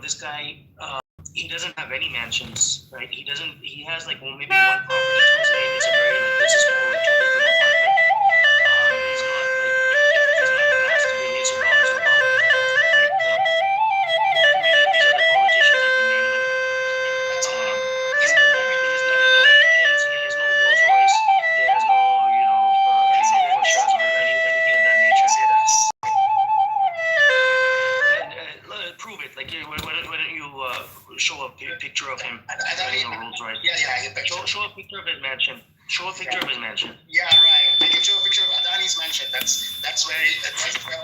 this guy, he doesn't have any mansions, right? He has like maybe one property to his name. It's a very like it's a small like two bedroom apartment. He's not amassed billions of dollars of wealth like many of these other politicians I can name them. He's no Americans. He has no Rolls Royce. He has no Porsches or anything of that nature. And prove it. Like, why don't you show a picture of him driving a Rolls Royce? Show a picture of his mansion. Show a picture of his mansion. Yeah, right. I can show a picture of Adani's mansion. That's where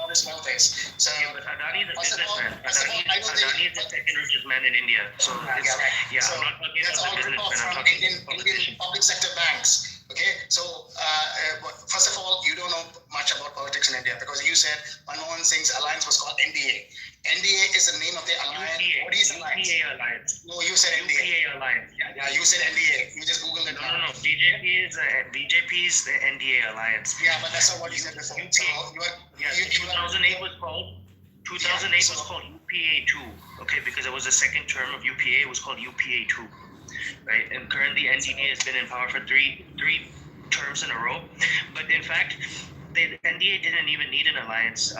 all his wealth is. So, yeah, but Adani is a businessman. Adani is the second richest man in India. So, so, I'm not talking about the businessman. I'm talking about Indian public sector banks. Okay, so first of all, you don't know much about politics in India because you said Manmohan Singh's alliance was called NDA. NDA is the name of the alliance. What is alliance? UPA alliance. No, you said NDA. UPA alliance. Yeah, you said NDA. You just Googled it. No. BJP is the NDA alliance. Yeah, but that's not what you said before. UPA, so 2008 was called. 2008 was called UPA 2. Okay, because it was the second term of UPA. It was called UPA 2. Right, and currently NDA has been in power for three terms in a row. But in fact, the NDA didn't even need an alliance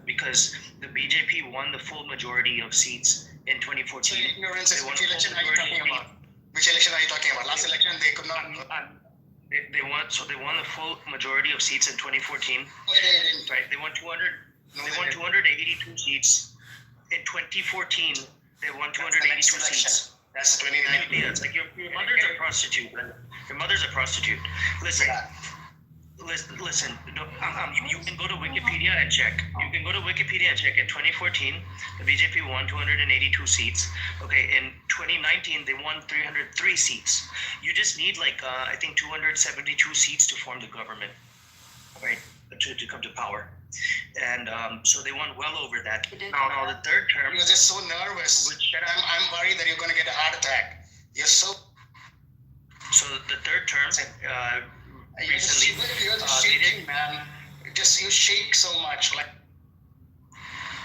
because the BJP won the full majority of seats in 2014. Which election are you talking about? Which election are you talking about? Last election they could not. They won the full majority of seats in 2014. No, they didn't. Right, they won 282 seats. In 2014, they won 282 seats. That's 2019. It's like your mother's a prostitute. Your mother's a prostitute. Listen. Listen. You can go to Wikipedia and check. You can go to Wikipedia and check. In 2014, the BJP won 282 seats. Okay, in 2019, they won 303 seats. You just need I think 272 seats to form the government, right? To come to power. And so they won well over that. Now the third term. You're just so nervous. I'm worried that you're going to get a heart attack. You're so. So the third term recently. You're shaking, man. You shake so much.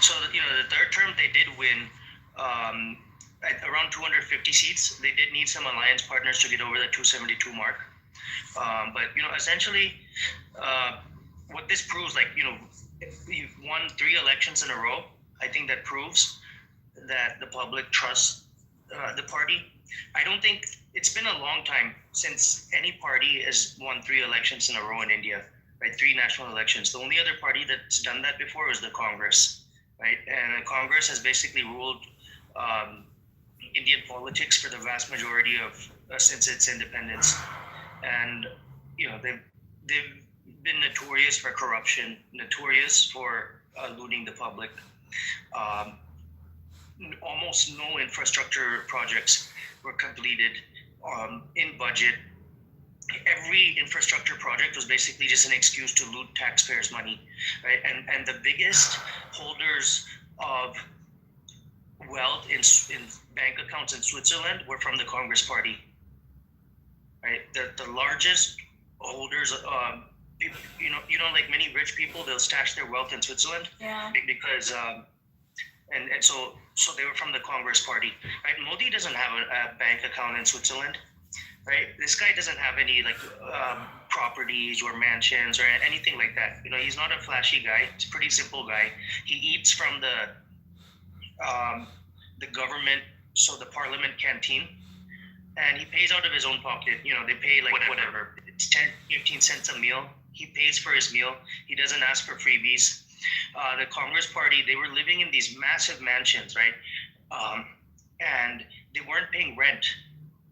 So the third term they did win at around 250 seats. They did need some alliance partners to get over the 272 mark. But essentially. What this proves, you've won 3 elections in a row. I think that proves that the public trusts the party. I don't think it's been a long time since any party has won 3 elections in a row in India, right? 3 national elections. The only other party that's done that before is the Congress, right? And the Congress has basically ruled Indian politics for the vast majority of since its independence, and they've been notorious for corruption, notorious for looting the public. Almost no infrastructure projects were completed in budget. Every infrastructure project was basically just an excuse to loot taxpayers' money, right? And the biggest holders of wealth in bank accounts in Switzerland were from the Congress Party, right? The largest holders like many rich people, they'll stash their wealth in Switzerland. Yeah. Because and so they were from the Congress Party, right? Modi doesn't have a bank account in Switzerland, right? This guy doesn't have any properties or mansions or anything like that. He's not a flashy guy. He's a pretty simple guy. He eats from the government, so the parliament canteen, and he pays out of his own pocket. They pay whatever. It's 10, 15 cents a meal. He pays for his meal. He doesn't ask for freebies. The Congress Party, they were living in these massive mansions, right? And they weren't paying rent.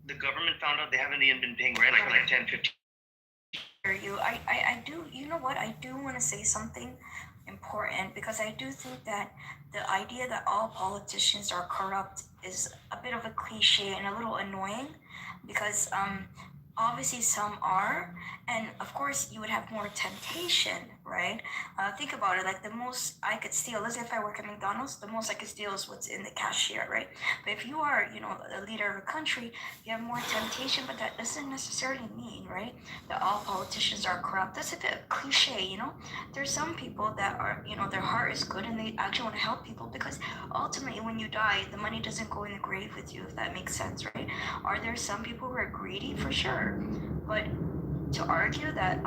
The government found out they haven't even been paying rent for 10, 15. I do, you know what? I do want to say something important because I do think that the idea that all politicians are corrupt is a bit of a cliche and a little annoying because obviously some are, and of course you would have more temptation right? Think about it. Like the most I could steal. Let's say if I work at McDonald's, the most I could steal is what's in the cashier, right? But if you are, a leader of a country, you have more temptation. But that doesn't necessarily mean, right, that all politicians are corrupt. That's a bit cliche, There's some people that are, their heart is good and they actually want to help people because ultimately, when you die, the money doesn't go in the grave with you, if that makes sense, right? Are there some people who are greedy? For sure. But to argue that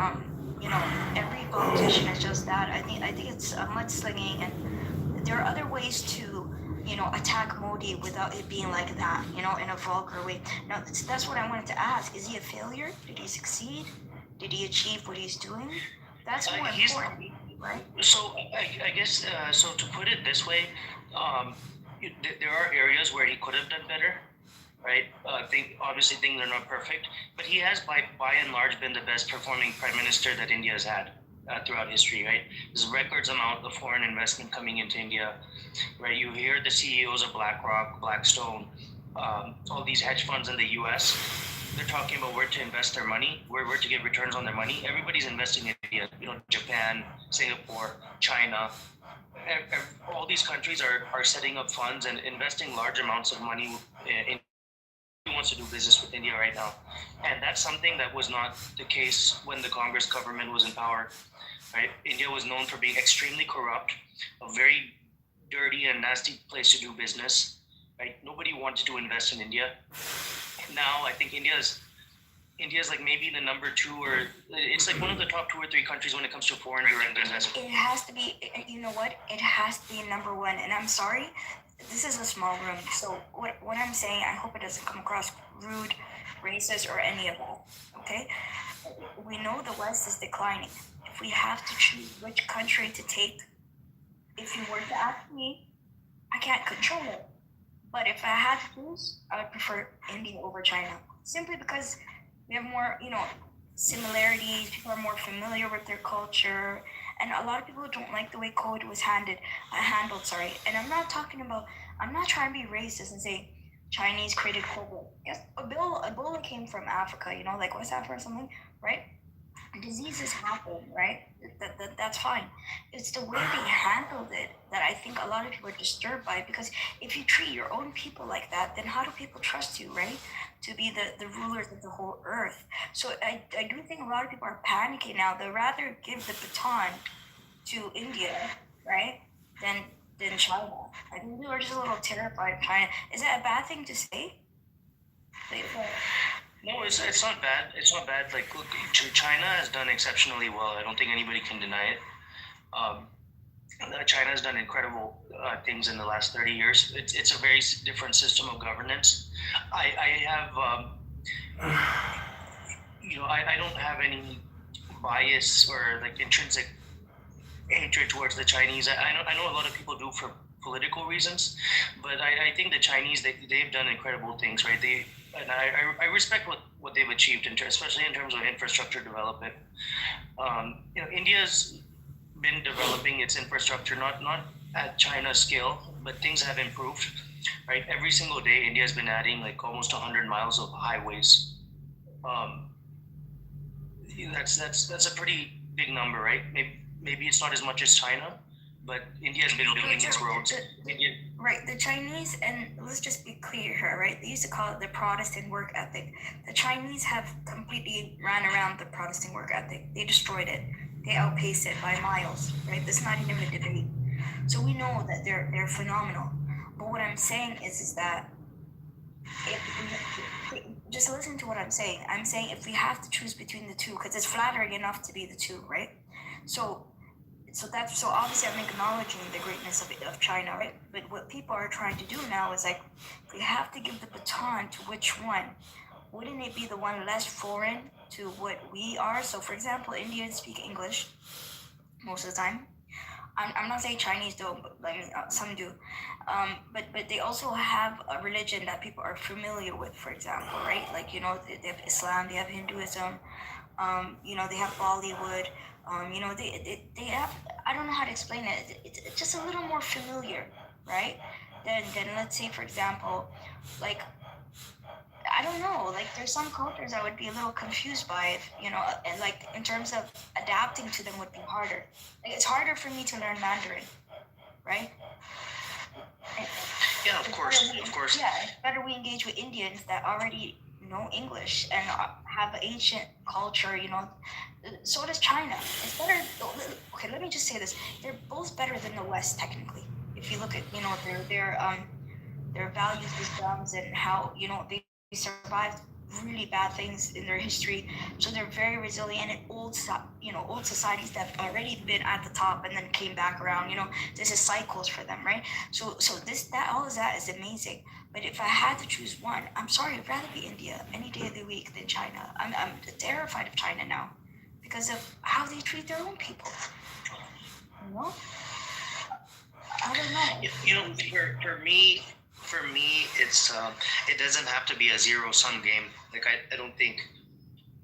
every politician is just that, I think it's a mudslinging, and there are other ways to attack Modi without it being like that, in a vulgar way. Now that's what I wanted to ask. Is he a failure? Did he succeed? Did he achieve what he's doing? That's more important, right? So I guess so. To put it this way, there are areas where he could have done better, right? Obviously things are not perfect, but he has by and large been the best performing prime minister that India has had throughout history, right? There's records amount of foreign investment coming into India, right? You hear the CEOs of BlackRock, Blackstone, all these hedge funds in the U.S. They're talking about where to invest their money, where to get returns on their money. Everybody's investing in India. Japan, Singapore, China. All these countries are setting up funds and investing large amounts of money in who wants to do business with India right now. And that's something that was not the case when the Congress government was in power. Right? India was known for being extremely corrupt, a very dirty and nasty place to do business. Right? Nobody wanted to invest in India. Now I think India's like maybe the number 2, or it's like one of the top 2 or 3 countries when it comes to foreign direct investment. It has to be. You know what? It has to be number 1. And I'm sorry, this is a small room, so what I'm saying, I hope it doesn't come across rude, racist, or any of that. Okay, we know the West is declining. If we have to choose which country to take, if you were to ask me, I can't control it. But if I had to choose, I would prefer India over China, simply because we have more, similarities. People are more familiar with their culture, and a lot of people don't like the way COVID was handled. Sorry, and I'm not talking about. I'm not trying to be racist and say Chinese created COVID. Yes, Ebola came from Africa. Like West Africa or something, right? Diseases happen, right? That's fine. It's the way they handled it that I think a lot of people are disturbed by. Because if you treat your own people like that, then how do people trust you, right? To be the rulers of the whole earth. So I do think a lot of people are panicking now. They'd rather give the baton to India, right, than China. I think people are just a little terrified of China. Is that a bad thing to say? No, it's not bad. It's not bad. Like, look, China has done exceptionally well. I don't think anybody can deny it. China has done incredible things in the last 30 years. It's a very different system of governance. I have, I don't have any bias or like intrinsic hatred towards the Chinese. I know a lot of people do for political reasons, but I think the Chinese, they've done incredible things, right? I respect what they've achieved, especially in terms of infrastructure development. India's been developing its infrastructure not at China's scale, but things have improved, right? Every single day, India has been adding like almost 100 miles of highways. That's a pretty big number, right? Maybe it's not as much as China, but India has been building its roads. Right, the Chinese, and let's just be clear here, right? They used to call it the Protestant work ethic. The Chinese have completely ran around the Protestant work ethic. They destroyed it. They outpaced it by miles, right? That's not even a debate. So we know that they're phenomenal. But what I'm saying is that just listen to what I'm saying. I'm saying if we have to choose between the two, because it's flattering enough to be the two, right? So obviously I'm acknowledging the greatness of China, right? But what people are trying to do now is like, we have to give the baton to which one. Wouldn't it be the one less foreign to what we are? So for example, Indians speak English most of the time. I'm not saying Chinese don't, but some do. But they also have a religion that people are familiar with, for example, right? Like, they have Islam, they have Hinduism, they have Bollywood. They have, I don't know how to explain it. It's just a little more familiar, right? Than let's say, for example, like, I don't know. Like, there's some cultures I would be a little confused by, if, and like in terms of adapting to them would be harder. Like, it's harder for me to learn Mandarin, right? Yeah, of course, of course. Yeah, it's better we engage with Indians that already know English and have ancient culture. So does China. It's better. Okay, let me just say this: they're both better than the West technically. If you look at their value systems and how they survived really bad things in their history, so they're very resilient and old societies that have already been at the top and then came back around. This is cycles for them, right? So this that all of that is amazing. But if I had to choose one, I'm sorry, I'd rather be India any day of the week than China. I'm terrified of China now because of how they treat their own people. I don't know. For me, it's it doesn't have to be a zero sum game. Like I don't think,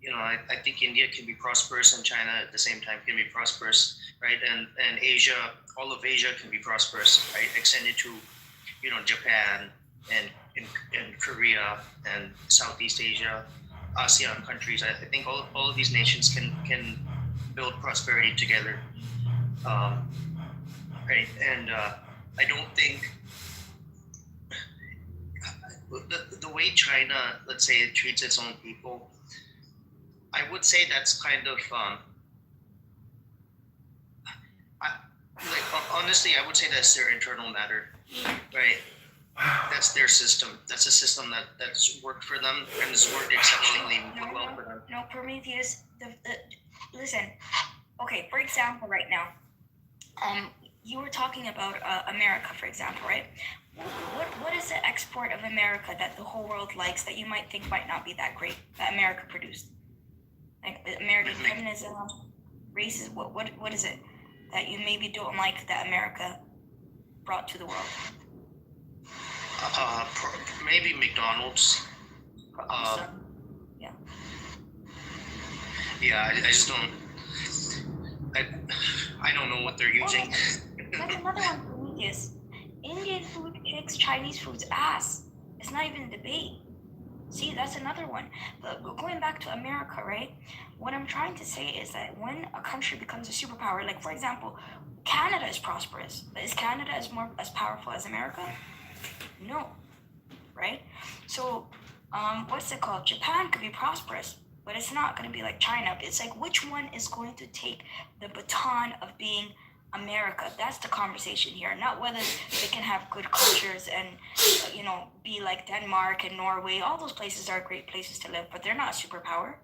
I think India can be prosperous and China at the same time can be prosperous, right? And Asia, all of Asia can be prosperous, right? Extended to, Japan and Korea and Southeast Asia, ASEAN countries. I think all of these nations can build prosperity together, right? And I don't think the way China, let's say, it treats its own people, I would say that's kind of honestly, I would say that's their internal matter, right? That's their system. That's a system that's worked for them and has worked exceptionally well for them. No, Prometheus. Listen. Okay, for example, right now, you were talking about America, for example, right? What is the export of America that the whole world likes that you might think might not be that great that America produced? Like American feminism, races. What is it that you maybe don't like that America brought to the world? Maybe McDonald's. Yeah. Yeah, I just don't. I don't know what they're using. That's another one, Prometheus. Indian food kicks Chinese food's ass. It's not even a debate. See, that's another one. But going back to America, right? What I'm trying to say is that when a country becomes a superpower, like for example, Canada is prosperous, but is Canada as powerful as America? No, right? So, what's it called? Japan could be prosperous, but it's not going to be like China. It's like which one is going to take the baton of being America? That's the conversation here, not whether they can have good cultures and be like Denmark and Norway. All those places are great places to live, but they're not a superpower.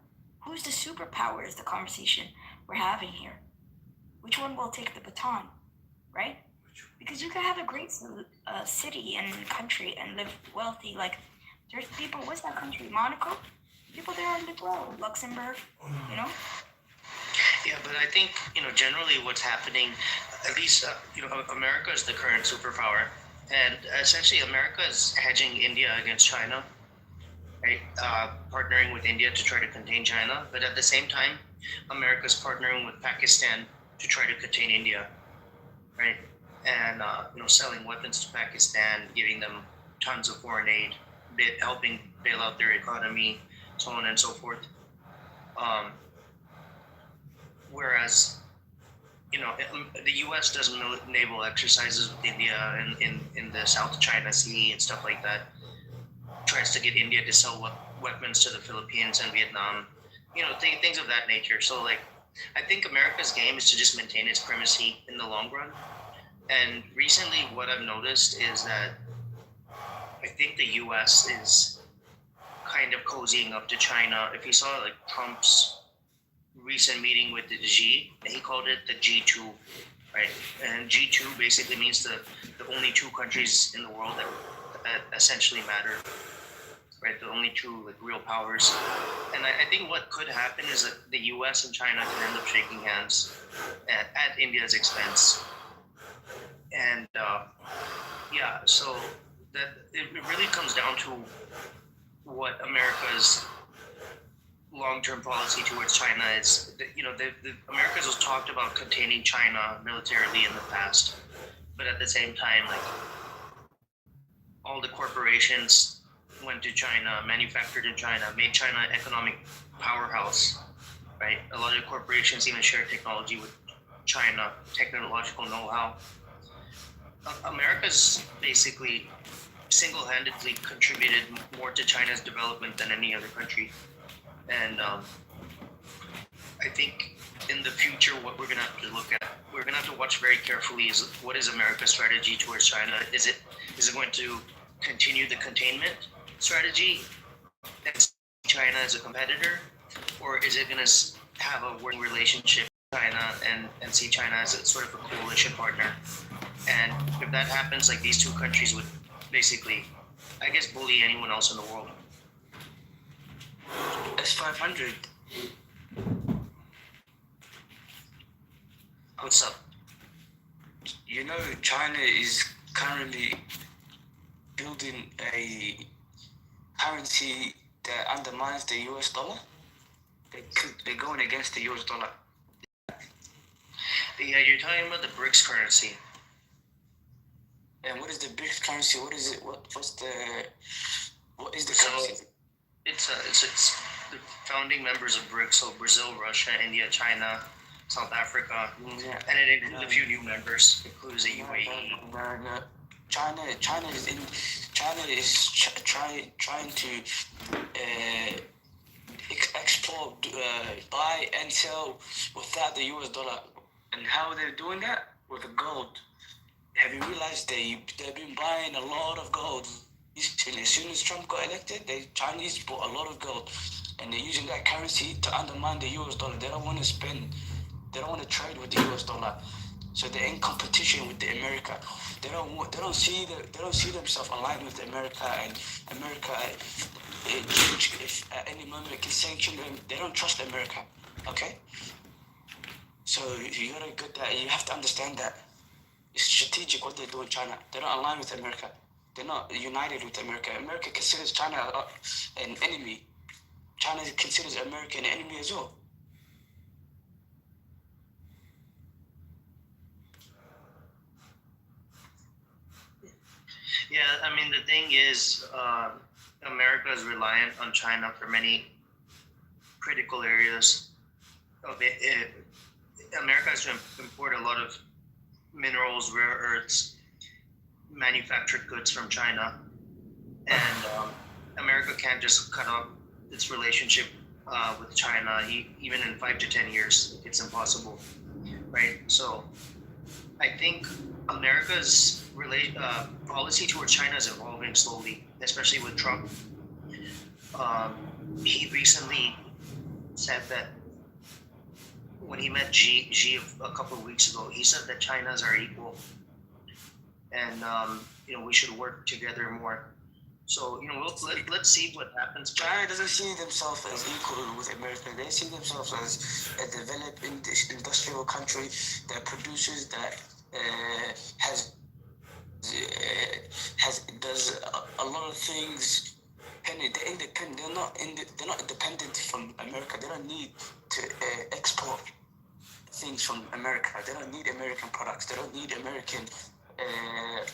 Who's the superpower is the conversation we're having here. Which one will take the baton, right? Because you can have a great city and country and live wealthy. Like there's people. What's that country? Monaco. People there live well. Luxembourg. Yeah, but I think generally what's happening, at least America is the current superpower, and essentially America is hedging India against China, right? Partnering with India to try to contain China, but at the same time, America is partnering with Pakistan to try to contain India, right? And selling weapons to Pakistan, giving them tons of foreign aid, helping bail out their economy, so on and so forth. Whereas, the U.S. does naval exercises with India in the South China Sea and stuff like that. Tries to get India to sell weapons to the Philippines and Vietnam, things of that nature. So, I think America's game is to just maintain its primacy in the long run. And recently, what I've noticed is that I think the U.S. is kind of cozying up to China. If you saw Trump's recent meeting with the Xi, he called it the G2, right? And G2 basically means the only two countries in the world that essentially matter, right? The only two real powers. And I think what could happen is that the U.S. and China can end up shaking hands at India's expense. And so that it really comes down to what America's long-term policy towards China is. America's has talked about containing China militarily in the past, but at the same time, all the corporations went to China, manufactured in China, made China an economic powerhouse, right? A lot of corporations even share technology with China, technological know-how. America's basically single-handedly contributed more to China's development than any other country, and I think in the future, what we're gonna have to look at, we're gonna have to watch very carefully is what is America's strategy towards China? Is it going to continue the containment strategy and see China as a competitor, or is it gonna have a working relationship with China and see China as a sort of a coalition partner? And if that happens, like these two countries would basically, I guess, bully anyone else in the world. S500. What's up? You know, China is currently building a currency that undermines the US dollar. They're going against the US dollar. Yeah, you're talking about the BRICS currency. And what is the BRICS currency? What is it? What is the So, currency? It's the founding members of BRICS, so Brazil, Russia, India, China, South Africa, Yeah. and it includes a few new members, includes the UAE. No. China is trying to export, buy and sell without the US dollar. And how they're doing that? With gold. Have you realized they've been buying a lot of gold? As soon as Trump got elected, the Chinese bought a lot of gold, and they're using that currency to undermine the US dollar. They don't want to spend. They don't want to trade with the US dollar, so they're in competition with the America. They don't see themselves aligned with America, and America, if at any moment it can sanction them, they don't trust America. Okay, so you gotta get that. You have to understand that it's strategic what they do in China. They don't align with America. They're not united with America. America considers China an enemy. China considers America an enemy as well. Yeah, I mean the thing is, America is reliant on China for many critical areas. Of it. America has to import a lot of minerals, rare earths, manufactured goods from China, and America can't just cut off its relationship with China. Even in 5 to 10 years, it's impossible, right? So, I think America's policy towards China is evolving slowly, especially with Trump. He recently said that when he met Xi a couple of weeks ago, he said that China's our equal, and we should work together more. So let's see what happens. China doesn't see themselves as equal with America. They see themselves as a developed industrial country that produces, that does a lot of things. And they're independent. They're not dependent from America. They don't need to export things from America. They don't need American products. They don't need American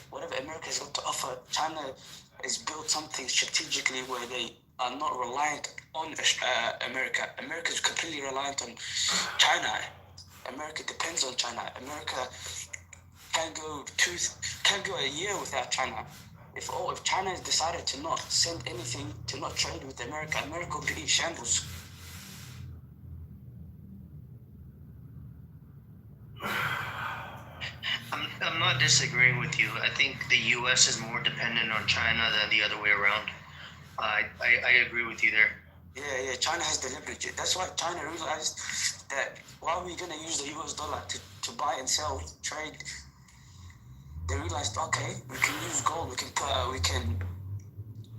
whatever America has got to offer. China has built something strategically where they are not reliant on America. America is completely reliant on China. America depends on China. America can't go a year without China. If China has decided to not send anything, to not trade with America, America will be in shambles. I'm not disagreeing with you. I think the U.S. is more dependent on China than the other way around. I agree with you there. Yeah. China has the leverage. That's why China realized that why are we going to use the US dollar to buy and sell, trade? They realized, okay, we can use gold.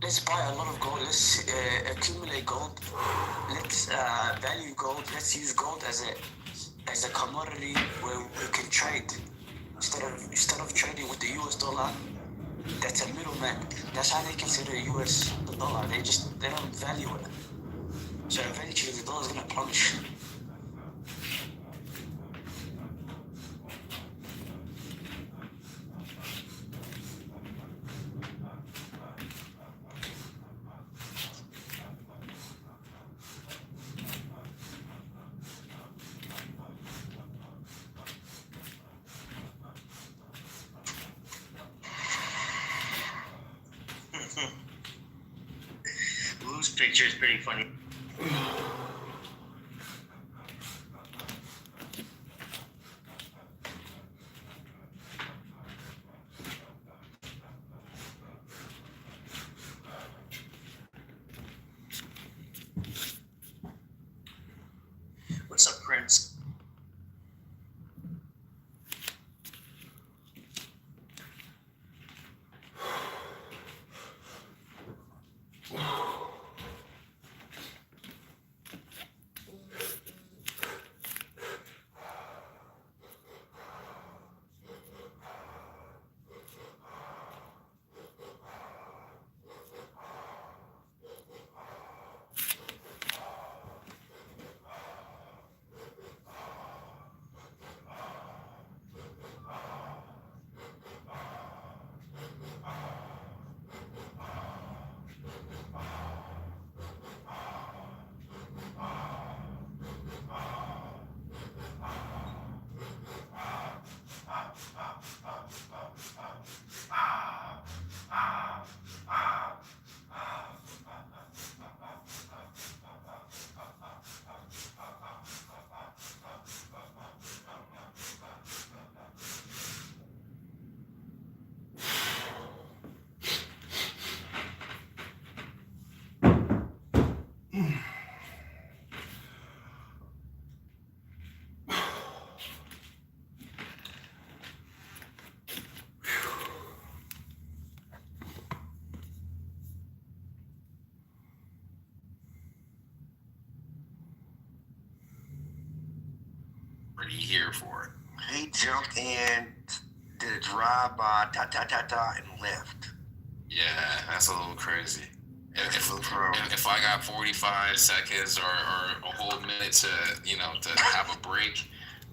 Let's buy a lot of gold. Let's accumulate gold. Let's value gold. Let's use gold as a commodity where we can trade instead of trading with the US dollar. That's a middleman. That's how they consider the dollar. They don't value it. So eventually the dollar's gonna plunge. Lou's picture is pretty funny. What's up, Prince? What are you here for? He jumped in, did a drive-by, and left. Yeah, that's a little crazy. If I got 45 seconds or a whole minute to have a break,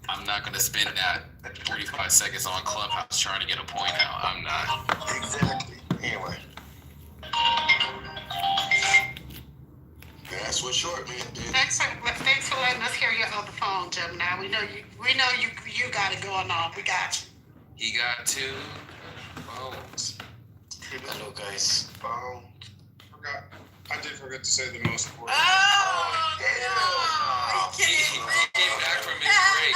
I'm not gonna spend that 45 seconds on Clubhouse trying to get a point out. I'm not. Exactly. Anyway. That's what short man did. Thanks for letting us hear you on the phone, Gemini. We know you got it going on. We got you. He got two phones. Hello, guys. I did forget to say the most important. He came back from his break.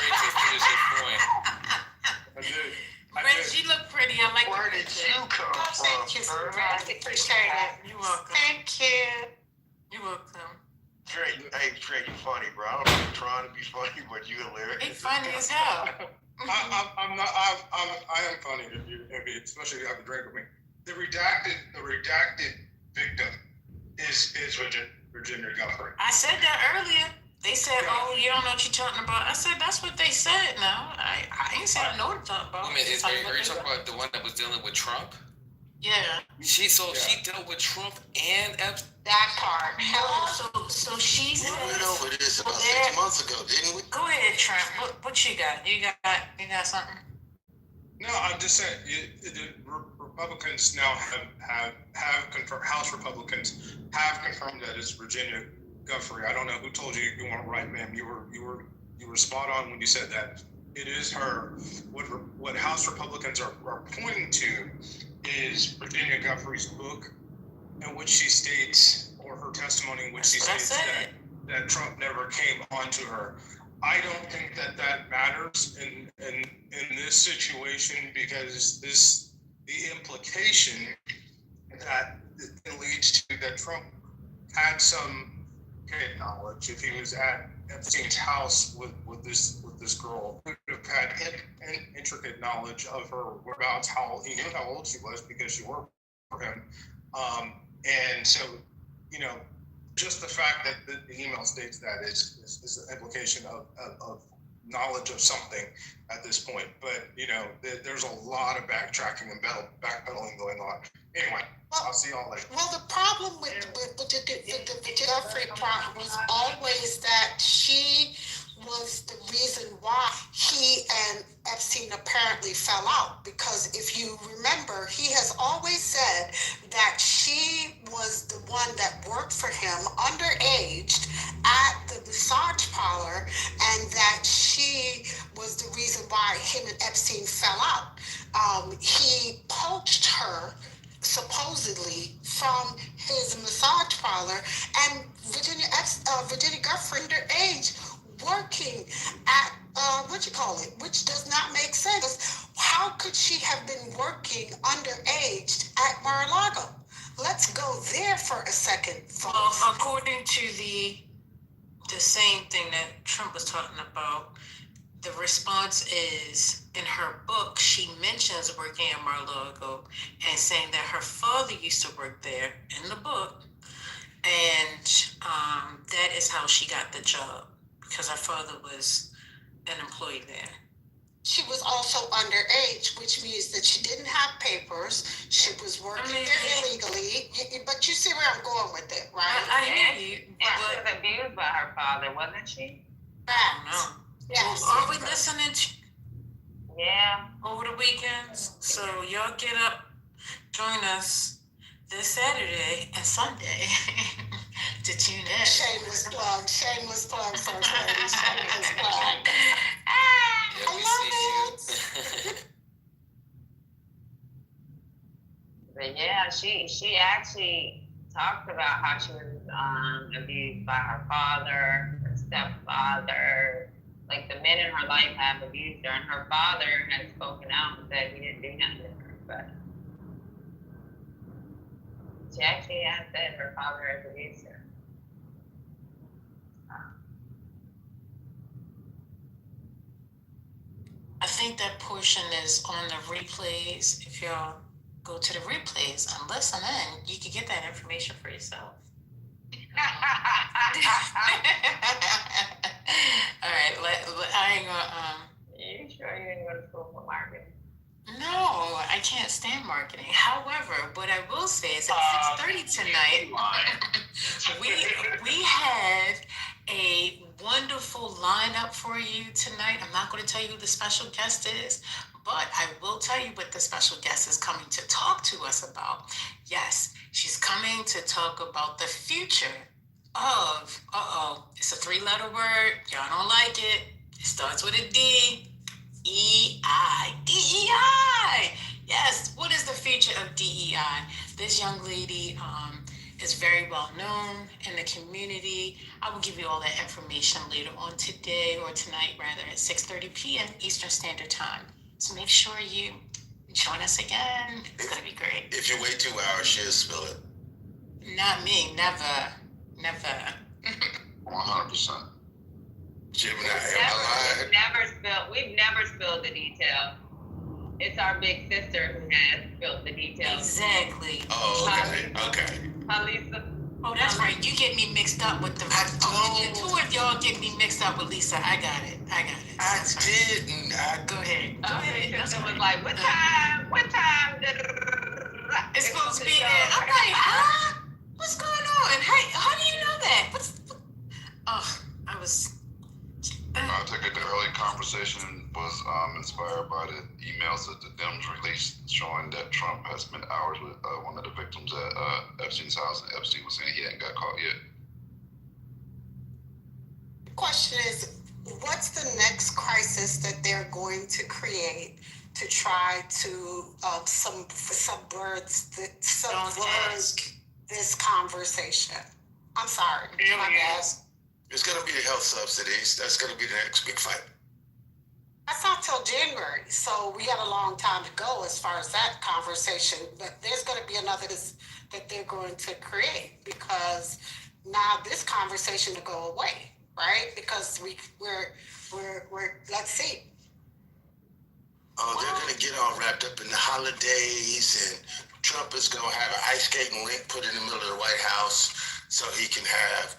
To finish his point. I did. Rich, you look pretty. I like Where did you come from? Thank you, sir. I appreciate it. You're welcome. Thank you. You're welcome. Trey, you're funny, bro. I don't know if you're trying to be funny, but you hilarious. He's funny as hell. I'm not. I am funny if you, especially if you have a drink with me. The redacted victim is Virginia Guthrie. I said that earlier. They said, "Oh, you don't know what you're talking about." I said, "That's what they said." Now, I ain't said I know what I'm talking about. I mean, are you talking about the one that was dealing with Trump? Yeah. She dealt with Trump and Epstein. That part. So she said. We went over this about 6 months ago, didn't we? Go ahead, Trump. What you got? You got something? No, I'm just saying the Republicans now have confirmed. House Republicans have confirmed that it's Virginia Guthrie. I don't know who told you you weren't right, ma'am. You were spot on when you said that. It is her. What House Republicans are pointing to is Virginia Guthrie's book, in which she states, or her testimony in which she states that Trump never came onto her. I don't think that matters in this situation, because the implication that it leads to that Trump had some knowledge. If he was at Epstein's house with this girl, he would have had intricate knowledge of her whereabouts. He knew how old she was because she worked for him, and so just the fact that the email states that is an implication of knowledge of something at this point. But there's a lot of backtracking and backpedaling going on. Anyway, I'll see y'all later. Well, the problem with the Guthrie part was always that she was the reason why he and Epstein apparently fell out. Because if you remember, he has always said that she was the one that worked for him underage at the massage parlor, and that she was the reason why him and Epstein fell out. He poached her supposedly from his massage parlor, and Virginia Guthrie underage working at what you call it, which does not make sense. How could she have been working underage at Mar-a-Lago? Let's go there for a second, folks. Well, according to the same thing that Trump was talking about, the response is in her book, she mentions working at Mar-a-Lago and saying that her father used to work there in the book. And that is how she got the job, because her father was an employee there. She was also underage, which means that she didn't have papers. She was working there illegally. But you see where I'm going with it, right? I hear you. And she was abused by her father, wasn't she? Right. Yes. Well, are we listening to Yeah. over the weekends? So y'all get up, join us this Saturday and Sunday to tune in. Shameless plug, first lady, shameless plug. Yeah, I we love see it. But yeah, she actually talked about how she was abused by her father, her stepfather. Like the men in her life have abused her, and her father has spoken out and said he didn't do nothing to her. But she actually has said her father has abused her. I think that portion is on the replays. If y'all go to the replays and listen in, you can get that information for yourself. All right, I ain't gonna. You sure you didn't go to school for marketing? No, I can't stand marketing. However, what I will say is at 6:30 tonight, we have a wonderful lineup for you tonight. I'm not going to tell you who the special guest is, but I will tell you what the special guest is coming to talk to us about. Yes, she's coming to talk about the future of, it's a 3-letter word. Y'all don't like it. It starts with a D. E-I. DEI. Yes, what is the future of DEI? This young lady is very well known in the community. I will give you all that information later on today, or tonight rather, at 6:30 p.m. Eastern Standard Time. So make sure you join us again. It's going to be great. If you wait 2 hours, she'll spill it. Not me, never. 100%. Gemini, We've never spilled the detail. It's our big sister who has spilled the details. Exactly. Oh, okay. Lisa. Oh, that's right. You get me mixed up with the. The two of y'all get me mixed up with Lisa. I got it. I didn't. Go ahead. Go ahead. That's was like, what time? It's supposed to be there. I'm like, huh? What's going on? Hey, how do you know that? I was. I take it the early conversation was inspired by the emails that the Dems released showing that Trump has spent hours with one of the victims at Epstein's house, and Epstein was saying he hadn't got caught yet. The question is, what's the next crisis that they're going to create to try to subvert this conversation? I'm sorry. My bad. It's going to be the health subsidies. That's going to be the next big fight. That's not till January, so we got a long time to go as far as that conversation. But there's going to be another that they're going to create, because now this conversation to go away, right? Because we're let's see. Oh, they're going to get all wrapped up in the holidays, and Trump is going to have an ice skating rink put in the middle of the White House so he can have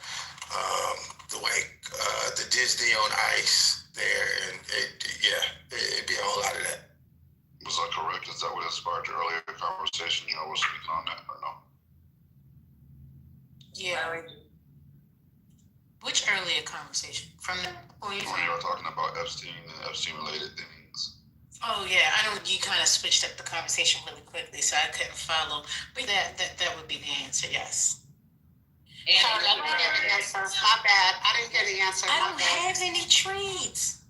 the Disney on ice there, and it'd be a whole lot of that. Was that correct? Is that what inspired your earlier conversation? You know, we're speaking on that or no? Yeah. Which earlier conversation? From the when you were talking about Epstein and Epstein-related things. Oh yeah, you kind of switched up the conversation really quickly, so I couldn't follow. But that would be the answer, yes. Sorry, I didn't get the answer. My bad. I didn't get the answer. I don't have any treats.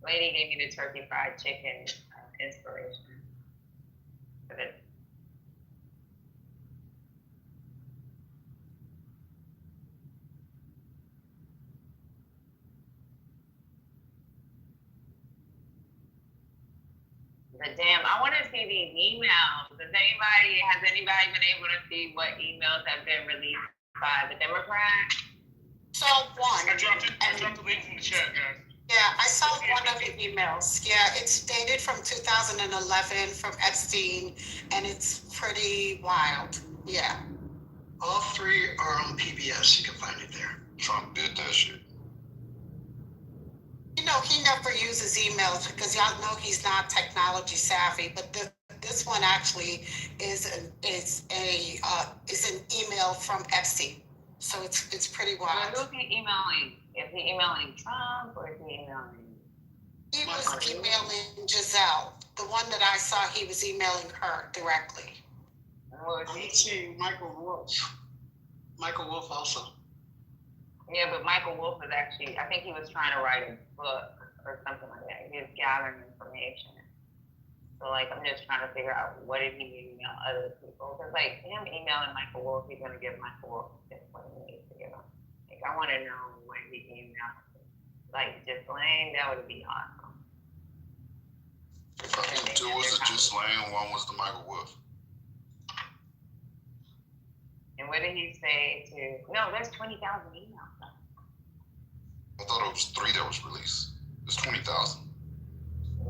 Lady gave me the turkey fried chicken inspiration. But it, but damn, I want to see these emails. Has anybody been able to see what emails have been released by the Democrats? So one. I dropped the link in the chat, guys. Yeah, I saw one of the emails. Yeah, it's dated from 2011 from Epstein, and it's pretty wild. Yeah. All three are on PBS. You can find it there. Trump did that shit. You know, he never uses emails because y'all know he's not technology savvy, but this one actually is an email from Epstein. So it's pretty wild. Who's he emailing? Is he emailing Trump or is he emailing? He was emailing Giselle. The one that I saw, he was emailing her directly. I'm seeing Michael Wolff. Michael Wolff also. Yeah, but Michael Wolff is actually, I think he was trying to write a book or something like that. He was gathering information. So, like, I'm just trying to figure out what did he email other people. Because, like, him emailing Michael Wolff, he's going to give Michael Wolff just what he needs to give him. Like, I want to know what he emailed. Like, Ghislaine, that would be awesome. I think two was the Ghislaine, one was the Michael Wolff. And what did he say to, no, there's 20,000 emails. I thought it was 3 that was released. It's 20,000.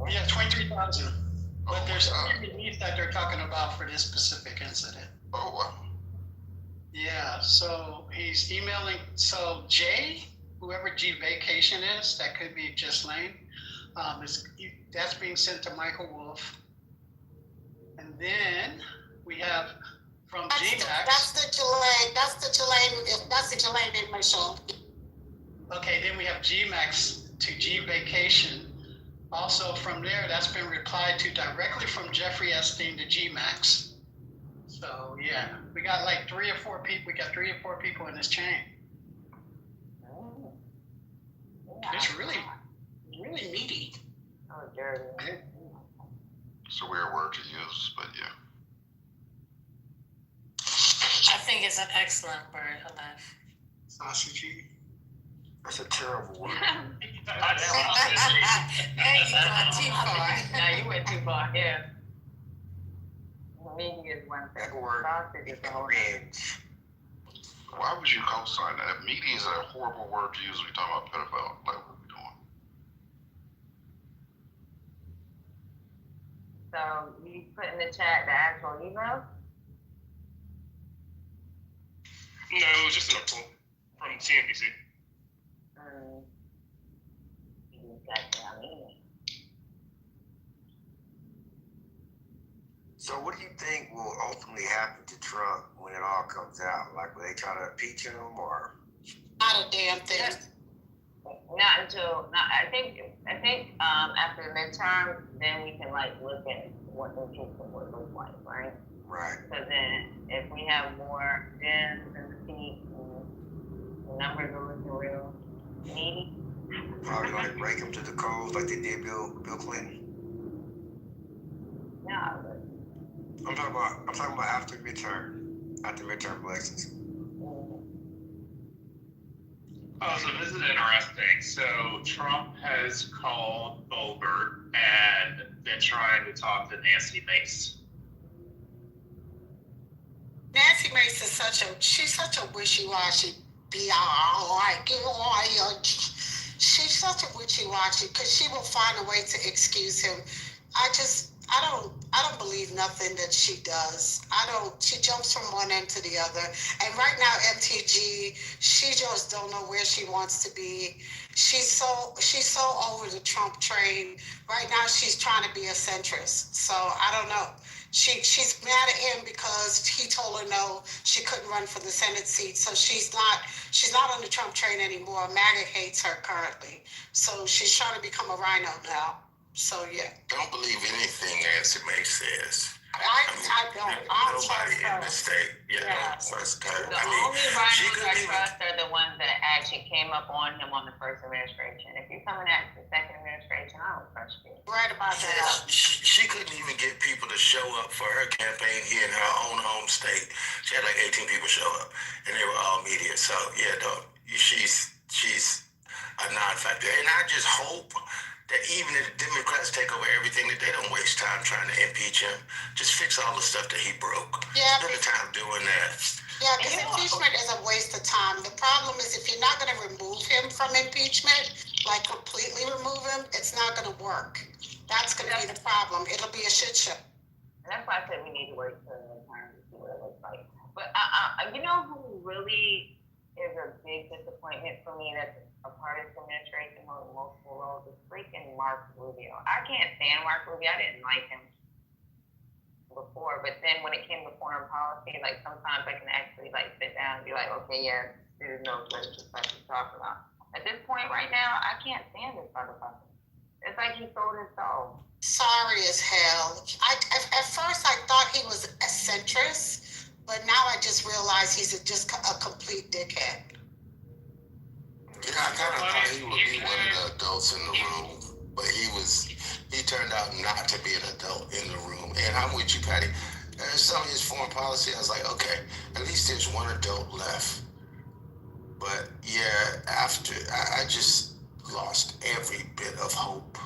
Yeah, 23,000. But Oh, there's my God. three released that they're talking about for this specific incident. Oh, wow. Yeah, so he's emailing. So Jay, whoever G Vacation is, that could be Ghislaine. That's being sent to Michael Wolff. And then we have from GMAX. That's the Ghislaine. That's the Ghislaine in my show. Okay, then we have GMAX to G Vacation. Also from there, that's been replied to directly from Jeffrey Epstein to GMAX. So yeah, we got like 3 or 4 people. We got 3 or 4 people in this chain. Oh. It's really meaty. Oh, dirty. It's a weird word to use, but yeah. I think it's an excellent word, Aleph. Sausagey. That's a terrible word. Hey, you gone too far. Now you went too far, yeah. Meaty is one thing. That word. Sausage is a whole Cringe. Why would you co-sign that? Meaty is a horrible word to use when you're talking about pedophile. Like, what are we doing? So you put in the chat the actual email? No, it was just an article from CNBC. So what do you think will ultimately happen to Trump when it all comes out? Like, will they try to impeach him or? Not a damn thing. I think after the midterm, then we can like look at what impeachment would look like, right? Right. So then if we have more Dems in the seat and the numbers are looking real meaty. Probably gonna break him to the coals like they did Bill Clinton. Yeah, but I'm talking about after midterm elections. Oh, so this is interesting. So Trump has called Boebert and been trying to talk to Nancy Mace. Nancy Mace is she's such a wishy-washy she's such a wishy-washy because she will find a way to excuse him. I don't believe nothing that she does. She jumps from one end to the other. And right now, MTG, she just don't know where she wants to be. She's so over the Trump train. Right now, she's trying to be a centrist. So I don't know. She's mad at him because he told her no, she couldn't run for the Senate seat. So she's not on the Trump train anymore. MAGA hates her currently. So she's trying to become a rhino now. So yeah. Don't believe anything Nancy Mace says. I don't. I don't Nobody trust in her. the state, Yeah. trust her. The I mean, only she rhinos couldn't I even. trust are the ones that actually came up on him on the first administration. If you're coming at the second administration, I don't trust you. Right about Yeah, that. she couldn't even get people to show up for her campaign here in her own home state. She had like 18 people show up, and they were all media. So yeah, no, she's a non-factor. And I just hope that even if the Democrats take over everything, that they don't waste time trying to impeach him. Just fix all the stuff that he broke. Yeah. Spend the time doing that. Yeah, because impeachment is a waste of time. The problem is if you're not going to remove him from impeachment, like completely remove him, it's not going to work. That's going to be the problem. It'll be a shit show. And that's why I said we need to wait till the time to see what it looks like. But you know who really is a big disappointment for me that's a part of this administration holding multiple roles is freaking Mark Rubio. I can't stand Mark Rubio. I didn't like him before, but then when it came to foreign policy, like sometimes I can actually like sit down and be like, okay, yeah, this knows what it's supposed to talk about. At this point right now, I can't stand this motherfucker. It's like he sold his soul. Sorry as hell. At first I thought he was a centrist, but now I just realize he's just a complete dickhead. Yeah, I kind of thought he would be one of the adults in the room, but he turned out not to be an adult in the room. And I'm with you, Patty. Some of his foreign policy, I was like, okay, at least there's one adult left. But yeah, after, I just lost every bit of hope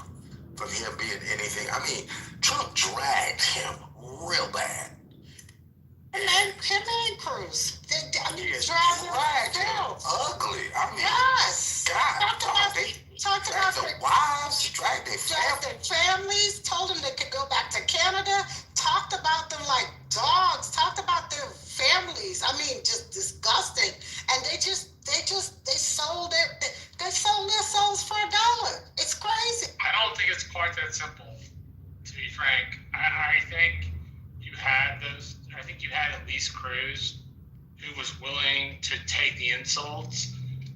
from him being anything. I mean, Trump dragged him real bad. Him and Cruz. They dragged him ugly. I mean, yes. God, they talked about their wives, dragged their families, told them they could go back to Canada, talked about them like dogs, talked about their families. I mean, just disgusting. And they sold they sold their souls for $1. It's crazy. I don't think it's quite that simple, to be frank. I think you had at least Cruz, who was willing to take the insults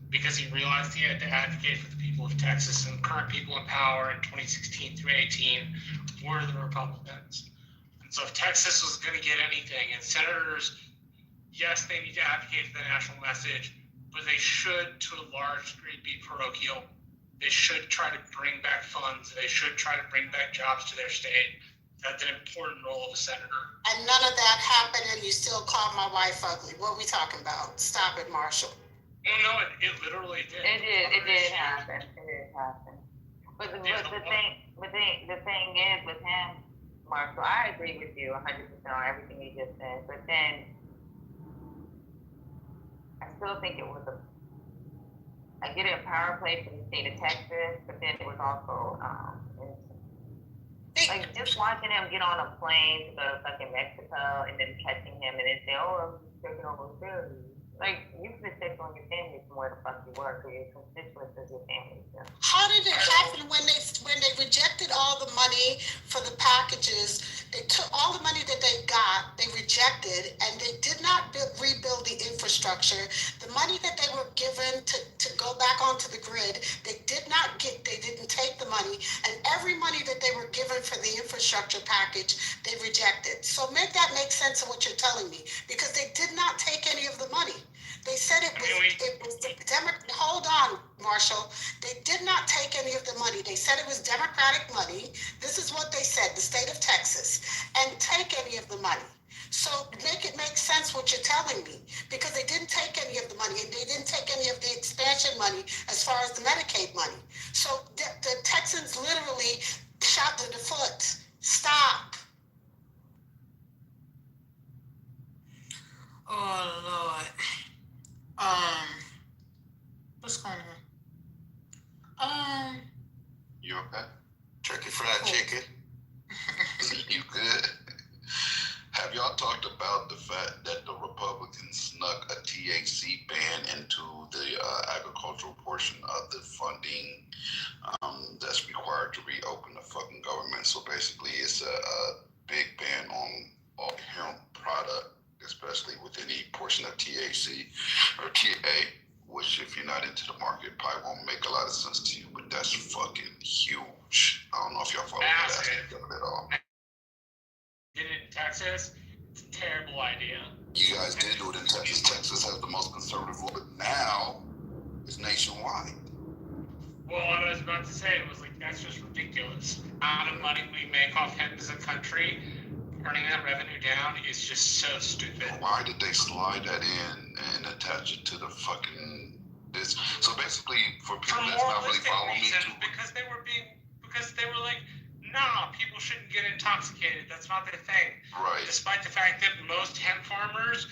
because he realized he had to advocate for the people of Texas, and the current people in power in 2016 through 18 were the Republicans. And so if Texas was going to get anything, and senators, yes, they need to advocate for the national message, but they should, to a large degree, be parochial. They should try to bring back funds. They should try to bring back jobs to their state. That's an important role of a senator. And none of that happened, and you still call my wife ugly. What are we talking about? Stop it, Marshall. Well, no, it literally did. It did happen. It did happen. But the thing is with him, Marshall, I agree with you 100% on everything you just said. But then I still think it was I get it, a power play for the state of Texas, but then it was also like just watching him get on a plane to go to fucking Mexico and then catching him and then say, oh, I'm taking over family. Like, you could have taken on your family from where the fuck you were, because your constituents is your family. So. How did it happen when they rejected all the money for the packages? They took all the money that they got, they rejected, and they did not rebuild the infrastructure. The money that they were given to go back onto the grid, they didn't take the money, and every money that they were given for the infrastructure package, they rejected. So make that make sense of what you're telling me, because they did not take any of the money. They said it was the Democrat. Hold on, Marshall. They did not take any of the money. They said it was Democratic money. This is what they said, the state of Texas, and take any of the money. So make it make sense what you're telling me, because they didn't take any of the money, and they didn't take any of the expansion money as far as the Medicaid money. So the Texans literally shot in the foot. Stop. Oh Lord. What's going on? You okay? Turkey fried chicken. You good? Have y'all talked about the fact that the Republicans snuck a THC ban into the agricultural portion of the funding that's required to reopen the fucking government? So basically, it's a big ban on all hemp product, especially with any portion of THC or TA, which if you're not into the market, probably won't make a lot of sense to you, but that's fucking huge. I don't know if y'all follow that aspect of it at all. Didn't Texas, it's a terrible idea. You guys did do it in Texas. Texas has the most conservative law, but now it's nationwide. Well, what I was about to say was like, that's just ridiculous. The amount of money we make off hemp as a country, turning that revenue down is just so stupid. Why did they slide that in and attach it to the fucking this? So basically, for people For that's not really moralistic following me, reasons, because they were like, nah, people shouldn't get intoxicated. That's not their thing. right? Despite the fact that most hemp farmers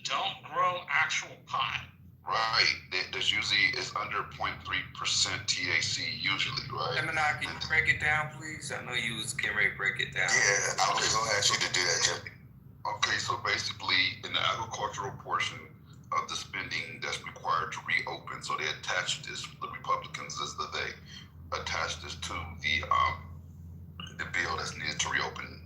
don't grow actual pot. Right. There's usually it's under 0.3% THC usually, right? Gemini, can you break it down, please? I know you was getting ready to break it down. Yeah, I was gonna ask you to do that, Jim. Okay, so basically, in the agricultural portion of the spending that's required to reopen, so they attached this. The Republicans is that they attached this to the bill that's needed to reopen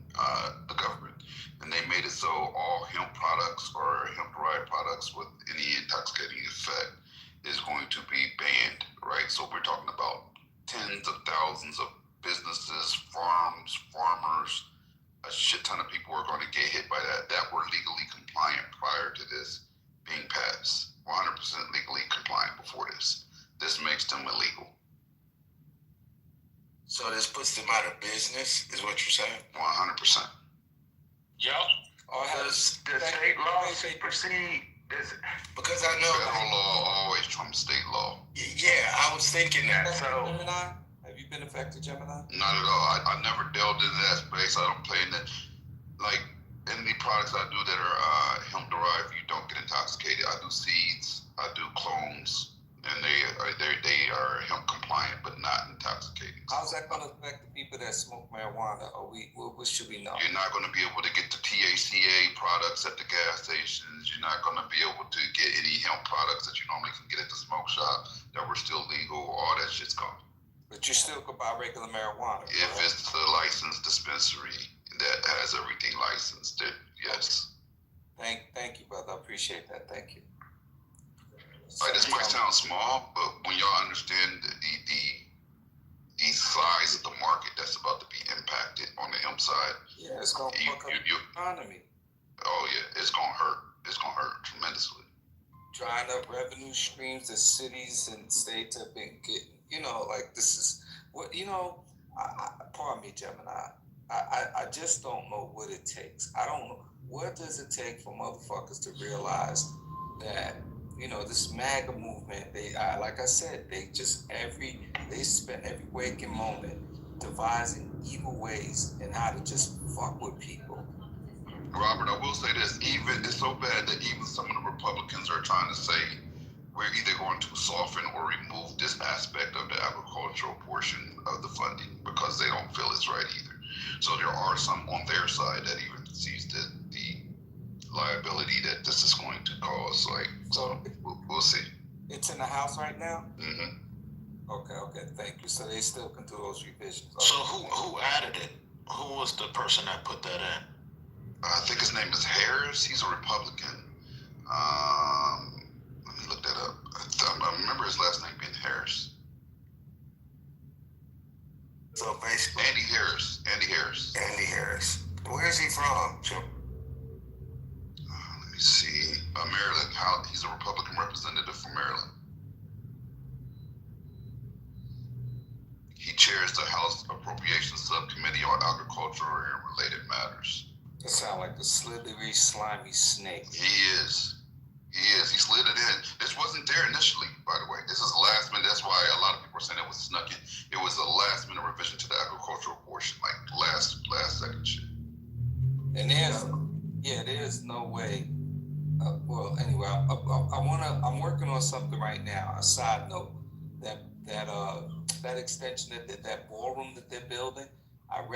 the government, and they made it so all hemp products or hemp-derived products with any intoxicating effect is going to be banned, right? So we're talking about tens of thousands of businesses, farms, farmers, a shit ton of people are going to get hit by that were legally compliant prior to this being passed. 100% legally compliant before this. This makes them illegal. So this puts them out of business, is what you're saying? 100%. Yep. Or Does the state law supersede this? Because I know Federal law always trumps state law. Yeah, I was thinking that. So Gemini, have you been affected, Gemini? Not at all. I never delved into that space. I don't play in that. Like, any products I do that are hemp derived, you don't get intoxicated. I do seeds, I do clones, and they are hemp compliant, but not intoxicating. How's that going to affect the people that smoke marijuana? What should we know? You're not going to be able to get the THCA products at the gas stations. You're not going to be able to get any hemp products that you normally can get at the smoke shop that were still legal. All that shit's gone. But you still could buy regular marijuana. If it's a licensed dispensary that has everything licensed, yes. Thank you, brother. I appreciate that. Thank you. Like, this might sound small, but when y'all understand the size of the market that's about to be impacted on the hemp side, yeah, it's gonna fuck up the economy. Oh yeah, it's gonna hurt. It's gonna hurt tremendously. Drying up revenue streams that cities and states have been getting. You know, like this is what pardon me, Gemini. I just don't know what it takes. I don't know what does it take for motherfuckers to realize that. This MAGA movement, they like I said, they spend every waking moment devising evil ways and how to just fuck with people. Robert, I will say this, it's so bad that even some of the Republicans are trying to say we're either going to soften or remove this aspect of the agricultural portion of the funding because they don't feel it's right either. So there are some on their side that even sees the liability that this is going to cause. So we'll see. It's in the House right now? Mm-hmm. Okay, thank you. So they still can do those revisions. Okay. So who added it? Who was the person that put that in? I think his name is Harris. He's a Republican. Let me look that up. I remember his last name being Harris. So basically, Andy Harris. Andy Harris. Where is he from, Jim? Let me see. Maryland. He's a Republican representative from Maryland. He chairs the House Appropriations Subcommittee on Agricultural and Related Matters. That sounds like a slithery, slimy snake. He is. He slid it in. This wasn't there initially, by the way. This is last minute. That's why a lot of people are saying it was snuck in. It was a last minute revision to the agricultural portion, like last second shit. And there's no way. Well, anyway, I'm working on something right now. A side note that extension that ballroom that they're building. I'm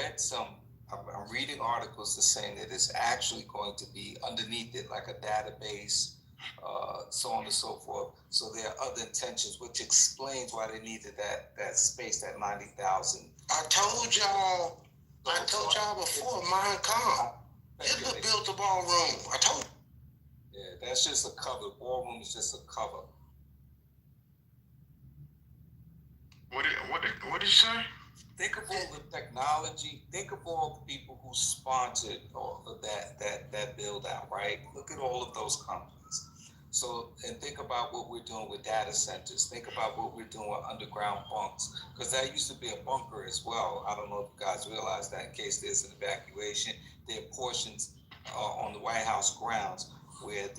reading articles that saying that it's actually going to be underneath it like a database, so on and so forth. So there are other intentions, which explains why they needed that space, that 90,000. I told y'all before, mine come. Hitler built the ballroom. I told you. Yeah, that's just a cover. The ballroom is just a cover. What did you say? Think of all the technology. Think of all the people who sponsored all of that build out, right? Look at all of those companies. So, and think about what we're doing with data centers. Think about what we're doing with underground bunks, because that used to be a bunker as well. I don't know if you guys realize that in case there's an evacuation, there are portions on the White House grounds where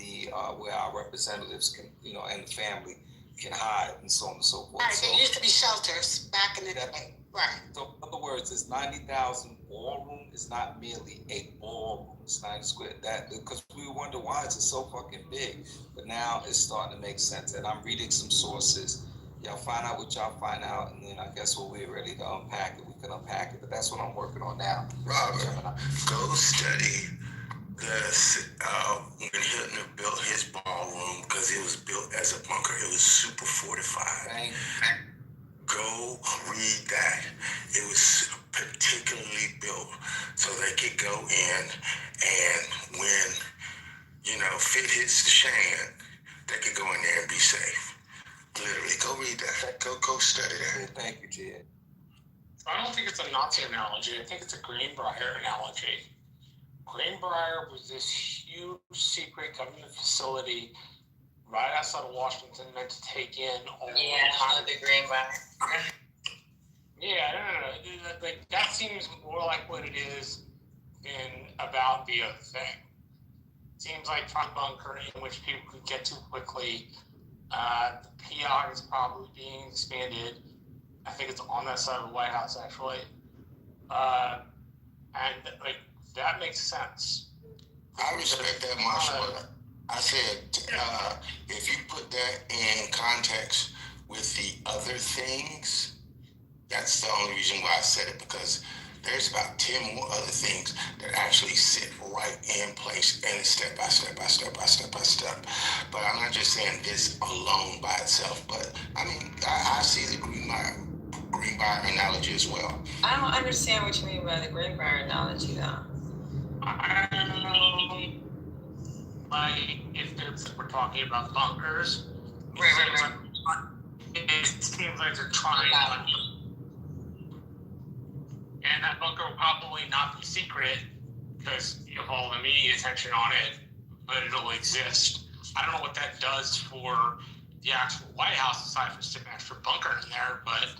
where our representatives can, and the family can hide and so on and so forth. Right, So, there used to be shelters back in the day. Right. So in other words, this 90,000 ballroom is not merely a ballroom. It's 90 square. That because we wonder why is it so fucking big, but now it's starting to make sense. And I'm reading some sources. Y'all find out what y'all find out, and then I guess when we're ready to unpack it, we can unpack it. But that's what I'm working on now. Robert, go study when Hilton built his ballroom, because it was built as a bunker. It was super fortified. Go read that. It was particularly built so they could go in, and when fit hits the fan, they could go in there and be safe. Literally, go read that. Go study that. Thank you, Jed. I don't think it's a Nazi analogy. I think it's a Greenbrier analogy. Greenbrier was this huge secret government facility right outside of Washington meant to take in all the Greenbrier. Yeah, no. Like, that seems more like what it is than about the other thing. It seems like a bunker in which people could get to quickly. The PI is probably being expanded. I think it's on that side of the White House, actually. And that makes sense. I respect that, Marshall. I said, if you put that in context with the other things, that's the only reason why I said it, because there's about 10 more other things that actually sit right in place, and it's step by step by step by step by step. But I'm not just saying this alone by itself, but I mean, I see the Greenbrier analogy as well. I don't understand what you mean by the Greenbrier analogy, though. I don't know, like, if we're talking about bunkers. Right. It seems like they're trying and that bunker will probably not be secret because you have all the media attention on it, but it'll exist. I don't know what that does for the actual White House aside from sticking an extra bunker in there, but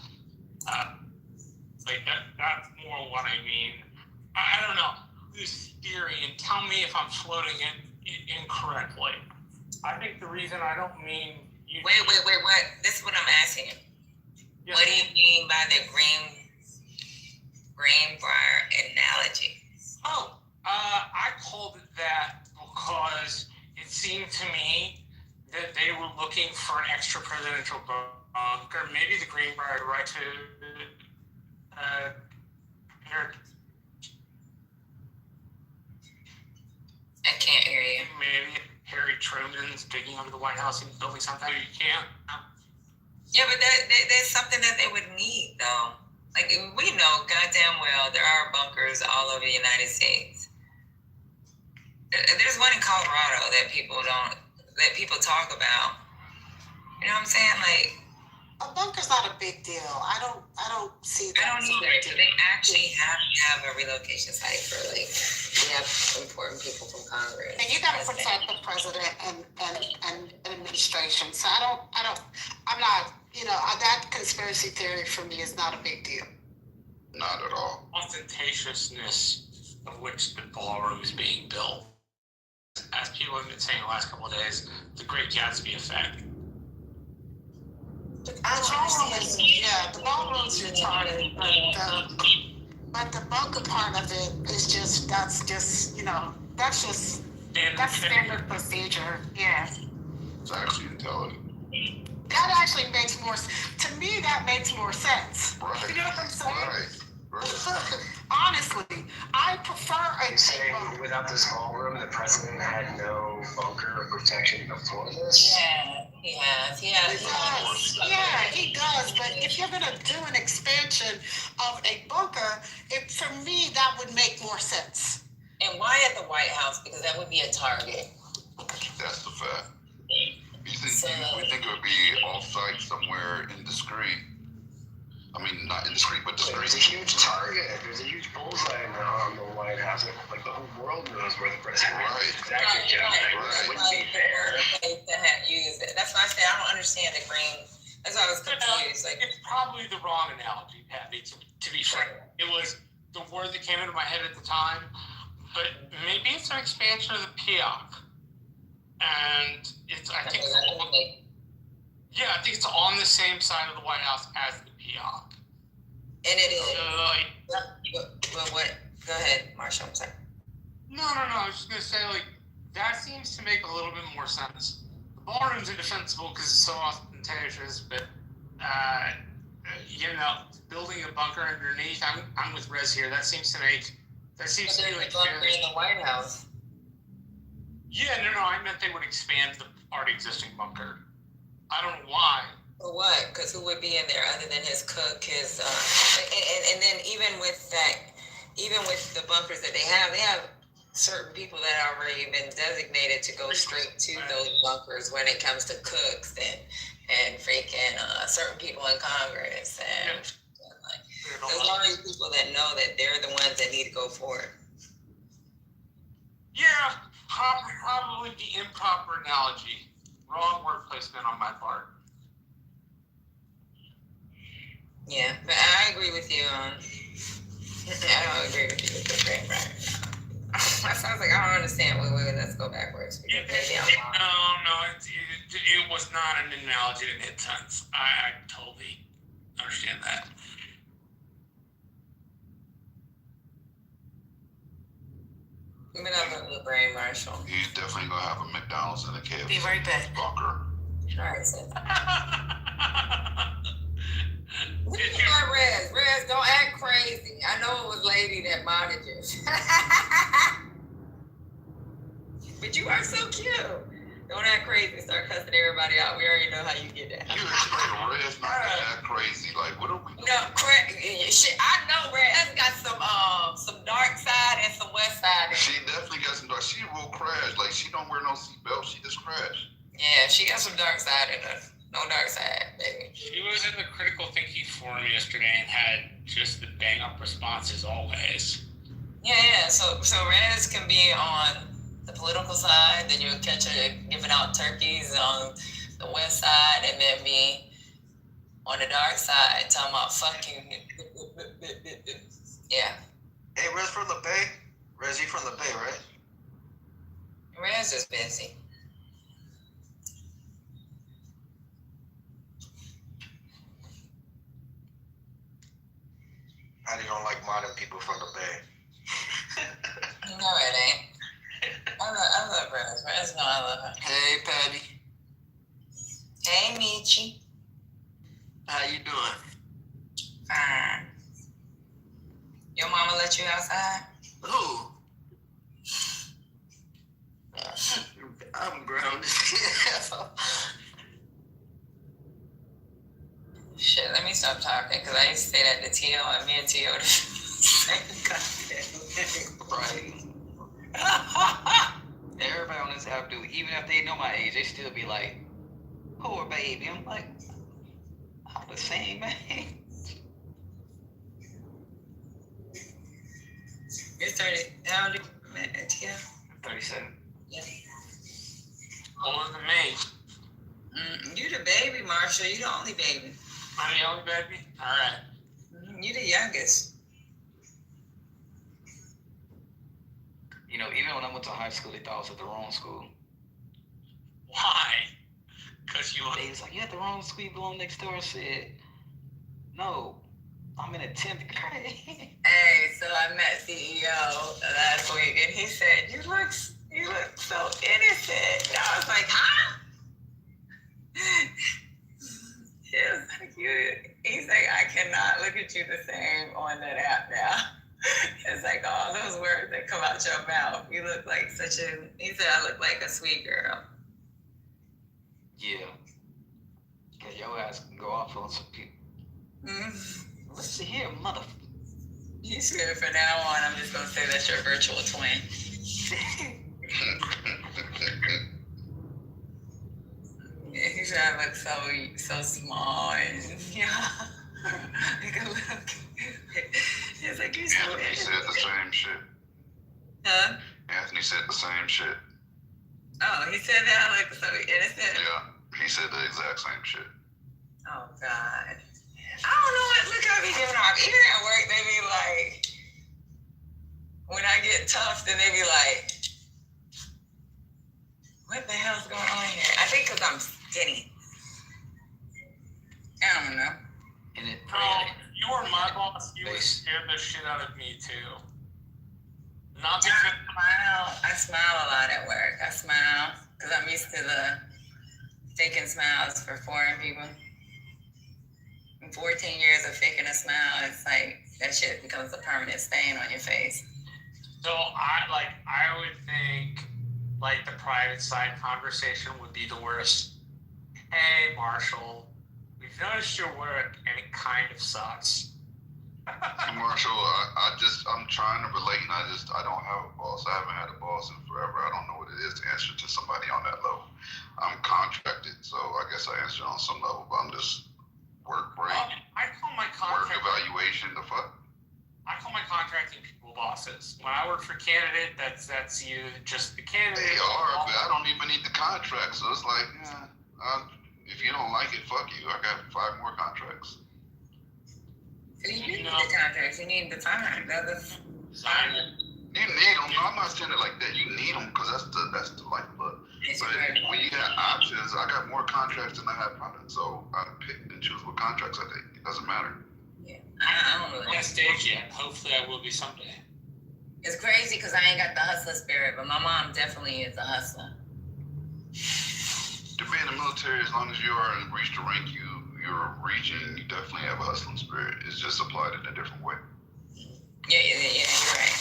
that's more what I mean. I don't know. This theory, and tell me if I'm floating it incorrectly. I think the reason I don't mean you. Wait. What? This is what I'm asking you. Yes. What do you mean by the Greenbrier analogy? I called it that because it seemed to me that they were looking for an extra presidential bunker. Maybe the Greenbrier right to I can't hear you. Maybe Harry Truman's digging under the White House and building something. You can't. Yeah, but that's something that they would need, though. Like, we know goddamn well there are bunkers all over the United States. There's one in Colorado that people talk about. You know what I'm saying? Like, a bunker's not a big deal. I don't see that. I don't either. Do they actually have a relocation site for, like, we have important people from Congress? And you gotta protect the president and administration. So I'm not, that conspiracy theory for me is not a big deal. Not at all. Ostentatiousness of which the ballroom is being built. As people have been saying the last couple of days, the Great Gatsby effect. The ballroom's retarded, but the bunker part of it is that's standard procedure. Yeah. It's actually intelligent. That actually makes more sense. Right. You know what I'm saying? Right. Honestly, I prefer a saying without this ballroom, the president had no bunker or protection before this? Yeah, he has. He does. But if you're going to do an expansion of a bunker, for me, that would make more sense. And why at the White House? Because that would be a target. That's the fact. We think it would be off-site somewhere indiscreet. I mean, not indiscreet, but discreet. There's a huge target. There's a huge bullseye on the White House. Like the whole world knows where the president is. Exactly. That wouldn't be fair. Use it. That's why I say I don't understand the green. That's why I was confused. Like, it's probably the wrong analogy, Patty, to be frank. It was the word that came into my head at the time, but maybe it's an expansion of the PIOC. And it's, I think, I think it's on the same side of the White House as the PIOC. And it is. But what? Go ahead, Marshall. I'm sorry. No. I was just going to say, like, that seems to make a little bit more sense. The ballroom's indefensible because it's so ostentatious, but, building a bunker underneath, I'm with Rez here. That seems to be like bunker in the White House. Yeah, no, I meant they would expand the already existing bunker. I don't know why. For what? Because who would be in there other than his cook, his, and then even with the bunkers that they have certain people that have already been designated to go straight to those bunkers when it comes to cooks and freaking certain people in Congress and there's already people that know that they're the ones that need to go forward. Yeah, probably the improper analogy. Wrong word placement on my part. Yeah, but I agree with you on. I don't agree with you with the brain right now. That sounds like I don't understand. Wait, let's go backwards. No, it was not an analogy that made sense. I totally understand that. Give me that little brain, Marshall. He's definitely gonna have a McDonald's and a KFC. Be right back. Bunker. All right, so. Look at Rez. Rez, don't act crazy. I know it was Lady that modded you. But you are so cute. Don't act crazy. Start cussing everybody out. We already know how you get that. You expect Rez not to act crazy. Like, what are we doing? No, shit. I know Rez got some dark side and some west side. She definitely got some dark. She will crash. Like, she don't wear no seatbelt. She just crash. Yeah, she got some dark side in her. No dark side, baby. She was in the critical thinking forum yesterday and had just the bang up responses always. Yeah. So Rez can be on the political side, then you'll catch her giving out turkeys on the west side, and then be on the dark side talking about fucking. Yeah. Hey, Rez from the Bay? Rez, you from the Bay, right? Rez is busy. Patty don't like modern people from the Bay. No, it ain't. I love Rez. Rez, no, I love her. Hey, Patty. Hey, Michi. How you doing? Fine. Your mama let you outside? Who? I'm grounded. Shit, let me stop talking, because I used to say that to Tio, and me and Tio the same Right. Everybody on this app do, even if they know my age, they still be like, poor baby. I'm like, I'm the same age. You're 30. How old are you, Tio? 37. Yeah. Older than me. You the baby, Marshall. You the only baby. I'm the only baby? All right. You the youngest. You know, even when I went to high school, they thought I was at the wrong school. Why? Because you... They was like, you at the wrong school, you belong next door. I said, no, I'm in the 10th grade. Hey, so I met CEO last week, and he said, you look so innocent. And I was like, huh? He's like, I cannot look at you the same on that app now. It's like all those words that come out your mouth. You look like he said I look like a sweet girl. Yeah. Because your ass can go off on some people. Listen here, mother. You swear from now on, I'm just going to say that's your virtual twin. Yeah, he said I look so small and yeah. He's like, you're so Anthony said the same shit. Huh? Anthony said the same shit. Oh, he said that like so innocent? Yeah, he said the exact same shit. Oh, God. I don't know what, look how he giving off. Even at work, they be like, when I get tough, then they be like, what the hell's going on here? I think because I'm skinny. I don't know. And it, You were my boss, you would scare the shit out of me too. Not because I smile a lot at work. I smile because I'm used to the faking smiles for foreign people. In 14 years of faking a smile, it's like that shit becomes a permanent stain on your face. so I would think like the private side conversation would be the worst. Hey Marshall, we've noticed your work and it kind of sucks. Marshall, I'm trying to relate, and I don't have a boss. I haven't had a boss in forever. I don't know what it is to answer to somebody on that level. I'm contracted, so I guess I answer on some level, but I'm just work break, I call my work evaluation, the fuck? I call my contracting people bosses. When I work for candidate, that's you, just the candidate. They are, but I don't even need the contract, so it's like, if you don't like it, fuck you. I got 5 more contracts. So you need the contracts, you need the time. You need them. No, I'm not saying it like that. You need them because that's the lifeblood. But when you got options, I got more contracts than I have products, so I pick and choose what contracts I take. It doesn't matter. Yeah, I don't know. I'm not stage yet. Hopefully, I will be someday. It's crazy because I ain't got the hustler spirit, but my mom definitely is a hustler. To be in the military, as long as you are and reach the rank you're reaching, you definitely have a hustling spirit. It's just applied in a different way. Yeah, you're right.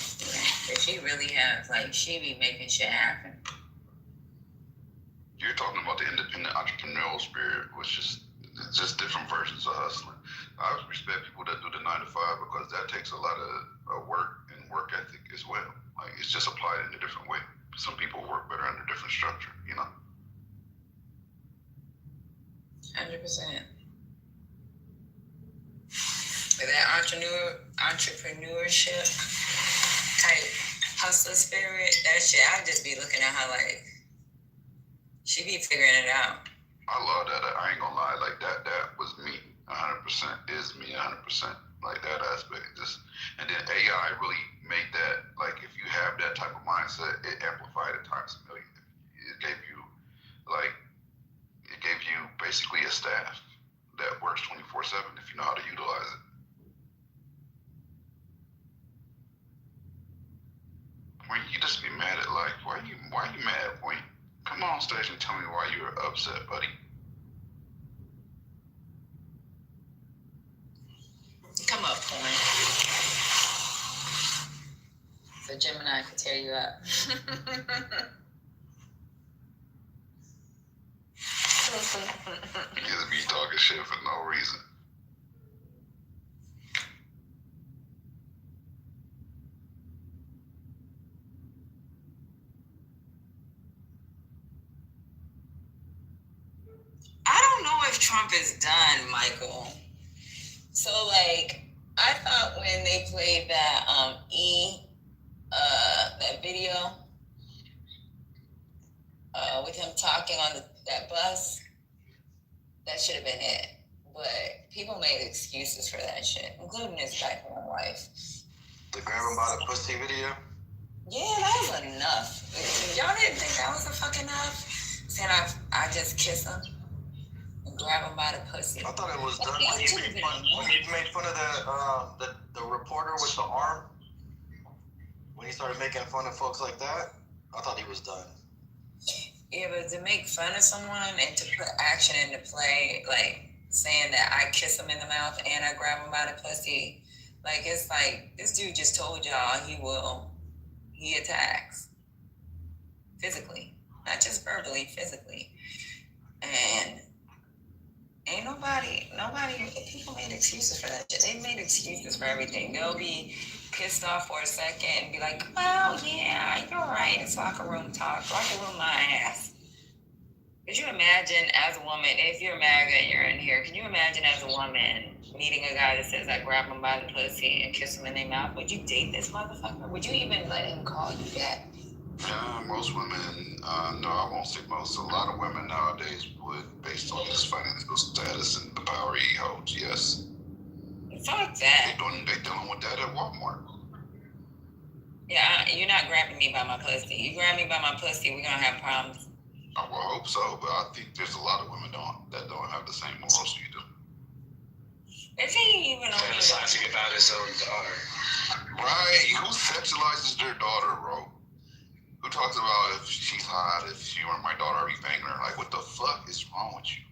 But she really has, like, she be making shit happen. You're talking about the independent entrepreneurial spirit, which is just different versions of hustling. I respect people that do the 9 to 5 because that takes a lot of work and work ethic as well. Like, it's just applied in a different way. Some people work better under different structure, you know? 100%. That entrepreneurship type hustler spirit, that shit, I just be looking at her like, she be figuring it out. I love that. I ain't gonna lie, like that was me 100%, is me 100%, like that aspect. And then AI really made that, like, if you have that type of mindset, it amplified it times a million. It gave you basically a staff that works 24/7 if you know how to utilize it. Why you just be mad at life? Why you mad, Point? Come on stage and tell me why you're upset, buddy. Come up, Point. So Gemini could tear you up. You just be talking shit for no reason. I don't know if Trump is done, Michael. So, like, I thought when they played that that video with him talking on that bus, that should have been it. But people made excuses for that shit, including his diaper wife. The grab him by the pussy video? Yeah, that was enough. Y'all didn't think that was a fucking enough? Saying I just kiss him and grab him by the pussy. I thought it was done when he made fun of the reporter with the arm. When he started making fun of folks like that, I thought he was done. Yeah, but to make fun of someone and to put action into play, like saying that I kiss him in the mouth and I grab him by the pussy, like, it's like, this dude just told y'all he attacks physically, not just verbally, physically. And ain't nobody, people made excuses for that shit. They made excuses for everything. They'll be pissed off for a second and be like, well, yeah, you're right. It's locker room talk. Locker room my ass. Could you imagine as a woman, if you're MAGA and you're in here, can you imagine as a woman meeting a guy that says I grab him by the pussy and kiss him in their mouth, would you date this motherfucker? Would you even let him call you that? Most women, no, I won't say most. A lot of women nowadays would, based on his financial status and the power he holds. Yes. Fuck that. They dealing with that at Walmart. Yeah, you're not grabbing me by my pussy. You grab me by my pussy, we're gonna have problems. I will hope so, but I think there's a lot of women that don't have the same morals you do. Is he even fantasizing about his own daughter? Right? Who sexualizes their daughter, bro? Who talks about if she's hot, if she were my daughter, I'd be banging her? Like, what the fuck is wrong with you?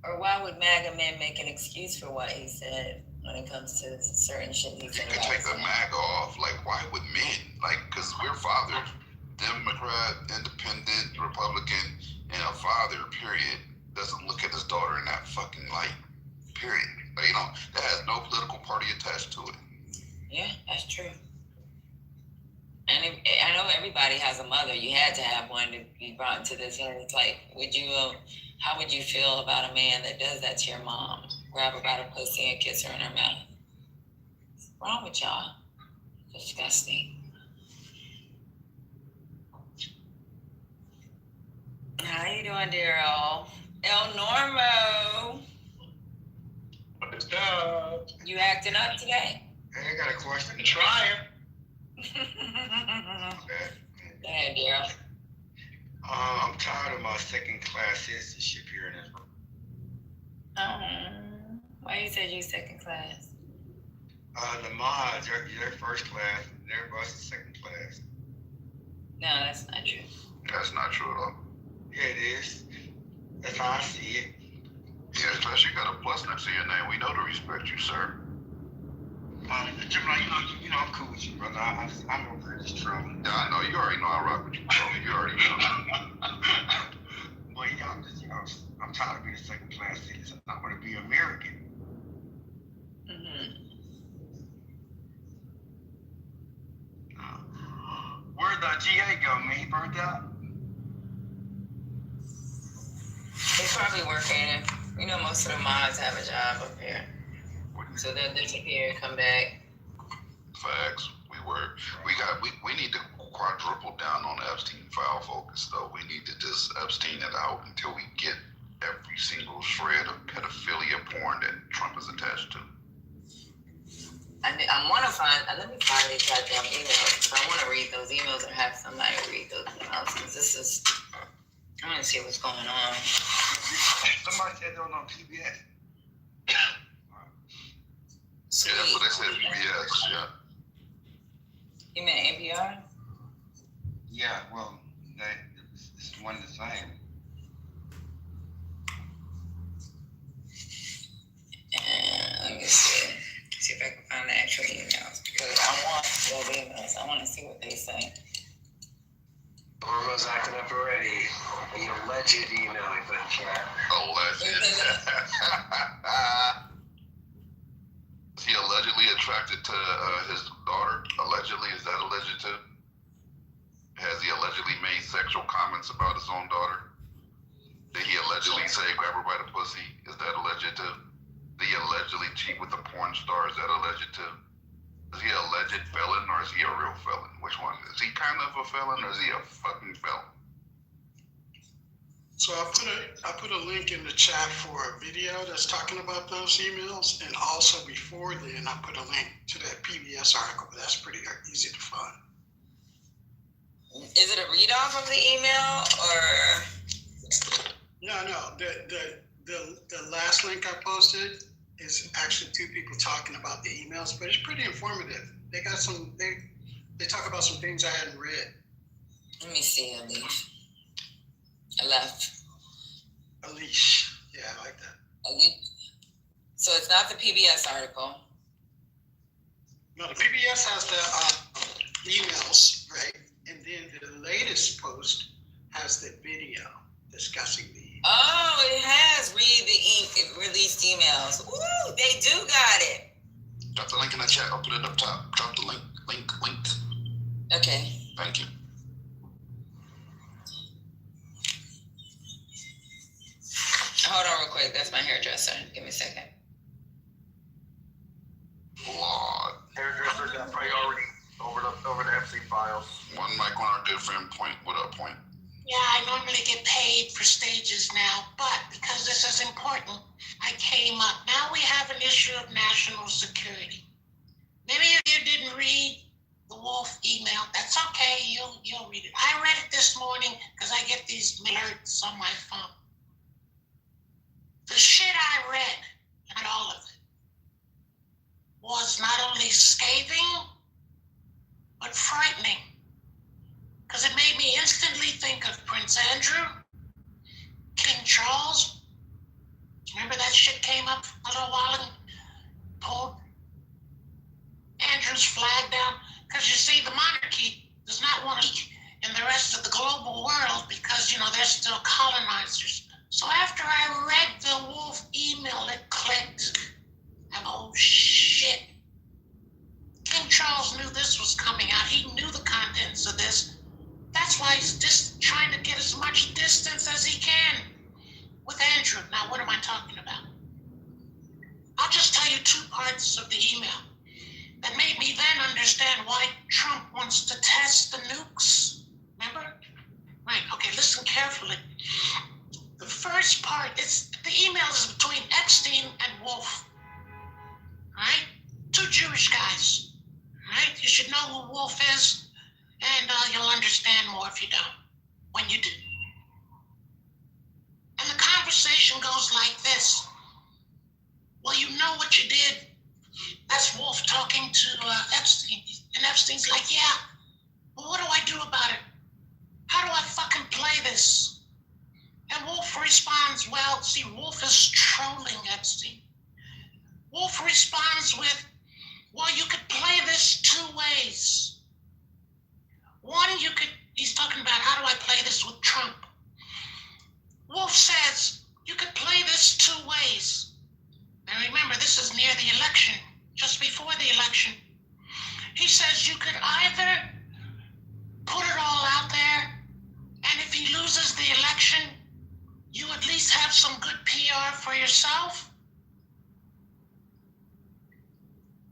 Or why would MAGA men make an excuse for what he said when it comes to certain shit he said? You could take the MAGA off. Like, why would men? Like, because we're fathered. Democrat, independent, Republican, and a father, period, doesn't look at his daughter in that fucking light. Period. Like, that has no political party attached to it. Yeah, that's true. And I know everybody has a mother. You had to have one to be brought into this. And it's like, how would you feel about a man that does that to your mom? Grab her by the pussy and kiss her in her mouth. What's wrong with y'all? Disgusting. How you doing, Daryl? El Normo. What's up? You acting up today? Hey, I got a question. Trying. Go ahead, Daryl. I'm tired of my second-class citizenship here in Israel. Why you said you second class? The mods, they're first class, and everybody's second class. No, that's not true. That's not true at all. Yeah, it is. That's how I see it. Yeah, especially you got a plus next to your name. We know to respect you, sir. Gemini, you know, I'm cool with you, brother. I'm over here just trolling. Yeah, I know. You already know I rock with you, bro. You already know. Well, yeah, I'm tired of being a second-class citizen. I want to be American. Where'd the GA go, man? He burnt out? He's probably working. You know, most of the mods have a job up here. So they'll disappear and come back. Facts. We need to quadruple down on the Epstein file focus, though. We need to just Epstein it out until we get every single shred of pedophilia porn that Trump is attached to. I want to find, let me find these goddamn emails, because I want to read those emails and have somebody read those emails, because I want to see what's going on. Somebody said they were on PBS. Sweet. Yeah, that's what they said, PBS, yeah. You meant NPR? Yeah, well, it's one the same. Let me see. See if I can find the actual emails, because I want those emails. I want to see what they say. Normo's acting up already. The alleged email he put in chat. Alleged. Is he allegedly attracted to his daughter? Allegedly, is that alleged too? Has he allegedly made sexual comments about his own daughter? Did he allegedly say grab her by the pussy? Is that alleged too? Did he allegedly cheat with a porn star? Is that alleged too? Is he a alleged felon or is he a real felon? Which one? Is he kind of a felon or is he a fucking felon? So I put a link in the chat for a video that's talking about those emails, and also before then I put a link to that PBS article, but that's pretty easy to find. Is it a read off of the email or? No. The last link I posted is actually two people talking about the emails, but it's pretty informative. They got they talk about some things I hadn't read. Let me see, Alish. I left. Alish. Yeah, I like that. Alish. So it's not the PBS article. No, the PBS has the emails, right? And then the latest post has the video discussing the. Oh, it has released emails. Ooh, they do got it. Drop the link in the chat. I'll put it up top. Drop the link. Okay. Thank you. Hold on real quick. That's my hairdresser. Give me a second. else? One mic on our good friend Point. What up, Point? Yeah, I normally get paid for stages now, but because this is important, I came up. Now we have an issue of national security. Many of you didn't read the Wolf email. That's okay, you'll read it. I read it this morning because I get these alerts on my phone. The shit I read, and all of it, was not only scathing, but frightening. Because it made me instantly think of Prince Andrew, King Charles. Remember that shit came up a little while and pulled Andrew's flag down? Because you see, the monarchy does not want to leak in the rest of the global world because, they're still colonizers. So after I read the Wolf email, it clicked. And oh shit. King Charles knew this was coming out. He knew the contents of this. That's why he's just trying to get as much distance as he can with Andrew. Now, what am I talking about? I'll just tell you 2 parts of the email that made me then understand why Trump wants to test the nukes. Remember? Right, okay, listen carefully. The first part, the email is between Epstein and Wolf. Right? 2 Jewish guys. Right? You should know who Wolf is, and you'll understand more if you don't, when you do. And the conversation goes like this. Well, you know what you did. That's Wolf talking to Epstein. And Epstein's like, yeah, well, what do I do about it? How do I fucking play this? And Wolf responds, well, see, Wolf is trolling Epstein. Wolf responds with, well, you could play this 2 ways. One, he's talking about how do I play this with Trump? Wolf says, you could play this 2 ways. Now remember, this is near the election, just before the election. He says you could either put it all out there, and if he loses the election, you at least have some good PR for yourself.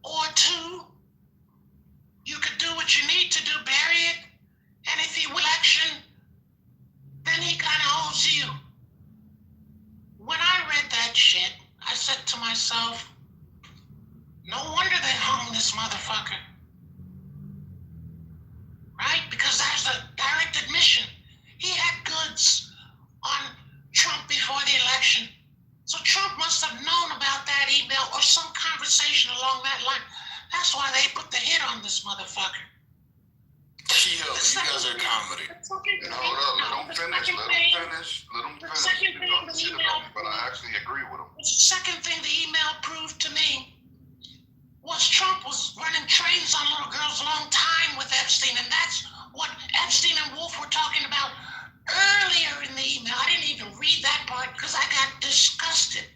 Or 2, you could do what you need to do, bury it, and if he wins election, then he kind of owes you. When I read that shit, I said to myself, no wonder they hung this motherfucker. Right? Because there's a direct admission. He had goods on Trump before the election. So Trump must have known about that email or some conversation along that line. That's why they put the hit on this motherfucker. Yo, you guys are comedy. No, let him finish. Let him finish. You can talk shit about me, but I actually agree with him. The second thing the email proved to me was Trump was running trains on little girls a long time with Epstein, and that's what Epstein and Wolf were talking about earlier in the email. I didn't even read that part because I got disgusted.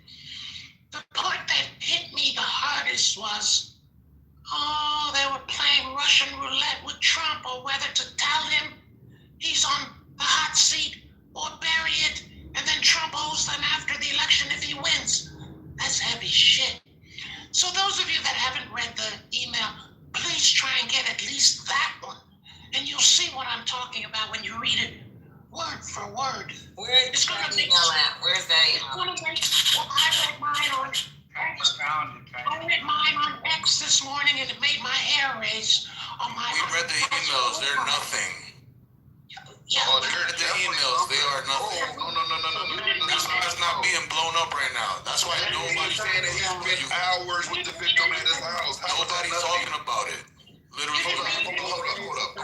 The part that hit me the hardest was, they were playing Russian roulette with Trump or whether to tell him he's on the hot seat or bury it, and then Trump owes them after the election if he wins. That's heavy shit. So those of you that haven't read the email, please try and get at least that one, and you'll see what I'm talking about when you read it word for word. Where is that email at? Where's that email? I read mine on X this morning, and it made my hair raise on my. We read the emails. They're nothing. Yeah. Oh, they read the emails. They are nothing. No. That's not being blown up right now. That's why nobody's saying that he spent hours with the victim at his house. Nobody's talking about it. Literally. Hold up.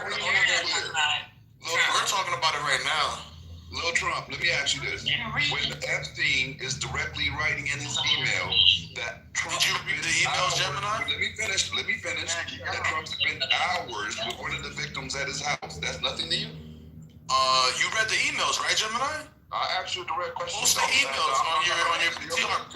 We're talking about it right now. Lil Trump, let me ask you this. When Epstein is directly writing in his email that Trump... Did you read the emails, Gemini? Let me finish. That Trump spent hours with one of the victims at his house. That's nothing to you? You read the emails, right, Gemini? I asked you a direct question. Post the emails on your PTR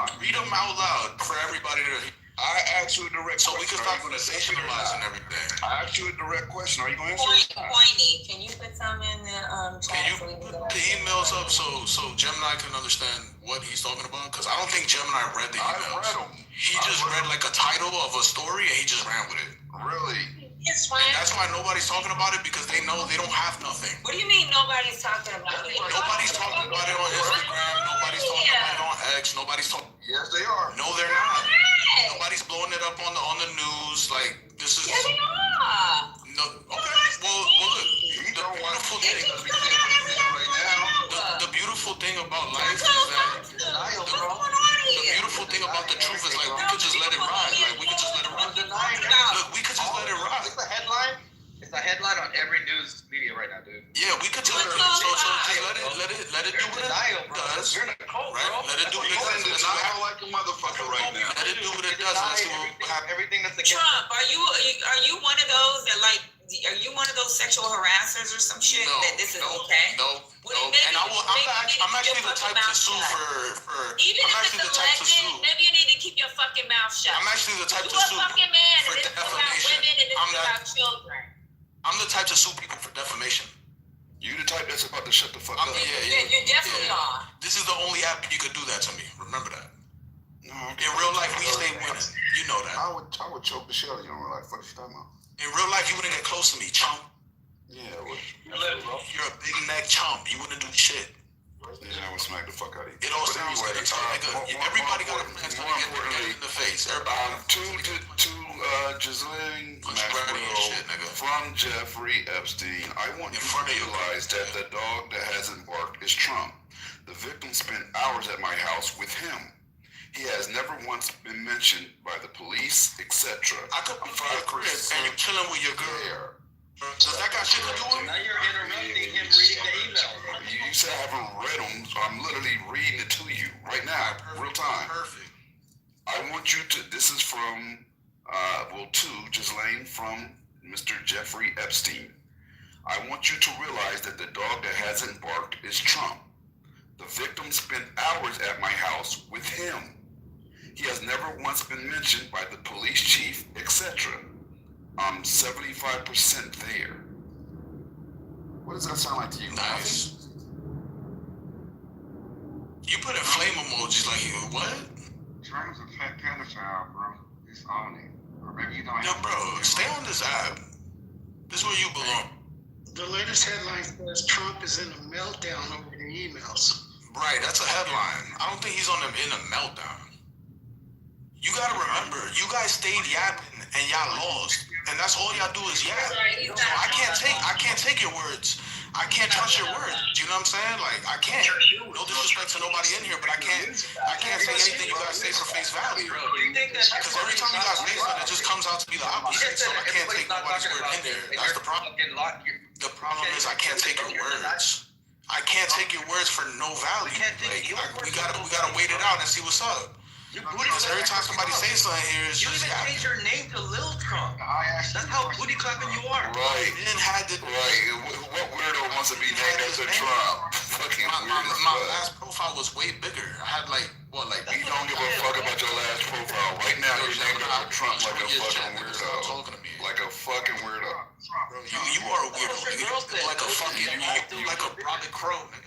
and read them out loud for everybody to hear. I asked you a direct question. So we can stop sensationalizing everything. I asked you a direct question. Are you going to answer it? Pointy, can you put some in the chat? Can you put the emails up so Gemini can understand what he's talking about? Because I don't think Gemini read the emails. I read them. He just read like a title of a story and he just ran with it. Really? It's fine. And that's why why nobody's talking about it? Because they know they don't have nothing. What do you mean nobody's talking about it? Nobody's talking about it on Instagram. Nobody's talking about it on X. Nobody's talking. Yes, they are. No, they're not. Nobody's blowing it up on the news. Like this is. Yeah, they are. No. Okay. Well, look. The beautiful thing. The beautiful thing about life is that. The beautiful thing about the truth is like we could just let it ride. Like we could just let it ride. Look, we could just let it ride. It's a headline. It's a headline on every news media right now, dude. Yeah, we could just let it do what it does. You're in a cult, right? bro. Let it do what it You're in does. denial like a motherfucker right now. Let it do what it does. Let's see what happens. Everything that's against Trump, are you one of those that like? Are you one of those sexual harassers or some shit that this is okay? No. And I'm actually the type to sue for even I'm if actually it's the type to alleged, sue. maybe you need to keep your fucking mouth shut. I'm actually the type You to a sue fucking man, for and it's about defamation. women, and it's about children. I'm the type to sue people for defamation. You the type that's about to shut the fuck up. Yeah, you definitely are. This is the only app you could do that to me. Remember that. No, in real life, we stay winning. You know that. I would choke the shit out of you in real life. What you talking about? In real life, you wouldn't get close to me, chump. Yeah, you're a big neck chump. You wouldn't do shit. Yeah, I would smack the fuck out of you. It all sounds good. Everybody got a plan to get in the face. To Ghislaine Maxwell from Jeffrey Epstein, I want you to realize that the dog that hasn't barked is Trump. The victim spent hours at my house with him. He has never once been mentioned by the police, etc. I could be by the crib and you're chilling with your girl. Does that got shit to do with me? Now you're interrupting him reading the email. You said I haven't read them, so I'm literally reading it to you right now, real time. Perfect. I want you to, this is from, to Ghislaine from Mr. Jeffrey Epstein. I want you to realize that the dog that hasn't barked is Trump. The victim spent hours at my house with him. He has never once been mentioned by the police chief, etc. I'm 75% there. What does that sound like to you? Nice. You put in flame emojis like you what? Trump's a fat pedophile, bro. It's on it. Or maybe you don't. Yo, bro, stay on this app. This is where you belong. The latest headline says Trump is in a meltdown over the emails. Right, that's a headline. I don't think he's in a meltdown. You gotta remember, you guys stayed yapping and y'all lost, and that's all y'all do is yap. So I can't take your words. I can't trust your words. Do you know what I'm saying? Like I can't. No disrespect to nobody in here, but I can't say anything you guys say for face value. Because every time you guys say something, it just comes out to be the opposite. So I can't take nobody's word in there. That's the problem. The problem is I can't take your words. I can't take your words for no value. We gotta wait it out and see what's up. Because every time somebody says something here, it's just even change your name to Lil Trump. That's how booty clapping you are. Right. What weirdo wants to be named after Trump? Fucking weird. My last profile was way bigger. I had you don't give a fuck about your last profile. Right now, you're named after Trump like a fucking weirdo. Like a fucking weirdo. Bro, you are a weirdo. Like a fucking, like a Robert Crow, nigga.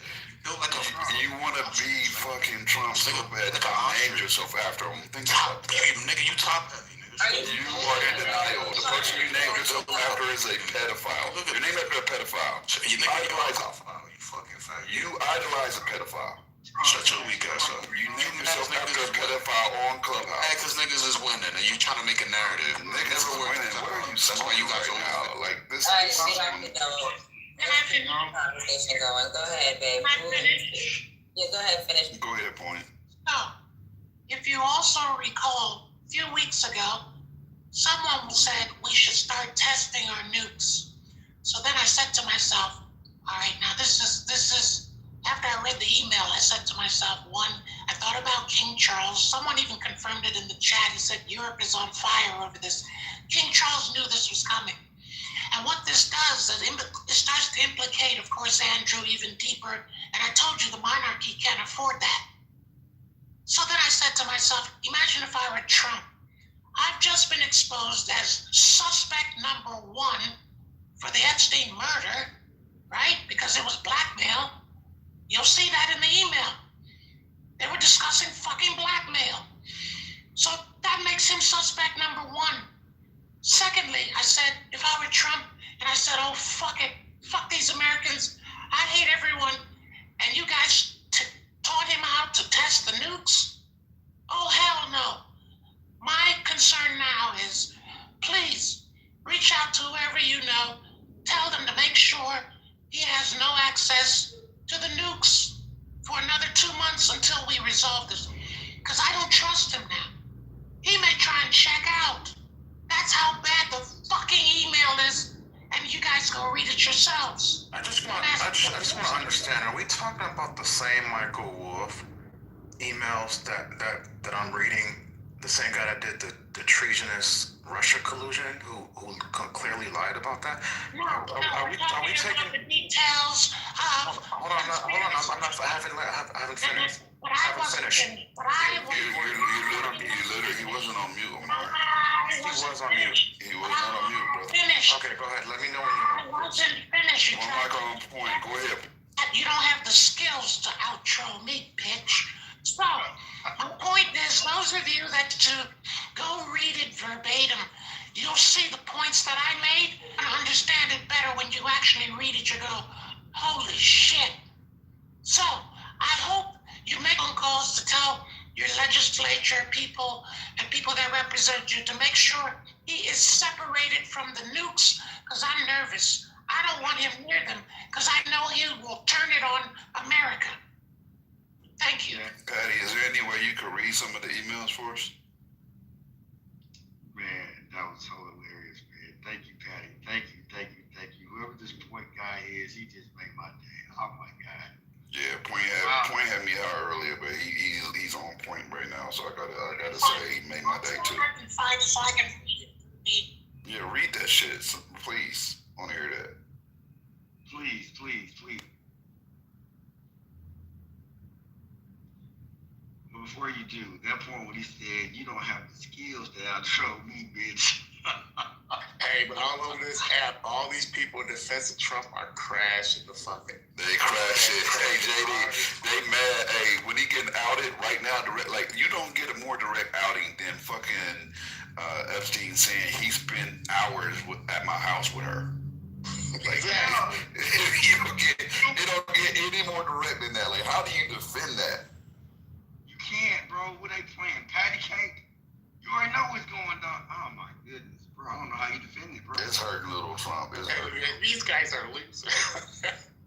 You want to be fucking Trump so bad that you named yourself after him. Think about that. Nigga, you top heavy, nigga. You are in denial. The person you named yourself after is a pedophile. You're named after a pedophile. You idolize a pedophile. Shut your weak ass up. You named yourself after a pedophile on Clubhouse. Because niggas is winning and you trying to make a narrative. Niggas is winning. Where are you? That's why you guys are now. Like this. Conversation going. Go ahead, babe. Yeah, go ahead, finish. Go ahead, point. So, if you also recall, a few weeks ago, someone said we should start testing our nukes. So then I said to myself, all right, now this is, after I read the email, I said to myself, one, I thought about King Charles. Someone even confirmed it in the chat. He said Europe is on fire over this. King Charles knew this was coming. And what this does, it starts to implicate, of course, Andrew even deeper. And I told you the monarchy can't afford that. So then I said to myself, imagine if I were Trump. I've just been exposed as suspect number 1 for the Epstein murder, right? Because it was blackmail. You'll see that in the email. They were discussing fucking blackmail. So that makes him suspect number 1. Secondly, I said, if I were Trump, fuck it. Fuck these Americans. I hate everyone. And you guys taught him how to test the nukes? Oh, hell no. My concern now is, please, reach out to whoever you know. Tell them to make sure he has no access to the nukes for another 2 months until we resolve this. Because I don't trust him now. He may try and check out. That's how bad the fucking email is, and you guys go read it yourselves. I just want to understand, are we talking about the same Michael Wolff emails that I'm reading? The same guy that did the treasonous Russia collusion, who clearly lied about that? No, are we taking about the details of... Hold on, I haven't finished. But I wasn't finished. But I wasn't He wasn't on mute, Omar. He was on mute. He was not on mute, brother. Finished. Okay, go ahead. Let me know when you're I wasn't finished. One mic on point. Go ahead. You don't have the skills to outro me, bitch. So, my point is, those of you that go read it verbatim, you'll see the points that I made and understand it better when you actually read it. You go, holy shit. So, I hope you make phone calls to tell your legislature people and people that represent you to make sure he is separated from the nukes, because I'm nervous. I don't want him near them, because I know he will turn it on America. Thank you. Patty, is there any way you could read some of the emails for us? Man, that was hilarious, man. Thank you, Patty. Thank you. Whoever this point guy is, he just made my day. Oh my God. Yeah, Point had me out earlier, but he's on point right now. So I gotta say he made my day too. Yeah, read that shit, please. I want to hear that. Please. But before you do, that point when he said, you don't have the skills to outro me, bitch. Hey, but all over this app, all these people in defense of Trump are crashing the fucking. They crash it. Hey, JD, they mad. Hey, when he getting outed right now, you don't get a more direct outing than fucking Epstein saying he spent hours at my house with her. Like, you don't get any more direct than that. Like, how do you defend that? You can't, bro. What they playing? Patty cake? You already know what's going on. Oh my goodness, bro. I don't know how you defend it, bro. It's hurting little Trump. It's hurting. These guys are losers.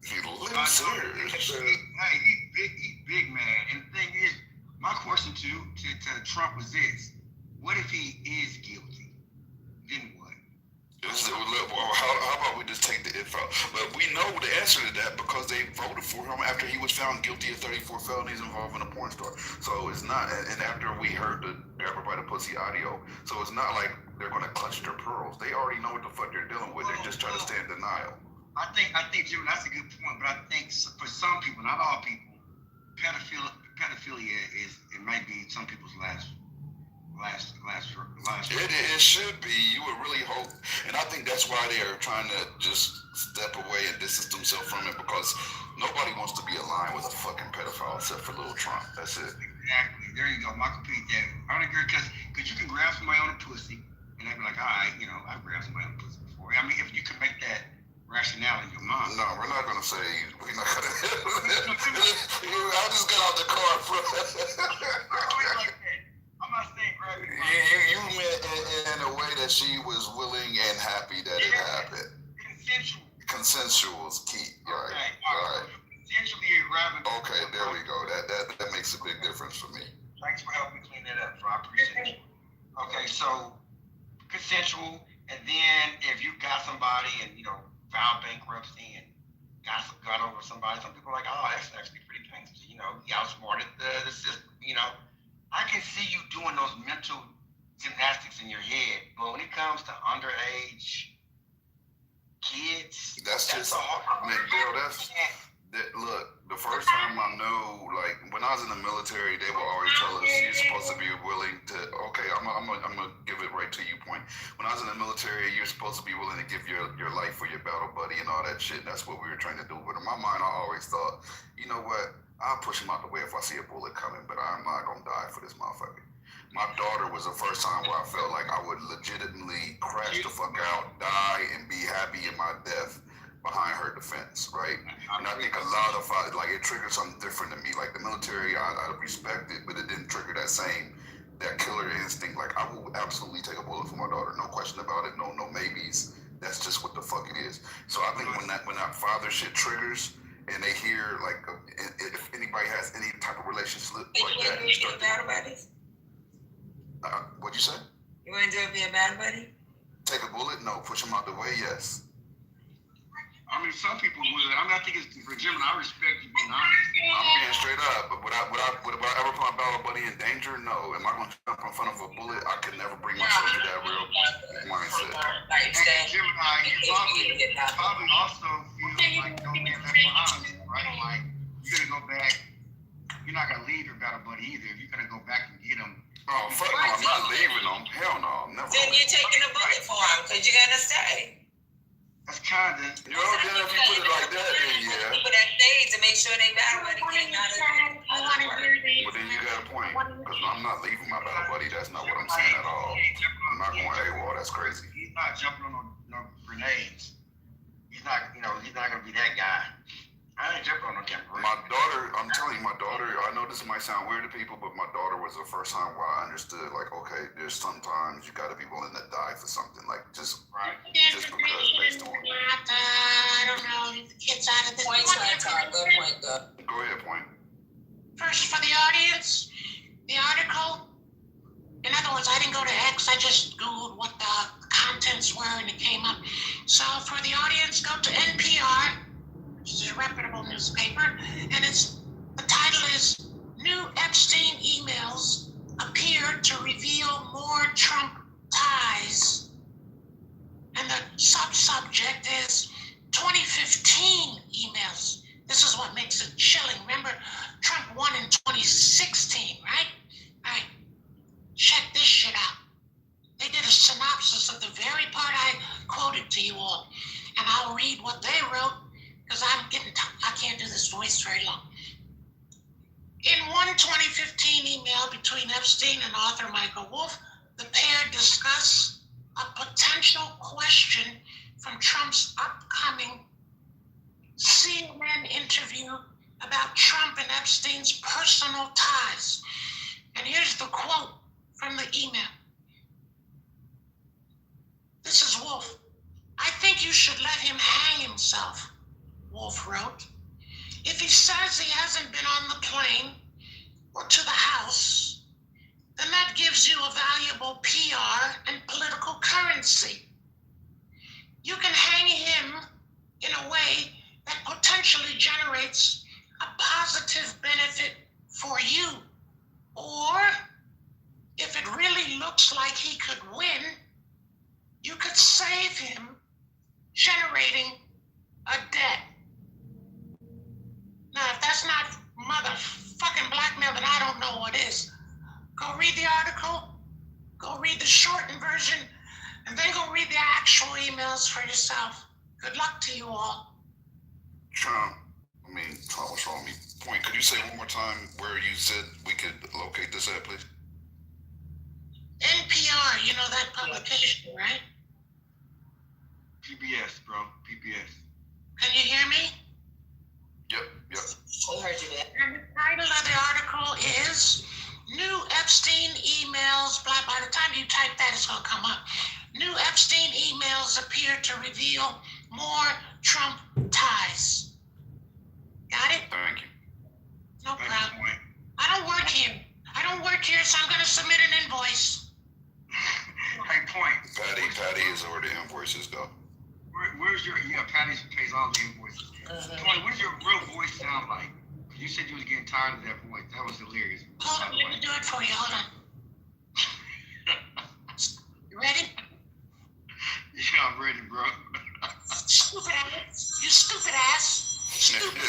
Hey, he's big man. And the thing is, my question to Trump was this: what if he is guilty? Then what? How about we just take the info? But we know the answer to that because they voted for him after he was found guilty of 34 felonies involving a porn star. So it's not, and after we heard the everybody pussy audio, so it's not like they're going to clutch their pearls. They already know what the fuck they're dealing with. They're just trying to stay in denial. I think, Jim, that's a good point. But I think for some people, not all people, pedophilia it might be some people's last. It should be. You would really hope, and I think that's why they are trying to just step away and distance themselves from it, because nobody wants to be aligned with a fucking pedophile except for little Trump. That's it. Exactly. There you go. Michael P. David. I don't agree because you can grab somebody on a pussy and they'd be like, all right, I've grabbed somebody on a pussy before. I mean, if you can make that rationale in your mind. No, we're not gonna say. We're not gonna. I just got out the car, bro. I'm not saying grab it. You meant in a way that she was willing and happy that it happened. Consensual is key. Right. Right. Consensually grabbing. Okay, there we go. That makes a big difference for me. Thanks for helping me clean that up, bro. I appreciate it. Okay, so consensual, and then if you got somebody and filed bankruptcy and got over somebody, some people are like, oh, that's actually pretty gangster. He outsmarted the system. I can see you doing those mental gymnastics in your head, but when it comes to underage kids, that's hard. Look, the first time I know, like when I was in the military, they would always tell us you're supposed to be willing to. Okay, I'm gonna give it right to you. Point. When I was in the military, you're supposed to be willing to give your life for your battle buddy and all that shit. That's what we were trying to do. But in my mind, I always thought, you know what? I'll push him out the way if I see a bullet coming, but I'm not gonna die for this motherfucker. My daughter was the first time where I felt like I would legitimately crash the fuck out, die, and be happy in my death behind her defense, right? And I think a lot of like it triggered something different to me. Like the military, I respect it, but it didn't trigger that killer instinct. Like I will absolutely take a bullet for my daughter, no question about it, no maybes. That's just what the fuck it is. So I think when that father shit triggers, and they hear like if anybody has any type of relationship like that, you start battle buddies? What'd you say? You want to do it be a battle buddy? Take a bullet? No. Push him out the way? Yes. I mean, some people would. I mean, I think it's for Jim, and I respect you being honest. I'm being straight up. But would I ever put my battle buddy in danger? No. Am I going to jump in front of a bullet? I could never bring myself to that real mindset. And Gemini, you probably also feel like don't get left behind, right? Like you're gonna go back. You're not gonna leave your battle buddy either. You're gonna go back and get him. Oh fuck no! I'm not leaving them. Hell no! Never. Then you're taking a bullet for him because you're gonna stay. That's kinda. You know, then if you put it like that, then yeah. People that stay to make sure they battle buddy came out of Well, then you got a point. Because I'm not leaving my battle buddy. That's not what I'm saying at all. I'm not going AWOL. That's crazy. He's not jumping on no grenades. He's not. He's not gonna be that guy. I ain't jumping on no damn grenade. My daughter, I'm telling you, I know this might sound weird to people, but my daughter was the first time where I understood, like, okay, there's sometimes you got to be willing to die for something, like, just because based on. I don't know, the kids out of this. Go ahead, point. First, for the audience, the article, in other words, I didn't go to X, I just Googled what the contents were and it came up. So for the audience, go to NPR. Which is a reputable newspaper, and the title is New Epstein Emails Appear to Reveal More Trump Ties. And the subject is 2015 emails. This is what makes it chilling. Remember, Trump won in 2016, right? All right, check this shit out. They did a synopsis of the very part I quoted to you all, and I'll read what they wrote, because I can't do this voice very long. In one 2015 email between Epstein and author Michael Wolff, the pair discuss a potential question from Trump's upcoming CNN interview about Trump and Epstein's personal ties. And here's the quote from the email. This is Wolff. I think you should let him hang himself, Wolff wrote. If he says he hasn't been on the plane or to the House, then that gives you a valuable PR and political currency. You can hang him in a way that potentially generates a positive benefit for you. Or if it really looks like he could win, you could save him generating a debt. Now, if that's not motherfucking blackmail, then I don't know what is. Go read the article, go read the shortened version, and then go read the actual emails for yourself. Good luck to you all. Trump was wrong me. Point, could you say one more time where you said we could locate this at, please? NPR, you know that publication, right? PBS, bro, PBS. Can you hear me? Yep. I heard you there. And the title of the article is New Epstein Emails, blah, by the time you type that, it's going to come up. New Epstein emails appear to reveal more Trump ties. Got it? Thank you. No problem. I don't work here, so I'm going to submit an invoice. Hey, point. Patty is where the invoices go. Where's your, Patty pays all the invoices. Point, what does your real voice sound like? You said you was getting tired of that voice. That was hilarious. Hold on, let me do it for you. Hold on. You ready? Yeah, I'm ready, bro. Stupid ass. You stupid ass. Stupid.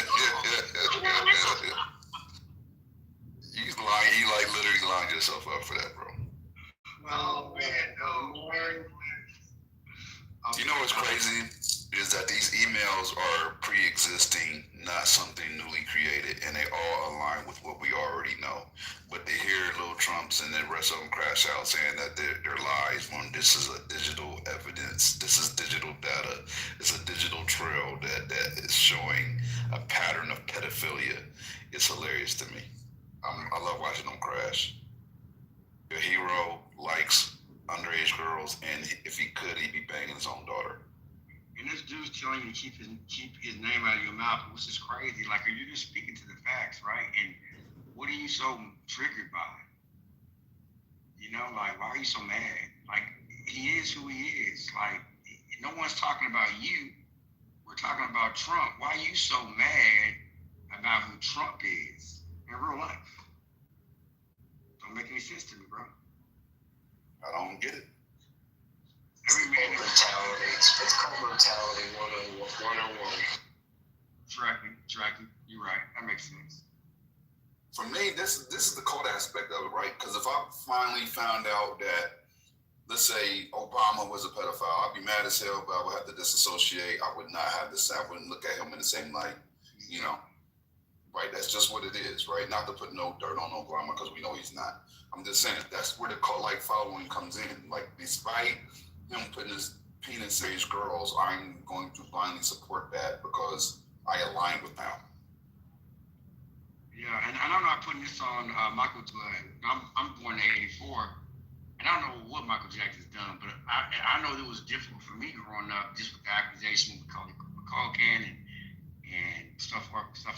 You literally lined yourself up for that, bro. Oh, man. No. You know what's crazy? Is that these emails are pre-existing, not something newly created, and they all align with what we already know. But they hear little Trumps and the rest of them crash out saying that they're lies when this is a digital evidence. This is digital data. It's a digital trail that showing a pattern of pedophilia is hilarious to me. I love watching them crash. Your hero likes underage girls, and if he could, he'd be banging his own daughter. And this dude's telling you to keep his name out of your mouth, which is crazy. Like, you're just speaking to the facts, right? And what are you so triggered by? You know, like, why are you so mad? Like, he is who he is. Like, no one's talking about you. We're talking about Trump. Why are you so mad about who Trump is in real life? Don't make any sense to me, bro. I don't get it. Every man mentality. It's cult mentality 101. Tracking. You're right. That makes sense. For me, this is the cult aspect of it, right? Because if I finally found out that, let's say, Obama was a pedophile, I'd be mad as hell, but I would have to disassociate. I would not have this. I wouldn't look at him in the same light, you know. Right? That's just what it is, right? Not to put no dirt on Obama because we know he's not. I'm just saying that's where the cult-like following comes in. Like, despite him putting his penis in his girls, I'm going to blindly support that because I align with them. Yeah, and I'm not putting this on Michael, but I'm born in '84, and I don't know what Michael Jackson's done, but I know it was difficult for me growing up just with the accusation with cocaine and stuff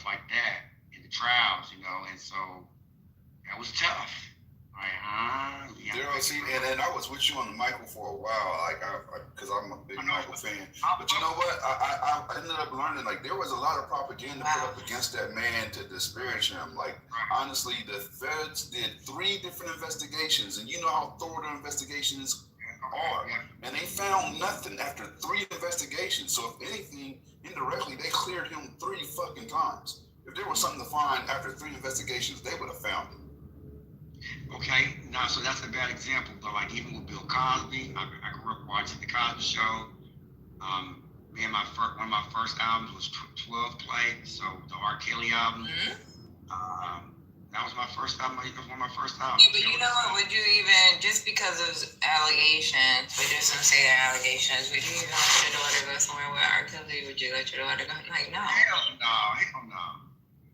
like that, and the trials, you know, and so that was tough. Like, yeah. See, and I was with you on the Michael for a while, like, because I'm a big Michael fan. But you know what? I ended up learning, like, there was a lot of propaganda put up against that man to disparage him. Like, honestly, the feds did 3 different investigations, and you know how thorough the investigations are. And they found nothing after 3 investigations. So if anything, indirectly, they cleared him 3 fucking times. If there was something to find after 3 investigations, they would have found it. Okay, now, so that's a bad example, but like even with Bill Cosby, I grew up watching The Cosby Show. One of my first albums was 12 Play, so the R. Kelly album. That was my first album. It was one of my first albums. Yeah, but you know what? Would you even, just because of allegations, but just don't say they're allegations, would you even let your daughter go somewhere with R. Kelly? Would you let your daughter go? Like, no. Hell no.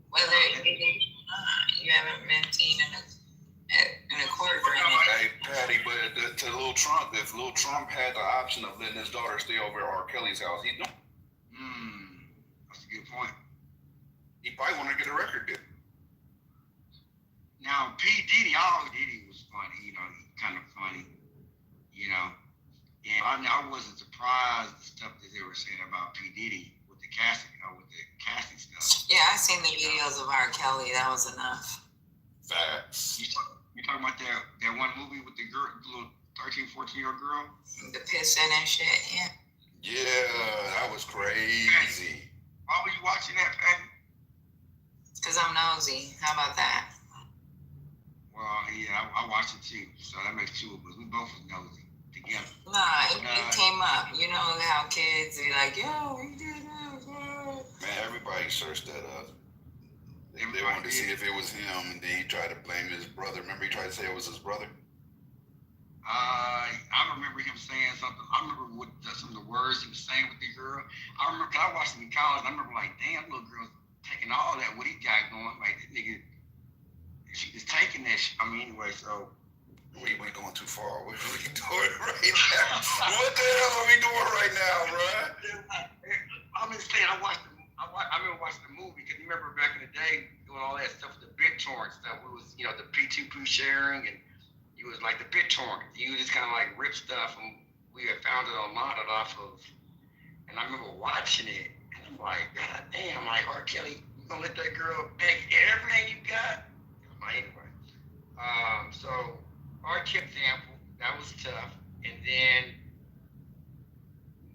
Whether you haven't been seen in a court during Hey, Patty, but to Lil Trump, if Lil Trump had the option of letting his daughter stay over at R. Kelly's house, he'd do. That's a good point. He probably want to get a record deal. Now, Diddy was funny, you know, kind of funny, you know. And I wasn't surprised the stuff that they were saying about P. Diddy with the casting stuff. Yeah, I seen the videos of R. Kelly. That was enough. Facts. You talking about that one movie with the girl, the little 13, 14-year-old girl? The pissing and shit, yeah. Yeah, that was crazy. Why were you watching that, Patty? Because I'm nosy. How about that? Well, yeah, I watched it too. So that makes 2 of us. We both was nosy together. Nah, it came up. You know how kids be like, yo, you did this. Man, everybody searched that up. They wanted to see if it was him, and then he tried to blame his brother. Remember, he tried to say it was his brother? I remember him saying something. I remember some of the words he was saying with the girl. I remember, cause I watched him in college. I remember like, damn, little girl's taking all that. What he got going? Like, this nigga, she is taking that shit. I mean, anyway, so. We going too far. What are we doing right now? What the hell are we doing right now, bro? I'm just saying, I remember watching the movie, because you remember back in the day doing all that stuff with the BitTorrent stuff. It was, you know, the P2P sharing, and it was like the BitTorrent. You just kind of like rip stuff, and we had found it online off of, and I remember watching it, and I'm like, God damn, like, R. Kelly, you gonna let that girl take everything you got? Anyway, so R. Kelly example, that was tough, and then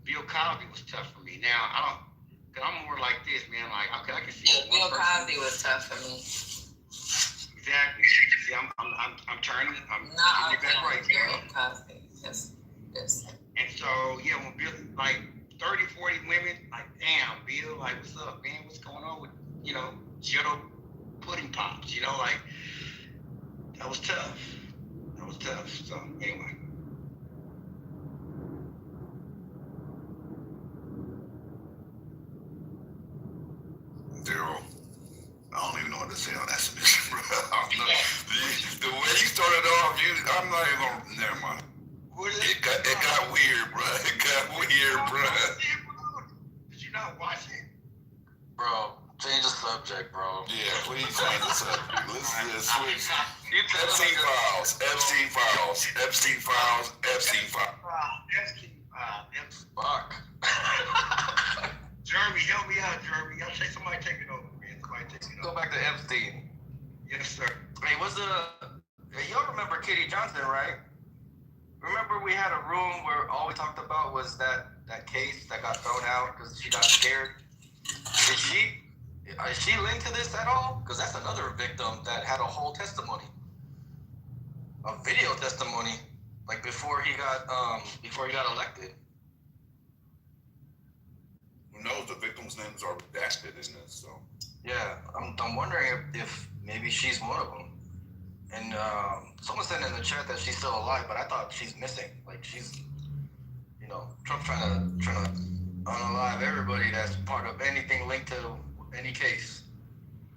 Bill Cosby was tough for me. Now, cause I'm more like this, man. Like, I can see. Yeah, Bill Cosby was tough for me. Exactly. See, I'm turning. I'm getting it back right. Bill Cosby. Yes. And so, yeah, when Bill, like 30, 40 women, like, damn, Bill, like, what's up, man? What's going on with, you know, Jitto pudding pops? You know, like, that was tough. So anyway. as hell. That's bro. The way you started off, I'm not even gonna. Never mind. It got weird, bro. It got weird, bro. Did you not watch it? Bro, change the subject, bro. Yeah, please change the subject. Let's switch. Epstein Files. Epstein Files. Epstein Files. Epstein Files. Fuck. Jeremy, help me out, Jeremy. I'll say somebody take it over, man. Somebody take it over. Go back to Epstein. Yes, sir. Hey, y'all remember Katie Johnson, right? Remember we had a room where all we talked about was that case that got thrown out because she got scared. Is she linked to this at all? Because that's another victim that had a whole testimony, a video testimony, like before he got elected. Who knows? The victims' names are redacted, isn't it? So yeah, I'm wondering if maybe she's one of them. And someone said in the chat that she's still alive, but I thought she's missing. Like she's, Trump trying to unalive everybody that's part of anything linked to any case.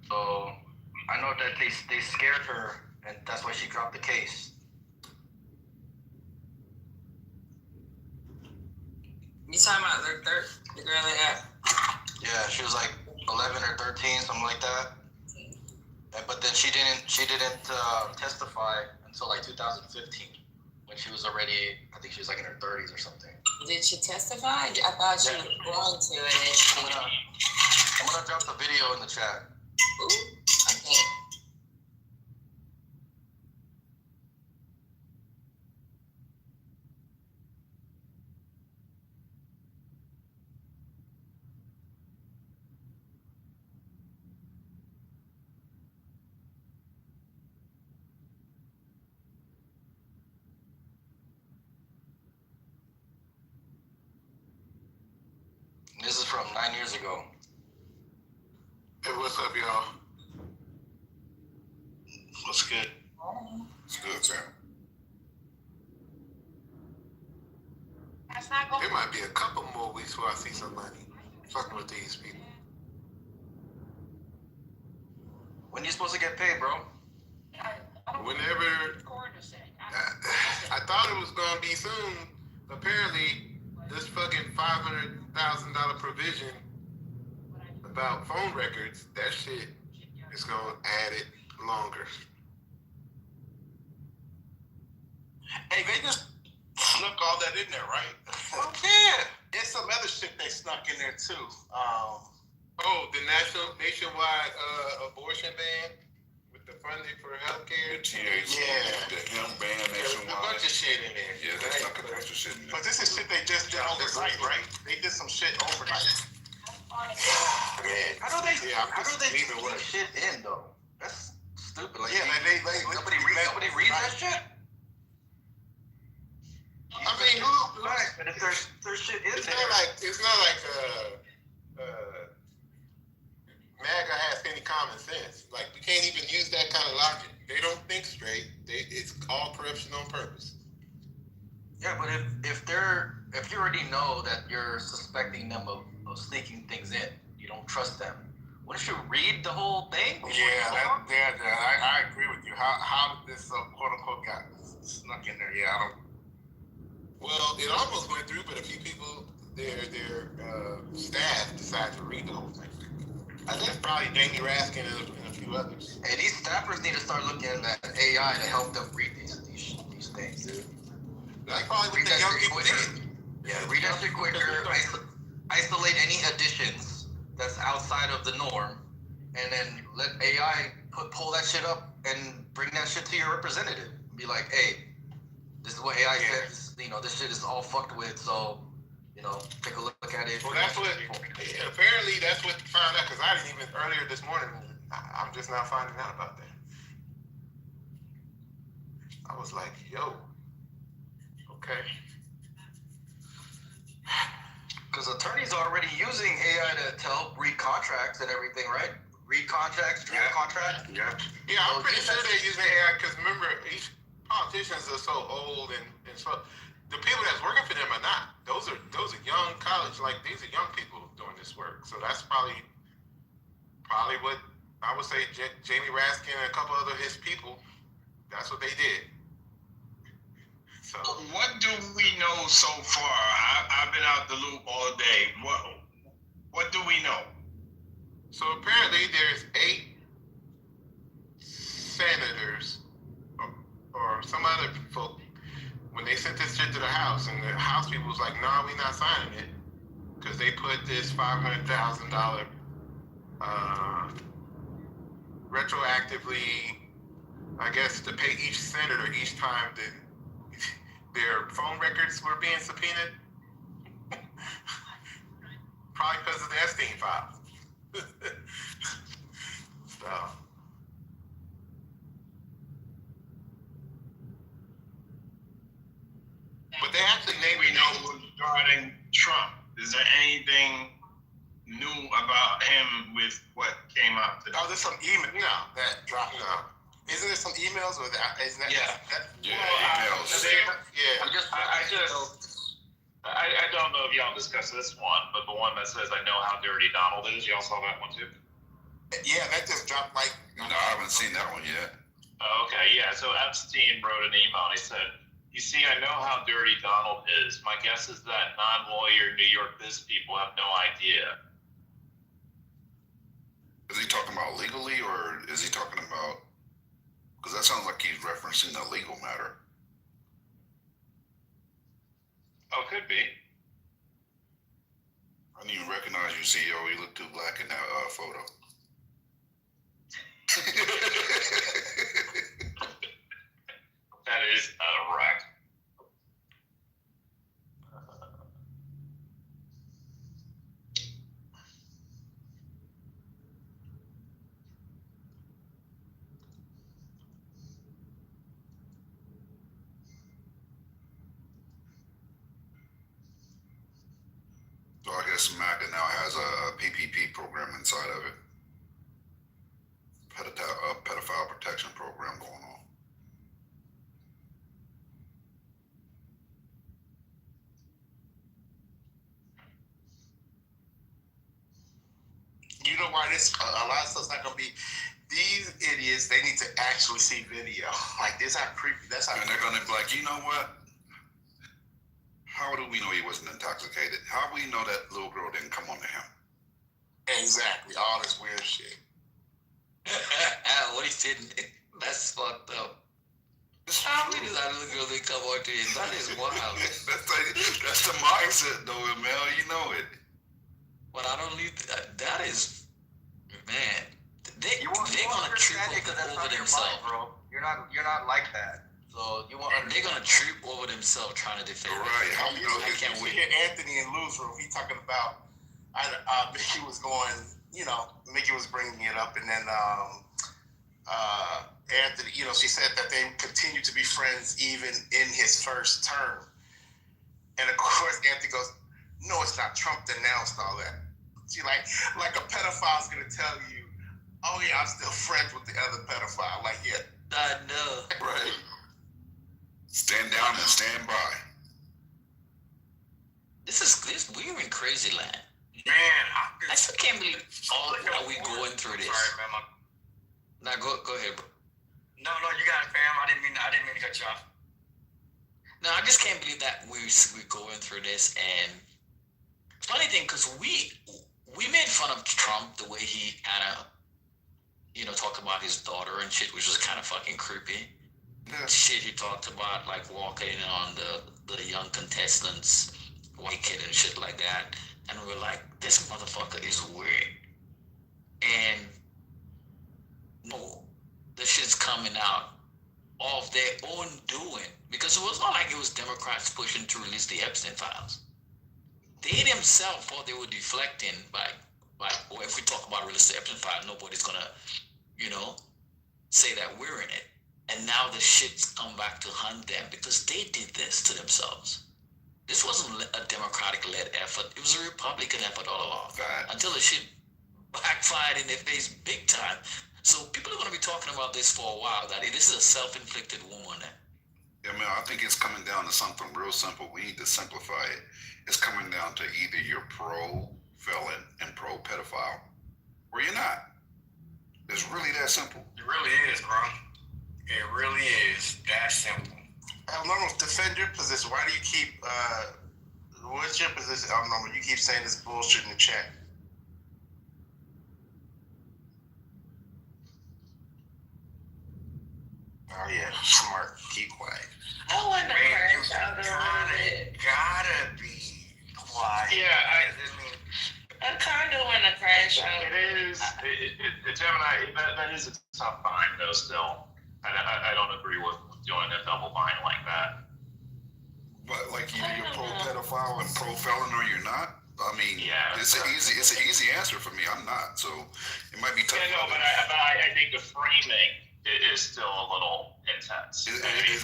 So I know that they scared her, and that's why she dropped the case. You talking about the girl that got? Yeah, she was like 11 or 13, something like that. But then she didn't testify until like 2015, when she was already, I think she was like in her 30s or something. Did she testify? I thought she was going to, and then she I'm gonna drop the video in the chat. Ooh, okay. This is from 9 years ago. hey, what's up, y'all? What's good? It's good, fam. There might be a couple more weeks where I see somebody fucking with these people. When you supposed to get paid, bro? Whenever I thought it was gonna be soon, apparently this fucking $500,000 provision about phone records, that shit is gonna add it longer. Hey, they just snuck all that in there, right? Oh, yeah. There's some other shit they snuck in there too. The nationwide abortion ban with the funding for healthcare. The THC, the hemp ban nationwide. A bunch of shit in there. Yeah, they snuck a bunch of shit in there. But this is shit they just did overnight, right? They did some shit overnight. Man, How do they leaving keep work. shit in though? That's stupid. Like, Yeah, man, they nobody reads that shit. I mean, But if there's shit in it's there, not like MAGA has any common sense. Like, you can't even use that kind of logic. They don't think straight. It's all corruption on purpose. yeah. But if you already know that you're suspecting them of sneaking things in, you don't trust them. Wouldn't you read the whole thing? I agree with you. How did this quote unquote got snuck in there? Yeah, I don't. Well, it almost went through, but a few people, their staff decided to read the whole thing. I think it's probably Jamie Raskin and a few others. Hey, these staffers need to start looking at AI to help them read these things, dude. That's probably what the young people did. Yeah, read that shit quicker. Isolate any additions that's outside of the norm, and then let AI pull that shit up and bring that shit to your representative. Be like, hey, this is what AI says. This shit is all fucked with. So, take a look at it. Well, apparently that's what you found out, because I didn't even, earlier this morning, I'm just now finding out about that. I was like, yo, okay. Because attorneys are already using AI to help read contracts and everything, right? Read contracts, draft contracts. Yeah, I'm pretty sure they're using AI, because remember, each politicians are so old and so the people that's working for them are not. Those are young college, like these are young people doing this work. So that's probably what I would say Jamie Raskin and a couple other his people. That's what they did. So what do we know so far? I've been out the loop all day. What do we know? So apparently there's 8 senators or some other folk when they sent this shit to the House, and the House people was like, "Nah, we not signing it," because they put this $500,000 retroactively, I guess, to pay each senator each time that their phone records were being subpoenaed. Probably because of the Epstein files. So. But they actually named we know regarding Trump. Is there anything new about him with what came up today? Oh, there's some email. No, that dropped. No. Isn't there some emails or that? Isn't that? Yeah. Emails. I don't know if y'all discussed this one, but the one that says I know how dirty Donald is, y'all saw that one too? Yeah, that just dropped like. No, I haven't seen that one yet. Okay, yeah. So Epstein wrote an email and he said, "You see, I know how dirty Donald is. My guess is that non-lawyer New York biz people have no idea." Is he talking about legally, or is he talking about? Because that sounds like he's referencing a legal matter. Oh, could be. I didn't even recognize you, CEO. You look too black in that photo. That is a wreck. So I guess MAGA now has a PPP program inside of it. Pedophile protection program going on. You know why this? A lot of stuff's not gonna be. These idiots, they need to actually see video. Like this, how creepy. That's how. And they're gonna be like, you know what? How do we know he wasn't intoxicated? How do we know that little girl didn't come onto him? Exactly. All this weird shit. What he said, that's fucked up. How did that little girl didn't come onto him? That is wild. That's the mindset, though, Mel. You know it. But I don't need that is, man. They're gonna trip over themselves, bro. You're not like that. So you want? And they're gonna trip over themselves trying to defend. Right. How you know? I can't wait. Hear Anthony in Lou's room. He talking about. Mickey was going. You know, Mickey was bringing it up, and then Anthony. You know, she said that they continue to be friends even in his first term. And of course, Anthony goes, "No, it's not. Trump denounced all that." She like a pedophile's gonna tell you, "Oh yeah, I'm still friends with the other pedophile." Like, yeah, I know. Right. Stand down and stand by. This we're in crazy land. Man, I still can't believe are we going through this. Sorry, man. Now go ahead, bro. No, you got it, fam. I didn't mean to cut you off. No, I just can't believe that we're going through this. And funny thing, because we made fun of Trump the way he kind of, talked about his daughter and shit, which was kind of fucking creepy. Yeah. Shit he talked about, like walking on the young contestants, white kid and shit like that. And we were like, this motherfucker is weird. And no, the shit's coming out of their own doing. Because it was not like it was Democrats pushing to release the Epstein files. They themselves thought they were deflecting by or if we talk about release the Epstein file, nobody's gonna, say that we're in it. And now the shit's come back to hunt them because they did this to themselves. This wasn't a Democratic-led effort. It was a Republican effort all along. Until the shit backfired in their face big time. So people are going to be talking about this for a while, that this is a self-inflicted wound. Yeah, man, I think it's coming down to something real simple. We need to simplify it. It's coming down to either you're pro-felon and pro-pedophile, or you're not. is this? I don't know. You keep saying this bullshit in the chat. Oh yeah, smart. Keep quiet. I want to crash out a little bit. Gotta be quiet. Yeah, I kind of want to crash out. it is. Gemini, that is a tough bind, though, still. I don't agree with doing a double bind like that. But like either you're pro pedophile and pro felon or you're not. I mean, yeah, it's an easy answer for me. I'm not, so it might be tough. Yeah, no, but I think the framing is still a little intense.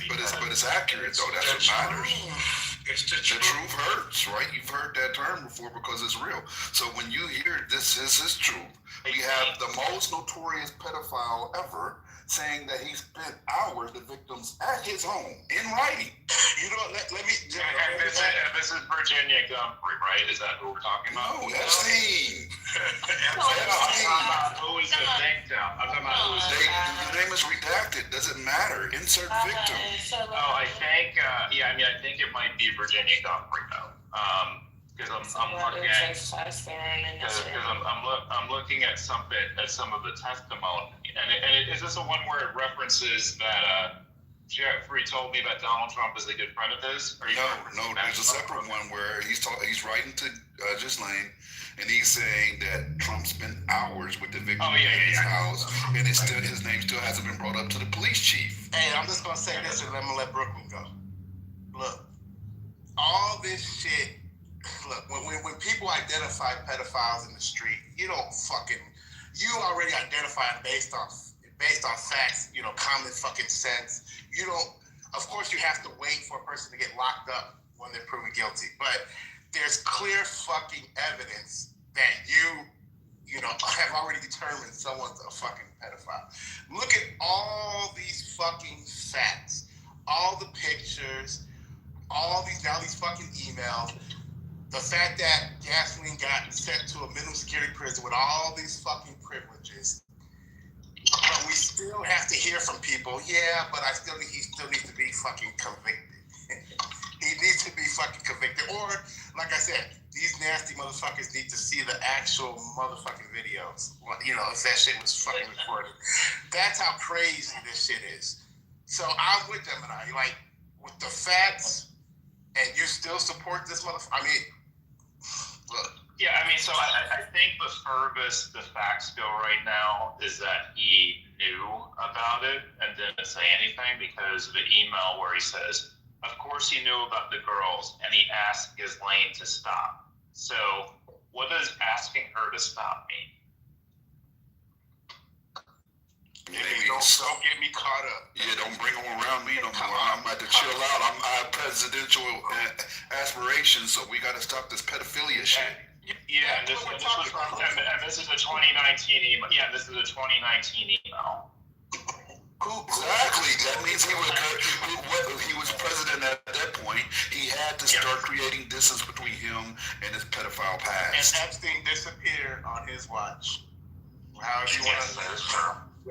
But it's accurate though. That's what matters. It's the truth hurts, right? You've heard that term before because it's real. So when you hear this is truth, we have the most notorious pedophile ever saying that he spent hours with victims at his home in writing. You know, let me. This is Virginia Gumphrey, right? Is that who we're talking about? No, Epstein. I'm talking about who is the victim. I'm talking about who is the victim. The name is redacted. Doesn't matter. Insert victim. Oh, I think. I think it might be Virginia Gumphrey though. Because I'm looking at. I'm looking at some of the testimony, and is this the one where it references that Jeffrey told me that Donald Trump is a good friend of his? No, there's a separate one where he's writing to Ghislaine, and he's saying that Trump spent hours with the victim in his house, and his name still hasn't been brought up to the police chief. Hey, I'm just gonna say this, and I'm gonna let Brooklyn go. Look, all this shit. Look, when people identify pedophiles in the street, you already identify them based on facts, common fucking sense. You don't, of course you have to wait for a person to get locked up when they're proven guilty, but there's clear fucking evidence that you have already determined someone's a fucking pedophile. Look at all these fucking facts, all the pictures, all these fucking emails. The fact that Gasoline got sent to a minimum security prison with all these fucking privileges, but we still have to hear from people. Yeah, but he still needs to be fucking convicted. He needs to be fucking convicted, or like I said, these nasty motherfuckers need to see the actual motherfucking videos. If that shit was fucking recorded. That's how crazy this shit is. So I'm with Gemini, like with the facts, and you still support this motherfucker. I mean. Look. Yeah, so I think the furthest the facts go right now is that he knew about it and didn't say anything because of the email where he says, of course he knew about the girls, and he asked Ghislaine to stop. So what does asking her to stop mean? Maybe don't get me caught up. Yeah, don't bring them around me no more. I'm about to chill out. I have presidential aspirations, so we got to stop this pedophilia shit. Yeah, and this is a 2019 email. Yeah, this is a 2019 email. Exactly. That means he was president at that point. He had to start creating distance between him and his pedophile past. And Epstein disappeared on his watch. However you want to say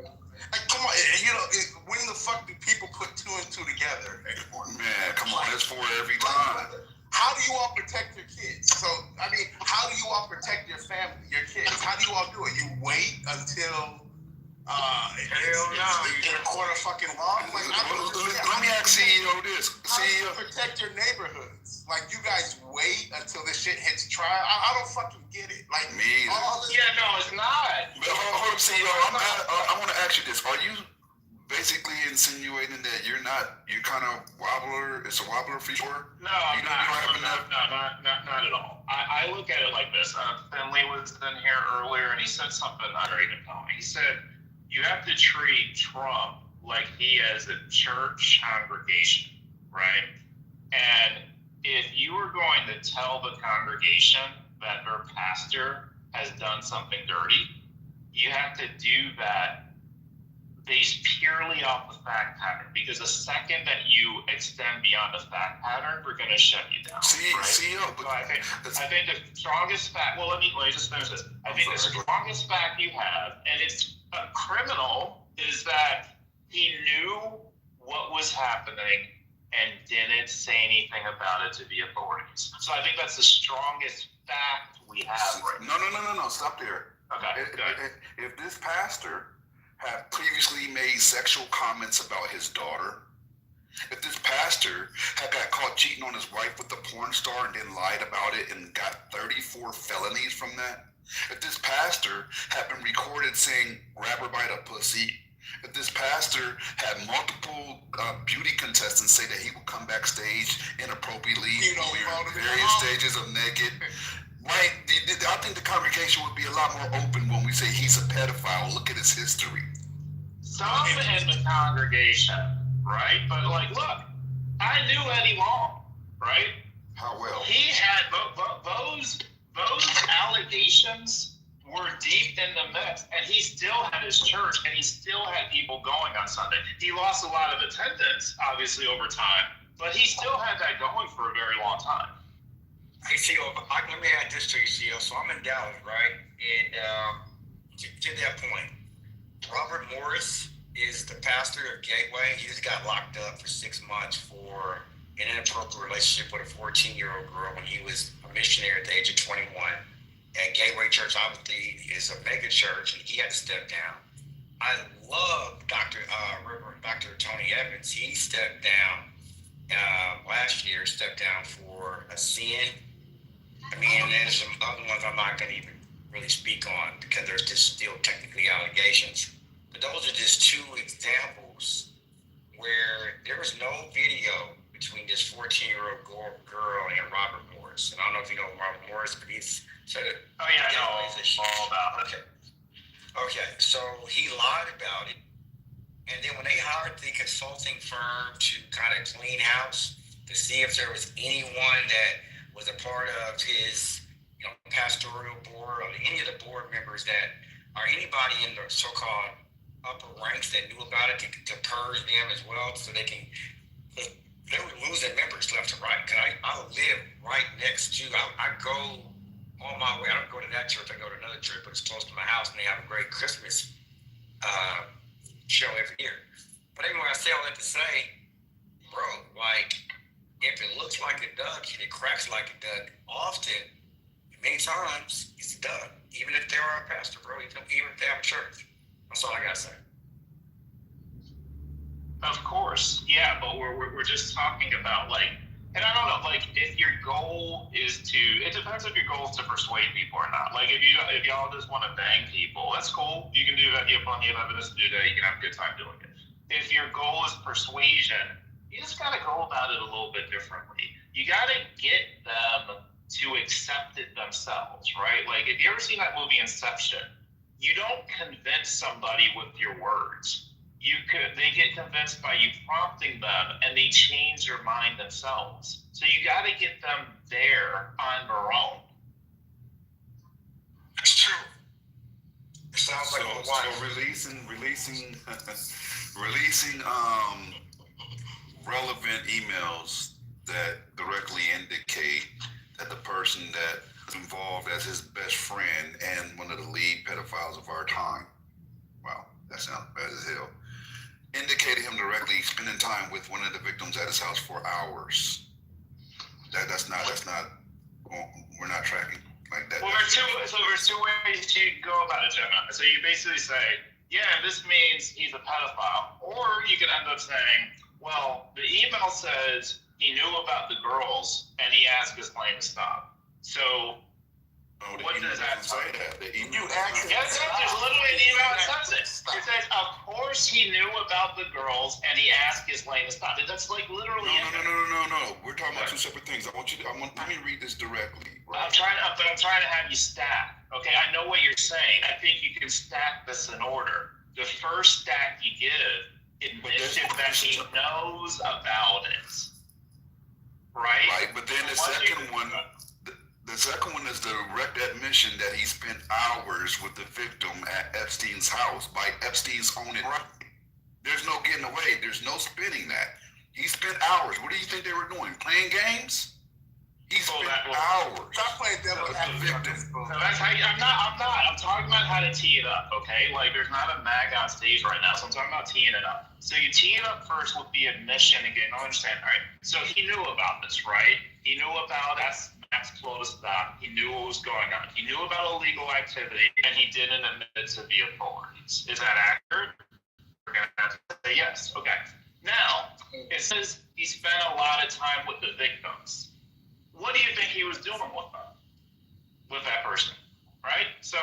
it. Like, come on, when the fuck do people put two and two together anymore? Man, come on, that's for every time. How do you all protect your kids? So, how do you all protect your family, your kids? How do you all do it? You wait until in a court of fucking law? Like, let me ask CEO this. How do you protect your neighborhoods? Like, you guys wait until this shit hits trial? I don't fucking get it. Like, me either. No, it's not. But hold up, CEO. I want to ask you this. Are you basically insinuating that you're kind of wobbler? It's a wobbler for sure? No, not at all. I look at it like this. Finley was in here earlier, and he said something I don't even know. He said, you have to treat Trump like he has a church congregation, right? And if you were going to tell the congregation that their pastor has done something dirty, you have to do that based purely off the fact pattern, because the second that you extend beyond the fact pattern, we're going to shut you down. So I think the strongest fact, well, let me just finish this. I think the strongest fact you have, and it's criminal, is that he knew what was happening and didn't say anything about it to the authorities. So I think that's the strongest fact we have right now. No. Stop there. Okay, if this pastor had previously made sexual comments about his daughter, if this pastor had got caught cheating on his wife with a porn star and then lied about it and got 34 felonies from that, if this pastor had been recorded saying, grab her by the pussy, if this pastor had multiple beauty contestants say that he would come backstage inappropriately, various stages of naked, right? I think the congregation would be a lot more open when we say he's a pedophile. Look at his history. Some in the congregation, right? But like, look, I knew Eddie Long, right? How well? He had those allegations were deep in the mix, and he still had his church, and he still had people going on Sunday. He lost a lot of attendance, obviously, over time, but he still had that going for a very long time. Hey, CEO, let me add this to you, CEO. So I'm in Dallas, right? And to that point, Robert Morris is the pastor of Gateway. He just got locked up for 6 months for an inappropriate relationship with a 14-year-old girl when he was a missionary at the age of 21. And Gateway Church obviously is a mega church, and he had to step down. I love Dr. Tony Evans. He stepped down last year, for a sin. I mean, and there's some other ones I'm not going to even really speak on because there's just still technically allegations. But those are just two examples where there was no video between this 14-year-old girl and Robert Morris. And I don't know if you know Robert Morris, but he's said it. Oh yeah, I know all about it. Okay, so he lied about it. And then when they hired the consulting firm to kind of clean house to see if there was anyone that was a part of his, pastoral board or any of the board members that are anybody in the so-called upper ranks that knew about it to purge them as well, so they were losing members left to right. Cause I live right next to, I go on my way. I don't go to that church. I go to another church, but it's close to my house, and they have a great Christmas show every year. But anyway, I say all that to say, bro, like, if it looks like a duck and it cracks like a duck, often, many times, it's a duck. Even if they are a pastor, bro, even if they have a church. That's all I gotta say. Of course, yeah, but we're just talking about, like, and I don't know, like, if your goal is to, it depends if your goal is to persuade people or not. Like, if y'all just want to bang people, that's cool. You can do that. You have plenty of evidence to do that. You can have a good time doing it. If your goal is persuasion, you just got to go about it a little bit differently. You got to get them to accept it themselves, right? Like, if you ever seen that movie Inception, you don't convince somebody with your words. They get convinced by you prompting them, and they change their mind themselves. So you got to get them there on their own. It's true. It sounds like releasing relevant emails that directly indicate that the person that is involved as his best friend and one of the lead pedophiles of our time, wow, that sounds bad as hell, indicated him directly spending time with one of the victims at his house for hours. That's not. We're not tracking like that. Well, there's two ways to go about it, Gemma. So you basically say, yeah, this means he's a pedophile, or you could end up saying, well, the email says he knew about the girls and he asked his claim to stop. So what does that tell you? Yes, there's literally an email that says it. It says, of course he knew about the girls and he asked his claim to stop. That's like literally. No. We're talking about two separate things. Let me read this directly. Right? I'm trying to have you stack. Okay, I know what you're saying. I think you can stack this in order. The first stack you give admission that he knows about it. Right? Right, but then the second one is the direct admission that he spent hours with the victim at Epstein's house by Epstein's own right. There's no getting away. There's no spinning that. He spent hours. What do you think they were doing? Playing games? He spent hours. Stop playing devil's advocate. So that's how I'm not. I'm talking about how to tee it up, okay? Like, there's not a mag on stage right now, so I'm talking about teeing it up. So you tee it up first with the admission again. I understand, all right? So he knew about this, right? He knew about Max told us that. He knew what was going on. He knew about illegal activity, and he didn't admit it to the authorities. Is that accurate? We're gonna have to say yes. Okay. Now, it says he spent a lot of time with the victims. What do you think he was doing with that person, right? So,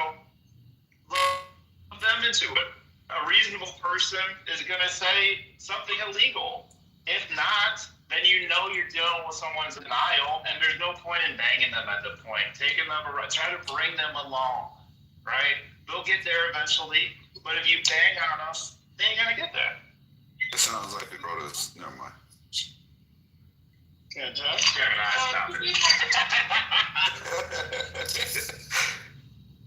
love them into it. A reasonable person is going to say something illegal. If not, then you know you're dealing with someone's denial, and there's no point in banging them at the point. Taking them around, try to bring them along, right? They'll get there eventually, but if you bang on them, they ain't going to get there. It sounds like the girl is, never mind. Gemini, stop it.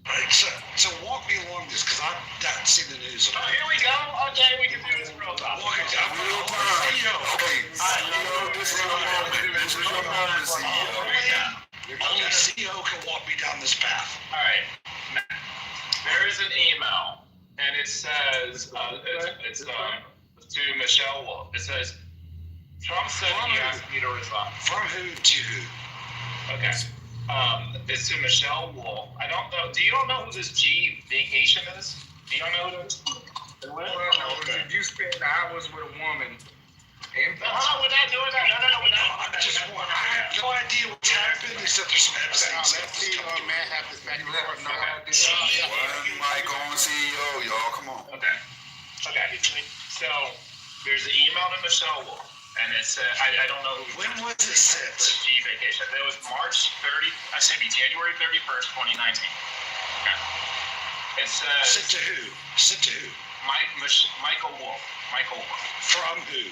Alright, so walk me along this, because I haven't seen the news. Oh, here we go. Okay, we can do this real time. Okay, this is your moment. This is your moment, CEO. Only CEO can walk me down this path. All right. There is an email, and it says, it's to Michelle Wolf. It says, Trump said he asked me to resign. From who to who? Okay. It's to Michelle Wolf. I don't know. Do you all know who this G vacation is? Do you all know who it is? Well, you spend hours with a woman. We're not doing that. No, we're not. I have no idea what's happened except there's some episodes. Let's see, man, have this back and forth. No idea. Mike on CEO, y'all. Come on. Okay. So there's an email to Michelle Wolf. And it said, I don't know who. When was it sent? G vacation. It was January 31st, 2019. Okay. It says. Sent to who? Michael Wolf. From who?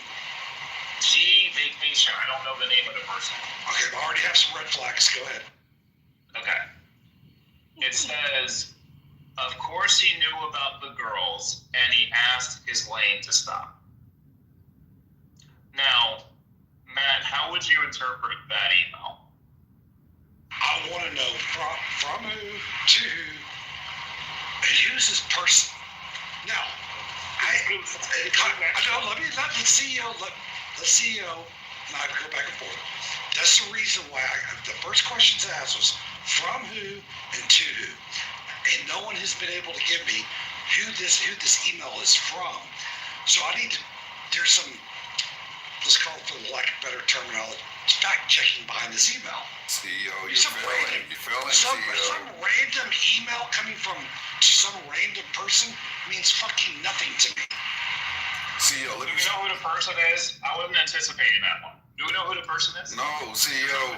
G vacation. I don't know the name of the person. Okay, I already have some red flags. Go ahead. Okay. It says, of course he knew about the girls, and he asked his lane to stop. Now, Matt, how would you interpret that email? I want to know from who to who, and who's this person. Now, let the CEO and I go back and forth. That's the reason why the first question asked was from who and to who, and no one has been able to give me who this email is from. So I need to. There's some. Let's call it, for lack of better terminology, fact checking behind this email. CEO, you're failing. Some random email coming from some random person means fucking nothing to me. CEO, do we know who the person is? I wasn't anticipating that one. Do we know who the person is? No, CEO.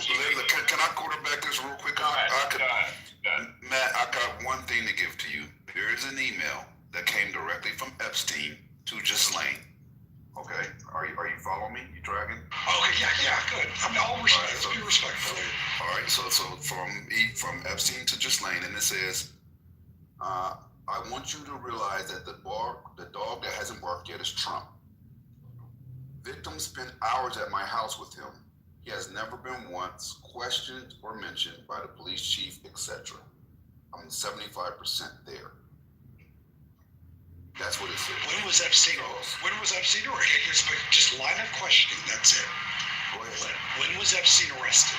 Can I quarterback this real quick? Go ahead. Matt, I got one thing to give to you. There is an email that came directly from Epstein to Ghislaine. Okay, are you following me? You tracking? Okay, yeah, good. I mean, all respect. Let's be respectful. All right, so from Epstein to Ghislaine, and it says, I want you to realize that the dog that hasn't barked yet is Trump. Victim spent hours at my house with him. He has never been once questioned or mentioned by the police chief, etc. I'm 75% there. That's what it says. When was Epstein? Or just line of questioning? That's it. Go ahead. When was Epstein arrested?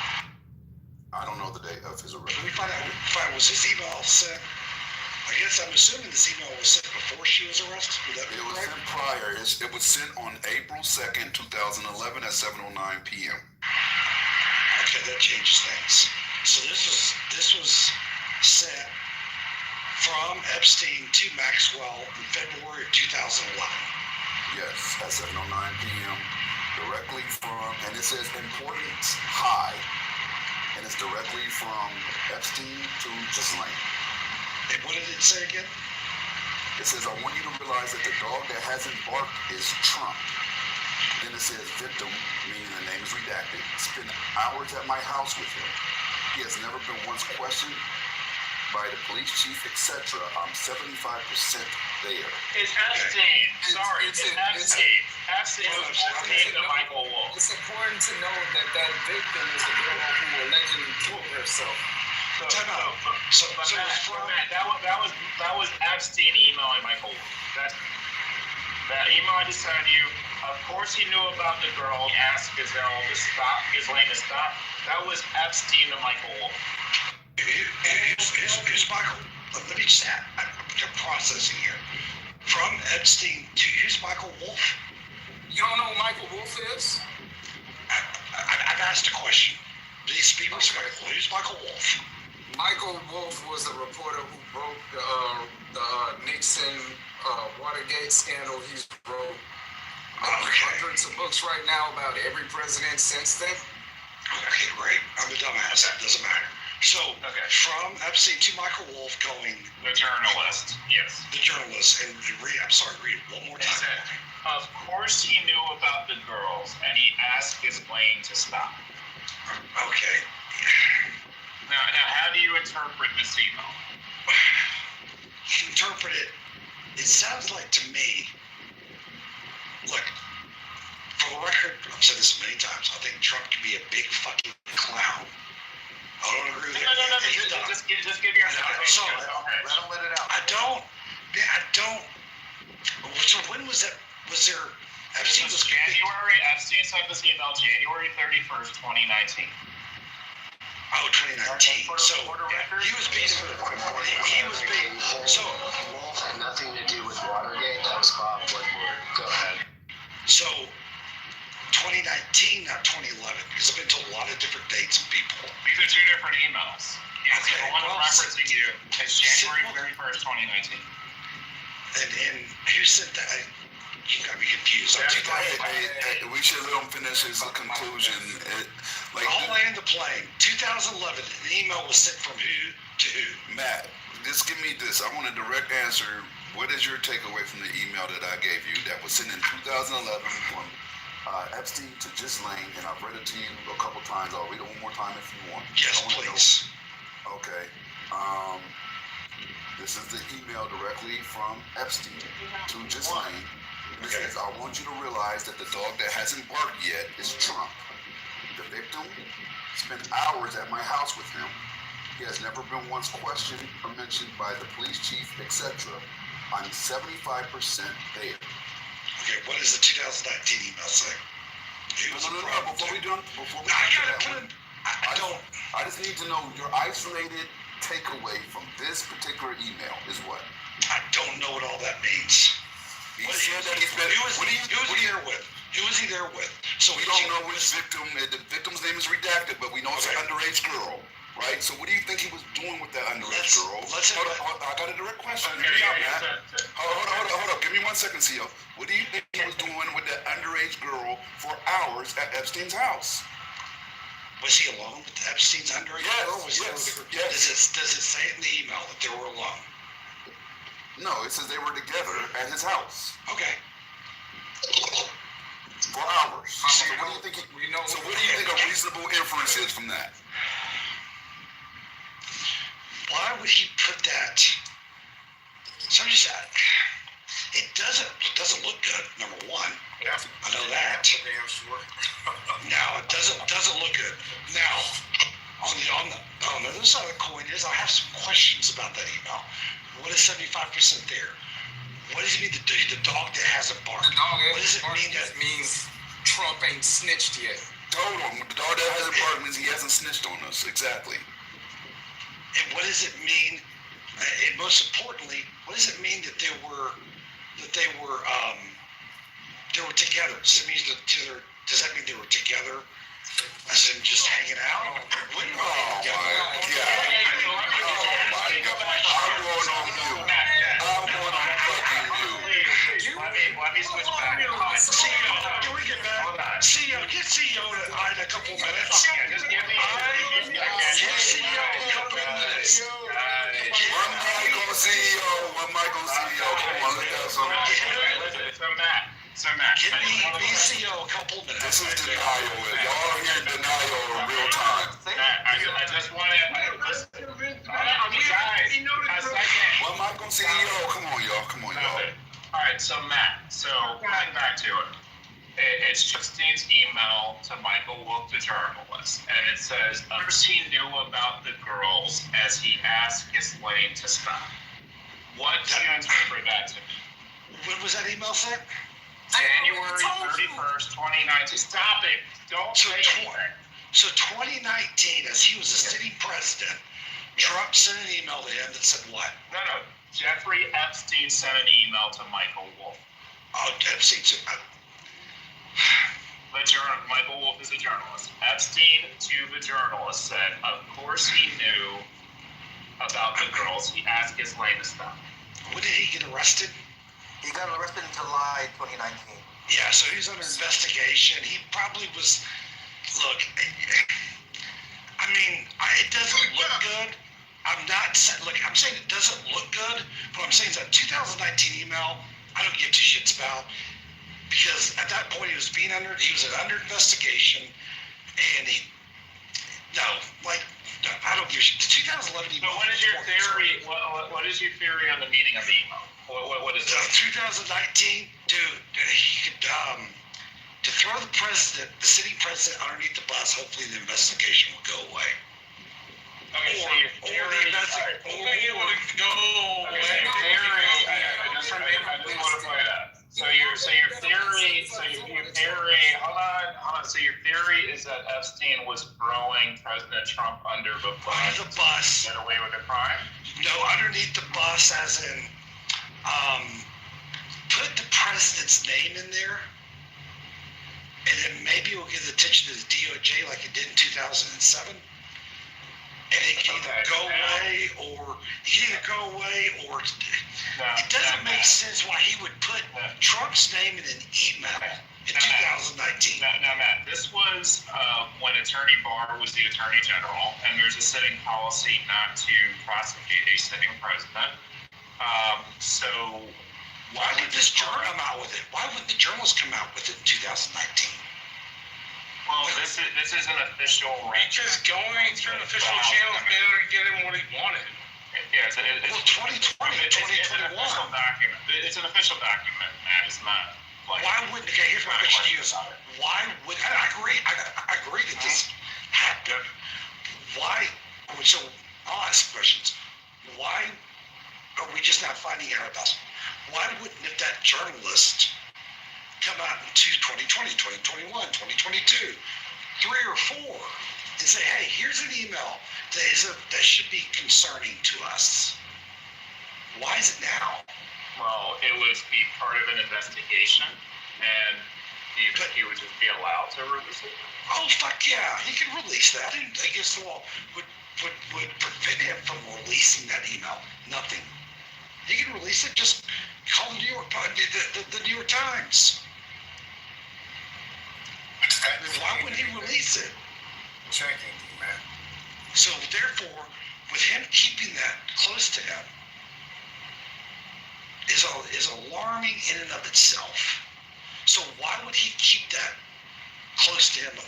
I don't know the date of his arrest. Can we find out? Was this email sent? I guess I'm assuming this email was sent before she was arrested. It was sent prior. It was sent on April 2nd, 2011 at 7:09 p.m. Okay, that changes things. So this was sent from Epstein to Maxwell in February of 2011. Yes, at 7:09 p.m. Directly from, and it says importance high, and it's directly from Epstein to Ghislaine. And what did it say again? It says, I want you to realize that the dog that hasn't barked is Trump. Then it says victim, meaning the name is redacted, spent hours at my house with him. He has never been once questioned by the police chief, etc. I'm 75% there. It's Epstein. Sorry, it's Epstein. Epstein to Michael Wolff. It's important to know that that victim is the girl who allegedly killed herself. That was Epstein emailing Michael Wolff. That email I just sent you. Of course, he knew about the girl. He asked Ghislaine to stop. That was Epstein to Michael Wolff. Here's Michael. Let me just add, I'm processing here. From Epstein to who's Michael Wolff? You don't know who Michael Wolff is? I've asked a question. Please speak respectful. Who's Michael Wolff? Michael Wolff was the reporter who broke the Nixon Watergate scandal. He's wrote hundreds of books right now about every president since then. Okay, great. I'm a dumbass. That doesn't matter. So, from Epstein to Michael Wolff going... The journalist, yes. The journalist. And read it one more time. He said, of course he knew about the girls, and he asked Ghislaine to stop. Okay. Now, how do you interpret this email? Interpret it. It sounds like to me, look, for the record, I've said this many times, I think Trump can be a big fucking clown. I don't agree with it. No. Just give your So, let him let it out. I don't. So when was that? Was there? Epstein was January. Epstein sent this email January 31st, 2019. Oh, 2019. So he was being. So Wolff had nothing to do with Watergate. That was Bob Woodward. Go ahead. So 2019, not 2011, because I've been told a lot of different dates and people. These are two different emails. Yeah, okay, the one I'm referencing you is January 31st, 2019. And who sent that? You got me confused. We should let him finish his conclusion. I'll land the plane. 2011, an email was sent from who to who? Matt, just give me this. I want a direct answer. What is your takeaway from the email that I gave you that was sent in 2011 from Epstein to Ghislaine, and I've read it to you a couple times. I'll read it one more time if you want. Yes, please. Okay. This is the email directly from Epstein to Ghislaine. It says, I want you to realize that the dog that hasn't barked yet is Trump. The victim spent hours at my house with him. He has never been once questioned or mentioned by the police chief, etc. I'm 75% there. Okay, what does the 2019 email say? I just need to know your isolated takeaway from this particular email is what? I don't know what all that means. He said that he's been. Who was he there with? Who was he there with? So we don't know which victim. The victim's name is redacted, but we know it's an underage girl, right? So what do you think he was doing with that underage girl? I got a direct question. Hold up. Give me 1 second, CEO. What do you think he was doing with that underage girl for hours at Epstein's house? Was he alone with Epstein's underage girl? Yes. Does it say in the email that they were alone? No, it says they were together at his house. Okay. For hours. So what do you think? What do you think a reasonable inference is from that? Why would he put that? So it doesn't look good. Number one, I know that. Now it doesn't look good. Now on the other side of the coin is I have some questions about that email. What is 75% there? What does it mean the dog that hasn't barked? What does it mean? That means Trump ain't snitched yet. Told him the dog that hasn't barked means he hasn't snitched on us. Exactly. And what does it mean? And most importantly, what does it mean that they were together? Does that mean they were together? As in just hanging out? When were they together? Let me switch back. CEO, can we get back? CEO, get CEO to hide a couple minutes. Just give me CEO a couple minutes. One Michael CEO. Come on, let's have some. So Matt, give me CEO a couple minutes. This is denial. Y'all hear denial in real time. I just want to listen. One Michael CEO. Come on, y'all. All right, so Matt, so going back to it. It's Justine's email to Michael Wolf, the journalist, and it says, "First he knew about the girls as he asked Ghislaine to stop." What do you interpret that to be? When was that email sent? January 31st, 2019. Stop it. Don't say anything. So 2019, as he was a city president, Trump sent an email to him that said what? No. Jeffrey Epstein sent an email to Michael Wolf. Oh, Epstein sent. Michael Wolf is a journalist. Epstein to the journalist said, "Of course he knew about the girls. He asked Ghislaine to stop." When did he get arrested? He got arrested in July 2019. Yeah, so he's under investigation. He probably was. Look, I mean, it doesn't look good. I'm not saying. Look, I'm saying it doesn't look good. What I'm saying is that 2019 email, I don't give two shits about, because at that point he was under investigation, and I don't give a shit. The 2011 email. So what is your theory? What is your theory on the meaning of the email? What is it? 2019, dude, he could, to throw the city president underneath the bus, hopefully the investigation will go away. Okay, so your theory, I just want to play that. So your theory, hold on. So your theory is that Epstein was throwing President Trump under the bus. To get away with a crime? No, underneath the bus, as in, put the president's name in there, and then maybe we'll give the attention to the DOJ like it did in 2007. And it can either go away, or it doesn't make sense why he would put Trump's name in an email in 2019. Now, Matt, this was when Attorney Barr was the Attorney General, and there's a sitting policy not to prosecute a sitting president. So why did this journal come out with it? Why would the journals come out with it in 2019? Well, this is an official. Just going through an official channel in order to get him what he wanted. Yeah, it's 2020, 2021. It's an official document, Matt. It's not. Why wouldn't? Okay, here's my question to you: why would? I agree. I agree that this happened. Why? So I'll ask questions. Why are we just not finding out about it? Why wouldn't if that journalist come out in 2020, 2021, 2022, 3 or 4, and say, hey, here's an email that should be concerning to us? Why is it now? Well, it would be part of an investigation, and he would just be allowed to release it. Oh, fuck yeah, he can release that. I guess the law would prevent him from releasing that email. Nothing. He can release it. Just call the New York Times. Why wouldn't he release it? Man. So therefore, with him keeping that close to him is alarming in and of itself. So why would he keep that close to him?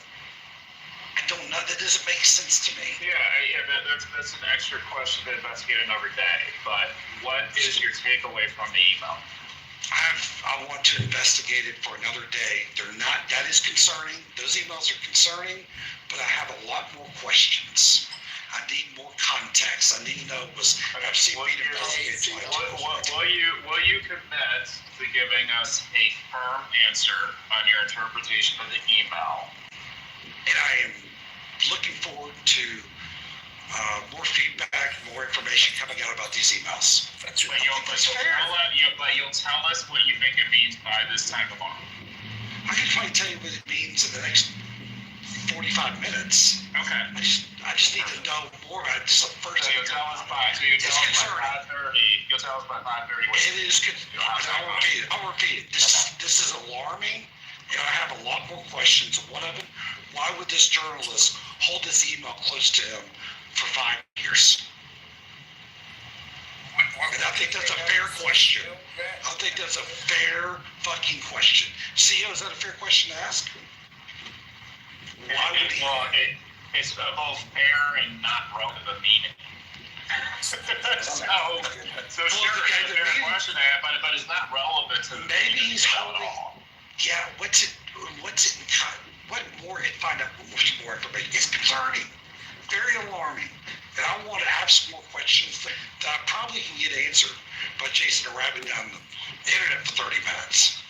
I don't know. That doesn't make sense to me. Yeah, that's an extra question to investigate another day. But what is your takeaway from the email? I want to investigate it for another day. That is concerning. Those emails are concerning, but I have a lot more questions. I need more context. I need to know will you commit to giving us a firm answer on your interpretation of the email? And I am looking forward to more feedback, more information coming out about these emails. But you'll tell us what you think it means by this time tomorrow. I can probably tell you what it means in the next 45 minutes. Okay. I just need to know more about it. This is the first. So you'll tell us by 5:30. You'll tell us by 5:30. It is good. I'll repeat it. This is alarming, and I have a lot more questions. One of them: why would this journalist hold this email close to him for 5 years? And I think that's a fair question. I think that's a fair fucking question. CEO, is that a fair question to ask? Why would he? Well, it's both fair and not relevant meaning. So sure, it's a fair question, but it's not relevant to the maybe he's holding. Yeah, what's it? what more, find out much more information. It's concerning, very alarming. And I want to ask some more questions that I probably can get answered by chasing a rabbit down the internet for 30 minutes.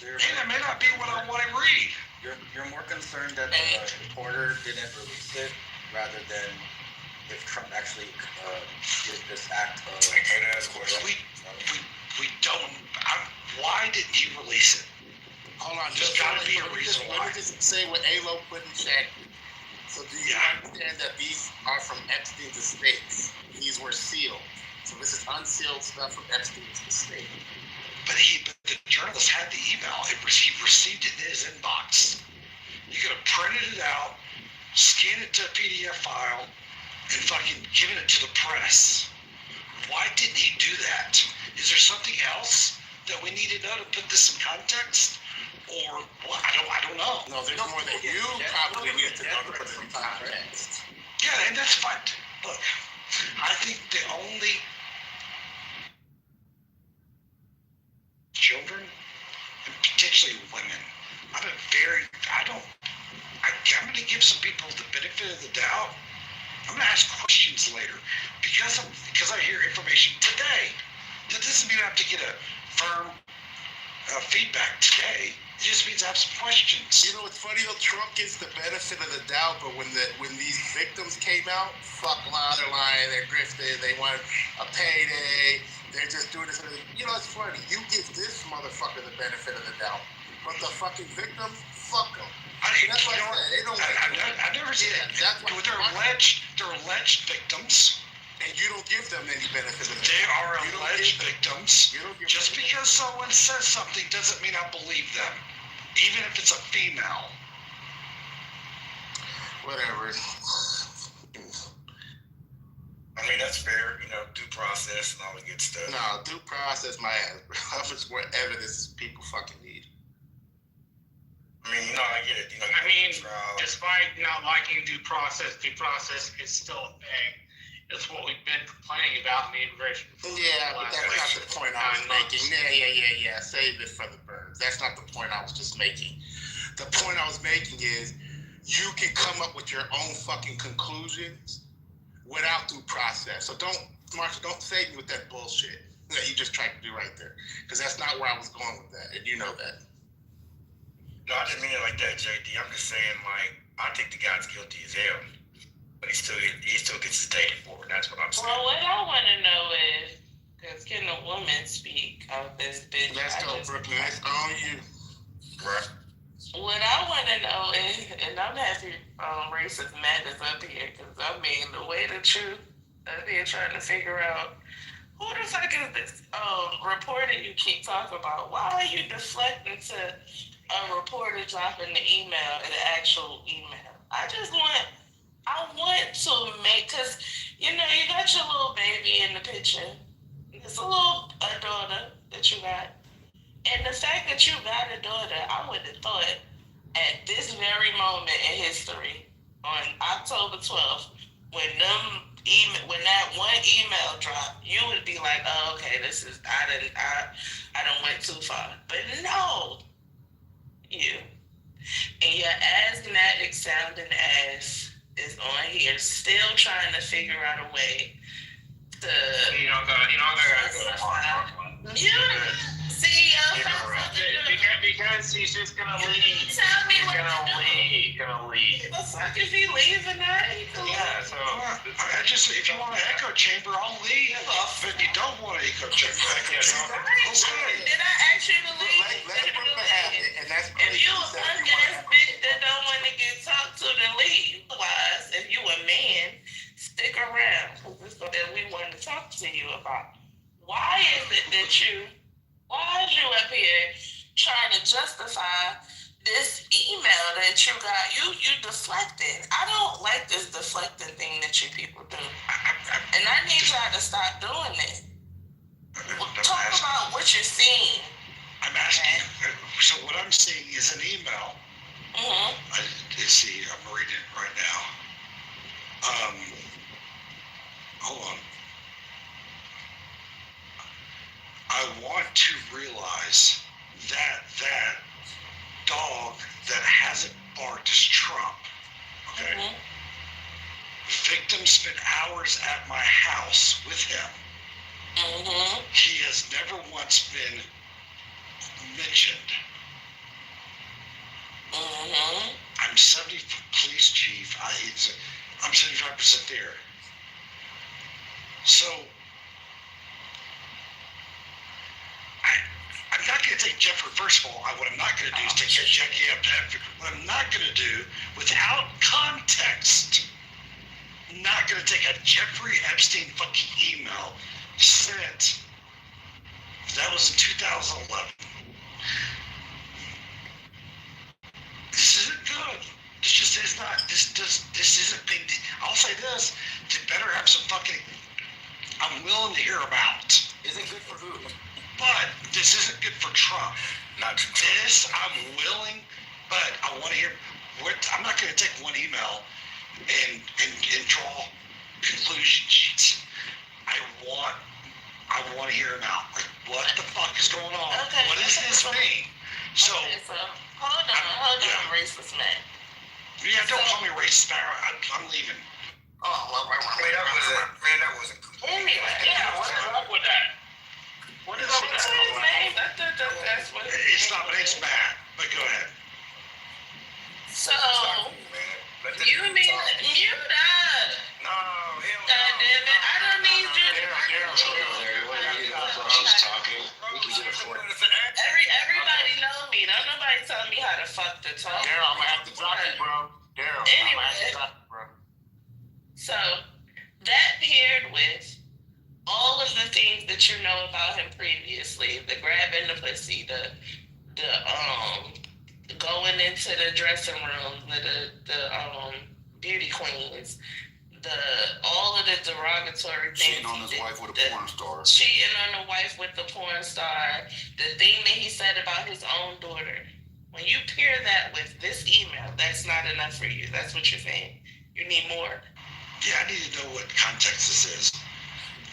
And it may not be what I want to read. You're more concerned that the reporter didn't release it rather than if Trump actually did this act of... We don't... why didn't he release it? Hold on, there's got to be a reason why. Let me just say what ALO put in chat. So do you understand that these are from Epstein's estates? These were sealed. So this is unsealed stuff from Epstein's estate. But the journalist had the email. He received it in his inbox. You could have printed it out, scanned it to a PDF file, and fucking given it to the press. Why didn't he do that? Is there something else that we need to know to put this in context? Or what? I don't know. No, there's more that you probably need to know to put it in context. Yeah, and that's fine. Look, I think the only children and potentially women. I'm going to give some people the benefit of the doubt. I'm going to ask questions later because I hear information today. That doesn't mean I have to get a firm feedback today. It just means I have some questions. You know, it's funny though, Trump gets the benefit of the doubt, but when these victims came out, fuck they're lying, they're grifted, they want a payday, they're just doing this. You know, it's funny. You give this motherfucker the benefit of the doubt, but the fucking victims, fuck them. That's why I said they don't. I never said that. They're alleged victims. And you don't give them any benefit of the doubt. They are alleged victims. Just because someone says something doesn't mean I believe them, even if it's a female. Whatever. I mean, that's fair, due process and all the good stuff. No, due process, my ass, bro. How much more evidence people fucking need? I mean, I get it. Despite not liking due process is still a thing. It's what we've been complaining about in the immigration. Yeah, but that's not the point I was making. Yeah. Save it for the birds. That's not the point I was just making. The point I was making is you can come up with your own fucking conclusions without due process. So Marsha, don't save me with that bullshit that you just tried to do right there. Because that's not where I was going with that, and you know that. No, I didn't mean it like that, JD. I'm just saying, I think the guy's guilty as hell. But he still gets his day for it. That's what I'm saying. Well, what I want to know is, because can a woman speak of this bitch? Let's go, Brooklyn. That's on you. Right. What I want to know is, and I'm happy racist madness up here, because the way the truth up here trying to figure out who the fuck is this reporter you keep talking about? Why are you deflecting to a reporter dropping the email, the actual email? I want to make, because, you got your little baby in the picture. It's a little daughter that you got. And the fact that you got a daughter, I would have thought at this very moment in history, on October 12th, when that one email dropped, you would be like, oh, okay, I done went too far. But no, you. And your asthmatic sounding ass is on here still trying to figure out a way to... You know, they're going to go to because he's just going to leave. Tell me he's going to leave. The fuck if he leave or not? Yeah, so... if you want an echo chamber, I'll leave. But if you don't want an echo chamber, did I ask you to leave? If you a punk ass bitch that don't want to get talked to, then leave. Otherwise, if you a man, stick around. Because this is what we want to talk to you about. Why is you up here trying to justify this email that you got? You deflected. I don't like this deflecting thing that you people do. And I need y'all to stop doing it. Talk about what you're seeing. I'm asking. So what I'm seeing is an email. Let's see. I'm reading it right now. Hold on. I want to realize that dog that hasn't barked is Trump. Okay. Mm-hmm. Victim spent hours at my house with him. Mm-hmm. He has never once been mentioned. Mm-hmm. I'm 70 police chief. I'm 75% there. So I'm not going to take Jeffrey. First of all, what I'm not going to do is take Jackie up to Jeffrey. What I'm not going to do, without context, I'm not going to take a Jeffrey Epstein fucking email sent. That was in 2011. This isn't good. This just is not. This isn't big. I'll say this: they better have some fucking. I'm willing to hear about. Is it good for who? But this isn't good for Trump. Not Trump. This I'm willing, but I want to hear. I'm not going to take one email and draw conclusion sheets. I want to hear him out. Like, what the fuck is going on? Okay. What does this mean? So, hold on, racist man. Yeah, don't call me racist, I'm leaving. Oh, well, that wasn't. Anyway, Yeah, what's up with that? What is up with What's his name? That's what It's not, but it's bad. But go ahead. So, you mean mute up? No, hell no. God damn it! I don't need you to. Everybody know me. Don't nobody tell me how to fuck the talk. Daryl, I'm gonna have to drop you, bro. Daryl, Anyway. I'm gonna have to drop you, bro. So, that paired with all of the things that you know about him previously, the grabbing the pussy, the going into the dressing room, the beauty queens, all of the derogatory things. Cheating on his wife with a porn star. Cheating on the wife with the porn star, the thing that he said about his own daughter. When you pair that with this email, that's not enough for you. That's what you're saying. You need more. Yeah, I need to know what context this is.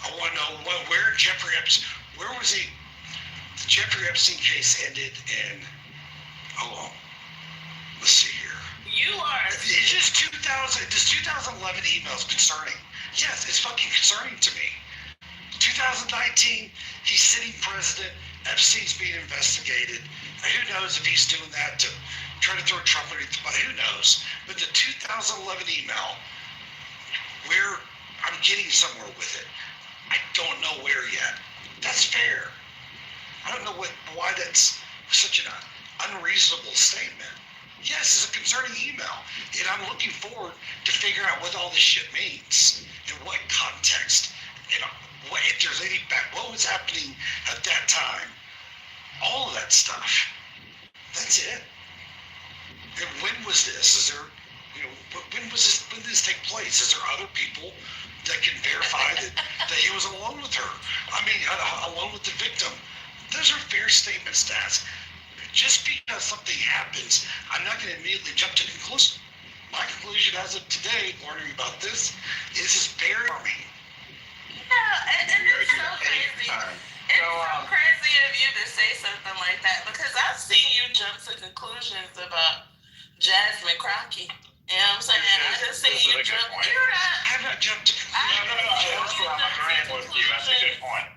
I want to know where Jeffrey Epstein, where was he? The Jeffrey Epstein case ended in, hold on, let's see here. You are. It's just 2011 emails concerning. Yes, it's fucking concerning to me. 2019, he's sitting president, Epstein's being investigated. Who knows if he's doing that to try to throw Trump underneath the bus, who knows? But the 2011 email, where I'm getting somewhere with it, I don't know where yet. That's fair. I don't know why that's such an unreasonable statement. Yes, it's a concerning email, and I'm looking forward to figuring out what all this shit means, in what context, and what, if there's any what was happening at that time, all of that stuff. That's it. And when was this? Is there, when was this? When did this take place? Is there other people that can verify that he was alone with her? I mean, alone with the victim. Those are fair statements to ask. Just because something happens, I'm not going to immediately jump to conclusion. My conclusion as of today, learning about this, is it's very army. Yeah, and it's so crazy. It's so crazy of you to say something like that, because I've seen you jump to conclusions about Jasmine Crockett. You know what I'm saying? I just seen you jump. I have not jumped to No. That's what I'm agreeing with you. That's a good point.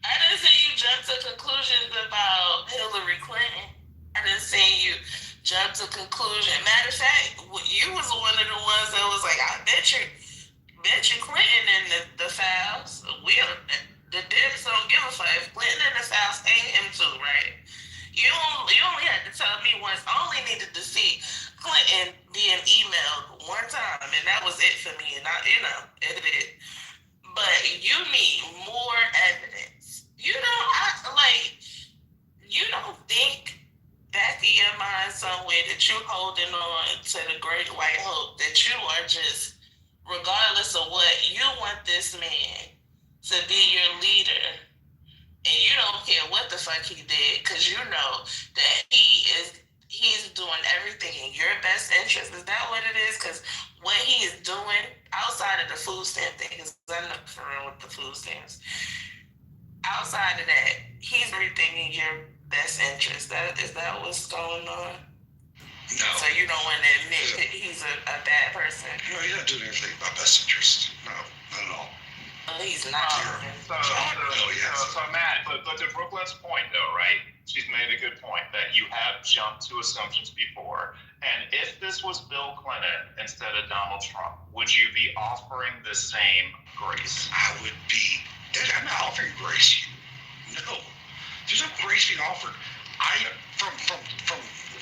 I didn't see you jump to conclusions about Hillary Clinton. I didn't see you jump to conclusion. Matter of fact, you was one of the ones that was like, I bet you Clinton in the files. The Dems don't give a fuck. If Clinton in the files, hang him too, right? You only had to tell me once. I only needed to see Clinton being emailed one time, and that was it for me. And it. But you need more evidence. You don't think back in your mind somewhere that you're holding on to the great white hope, that you are just, regardless of what, you want this man to be your leader, and you don't care what the fuck he did, because you know that he's doing everything in your best interest. Is that what it is? Because what he is doing outside of the food stamp thing, because I'm not familiar with the food stamps. Outside of that, he's everything in your best interest. Is that what's going on? No. So you don't want to admit that he's a bad person. No, he's not doing anything about best interest. No, not at all. Well, he's not. So Matt, but to Brooklyn's point though, right? She's made a good point that you have jumped to assumptions before. And if this was Bill Clinton instead of Donald Trump, would you be offering the same grace? I would be. I'm not offering grace. No, there's no grace being offered. From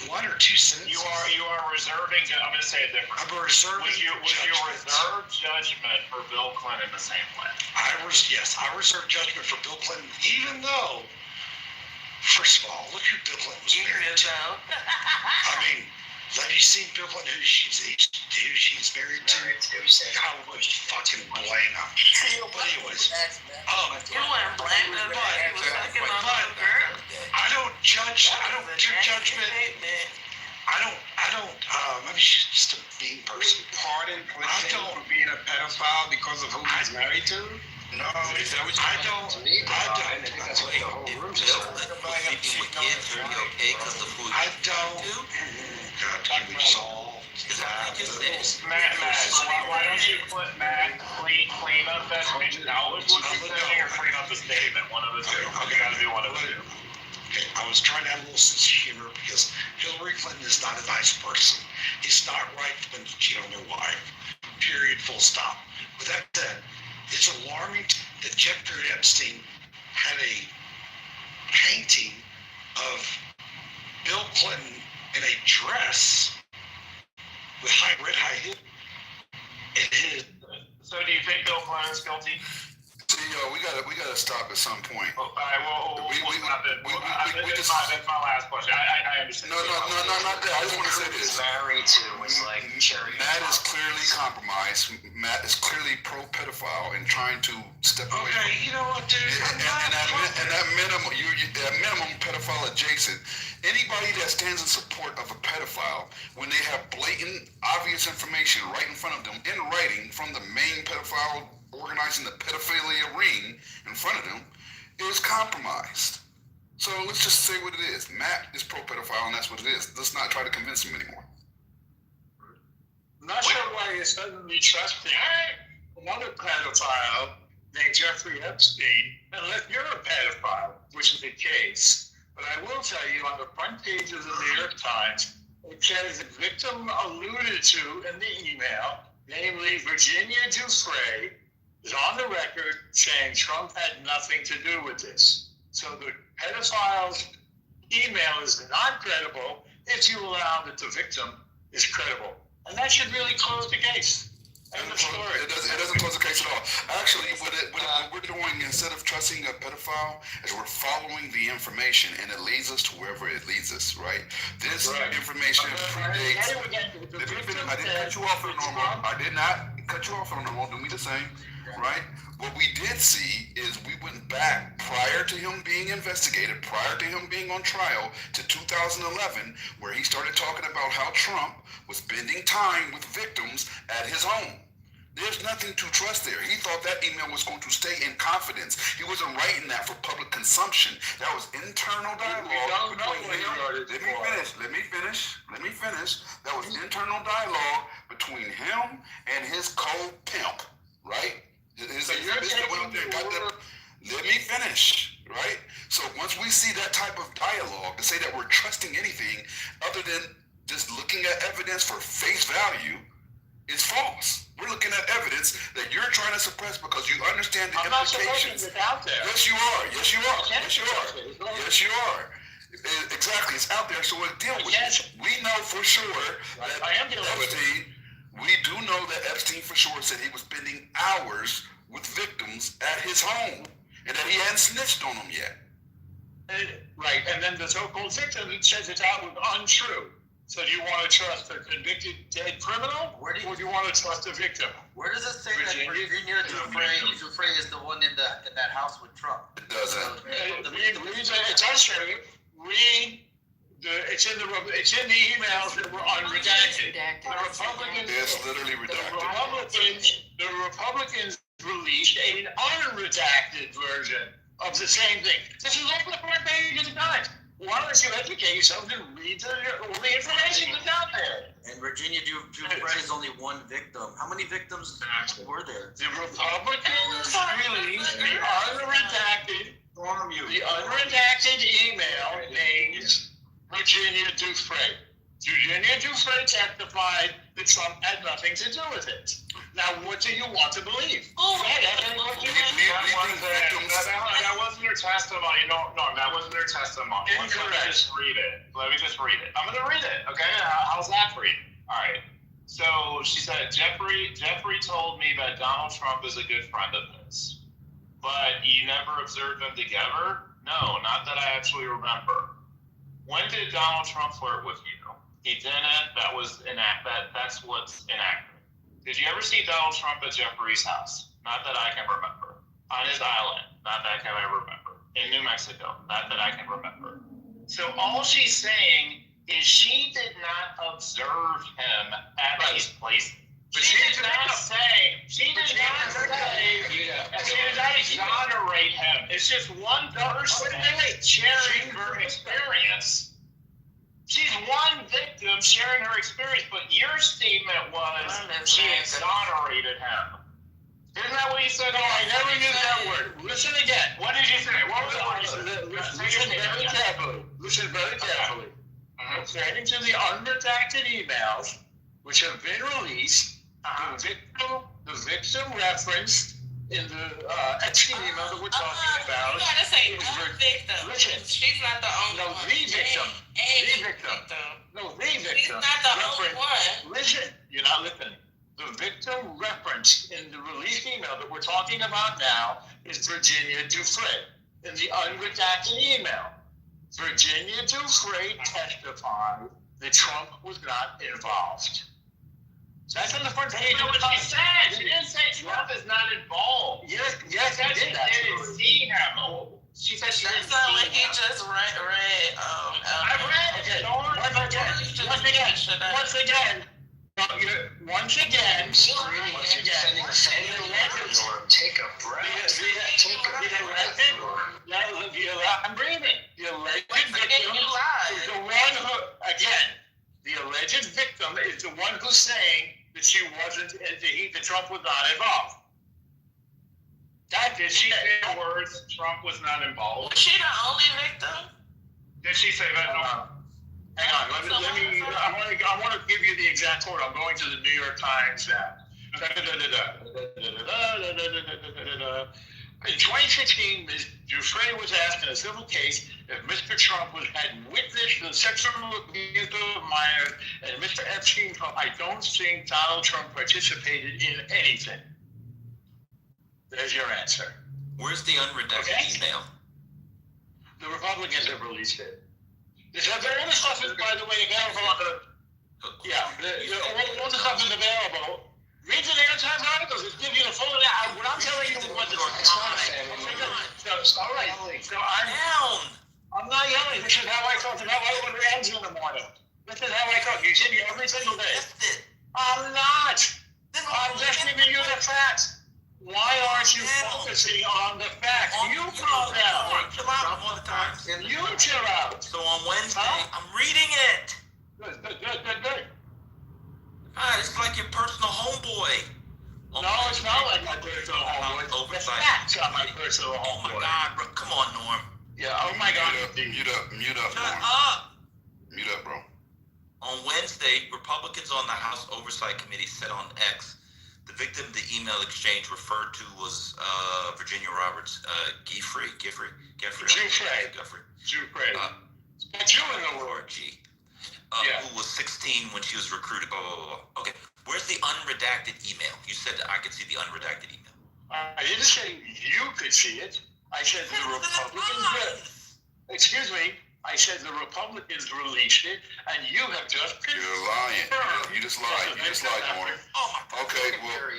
1 or 2 sentences. You are reserving. I'm going to say it different. I'm reserving. Would you reserve judgment for Bill Clinton the same way? I reserve judgment for Bill Clinton, even though, first of all, look who Bill Clinton was married to. I mean, have you seen Bill Clinton, who she's married to? I would fucking blame him. But anyways, You wouldn't blame him, but he was fucking on a girl. I don't judge. I don't do judgment. Maybe she's just a mean person. Pardon Clinton for being a pedophile because of who he's married to? No, I don't. That's what the whole room just said. Matt, why don't you put clean up that acknowledge what you're saying or clean up the statement? One of the two. You got to do one of the two. Okay, I was trying to have a little sense of humor because Hillary Clinton is not a nice person. It's not right when you cheat on your wife. Period. Full stop. With that said, it's alarming that Jeffrey Epstein had a painting of Bill Clinton in a dress with red high heel. So do you think Bill Clinton's guilty? See, we gotta stop at some point. All right, that's my last question. I understand. No, not that. I just want to say this. Married to was like Matt is clearly compromised. Matt is clearly pro-pedophile and trying to step away. Okay, you know what, dude? And that minimum pedophile adjacent. Anybody that stands in support of a pedophile, when they have blatant, obvious information right in front of them, in writing from the main pedophile organizing the pedophilia ring in front of them, is compromised. So let's just say what it is. Matt is pro-pedophile, and that's what it is. Let's not try to convince him anymore. I'm not sure why you're suddenly trusting another pedophile named Jeffrey Epstein, unless you're a pedophile, which is the case. But I will tell you, on the front page of the New York Times, it says the victim alluded to in the email, namely Virginia Dufresne, is on the record saying Trump had nothing to do with this. So the pedophile's email is not credible if you allow that the victim is credible. And that should really close the case. End of story. It doesn't close the case at all. Actually, what we're doing, instead of trusting a pedophile, is we're following the information, and it leads us to wherever it leads us, right? This information predates... I didn't cut you off on normal. I did not cut you off on normal. Do me the same, right? What we did see is we went back prior to him being investigated, prior to him being on trial, to 2011, where he started talking about how Trump was spending time with victims at his home. There's nothing to trust there. He thought that email was going to stay in confidence. He wasn't writing that for public consumption. That was internal dialogue. Let me finish. That was internal dialogue between him and his co-pimp, right? Let me finish, right? So once we see that type of dialogue, to say that we're trusting anything other than just looking at evidence for face value, is false. We're looking at evidence that you're trying to suppress because you understand the implications. It's out there. Yes, you are. Exactly, it's out there, so we'll deal with it. We know for sure that Epstein, we do know that Epstein for sure said he was spending hours with victims at his home and that he hadn't snitched on them yet. Right, and then the so-called victim says it's out was untrue. So do you want to trust a convicted dead criminal, or do you want to trust a victim? Where does it say that Virginia Dufresne is the one in that house with Trump? It doesn't. It does say it's in the emails that were unredacted. The Republicans. It's literally redacted. The Republicans released an unredacted version of the same thing. This is like the front page of the Times. Why don't you educate yourself and read all the information that's out there? And Virginia Dufresne is only one victim. How many victims were there? The Republicans released the unredacted email named Virginia Dufresne. Virginia Dufresne testified that Trump had nothing to do with it. Now, what do you want to believe? That wasn't her testimony. No, that wasn't her testimony. Incorrect. Let me just read it. I'm going to read it, okay? How's that for you? All right. So she said, Jeffrey told me that Donald Trump is a good friend of his. But you never observed them together? No, not that I actually remember. When did Donald Trump flirt with you? He didn't. That's what's inaccurate. Did you ever see Donald Trump at Jeffrey's house? Not that I can remember. On his island? Not that I can remember. In New Mexico? Not that I can remember. So all she's saying is she did not observe him at these places. But she did not exonerate him. It's just one person sharing her experience. She's one victim sharing her experience, but your statement was she exonerated him. Isn't that what you said? No, I never used that word. Listen again. What did you say? What was the Listen very carefully. Listen very carefully. According to the unredacted emails, which have been released, the victim referenced in the Epstein email that we're talking about. You gotta say the victim. Listen. She's not the only one. No, the victim. The victim. No, the victim. She's not the only one. Listen, you're not listening. The victim referenced in the released email that we're talking about now is Virginia Dufresne in the unredacted email. Virginia Dufresne testified that Trump was not involved. That's on the front page. No, but she said. She didn't say Trump is not involved. Yes, she said she she did. didn't see him. She said she didn't see him. That's not what he just read. I read it. Once again, take a breath. I'm breathing. The alleged victim is the one who, again, the alleged victim is the one who's saying that she wasn't, that Trump was not involved. Did she say the words Trump was not involved? Was she the only victim? Did she say that? No. Hang on, I want to give you the exact quote. I'm going to the New York Times now. In 2016, Ms. Dufresne was asked in a civil case if Mr. Trump had witnessed the sexual abuse of minors and Mr. Epstein. I don't think Donald Trump participated in anything. There's your answer. Where's the unredacted email? The Republicans have released it. All the stuff is, by the way, available on the... Yeah, all the stuff is available. Read the New York Times articles. It gives you the full... What I'm telling you is what the... All right. So I'm not yelling. This is how I talk about what ends in the morning. This is how I talk. You see me every single day. I'm not. I'm just giving you the facts. Why aren't you focusing on the facts? You calm down. Chill out all the time. You chill out. So on Wednesday, I'm reading it. Good. It's like your personal homeboy. No, it's not like my personal homeboy. The facts are my personal homeboy. Oh my God, bro. Come on, Norm. Yeah, oh my God. Mute up, Shut Norm. up. Mute up, bro. On Wednesday, Republicans on the House Oversight Committee said on X, the victim the email exchange referred to was Virginia Roberts, Giffrey. That's you in the word. Who was 16 when she was recruited. Okay, where's the unredacted email? You said that I could see the unredacted email. I didn't say you could see it. I said the Republicans. Excuse me. I said the Republicans released it, and you have just... You're lying. You just lied. You just lied, Norm. Okay, well,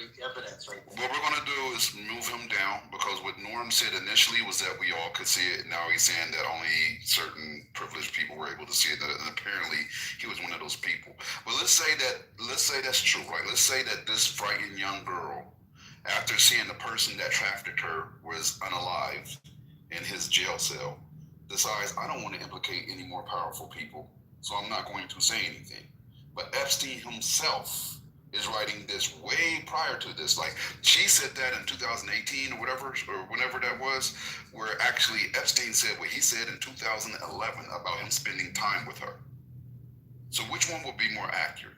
what we're going to do is move him down, because what Norm said initially was that we all could see it. Now he's saying that only certain privileged people were able to see it, and apparently he was one of those people. But let's say that's true, right? Let's say that this frightened young girl, after seeing the person that trafficked her was unalived in his jail cell, decides, I don't want to implicate any more powerful people, so I'm not going to say anything. But Epstein himself is writing this way prior to this. Like, she said that in 2018 or whatever, or whenever that was, where actually Epstein said what he said in 2011 about him spending time with her. So which one would be more accurate,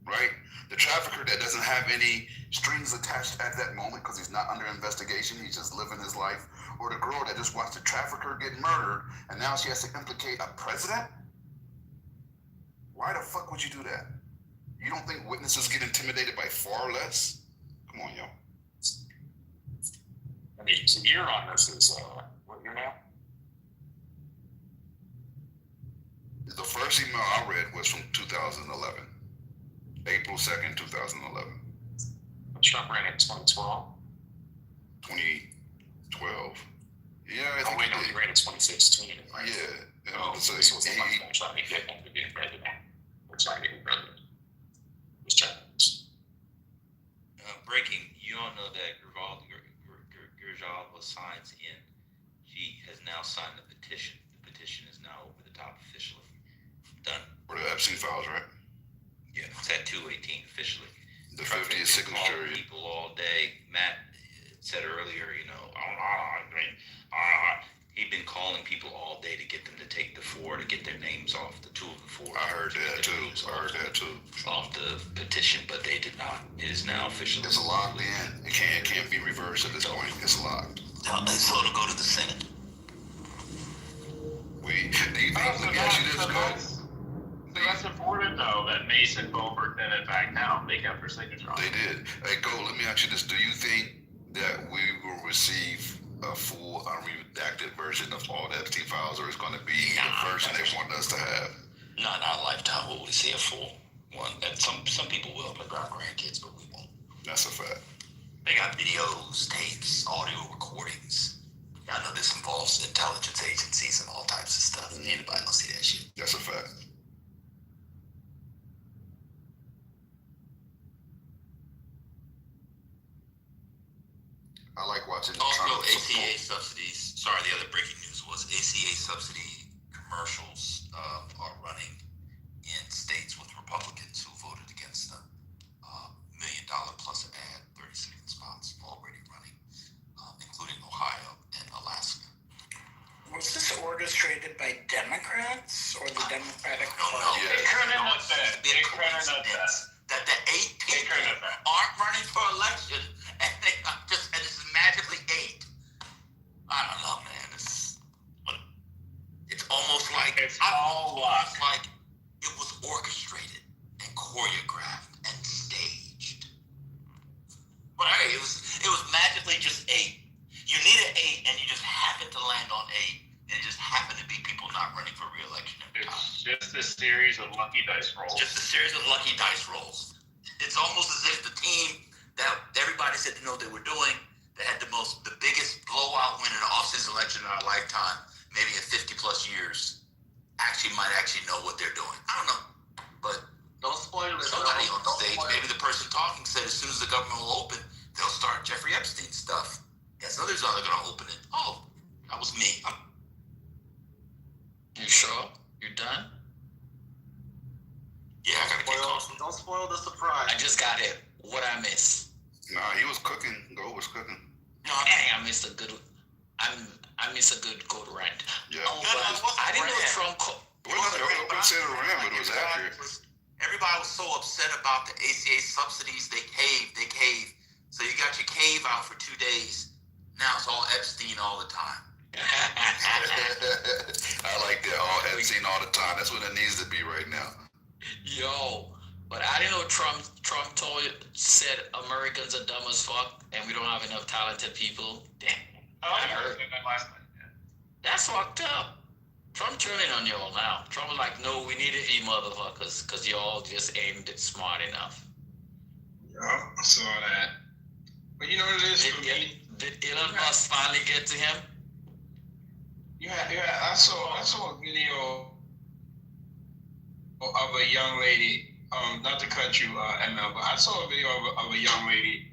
right? The trafficker that doesn't have any strings attached at that moment because he's not under investigation, he's just living his life, or the girl that just watched the trafficker get murdered and now she has to implicate a president? Why the fuck would you do that? You don't think witnesses get intimidated by far less? Come on, yo. I mean, so year on this is, what year now? The first email I read was from 2011. April 2nd, 2011. Trump ran in 2012? 2012. Yeah, I think he ran in 2016. Right? Yeah. Oh, so this was the one that trying to get him to be president. We're trying to get president. Breaking, you don't know that Gurjal was signed in. She has now signed the petition. The petition is now over the top officially. Done. For the Epstein files, right? Yeah, it's at 218 officially. The 50th signature. People all day. Matt said earlier, he'd been calling people all day to get them to take the 4, to get their names off, the 2 of the 4. I heard that too. Off the petition, but they did not. It is now officially. It's locked in. It can't be reversed at this point. It's locked. So it'll go to the Senate. Wait, do you think, let me ask you this, So that's important, though, that Mason Boebert then, in fact, now they kept their signature on. They did. Hey, Go, let me ask you this. Do you think that we will receive a full unredacted version of all the Epstein files, or it's going to be the version they want us to have? Not in our lifetime will we see a full one. And some people will, like our grandkids, but we won't. That's a fact. They got videos, tapes, audio recordings. I know this involves intelligence agencies and all types of stuff. And anybody gonna see that shit. That's a fact. I like watching the Also, ACA subsidies. Sorry, the other breaking news was ACA subsidy commercials are running in states with Republicans who voted against them. $1 million plus ad, 30-second spots already running, including Ohio and Alaska. Was this orchestrated by Democrats or the Democratic Party? They couldn't have been. They couldn't have been. That the 8 people aren't running for election, and they it's magically 8. I don't know, man. It's almost like it's almost like it was orchestrated and choreographed and staged. But hey, it was magically just 8. You needed 8, and you just happened to land on 8. And it just happened to be people not running for re-election. It's just a series of lucky dice rolls. Just a series of lucky dice rolls. It's almost as if the team that everybody said to know they were doing, that had the biggest blowout win in an off-season election in our lifetime, maybe in 50 plus years, might actually know what they're doing. I don't know, but don't spoil it. Somebody on the stage, maybe the person talking said as soon as the government will open, they'll start Jeffrey Epstein stuff. Yes, others are going to open it. Oh, that was me. You sure? You done? Yeah, I gotta get off. Don't spoil the surprise. I just got it. What I miss? Nah, he was cooking. Go was cooking. No, I missed a good. I miss a good goat rant. Yeah. I didn't know Trump. It wasn't say the rant, but it was accurate. Everybody was so upset about the ACA subsidies. They caved. So you got your cave out for 2 days. Now it's all Epstein all the time. I like that. All Epstein all the time. That's what it needs to be right now. Yo, but I didn't know Trump said Americans are dumb as fuck and we don't have enough talented people. Damn. I heard that last night. Yeah. That's fucked up. Trump turning on y'all now. Trump was like, no, we needed you motherfuckers because y'all just aimed it smart enough. Yeah, I saw that. But you know what it is for me? Did Elon Musk finally get to him? Yeah, I saw a video of a young lady, not to cut you, ML, but I saw a video of a young lady.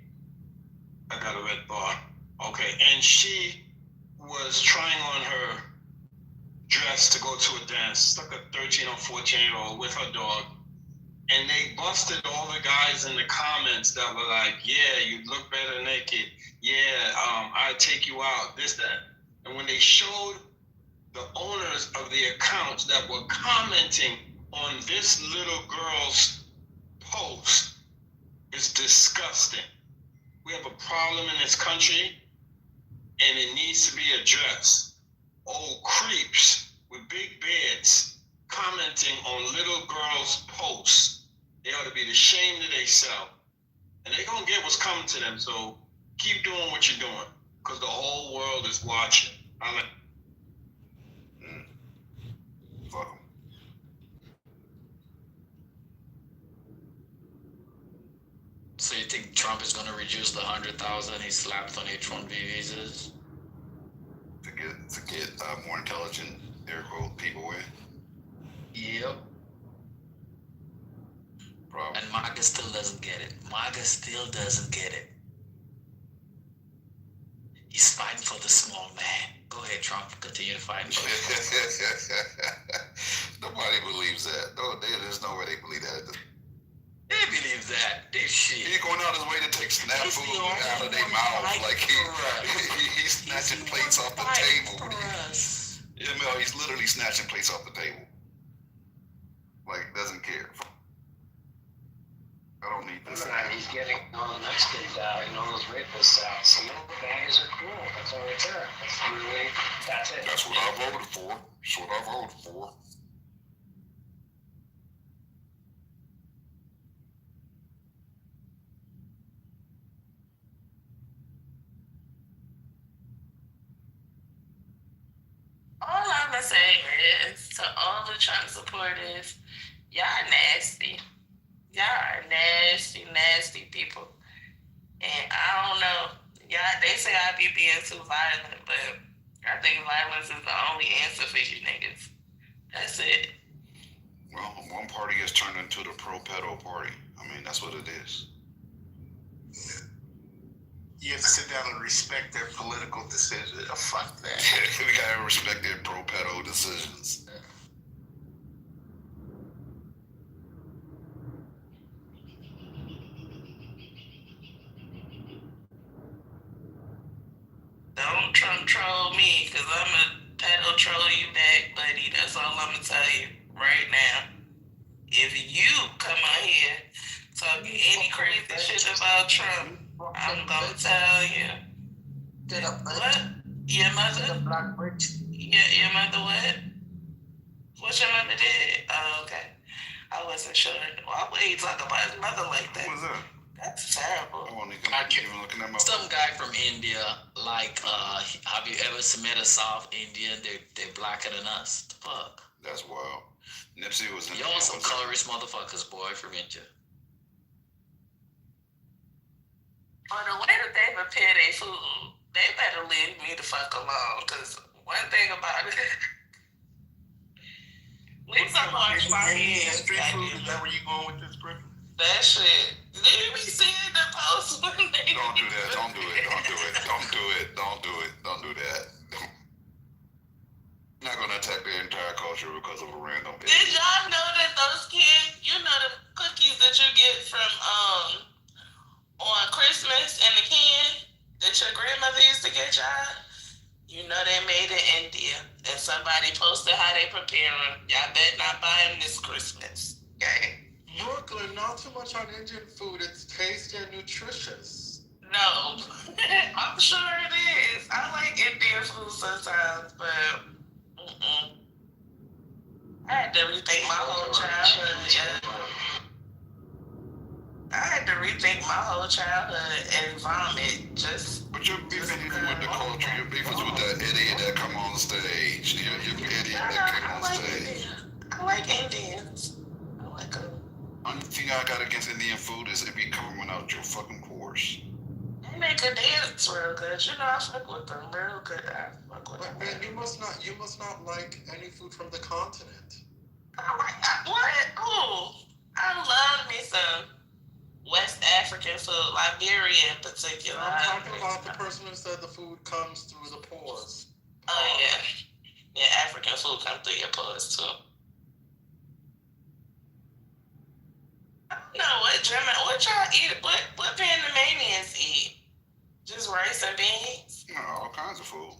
I got a red bar. Okay, and she was trying on her dressed to go to a dance, like a 13 or 14-year-old with her dog. And they busted all the guys in the comments that were like, yeah, you look better naked. Yeah, I'll take you out, this, that. And when they showed the owners of the accounts that were commenting on this little girl's post, it's disgusting. We have a problem in this country, and it needs to be addressed. Old creeps with big beds commenting on little girls' posts. They ought to be ashamed of themselves. And they're going to get what's coming to them. So keep doing what you're doing, because the whole world is watching. Fuck 'em. So you think Trump is going to reduce the 100,000 he slapped on H-1B visas? To get more intelligent, air quote, people in. Yep. Probably. And MAGA still doesn't get it. MAGA still doesn't get it. He's fighting for the small man. Go ahead, Trump. Continue to fight. Nobody believes that. No, there's no way they believe that. They believe that. This shit. He's going out his way to take snap food out of their mouth. Like he's snatching plates off the table. Yeah, Mel, he's literally snatching plates off the table. Like, doesn't care. I don't need this. He's getting all the Mexicans out and all those rapists out. So no, bangers are cool. That's all it's there. That's it. That's what I voted for. That's what I voted for. All I'm gonna say is to all the Trump supporters, y'all nasty. Y'all are nasty, nasty people. And I don't know. Y'all, they say I be being too violent, but I think violence is the only answer for you niggas. That's it. Well, one party has turned into the pro-pedo party. I mean, that's what it is. You have to sit down and respect their political decisions. Oh, fuck that. We gotta respect their pro-pedo decisions. Don't Trump troll me, because I'm a pedo troll you back, buddy. That's all I'm going to tell you right now. If you come out here talking any crazy shit about Trump, I'm going to tell you. What? Your mother? Your mother what? What your mother did? Oh, okay. I wasn't sure. Why would he talk about his mother like that? What was that? That's terrible. Some guy from India, like, have you ever met a South Indian? They're blacker than us. The fuck? That's wild. Nipsey was in Y'all some colorist motherfuckers, boy, from India. On the way that they prepare their food, they better leave me the fuck alone. Because one thing about it, we sometimes right here. Street food, is that where you going with this, Brick? That shit. Did you be seeing the post when they Don't do that. Don't do it. Don't do it. Don't do it. Don't do it. Don't do that. I'm not gonna attack the entire culture because of a random Did y'all know that those kids, you know the cookies that you get from on Christmas in the can that your grandmother used to get y'all? You know they made in India. And somebody posted how they prepare them. Y'all better not buy them this Christmas. Okay? Brooklyn, not too much on Indian food. It's tasty and nutritious. No. I'm sure it is. I like Indian food sometimes, but I had to rethink my whole childhood. Yeah. I had to rethink my whole childhood and vomit. But your beef isn't even with the culture. Your beef is with that idiot that come on stage. Your idiot that came on stage. I like Indians. I like them. Only thing I got against Indian food is it be coming out your fucking pores. They make a dance real good. You know, I fuck with them real good. I fuck with them. Man, you must not like any food from the continent. What? Ooh, I love me some West African food, Liberia in particular. I'm talking about the person who said the food comes through the pores. Oh, yeah. Yeah, African food was too. No, what y'all eat? What Panamanians eat? Just rice and beans? You know, all kinds of food.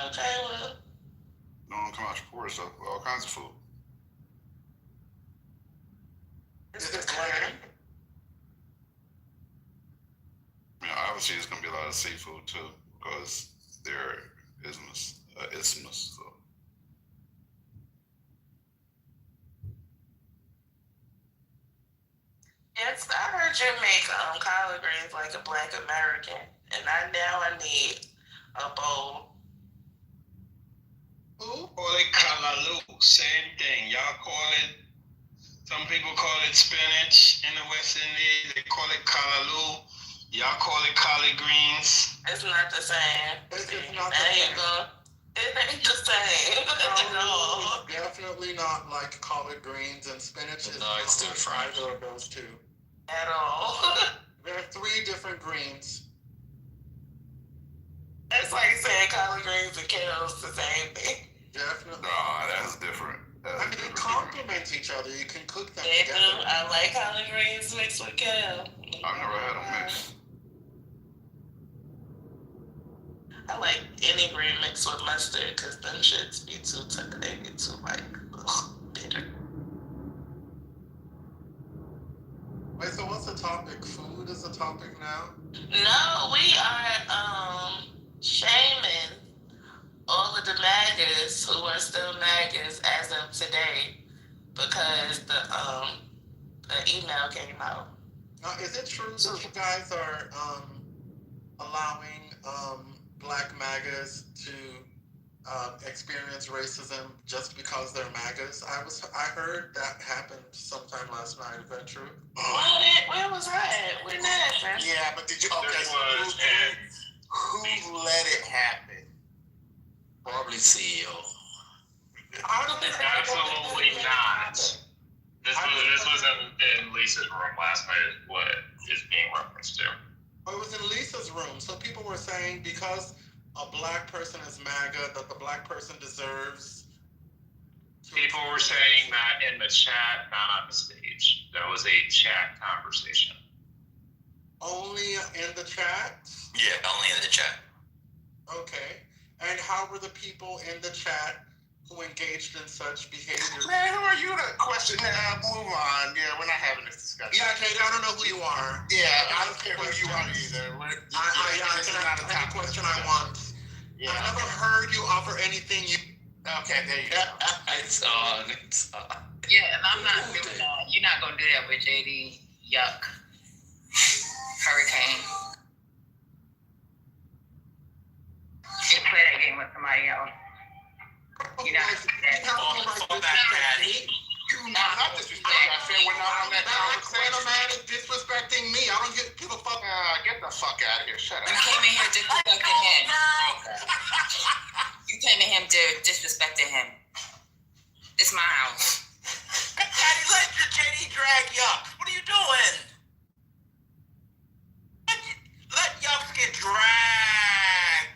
Okay, well. No one come out your poor stuff, all kinds of food. Is it clear? You know, obviously there's gonna be a lot of seafood too, because they're isthmus, so. Yes, I heard you make collard greens like a Black American, and I need a bowl. Who? Call it kalaloo. Same thing. Y'all call it. Some people call it spinach in the West Indies. They call it kalaloo. Y'all call it collard greens. It's not the same. It's not the same. It ain't the same. No. Definitely not like collard greens, and spinach is not it's different. either of those two. At all. There are 3 different greens. It's like saying collard greens and kale's the same thing. Definitely. Nah, that's different. They complement each other. You can cook them They together. do. I like collard greens mixed with kale. I've never had them mixed. I like any green mixed with mustard because them shits be they get too bitter. Wait, so what's the topic? Food is the topic now? No, we are shaming all of the MAGAs who are still MAGAs as of today because the email came out. Is it true that you guys are allowing Black MAGAs to experience racism just because they're MAGAs? I heard that happened sometime last night. Is that true? Where was I at? When that happened? Yeah, but did you? Okay, who let it happen? Probably CEO. Absolutely not. This was in Lisa's room last night. Is what is being referenced to? It was in Lisa's room. So people were saying because a Black person is MAGA, that the Black person deserves. People were saying that in the chat, not on the stage. That was a chat conversation. Only in the chat? Yeah, only in the chat. Okay. And how were the people in the chat who engaged in such behavior? Man, who are you to question that? Move on. Yeah, we're not having this discussion. Yeah, Kate, I don't know who you are. Yeah, I don't care who you are either. This is not a any question I want. Yeah. I never heard you offer anything you... Okay, there you go. It's on. Yeah, and I'm not doing that. You're not going to do that with JD. Yuck. Hurricane. You play that game with somebody else. You're not I'm not disrespecting. I said we're not on that conversation. When a man is disrespecting me, I don't give a fuck. Get the fuck out of here. Shut up. You came in here disrespecting him. You came in here disrespecting him. This is my house. Daddy, let your JD drag Yucks. What are you doing? Let Yucks get dragged.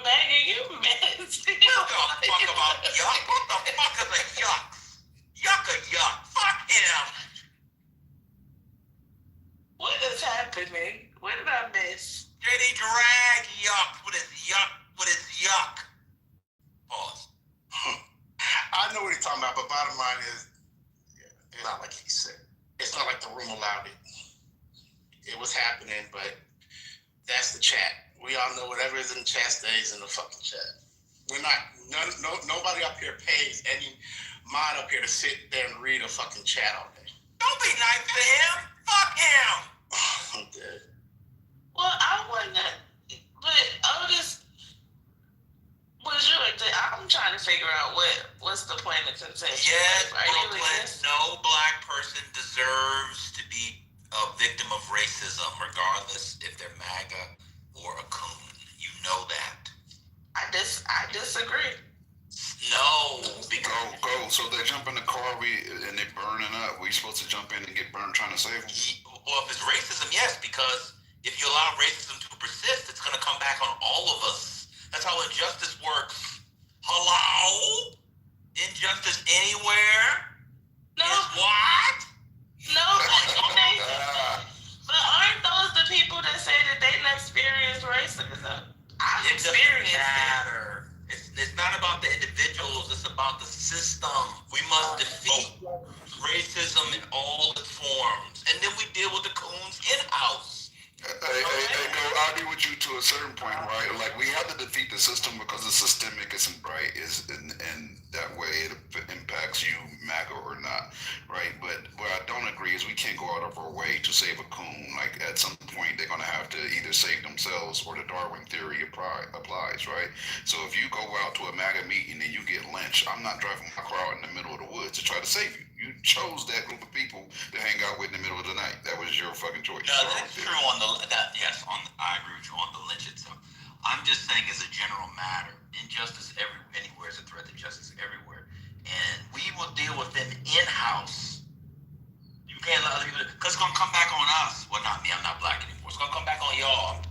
Maggie, you messy. You don't give a fuck about Yuck. What the fuck is a Yucks? Yuck a Yuck. Fuck him. What is happening? What did I miss? JD drag Yuck with his yuck. Pause. I know what he's talking about, but bottom line is, it's not like he said. It's not like the room allowed it. It was happening, but that's the chat. We all know whatever is in the chat stays in the fucking chat. We're not, nobody up here pays any mod up here to sit there and read a fucking chat all day. Don't be nice to him. Fuck him. I'm dead. Well, I wouldn't, but Otis, I'm trying to figure out what's the point of contention. Yes, Are you Brooklyn, no Black person deserves to be a victim of racism, regardless if they're MAGA or a coon. You know that. I disagree. No, because go. So they jump in the car, and they burning up. We supposed to jump in and get burned trying to save them? Well, if it's racism, yes, because if you allow racism to persist, it's going to come back on all of us. experienced racism. I've It doesn't experienced it. matter. It's not about the individuals. It's about the system. We must defeat racism in all its forms, and then we deal with the coons in house. Hey, go. I agree with you to a certain point, right? Like we have to defeat the system because it's systemic, isn't right? Is and that way it impacts you, MAGA or not, right? But what I don't agree is we can't go out of our way to save a coon. Like at some point they're gonna have to either save themselves or the Darwin theory applies, right? So if you go out to a MAGA meeting and you get lynched, I'm not driving my car out in the middle of the woods to try to save you. You chose that group of people to hang out with in the middle of the night. That was your fucking choice. No, that's true on I agree with you on the lynch itself. I'm just saying as a general matter, injustice anywhere is a threat to justice everywhere. And we will deal with them in-house. You can't let other people, because it's going to come back on us. Well, not me, I'm not black anymore. It's going to come back on y'all.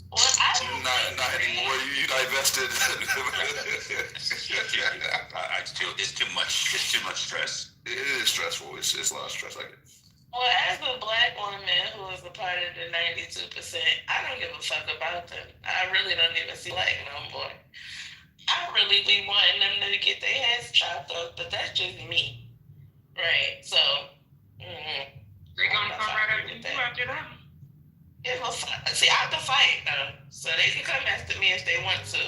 Well, not anymore. You divested. It's too much stress. It is stressful. It's a lot of stress. I get it. Well, as a black woman who is a part of the 92%, I don't give a fuck about them. I really don't even see black no more. I really be wanting them to get their heads chopped off, but that's just me. Right? So, they're gonna come right after that. Yeah, well, see, I have to fight though, so they can come after me if they want to,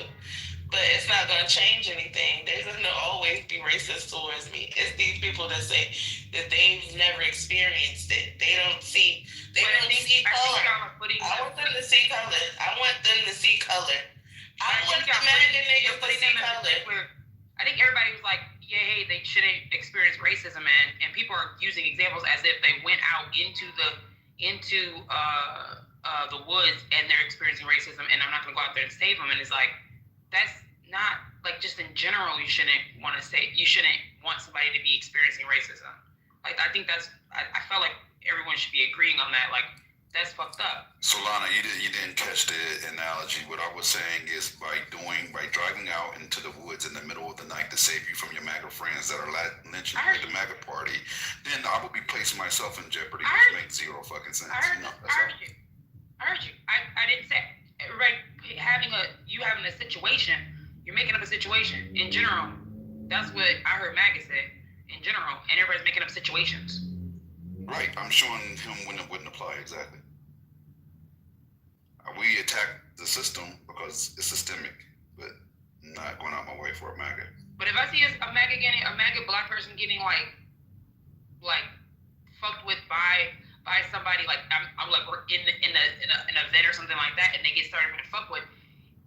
but it's not gonna change anything. They're gonna always be racist towards me. It's these people that say that they've never experienced it. They don't see color. I want them to see color. I want them to see color. I want the MAGA niggas to see color. I think everybody was like, yeah, hey, they shouldn't experience racism, and people are using examples as if they went out into the woods and they're experiencing racism, and I'm not gonna go out there and save them. And it's like, that's not like, just in general, you shouldn't want somebody to be experiencing racism. Like, I think I felt like everyone should be agreeing on that. Like, that's fucked up. Solana, you didn't catch the analogy. What I was saying is by driving out into the woods in the middle of the night to save you from your MAGA friends that are lynching you at the MAGA party, then I would be placing myself in jeopardy, which makes zero fucking sense. I heard you. I didn't say, right, having a situation, you're making up a situation in general. That's what I heard MAGA say, in general, and everybody's making up situations. Right, I'm showing him when it wouldn't apply, exactly. We attack the system because it's systemic, but not going out my way for a MAGA. But if I see a MAGA black person getting like fucked with by somebody, like I'm like we're in an event or something like that, and they get started with a fuck with,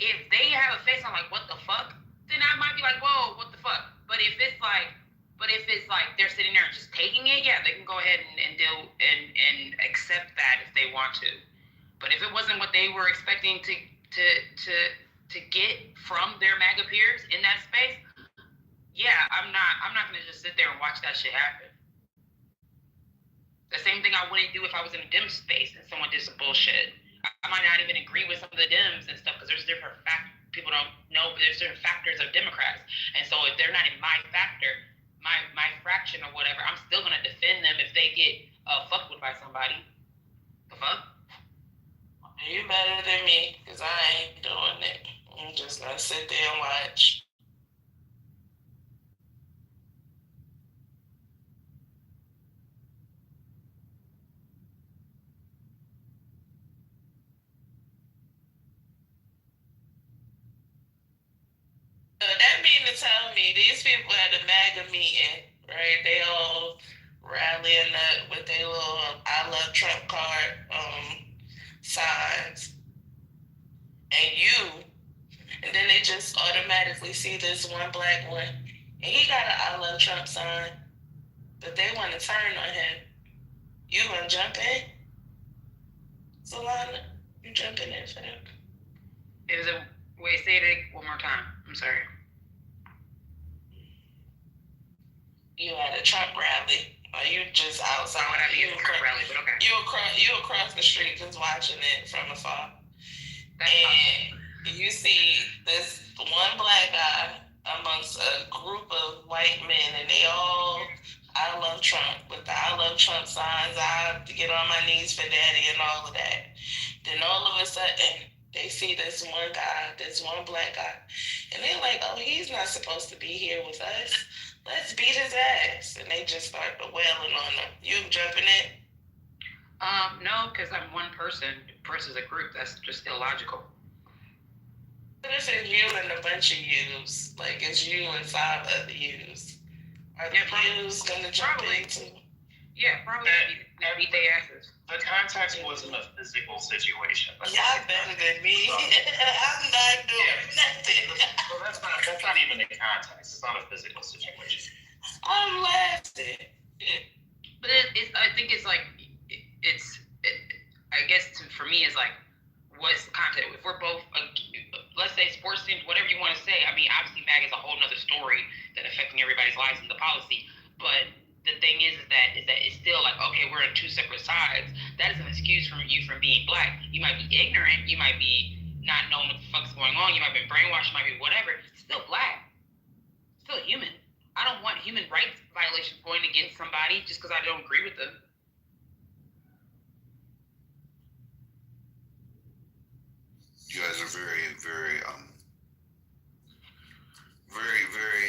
if they have a face on like what the fuck, then I might be like, whoa, what the fuck? But if it's like they're sitting there and just taking it, yeah, they can go ahead and deal and accept that if they want to. But if it wasn't what they were expecting to get from their MAGA peers in that space, yeah, I'm not gonna just sit there and watch that shit happen. The same thing I wouldn't do if I was in a Dem space and someone did some bullshit. I might not even agree with some of the Dems and stuff because there's different people don't know, but there's certain factors of Democrats, and so if they're not in my factor, my fraction or whatever, I'm still gonna defend them if they get fucked with by somebody. The fuck? You better than me, because I ain't doing it. I'm just going to sit there and watch. So that mean to tell me these people at the MAGA meeting, right? They all rallying up with their little I love Trump card signs, and then they just automatically see this one black one, and he got an I love Trump sign, but they want to turn on him. You gonna jump in? Solana, you jumping in for them? It was wait, say it one more time. I'm sorry. You at a Trump rally. Or you just outside? You across the street just watching it from afar. And you see this one black guy amongst a group of white men, and they all I love Trump with the I love Trump signs. I have to get on my knees for daddy and all of that. Then all of a sudden, they see this one guy, this one black guy, and they're like, oh, he's not supposed to be here with us. Let's beat his ass. And they just start wailing on him. You jumping in? No, because I'm one person versus a group. That's just illogical. What if it's you and a bunch of yous? Like, it's you and 5 other yous. Are the yous going to jump in too? Yeah, probably beat their asses. The context wasn't a physical situation. Y'all better than me. I'm not doing nothing. Well, that's not even the context. It's not a physical situation. I'm laughing. But I think it's like, I guess for me, it's like, what's the context? If we're both, let's say sports teams, whatever you want to say, I mean, obviously MAG is a whole nother story that affecting everybody's lives and the policy, but the thing is that it's still like, okay, we're on 2 separate sides. That is an excuse from you from being black. You might be ignorant, you might be not knowing what the fuck's going on, you might be brainwashed, you might be whatever. Still black. Still human. I don't want human rights violations going against somebody just because I don't agree with them. You guys are very, very,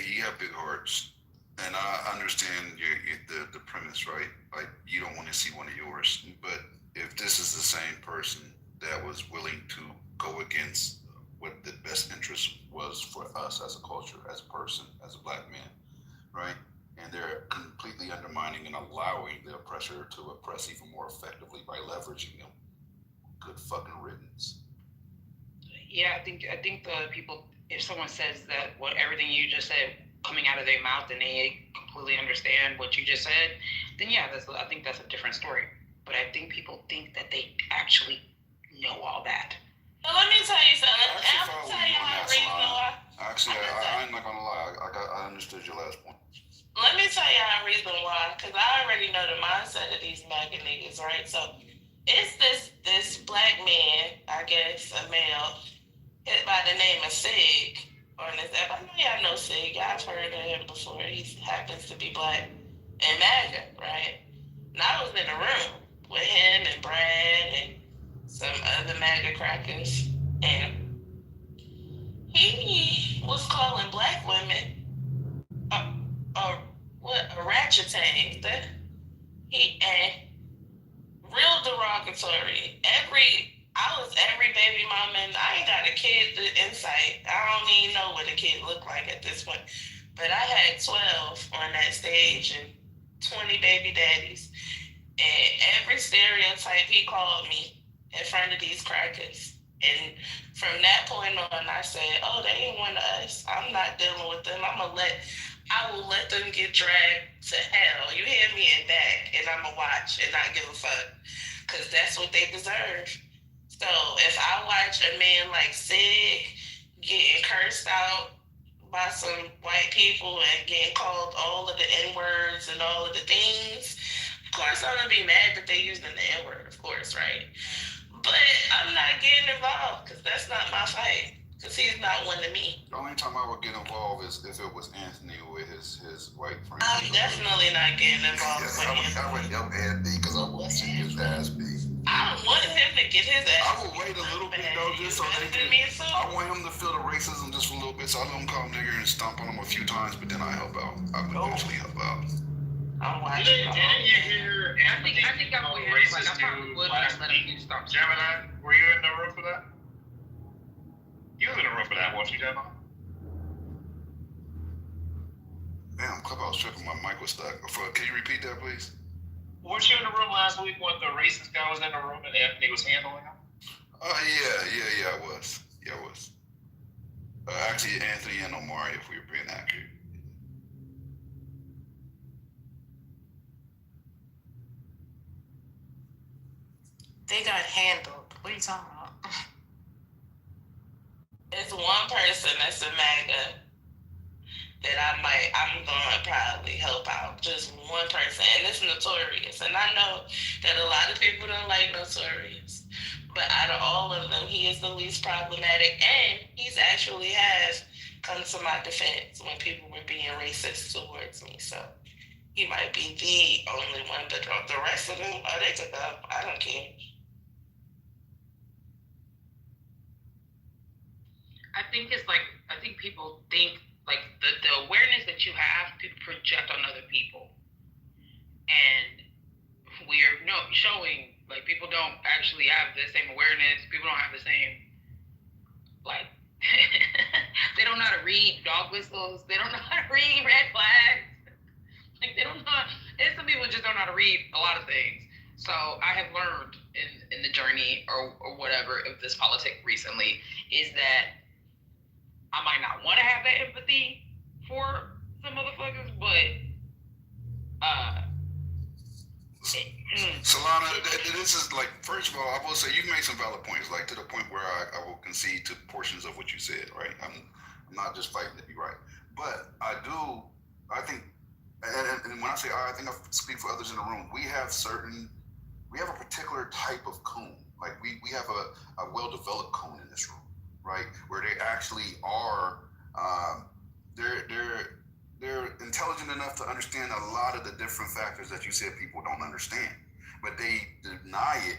you have big hearts. And I understand the premise, right? Like, you don't want to see one of yours. But if this is the same person that was willing to go against what the best interest was for us as a culture, as a person, as a black man, right? And they're completely undermining and allowing the oppressor to oppress even more effectively by leveraging them. Good fucking riddance. Yeah, I think the people, if someone says that everything you just said coming out of their mouth and they completely understand what you just said, then yeah, I think that's a different story. But I think people think that they actually know all that. Well, let me tell you something. I'll tell you my reason why. Actually, I'm not gonna lie. I understood your last point. Let me tell you a reason why, because I already know the mindset of these MAGA niggas, right? So it's this black man, I guess a male, by the name of Sig on this app. I know y'all know Sig. Y'all have heard of him before. He happens to be black and MAGA, right? And I was in a room with him and Brad and some other MAGA crackers, and he was calling black women a ratchetang. And real derogatory. I was every baby mama, and I ain't got a kid insight. I don't even know what a kid look like at this point. But I had 12 on that stage and 20 baby daddies. And every stereotype he called me in front of these crackers. And from that point on, I said, oh, they ain't one of us. I'm not dealing with them. I will let them get dragged to hell. You hear me in back, and I'm going to watch and not give a fuck. Because that's what they deserve. So if I watch a man like Sig getting cursed out by some white people and getting called all of the N-words and all of the things, of course I'm going to be mad that they using the N-word, of course, right? But I'm not getting involved because that's not my fight. Because he's not one of me. The only time I would get involved is if it was Anthony with his white friend. I'm definitely not getting involved with him. I would help Anthony because I want to see his ass beat. I want him to get his ass. I will wait a little bit though, just so they can. I want him to feel the racism just for a little bit, so I let him call him nigger and stomp on him a few times, but then I help out. I would eventually help out. I'm watching. Didn't you hear Anthony call racist to last week? Gemini, were you in the room for that? You was in the room for that, weren't you, Gemini? Damn, Clubhouse tripping. My mic was stuck. Can you repeat that, please? Weren't you in the room last week when the racist guy was in the room and Anthony was handling him? Yeah, I was. Yeah, I was. Actually, Anthony and Omari, if we were being accurate. They got handled. What are you talking about? It's one person that's a MAGA that I'm gonna probably help out. Just one person, and it's Notorious. And I know that a lot of people don't like Notorious, but out of all of them, he is the least problematic, and he's actually has come to my defense when people were being racist towards me. So he might be the only one, but the rest of them, they could go. I don't care. I think people think like the awareness that you have, people project on other people, and we're showing like people don't actually have the same awareness. People don't have the same like they don't know how to read dog whistles. They don't know how to read red flags. Like they don't know. And some people just don't know how to read a lot of things. So I have learned in the journey or whatever of this politic recently is that I might not want to have that empathy for some motherfuckers, but Solana, this is like, first of all, I will say you've made some valid points, like to the point where I will concede to portions of what you said, right? I'm not just fighting to be right, but I think, and when I say I think I speak for others in the room, we have a particular type of coon. Like we have a well-developed coon in this room, right? Where they actually are, they're intelligent enough to understand a lot of the different factors that you said people don't understand, but they deny it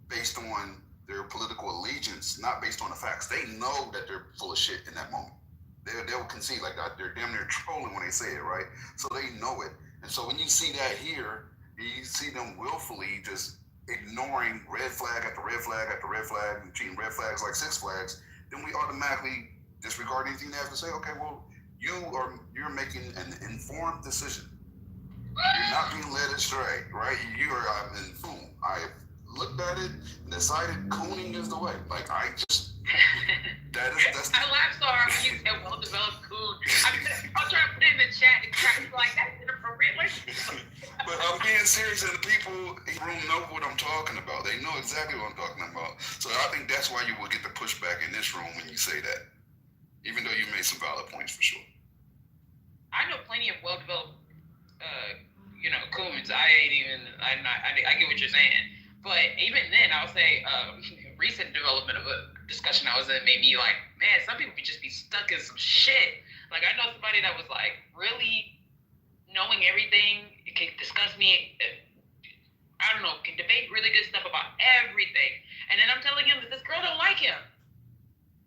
based on their political allegiance, not based on the facts. They know that they're full of shit in that moment. They'll concede like that. They're damn near trolling when they say it, right? So they know it. And so when you see that here, you see them willfully just ignoring red flag after red flag after red flag and treating red flags like Six Flags, then we automatically disregard anything they have to say. Okay, well, you're making an informed decision. You're not being led astray, right? I'm informed. I looked at it and decided cooning is the way. Like that's I laughed so hard when you said well-developed coon. I'll try to put it in the chat and try to be like, that's inappropriate. But I'm being serious, and the people in the room know what I'm talking about. They know exactly what I'm talking about. So I think that's why you will get the pushback in this room when you say that, even though you made some valid points for sure. I know plenty of well-developed, coons. I get what you're saying. But even then, I would say recent development of a discussion I was in made me like, man, some people could just be stuck in some shit. Like, I know somebody that was like really knowing everything, can discuss me, I don't know, can debate really good stuff about everything. And then I'm telling him that this girl don't like him.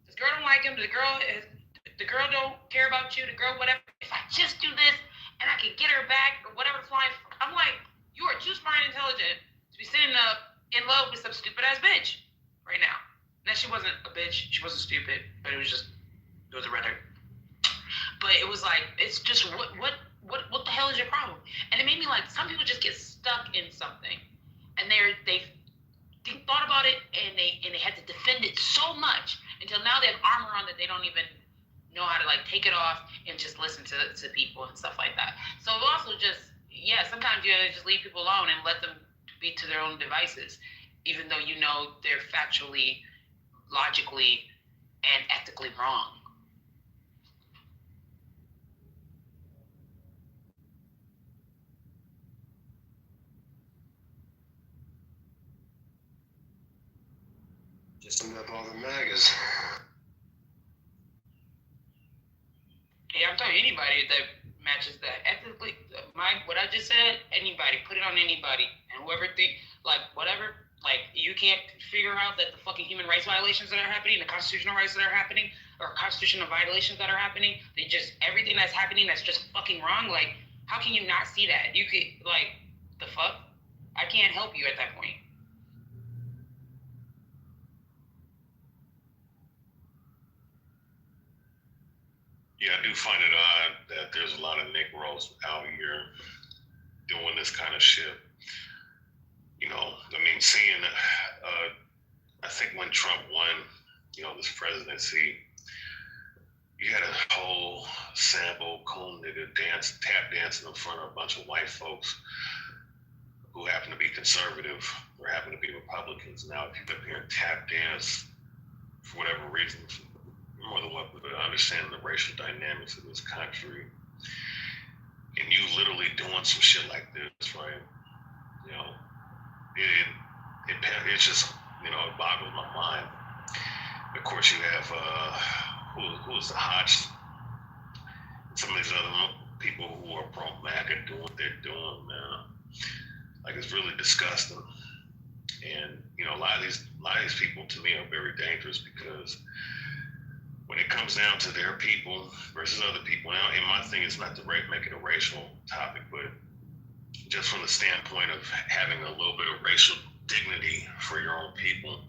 This girl don't like him. The girl don't care about you. The girl, whatever. If I just do this and I can get her back or whatever the flying, I'm like, you are too smart and intelligent to be sitting up in love with some stupid ass bitch right now. Now she wasn't a bitch. She wasn't stupid, but it was a rhetoric. But it was like, it's just what the hell is your problem? And it made me like, some people just get stuck in something, and they thought about it and they had to defend it so much until now they have armor on that they don't even know how to like take it off and just listen to people and stuff like that. So also just sometimes you just leave people alone and let them be to their own devices, even though you know they're factually, logically, and ethically wrong. Just summed up all the MAGAs. Yeah, I'm telling you, anybody that matches that ethically, what I just said, anybody, put it on anybody, and whoever whatever, you can't figure out that the fucking human rights violations that are happening, the constitutional rights that are happening, or constitutional violations that are happening, everything that's happening that's just fucking wrong. Like, how can you not see that? You could the fuck? I can't help you at that point. Yeah, I do find it odd that there's a lot of Negroes out here doing this kind of shit. Seeing, I think when Trump won, this presidency, you had a whole sample coon nigga tap dancing in front of a bunch of white folks who happen to be conservative or happen to be Republicans. Now, if you get up here and tap dance for whatever reason, more than welcome to understand the racial dynamics of this country, and you literally doing some shit like this, right? It just, it boggles my mind. Of course, you have who is the Hodge, some of these other people who are pro-MAGA doing what they're doing, man. Like, it's really disgusting. And, you know, a lot of these people, to me, are very dangerous because when it comes down to their people versus other people, now, and my thing is not to make it a racial topic, but just from the standpoint of having a little bit of racial dignity for your own people,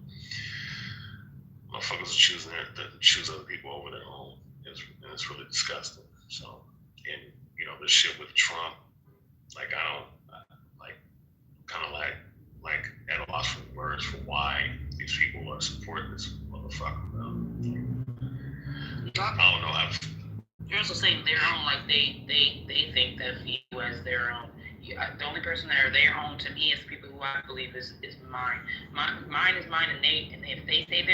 motherfuckers are choose other people over their own. And it's really disgusting. So, and, you know, this shit with Trump, like, kind of like at a loss for words for why these people are supporting this motherfucker. I don't know. You're also saying their own, like they think that view as their own. The only person that are their own to me is people who I believe is mine. Mine is mine, and if they say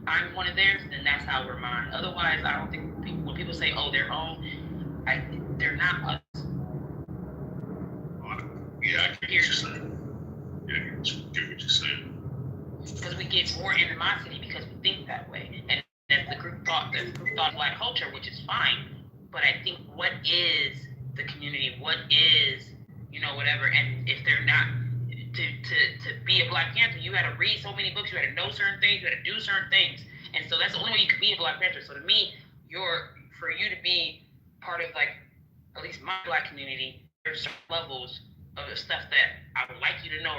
I'm one of theirs, then that's how we're mine. Otherwise, I don't think when people say, oh, their own, they're not us. Yeah, I get what you're saying. Yeah, I get what you're saying. Because we get more animosity because we think that way, and that's the group thought black culture, which is fine. But I think what is the community? What is, you know, whatever? And if they're not to be a Black Panther, you had to read so many books, you had to know certain things, you had to do certain things, and so that's the only way you could be a Black Panther. So to me, for you to be part of, like, at least my Black community, there's certain levels of the stuff that I would like you to know,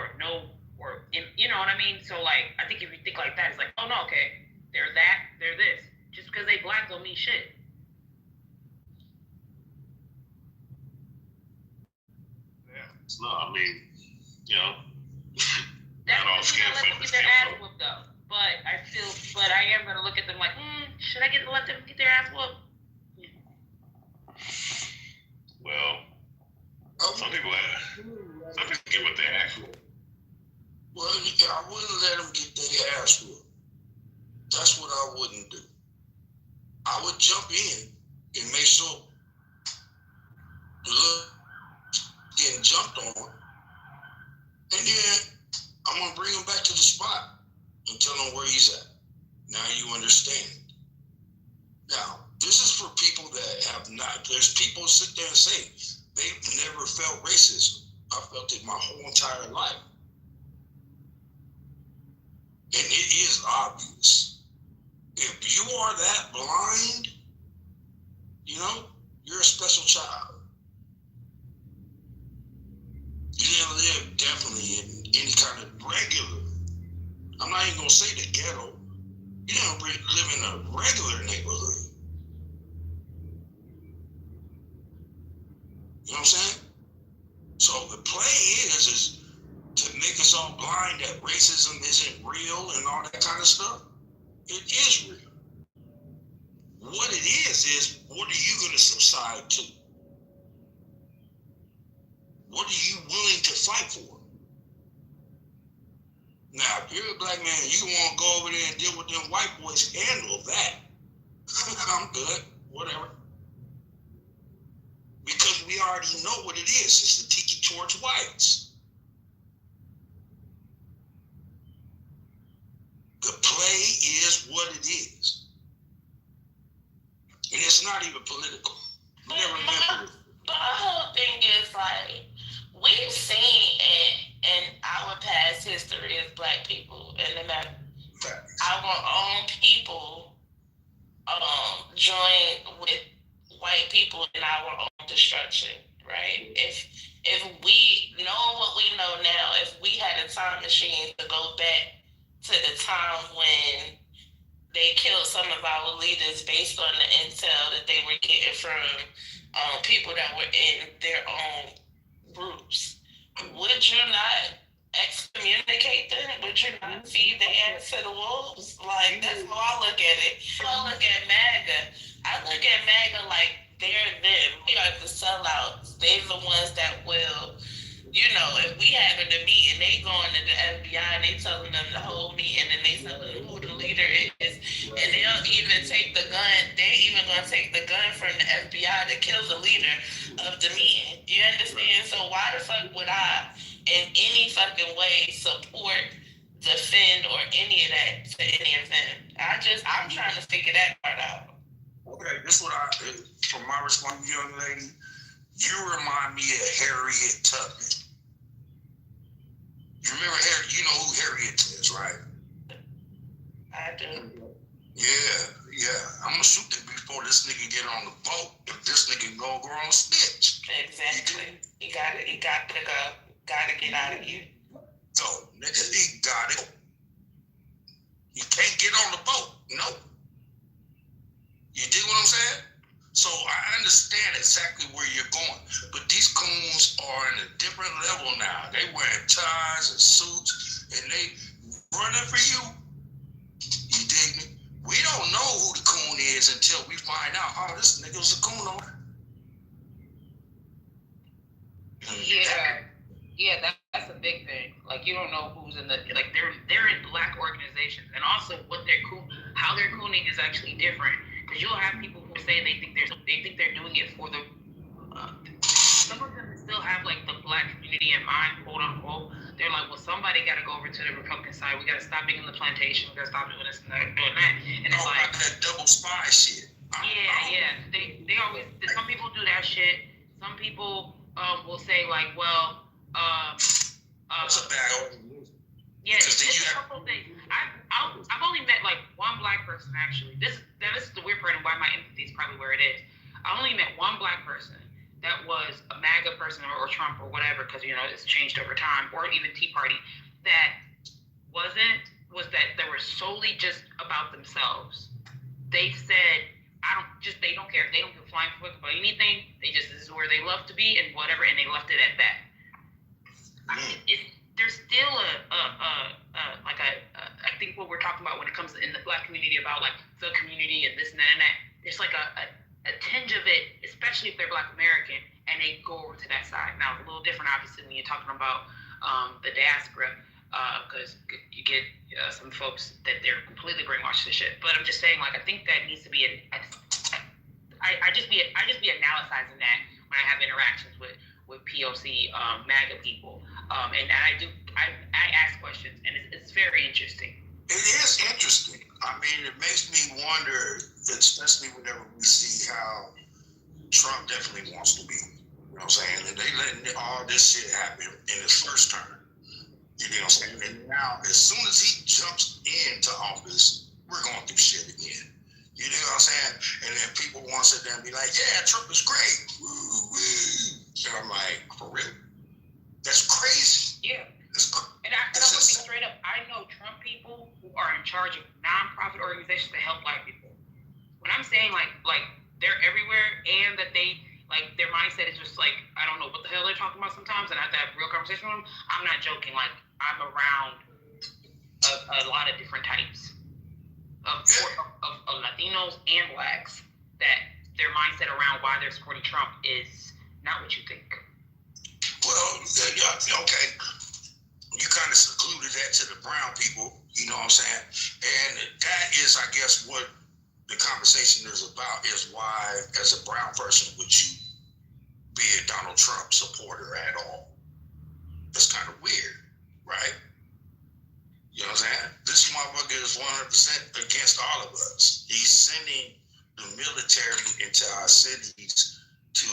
or you know what I mean? So, like, I think if you think like that, it's like, oh no, okay, they're that, they're this. Just because they Black don't mean shit. Yeah. No, I mean, you know, that's not all skin let them get their ass whooped though. But I am gonna look at them like, should I let them get their ass whooped? Well, some people get what they ask for. Well, I wouldn't let them get their ass whooped. That's what I wouldn't do. I would jump in and make sure the getting jumped on, and then I'm gonna bring him back to the spot and tell him where he's at. Now you understand. Now, this is for people that have not. There's people who sit there and say they've never felt racism. I felt it my whole entire life. And it is obvious. If you are that blind, you know, you're a special child. You didn't live definitely in any kind of regular, I'm not even gonna say the ghetto. You didn't live in a regular neighborhood. You know what I'm saying? So the play is to make us all blind that racism isn't real and all that kind of stuff. It is real. What it is what are you going to subside to? What are you willing to fight for? Now, if you're a Black man and you want to go over there and deal with them white boys, handle that. I'm good, whatever. Because we already know what it is. It's the tiki towards whites. The play is what it is. And it's not even political. The whole thing is, like, we've seen in our past history as Black people, and then our own people join with white people in our own destruction, right? If we know what we know now, if we had a time machine to go back to the time when they killed some of our leaders based on the intel that they were getting from people that were in their own groups, would you not excommunicate them? Would you not feed their ass to the wolves? Like, that's how I look at it. I look at MAGA. I look at MAGA like they're them. They are the sellouts. They're the ones that will, you know, if we having a meeting, they going to the FBI and they telling them the whole meeting and they telling them who the leader is. And they'll even take the gun. They're even going to take the gun from the FBI to kill the leader of the meeting. You understand? So why the fuck would I, in any fucking way, support, defend, or any of that to any of them? I'm trying to figure that part out. Okay, this is what from my response, young lady, You remind me of Harriet Tubman. You remember Harriet? You know who Harriet is, right? I do. Yeah. I'm gonna shoot it before this nigga get on the boat. If this nigga go on snitch. Exactly. He got to go. Got to get out of here. So, nigga, he got it. You can't get on the boat. No. You dig what I'm saying? So I understand exactly where you're going. But these coons are in a different level now. They wearing ties and suits and they running for you. You dig me? We don't know who the coon is until we find out, oh, this nigga's a coon over. Yeah, that's a big thing. Like, you don't know who's in the, like, they're in black organizations, and also how they're cooning is actually different. Because you'll have people who say they think they're doing it for the. Some of them still have like the black community in mind, quote unquote. They're like, well, somebody got to go over to the Republican side. We got to stop being in the plantation. We got to stop doing this and that, doing that. And it's like that double spy shit. Yeah. They always. Some people do that shit. Some people will say like, well, that's a bad organization. Yeah, it's a couple things. I've only met like one black person actually. This is the weird part and why my empathy is probably where it is. I only met one black person that was a MAGA person or Trump or whatever, because it's changed over time, or even Tea Party, that was that they were solely just about themselves. They said they don't care. They don't give a flying fuck about anything. This is where they love to be and whatever, and they left it at that. There's still I think what we're talking about when it comes in the black community about like the community and this and that and that. There's like a tinge of it, especially if they're Black American and they go over to that side. Now it's a little different, obviously, when you're talking about the diaspora, because you get some folks that they're completely brainwashed to shit. But I'm just saying, like, I think that needs to be I just be analyzing that when I have interactions with POC MAGA people, and I ask questions, and it's very interesting. It is interesting. I mean, it makes me wonder, especially whenever we see how Trump definitely wants to be. You know what I'm saying? And they letting all this shit happen in his first term. You know what I'm saying? And now, as soon as he jumps into office, we're going through shit again. You know what I'm saying? And then people want to sit there and be like, yeah, Trump is great. Woo, woo. So I'm like, for real? That's crazy. Yeah. And I'm going to be straight up. I know Trump people who are in charge of nonprofit organizations that help Black people. When I'm saying like they're everywhere, and that they like their mindset is just like, I don't know what the hell they're talking about sometimes, and I have to have a real conversation with them. I'm not joking. Like, I'm around a lot of different types of Latinos and Blacks that their mindset around why they're supporting Trump is not what you think. Well, yeah, okay. You kind of secluded that to the brown people, you know what I'm saying? And that is, I guess, what the conversation is about, is why, as a brown person, would you be a Donald Trump supporter at all? That's kind of weird, right? You know what I'm saying? This motherfucker is 100% against all of us. He's sending the military into our cities to,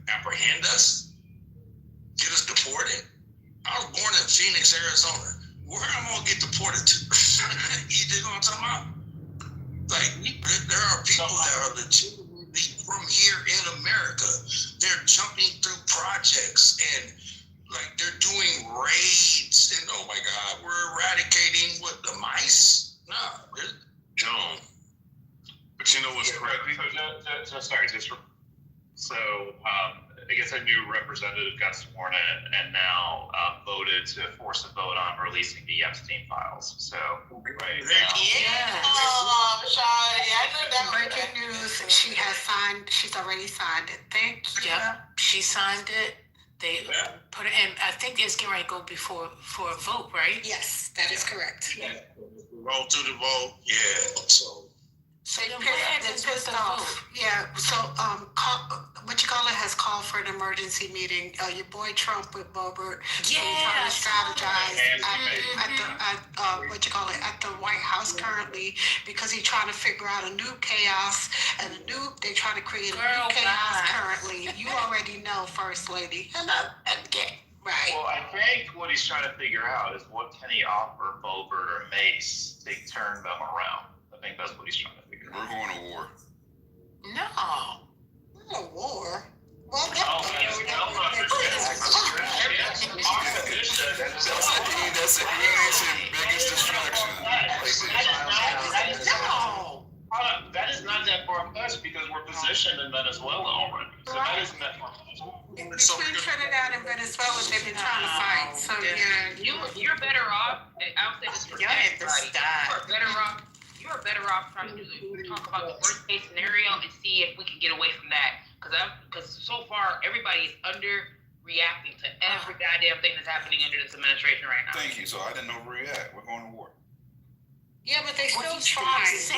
apprehend us? Get us deported? I was born in Phoenix, Arizona. Where am I gonna get deported to? You dig what I'm talking about? Like, there are people that are legitimately from here in America. They're jumping through projects and like they're doing raids and oh my God, we're eradicating the mice? Nah, really? John. But you know what's crazy? So, I guess a new representative got sworn in and now voted to force a vote on releasing the Epstein files. So, right now. Yeah. Oh, Shawty, I know that. Breaking news. She's already signed it. Thank you. Yep. She signed it. They put it in. I think it's getting ready to go for a vote, right? Yes, that is correct. Yeah. Roll to the vote. Yeah. So then what happens with the vote? Yeah. So, what you call Venezuela has called for an emergency meeting. Your boy Trump with Bobert Yeah, trying to strategize at the White House currently because he's trying to figure out a new chaos and they're trying to create a new chaos currently. You already know, First Lady. Hello, again. Right. Well, I think what he's trying to figure out is what can he offer Bobert or Mace to turn them around. I think that's what he's trying to figure out. We're going to war. No. A war? Well, That's an easy biggest distraction. No. That is not that far fetched because we're positioned in Venezuela already. So that isn't that far fetched. Between Trinidad and Venezuela, they've been trying to fight. So You're better off. I'll say this for everybody. You are better off trying to talk about the worst case scenario and see if we can get away from that. Because so far everybody is underreacting to every goddamn thing that's happening under this administration right now. Thank you. So I didn't overreact. We're going to war. yeah, but they still trying. Listen,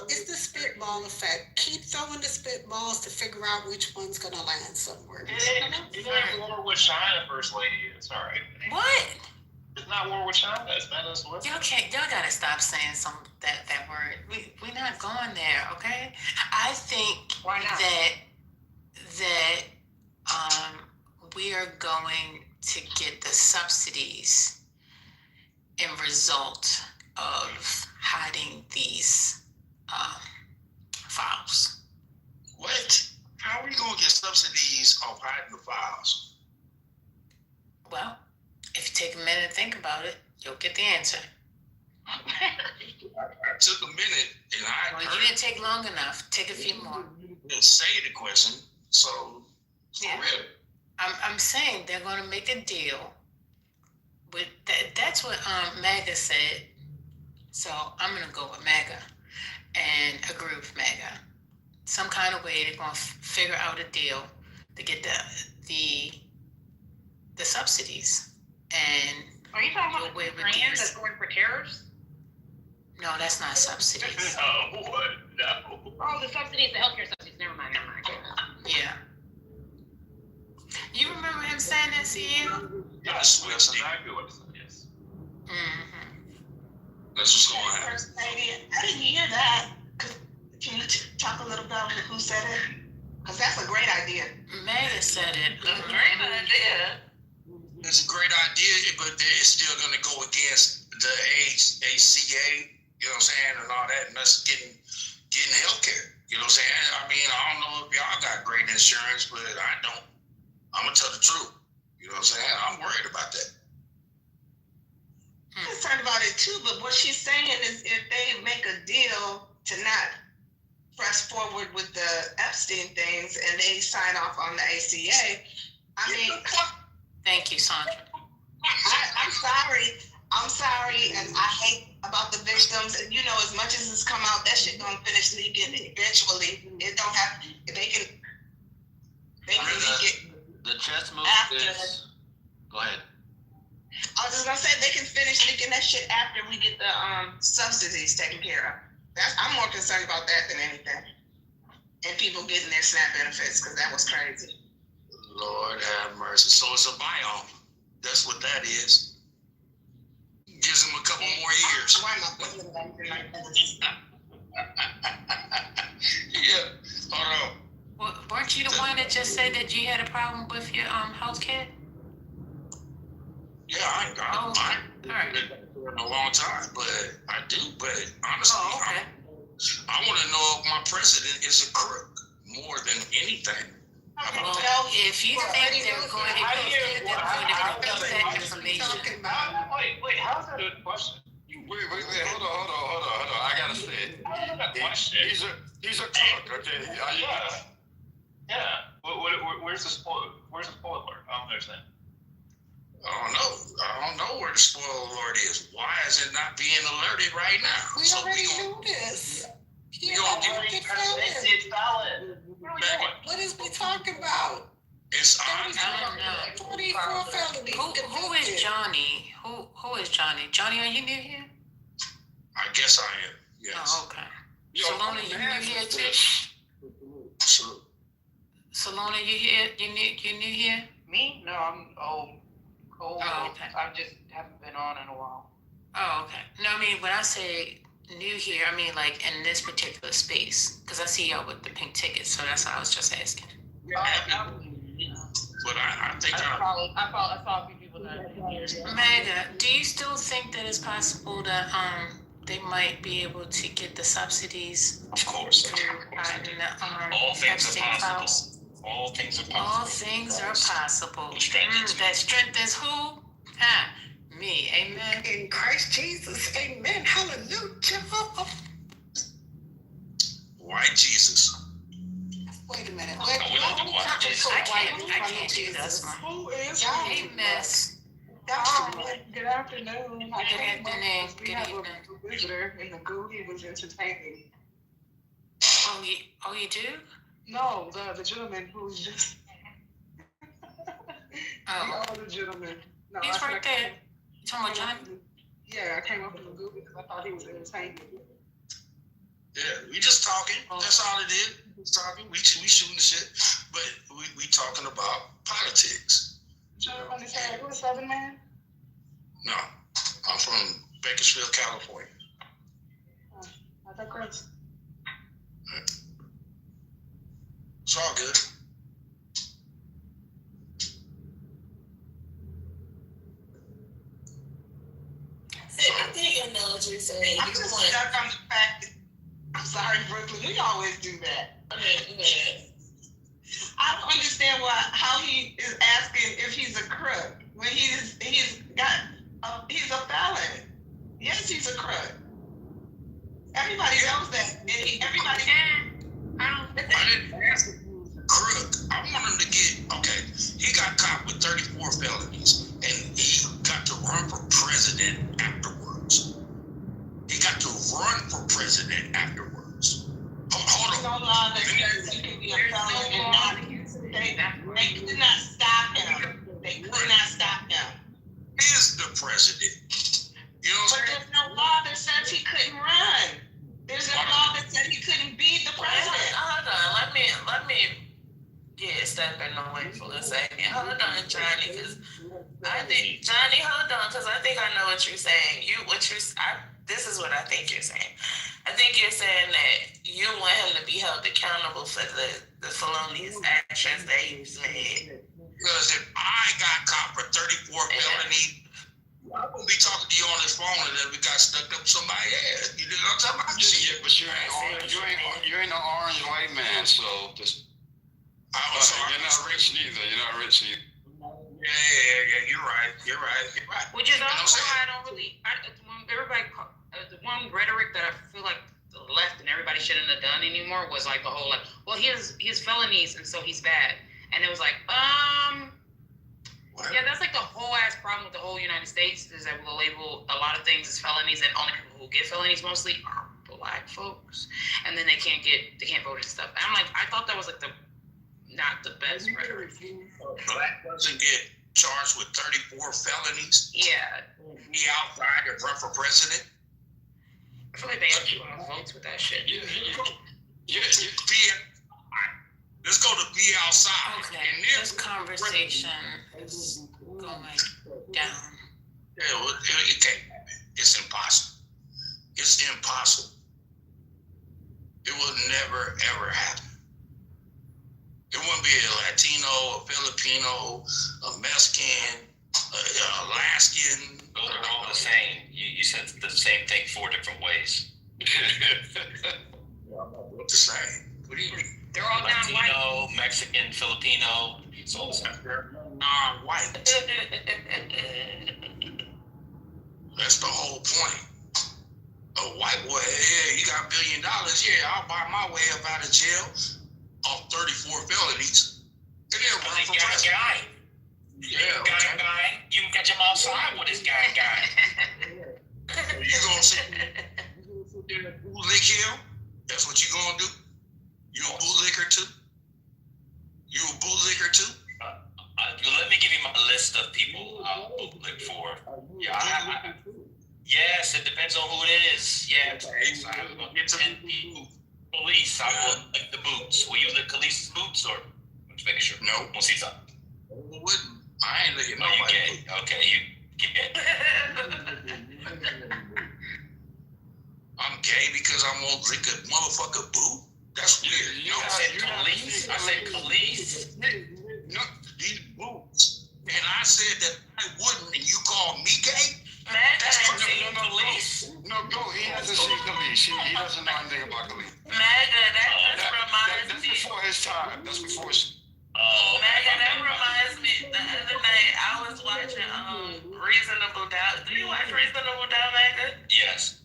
it's the spitball effect. Keep throwing the spitballs to figure out which one's gonna land somewhere. It ain't war with China, First Lady. It's all right. What? It's not war with China. It's Venezuela. Y'all gotta stop saying that word. We're not going there, okay? I think that we are going to get the subsidies in result of hiding these files. What? How are we going to get subsidies off hiding the files? Well, if you take a minute and think about it, you'll get the answer. I took a minute and Well, you didn't take long enough. Take a few more. didn't say the question, so for real. I'm saying they're going to make a deal with that. That's what MAGA said. So I'm going to go with MAGA and agree with MAGA. Some kind of way they're going to figure out a deal to get the subsidies. And are you talking about the Ukrainians that's going for terrorists? No, that's not subsidies. No, no. Oh, the subsidies, the healthcare subsidies. Never mind. Yeah. You remember him saying that, CEO? Yes, That's exactly what it said, yes. Mm-hmm. That's what's going on. First Lady, I didn't hear that. Can you talk a little about who said it? Because that's a great idea. MAGA said it. Great idea. It's a great idea, but it's still going to go against the ACA, you know what I'm saying, and all that, and us getting health care. You know what I'm saying? I mean, I don't know if y'all got great insurance, but I don't. I'm going to tell the truth. You know what I'm saying? I'm worried about that. I'm concerned about it too, but what she's saying is if they make a deal to not press forward with the Epstein things and they sign off on the ACA, I mean... Thank you, Sandra. I'm sorry, and I hate about the victims. And you know, as much as it's come out, that shit gonna finish leaking eventually. It don't have. They can leak it. The chess move is. Go ahead. I was just gonna say they can finish leaking that shit after we get the subsidies taken care of. I'm more concerned about that than anything. And people getting their SNAP benefits because that was crazy. Lord have mercy. So it's a buy-off. That's what that is. Gives them a couple more years. Yeah. Hold on. Well, weren't you the one that just said that you had a problem with your health care? Yeah, I ain't in a long time, but I do. But honestly, I want to know if my president is a crook more than anything. Well, if you think they're going to get that information. Wait, how's that a question? Wait, hold on. I gotta say it. He's a crook, okay? Yeah. Where's the spoiler? I don't understand. I don't know where the spoiler alert is. Why is it not being alerted right now? We already knew this. What is we talking about? It's I don't know. 24 felonies. Who is Johnny? Who is Johnny? Johnny, are you new here? I guess I am. Yes. Oh, okay. Salona, you new here too? Salute. Salona, you here? You new here? Me? No, I'm old. Oh, okay. I just haven't been on in a while. Oh, okay. No, I mean, when I say new here, I mean like in this particular space, because I see y'all with the pink tickets, so that's why I was just asking. But I think I saw a few people that are here. Maga, do you still think that it's possible that they might be able to get the subsidies? Of course. All things are possible. All things are possible. All things are possible. That strengthens who? Ha, me. Amen. In Christ Jesus. Amen. Hallelujah. White Jesus. Wait a minute. I can't do this one. Who is Hey, miss. Good afternoon. Good afternoon. We have a visitor in the goo. He was entertaining. Oh, you do? No, the gentleman who's just. Oh. The other gentleman. No, He's right there. You talking about John? Yeah, I came up in the goo because I thought he was entertaining. Yeah, we just talking. That's all it is. We just talking. We shooting the shit, but we talking about politics. Gentleman is saying, you a Southern man? No, I'm from Bakersfield, California. I thought Chris. It's all good. I think I know what you're saying. I'm just stuck on the fact that, I'm sorry, Brooklyn, we always do that. I don't understand how he is asking if he's a crook when he's a felon. Yes, he's a crook. Everybody knows that. Everybody. I didn't ask him if he was a crook. I want him to get, okay, he got caught with 34 felonies and he got to run for president afterwards. He got to run for president afterwards. Hold on. No law that says you can be a felon and not. They could not stop him. They could not stop him. He is the president. You know what I'm saying? But there's no law that says he couldn't run. There's no law that said he couldn't be the president. Hold on. Let me step in the way for a second. Hold on, Johnny, because I think hold on, because I think I know what you're saying. This is what I think you're saying. I think you're saying that you want him to be held accountable for the felonious actions that he's made. Because if I got caught for 34 felonies, I'm gonna be talking to you on this phone and then we got stuck up somebody's ass. You know what I'm talking about? Yeah, but you ain't an orange white man, so just. You're not rich neither. You're not rich neither. Yeah. You're right. Which is also why I don't really. The one rhetoric that I feel like the left and everybody shouldn't have done anymore was like the whole like, well, he has felonies and so he's bad, and it was like, yeah, that's like the whole ass problem with the whole United States is that we'll label a lot of things as felonies, and only people who get felonies mostly are black folks, and then they can't vote and stuff. And I'm like, I thought that was like not the best rhetoric. Black doesn't get charged with 34 felonies. Yeah. Be outside and run for president. I feel like they actually want votes with that shit. Let's go to be outside. Okay, this conversation is going down. Yeah, it can't happen. It's impossible. It's impossible. It will never, ever happen. It wouldn't be a Latino, a Filipino, a Mexican, Alaskan. Those are all the same. You said the same thing 4 different ways. What the same? What do you mean? They're all Latino, non-white. Mexican, Filipino. It's all the same. Non-white. That's the whole point. A white boy, yeah, you got $1 billion. Yeah, I'll buy my way up out of jail off 34 felonies. And then run for president. Yeah, guy. You can catch him outside with this guy. You gonna sit there and bootlick him? That's what you gonna do? You a bootlicker too? Let me give you my list of people I'll bootlick for. Yes, it depends on who it is. Yeah, we're gonna get 10 people. Police, like the boots. Will you lick Khaleesi's boots or just making sure? No. We'll see something. Wouldn't. I ain't licking Oh, you nobody. gay. Okay, you gay. I'm gay because I won't lick a motherfucker boot? That's weird. I said Khalees. I said Khalees. No, these boots. And I said that I wouldn't, and you call me gay? That's Khalees. No, he hasn't seen Khalees. He doesn't know anything about Khalees. Maga, that reminds That's me. before his time. That's before his. Maga, that reminds me. The other night I was watching Reasonable Doubt. Do you watch Reasonable Doubt, Maga? Yes.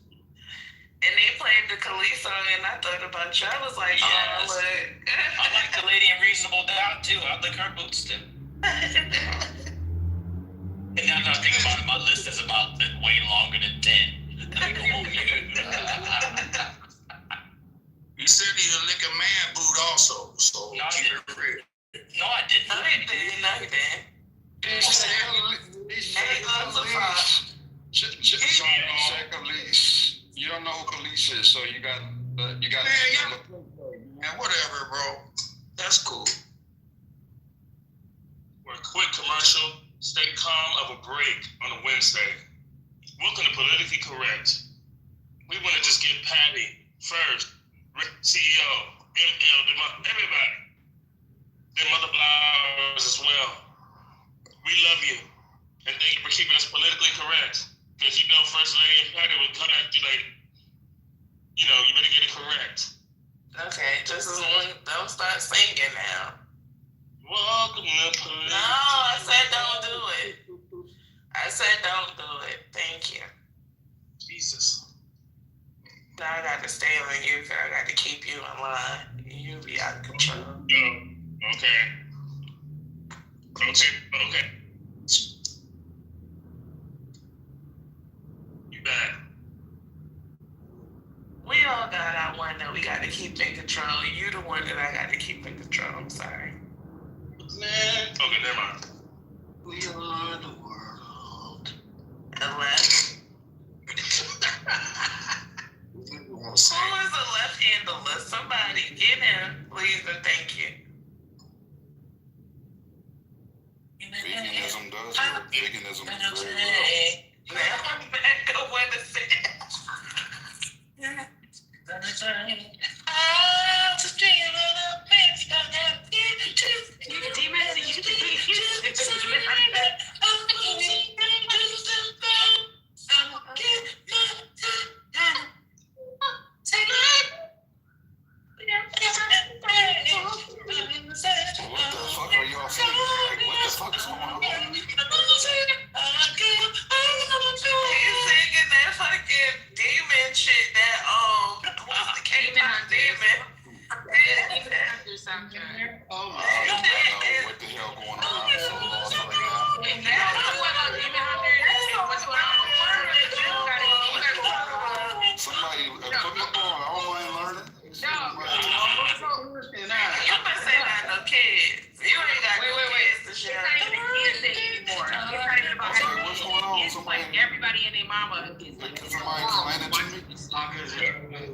And they played the Khalees song, and I thought about you. I was like, yes. Oh, look. I like the lady in Reasonable Doubt too. I lick her boots too. And now that I think about it, my list is about way longer than 10. You said he'd lick a man boot also, so no, keep it real. No, I didn't. No, he did. No, he didn't. He said Khalees. Check Khalees. You don't know who Khalees is, so you got. Man, whatever, bro. That's cool. We're a quick commercial. Stay calm of a break on a Wednesday. Welcome to Politically Correct. We want to just give Patty first, Rick, CEO, ML, everybody, their mother flowers as well. We love you. And thank you for keeping us politically correct. Because you know First Lady and Patty will come at you like, you know, you better get it correct. Okay, just as long, don't start singing now. Welcome to Politically. No, I said don't do it. I said don't do it. Thank you. Jesus. Now I got to stay on you because I got to keep you in line. You be out of control. Okay. You back. We all got our one that we got to keep in control. You the one that I got to keep in control. I'm sorry. Man. Okay, never mind. We are the world. The left. Who is the left handler? Somebody get him, please, and thank you. Veganism does work. Veganism is very real. Now I'm back on what to say. What the fuck are y'all saying? Like, what the fuck is going on? He's singing that fucking demon shit that what's the K-pop demon? Oh my god, what the hell going on? I'm so lost right now. Somebody put me on. I don't mind learning. You been saying that no kids. You ain't got kids to share. It's not even a kid thing anymore. It's not even about having What's going on? kids. It's like everybody and their mama is like. Somebody explain it to me.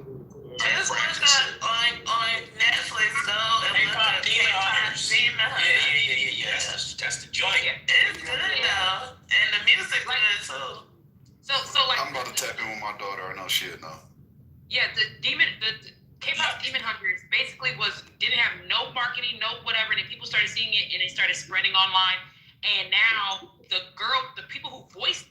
Just look up on Netflix, go and look up Demon Hunters. Yeah. That's the joint. It's good though, and the music good too. So like. I'm about to tap in with my daughter. I know shit now. Yeah, the K-pop Demon Hunters basically didn't have no marketing, no whatever, and then people started seeing it and it started spreading online. And now the people who voiced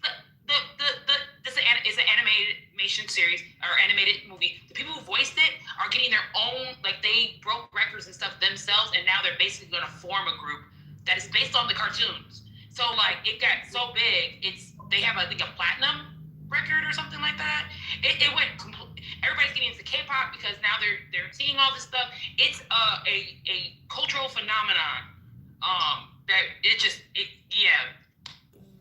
this is an animation series or animated movie. The people who voiced it are getting their own, like they broke records and stuff themselves, and now they're basically going to form a group that is based on the cartoons. So like it got so big, they have I think a platinum record or something like that. It went everybody's getting into K-pop because now they're seeing all this stuff. It's a cultural phenomenon.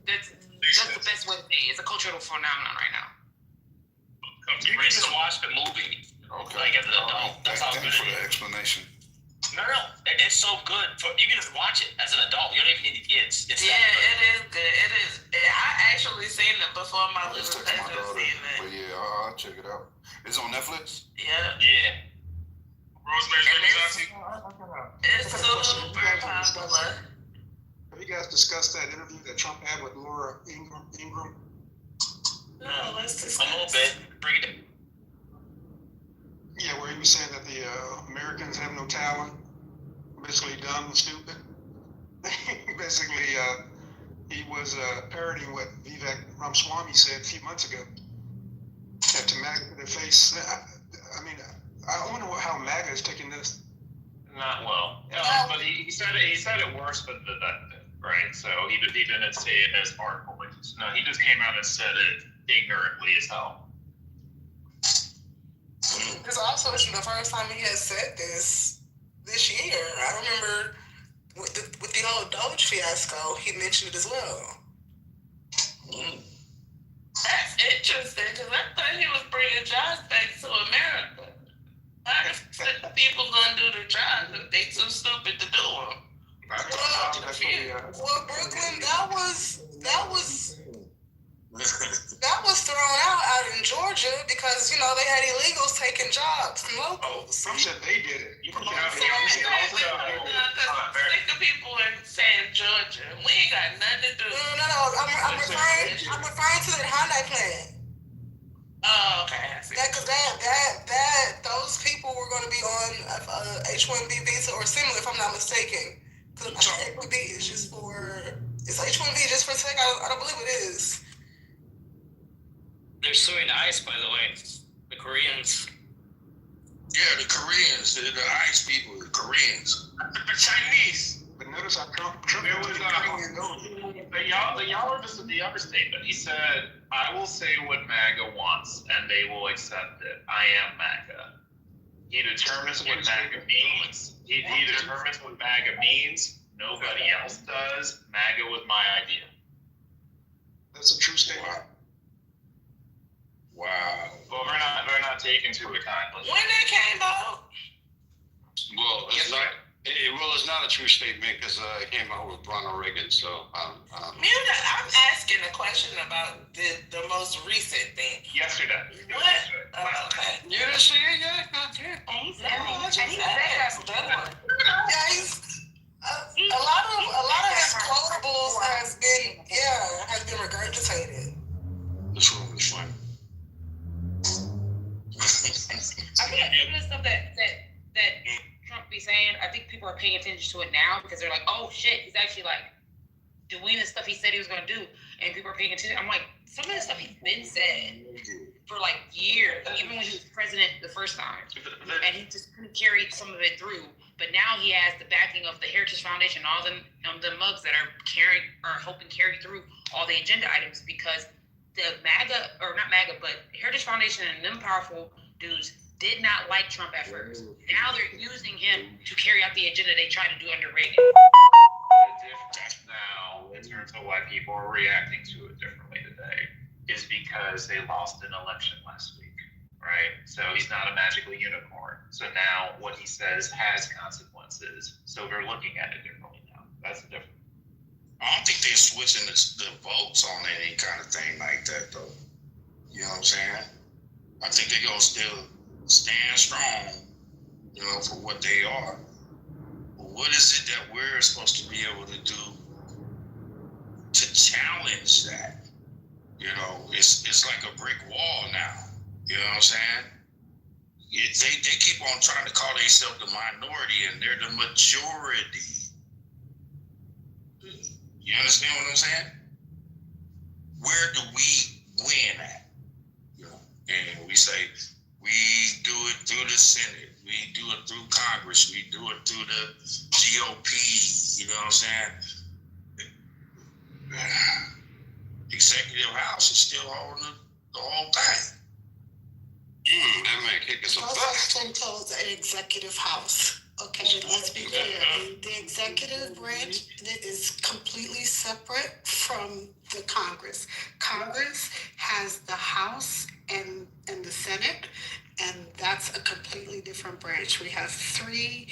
That's the best way to say it. It's a cultural phenomenon right now. You can just watch the movie. Okay. Like as an adult. That's how good Thanks for it the is. explanation. No, it's so good. You can just watch it as an adult. You don't even need the kids. It's Yeah, it is good. It is. I actually seen it before my little Just text my cousin daughter. seen it. But yeah, I'll check it out. It's on Netflix? Yeah. Yeah. It's super popular. Have you guys discussed that interview that Trump had with Laura Ingraham? No, let's discuss. A little bit. Bring it. Yeah, where he was saying that the Americans have no talent, basically dumb and stupid. Basically, he was parodying what Vivek Ramaswamy said a few months ago. That to MAGA, their face. I mean, I wonder how MAGA is taking this. Not well. But he said it worse than that, right? So he didn't say it as hardcore. No, he just came out and said it ignorantly as hell. Because also, it's the first time he has said this year. I remember with the whole Doge fiasco, he mentioned it as well. That's interesting, because I thought he was bringing jobs back to America. How the people gonna do the jobs if they too stupid to do them? Well, Brooklyn, that was thrown out in Georgia because they had illegals taking jobs from locals. Some said they did it. Sick of people saying Georgia. We ain't got nothing to do. No. I'm referring to the Hyundai plant. Oh, okay. Because those people were going to be on H-1B visa or similar, if I'm not mistaken. Because H-1B is just for. Is H-1B just for tech? I don't believe it is. They're suing ICE, by the way. The Koreans. Yeah, the Koreans, the ICE people, the Koreans. The Chinese. But notice how Trump there was y'all are just the understatement. He said, "I will say what MAGA wants, and they will accept it. I am MAGA." He determines what MAGA means. He determines what MAGA means. Nobody else does. MAGA was my idea. That's a true statement. Wow. Well, we're not taking to it kindly. When that came out? Well, it's not. It's not a true statement because it came out with Ronald Reagan. So Muta, I'm asking a question about the most recent thing. Yesterday. What? Oh, okay. You didn't see it yet? A lot of his quotables has been regurgitated. This room is fun. I think some of the stuff that Trump be saying, I think people are paying attention to it now because they're like, oh shit, he's actually like doing the stuff he said he was going to do, and people are paying attention. I'm like, some of the stuff he's been said for like years, even when he was president the first time, and he just couldn't carry some of it through. But now he has the backing of the Heritage Foundation, all the mugs that are helping carry through all the agenda items, because the MAGA, or not MAGA, but Heritage Foundation and them powerful dudes did not like Trump at first. Now they're using him to carry out the agenda they tried to do under Reagan. The difference now, in terms of why people are reacting to it differently today, is because they lost an election last week, right? So he's not a magical unicorn. So now what he says has consequences. So they're looking at it differently now. That's the difference. I don't think they're switching the votes on any kind of thing like that, though. You know what I'm saying? I think they're going to still stand strong, for what they are. But what is it that we're supposed to be able to do to challenge that? It's like a brick wall now. You know what I'm saying? They keep on trying to call themselves the minority, and they're the majority. You understand what I'm saying? Where do we win at? And we say we do it through the Senate, we do it through Congress, we do it through the GOP. You know what I'm saying? Executive House is still holding the whole thing. That man kicking some No butt. such thing called an executive house. Okay, let's be clear. The executive branch is completely separate from the Congress. Congress has the House and the Senate, and that's a completely different branch. We have 3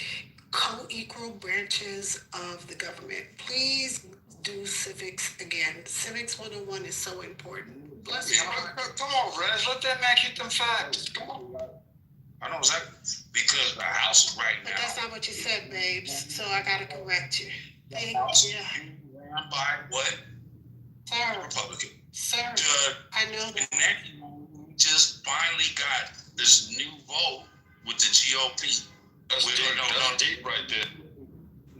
co-equal branches of the government. Please do civics again. Civics 101 is so important. Bless your heart. Come on, Rez. Let that man keep them facts. Come on. I know exactly. Because the House is right But now. that's not what you said, babes. So I gotta correct you. Thank you. Ran by what? Sir. Republican. Sir. I know that. And then just finally got this new vote with the GOP. That's deep right there.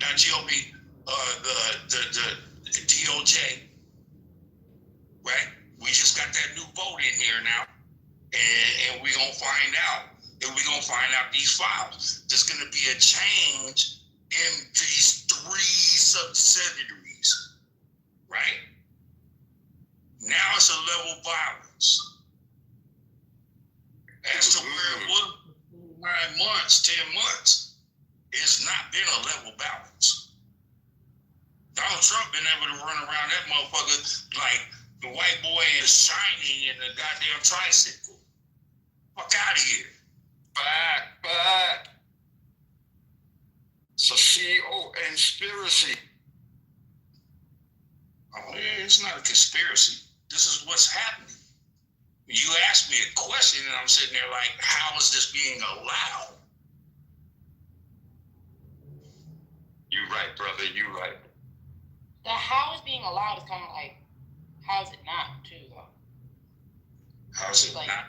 Not GOP. The DOJ. Right? We just got that new vote in here now. And we're going to find out. And we're going to find out these files. There's going to be a change in these 3 subsidiaries. Right? Now it's a level of violence. As to where it was 9 months, 10 months, it's not been a level balance. Donald Trump been able to run around that motherfucker like the white boy is shining in the goddamn tricycle. Fuck out of here. Back. It's a conspiracy. Oh, it's not a conspiracy. This is what's happening. You asked me a question and I'm sitting there like, how is this being allowed? You right, brother, you right. The how is being allowed is kind of like, how is it not too though? How's it like, not?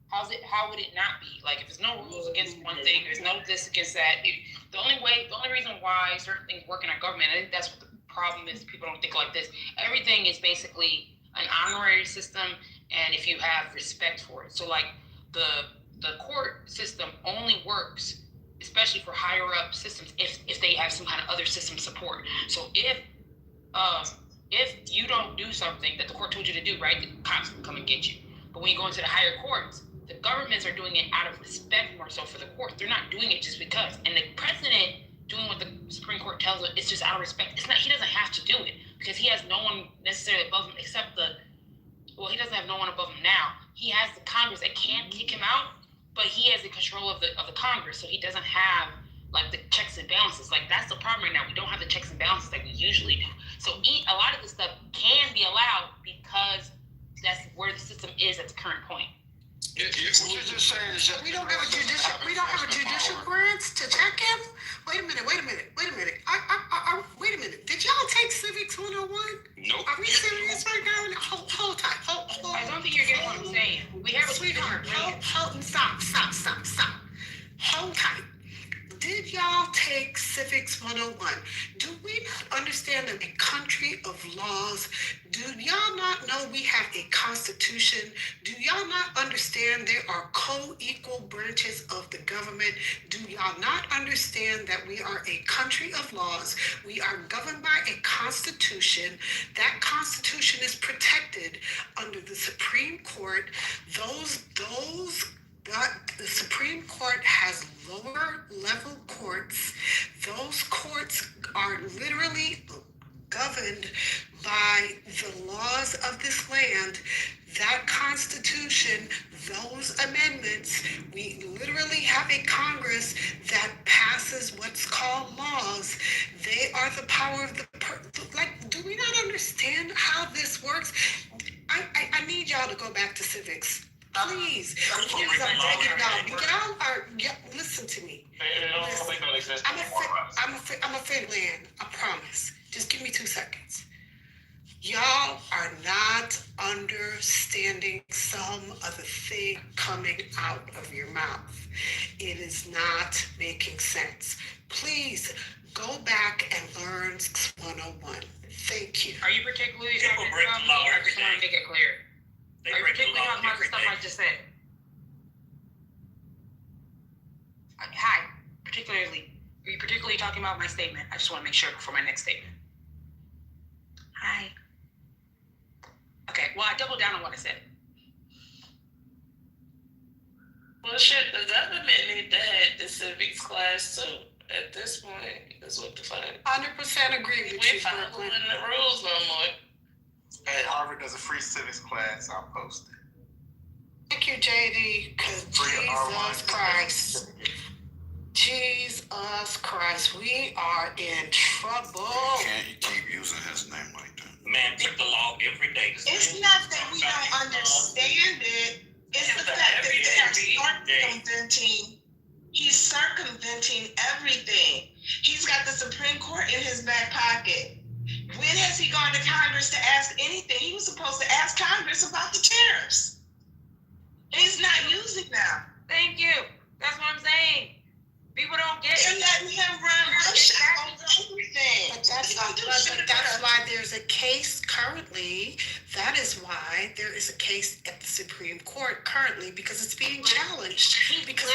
How would it not be? Like if there's no rules against one thing, there's no this against that. The only reason why certain things work in our government, I think that's what the problem is. People don't think like this. Everything is basically an honorary system, and if you have respect for it. So like the court system only works, especially for higher up systems, if they have some kind of other system support. So if you don't do something that the court told you to do, right, the cops will come and get you. But when you go into the higher courts, the governments are doing it out of respect more so for the court. They're not doing it just because. And the president doing what the Supreme Court tells him, it's just out of respect. It's not. He doesn't have to do it because he has no one necessarily above him except he doesn't have no one above him now. He has the Congress that can kick him out, but he has the control of the Congress, so he doesn't have like the checks and balances. Like that's the problem right now. We don't have the checks and balances like we usually do. So a lot of this stuff can be allowed because that's where the system is at the current point. What you're just saying is that we don't have a judicial branch to check him. Wait a minute. Wait a minute. Did y'all take Civics 101? Nope. Are we serious right now? Hold tight. Hold. I don't think you're getting what I'm saying. We have a sweetheart. Stop. Hold tight. Did y'all take Civics 101? Do we not understand that a country of laws? Do y'all not know we have a constitution? Do y'all not understand there are co-equal branches of the government? Do y'all not understand that we are a country of laws? We are governed by a constitution. That constitution is protected under the Supreme Court. The Supreme Court has lower level courts. Those courts are literally governed by the laws of this land. That Constitution, those amendments, we literally have a Congress that passes what's called laws. They are the power of the do we not understand how this works? I need y'all to go back to civics. Please, I'm begging y'all. Listen to me. I'm a fit land. I promise. Just give me 2 seconds. Y'all are not understanding some of the thing coming out of your mouth. It is not making sense. Please go back and learn 101. Thank you. Are you particularly talking about me, or just want to make it clear? Are you particularly talking about the stuff I just said? Hi, are you particularly talking about my statement? I just want to make sure before my next statement. Hi. Okay, well, I doubled down on what I said. Well, shit, the government need to have the civics class too. At this point, is what the fuck. 100% agree with you. We following the rules no more. Hey, Harvard does a free civics class. I'll post it. Thank you, JD, because Jesus Christ, we are in trouble. Can't keep using his name like that. Man, pick the law every day. It's not that we don't understand it. It's the fact that they are circumventing. He's circumventing everything. He's got the Supreme Court in his back pocket. When has he gone to Congress to ask anything? He was supposed to ask Congress about the tariffs. He's not using them. Thank you. That's what I'm saying. People don't get it. They're letting him run roughshod over everything. But that's why there's a case currently. That is why there is a case at the Supreme Court currently, because it's being challenged. Because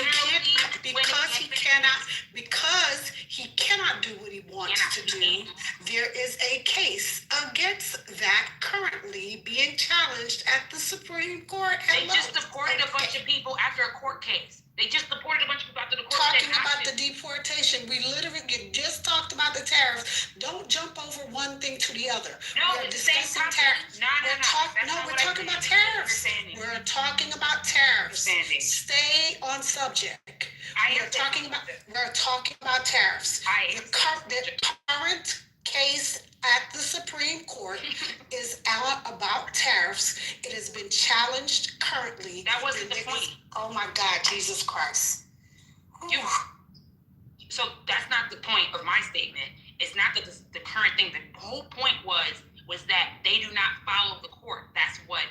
he cannot do what he wants to do. There is a case against that currently being challenged at the Supreme Court. They just deported a bunch of people after a court case. They just deported a bunch of people after the court case. Talking about the deportation, we literally just talked about the tariffs. Don't jump over one thing to the other. No, it's the same topic. We're talking about tariffs. We're talking about tariffs. Stay on subject. We're talking about tariffs. The current case at the Supreme Court is out about tariffs. It has been challenged currently. That wasn't the point. Oh my God, Jesus Christ. So that's not the point of my statement. It's not that the current thing. The whole point was that they do not follow the court. That's what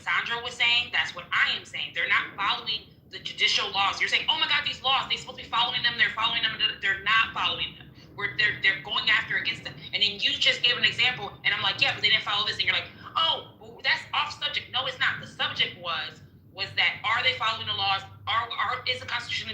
Sandra was saying. That's what I am saying. They're not following the judicial laws. You're saying, oh my God, these laws, they're supposed to be following them. They're following them. They're not following them. They're going after against them. And then you just gave an example, and I'm like, yeah, but they didn't follow this. And you're like, oh, well, that's off subject. No, it's not. The subject was that are they following the laws? Is the Constitution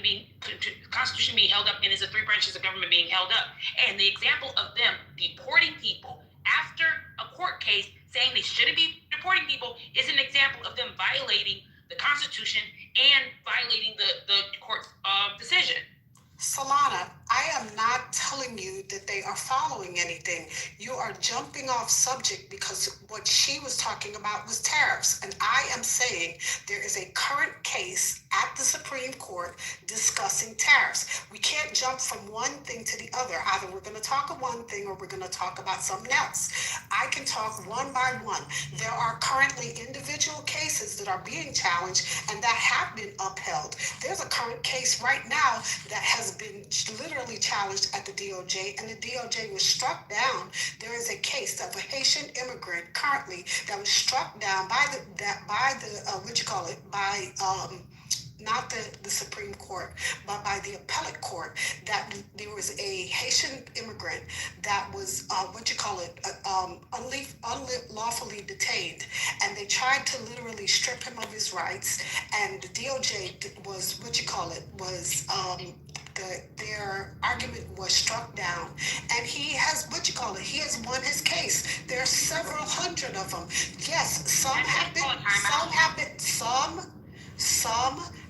being held up, and is the three branches of government being held up? And the example of them deporting people after a court case, saying they shouldn't be deporting people, is an example of them violating the Constitution and violating the court's decision. Solana, I am not telling you that they are following anything. You are jumping off subject because what she was talking about was tariffs. And I am saying there is a current case at the Supreme Court discussing tariffs. We can't jump from one thing to the other. Either we're going to talk about one thing or we're going to talk about something else. I can talk one by one. There are currently individual cases that are being challenged and that have been upheld. There's a current case right now that has been literally challenged at the DOJ, and the DOJ was struck down. There is a case of a Haitian immigrant currently that was struck down by not the Supreme Court, but by the appellate court, that there was a Haitian immigrant that was unlawfully detained, and they tried to literally strip him of his rights, and the DOJ was their argument was struck down, and he has won his case. There are several hundred of them. Yes, some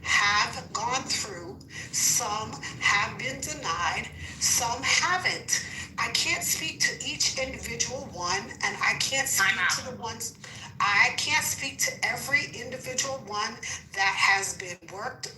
have gone through, some have been denied, some haven't. I can't speak to each individual one, and I can't speak to every individual one that has been worked.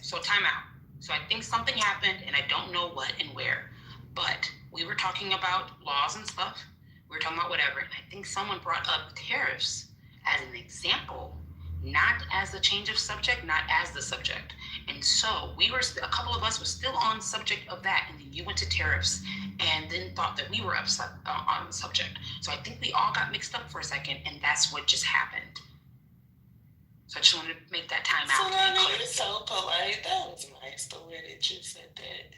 So time out. So I think something happened, and I don't know what and where, but we were talking about laws and stuff. We were talking about whatever, and I think someone brought up tariffs as an example, not as a change of subject, not as the subject. And so a couple of us were still on subject of that, and then you went to tariffs, and then thought that we were upset on the subject. So I think we all got mixed up for a second, and that's what just happened. So I just wanted to make that time out. Solana, you're so polite. That was nice the way that you said that.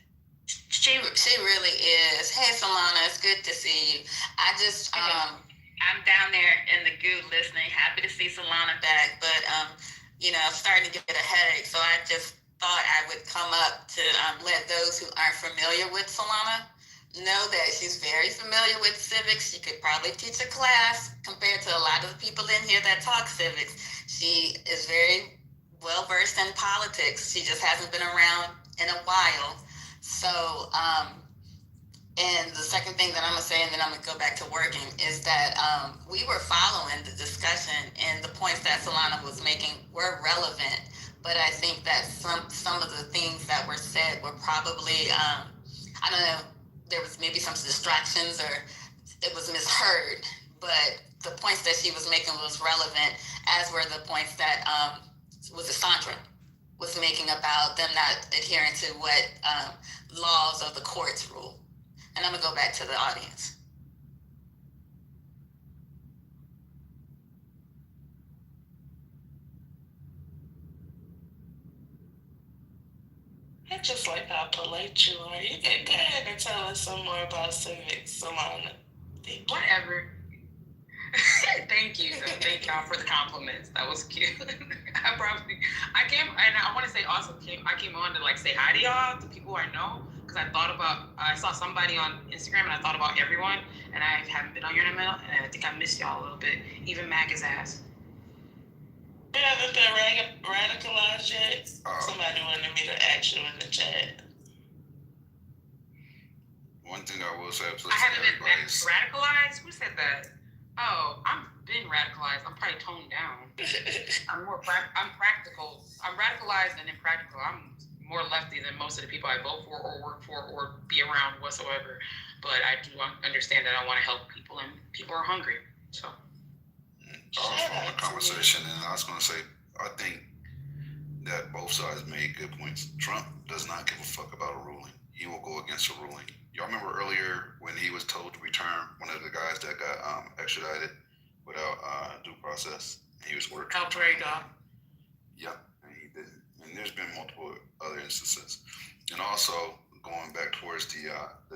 She really is. Hey, Solana, it's good to see you. I'm down there in the goo listening. Happy to see Solana back, but starting to get a headache. So I just thought I would come up to let those who aren't familiar with Solana know that she's very familiar with civics. She could probably teach a class compared to a lot of the people in here that talk civics. She is very well versed in politics. She just hasn't been around in a while. So, and the second thing that I'm gonna say, and then I'm gonna go back to working, is that we were following the discussion, and the points that Solana was making were relevant. But I think that some of the things that were said were probably, I don't know, there was maybe some distractions or it was misheard, but the points that she was making was relevant, as were the points that was it Sandra, was making about them not adhering to what laws of the courts rule. And I'm gonna go back to the audience. I just like how polite you are. You can go ahead and tell us some more about civics, Solana. Whatever. Thank you. Thank y'all for the compliments. That was cute. I came, and I want to say also I came on to like say hi to y'all, to people I know, because I saw somebody on Instagram and I thought about everyone, and I haven't been on here in a minute, and I think I missed y'all a little bit, even Maggie's ass. You haven't been radicalized yet? Somebody wanted me to ask you in the chat. One thing I will say, I haven't been radicalized? Who said that? Oh, I'm been radicalized. I'm probably toned down. I'm practical. I'm radicalized and impractical. I'm more lefty than most of the people I vote for or work for or be around whatsoever. But I do understand that I want to help people, and people are hungry. So. I was from the conversation, and I was going to say, I think that both sides made good points. Trump does not give a fuck about a ruling. He will go against a ruling. Y'all remember earlier when he was told to return, one of the guys that got extradited without due process? He was ordered to return. Yep, and he didn't. And there's been multiple other instances. And also, going back towards the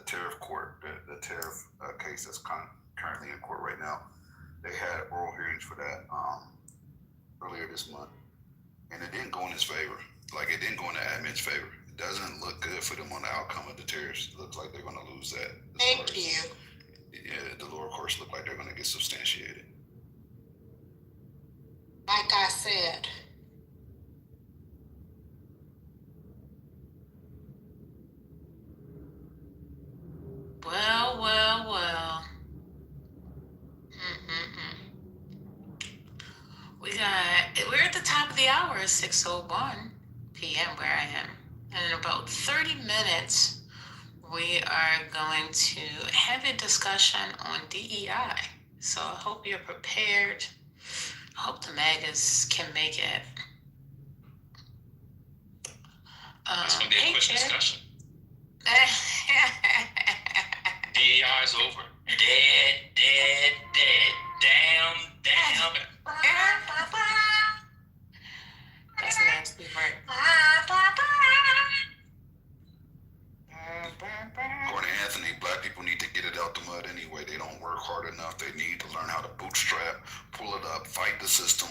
tariff court, the tariff case that's currently in court right now, they had oral hearings for that earlier this month, and it didn't go in his favor. Like, it didn't go in the admin's favor. It doesn't look good for them on the outcome of the tariffs. It looks like they're going to lose that. Thank you. Yeah, the lower courts look like they're going to get substantiated. Like I said, Well. We're at the top of the hour, 6:01 p.m. where I am. And in about 30 minutes, we are going to have a discussion on DEI. So I hope you're prepared. I hope the MAGAs can make it. It's going to be a quick discussion. DEI is over. Dead. Damn. That's nasty, right? According to Anthony, black people need to get it out the mud anyway. They don't work hard enough. They need to learn how to bootstrap, pull it up, fight the system,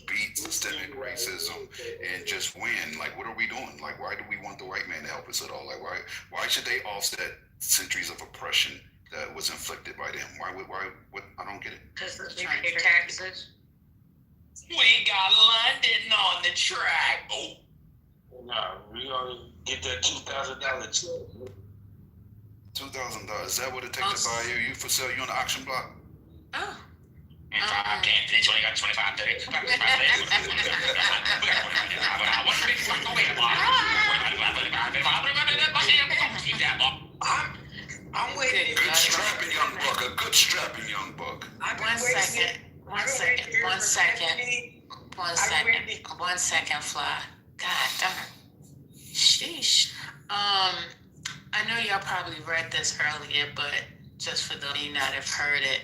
beat systemic racism, and just win. Like, what are we doing? Like, why do we want the white man to help us at all? Like, why should they offset centuries of oppression that was inflicted by them? Why, I don't get it. Because they pay taxes. We got London on the track. Oh. Nah, we ought to get that $2,000 check. $2,000. Is that what it takes to buy you for sale? You on the auction block? Oh. If I can't finish, you only got 25, 30. I'm waiting. Good strapping young buck. A good strapping young buck. One second, Fly. God darn. Sheesh. I know y'all probably read this earlier, but just for those of you not have heard it,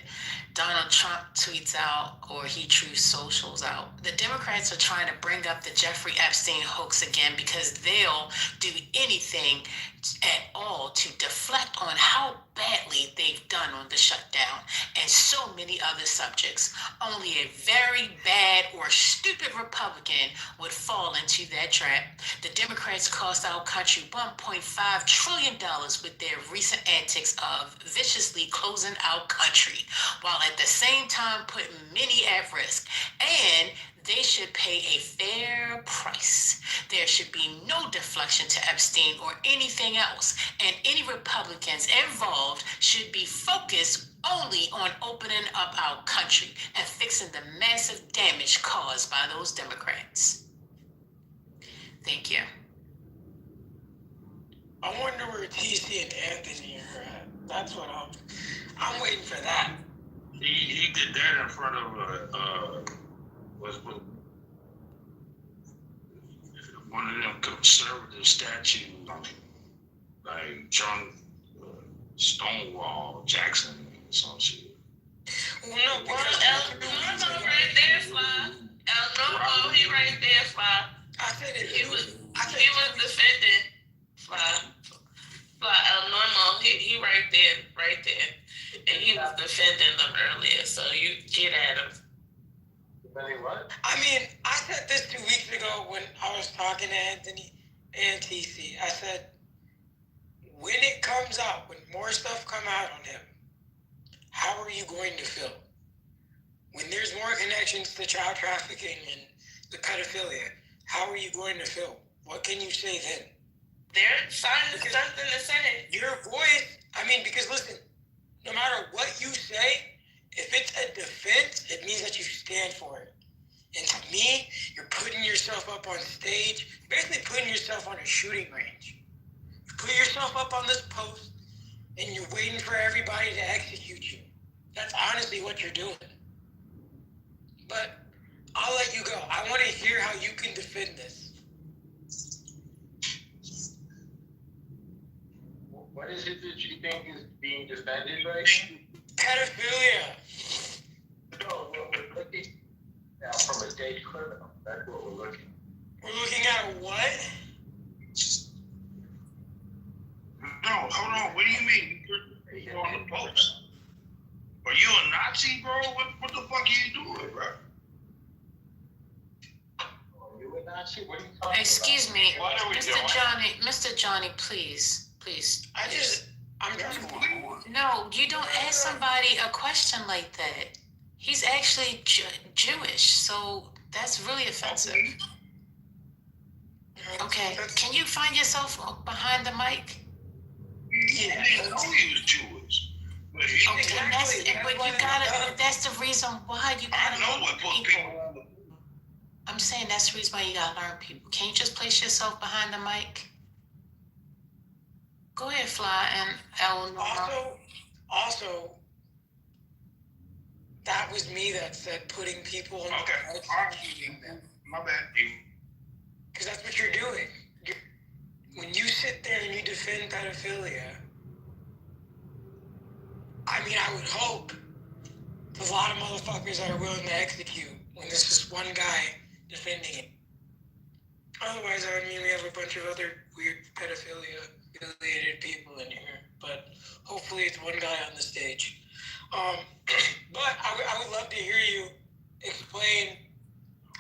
Donald Trump tweets out, or he Truth Socials out, the Democrats are trying to bring up the Jeffrey Epstein hoax again because they'll do anything at all to deflect on how badly they've done on the shutdown and so many other subjects. Only a very bad or stupid Republican would fall into that trap. The Democrats cost our country $1.5 trillion with their recent antics of viciously closing our country, while at the same time putting many at risk. And they should pay a fair price. There should be no deflection to Epstein or anything else, and any Republicans involved should be focused only on opening up our country and fixing the massive damage caused by those Democrats. Thank you. I wonder where TC and Anthony are at. That's what I'm waiting for that. He did that in front of one of them conservative statues, like John Stonewall Jackson or some shit. Well, no, because El Normo right there, Fly. El Normo, he right there, Fly. I said it. He was defending Fly. El Normo, he right there, and he was defending them earlier. So you get at him. What? I mean, I said this 2 weeks ago when I was talking to Anthony and TC. I said, when it comes out, when more stuff come out on him, how are you going to feel? When there's more connections to child trafficking and the pedophilia, how are you going to feel? What can you say then? They're signing something to say. Your voice, I mean, because listen, no matter what you say, if it's a defense, it means that you stand for it. And to me, you're putting yourself up on stage, basically putting yourself on a shooting range. You put yourself up on this post, and you're waiting for everybody to execute you. That's honestly what you're doing. But I'll let you go. I want to hear how you can defend this. What is it that you think is being defended right now? Pedophilia. No, we're looking now from a state criminal. That's what we're looking at. We're looking at a what? No, hold on. What do you mean? You're on the post. Are you a Nazi, bro? What the fuck are you doing, bro? Are you a Nazi? What are you talking Excuse me, What are we Mr. Johnny, please. I'm just No, you don't ask somebody a question like that. He's actually Jewish, so that's really offensive. Okay, can you find yourself behind the mic? Yeah, I didn't know he was Jewish. But that's the reason why you gotta I know what put people on the. I'm saying that's the reason why you gotta learn people. Can you just place yourself behind the mic? Go ahead, Fly, and Eleanor. Also, that was me that said putting people on the executing them. My bad. Because that's what you're doing. When you sit there and you defend pedophilia, I mean, I would hope there's a lot of motherfuckers that are willing to execute when there's just one guy defending it. Otherwise, I mean, we have a bunch of other weird pedophilia-affiliated people in here, but hopefully it's one guy on the stage. But I would love to hear you explain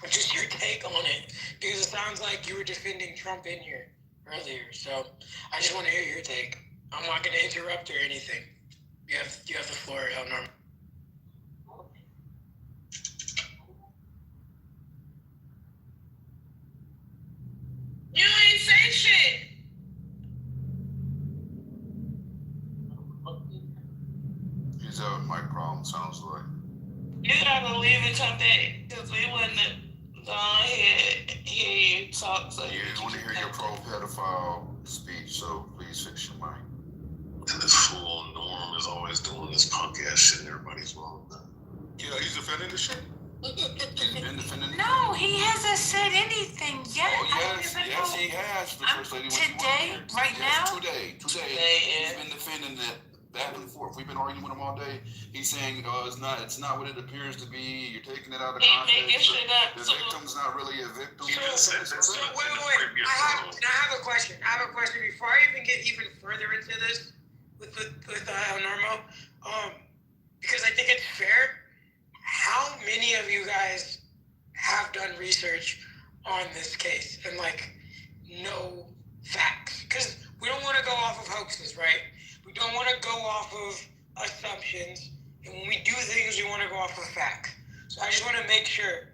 just your take on it, because it sounds like you were defending Trump in here earlier. So I just want to hear your take. I'm not going to interrupt or anything. You have the floor, Eleanor. You ain't say shit. He's having mic problem, sounds like. You gotta leave it till day, because we wouldn't have gone here hear you talk. So You want to hear your pro-pedophile speech, so please fix your mic. And this fool Norm is always doing this punk ass shit. Everybody's wrong. Yeah, he's defending the shit. He's been defending it. No, he hasn't said anything yet. Oh, yes, he has. The first lady Today, right now? Today, yeah. he's been defending that back and forth. We've been arguing with him all day. He's saying, it's not what it appears to be. You're taking it out of context. The victim's not really a victim. So wait. I have a question. Before I even get even further into this with Normo, because I think it's fair. How many of you guys have done research on this case and know facts? Because we don't want to go off of hoaxes, right? We don't want to go off of assumptions. And when we do things, we want to go off of facts. So I just want to make sure,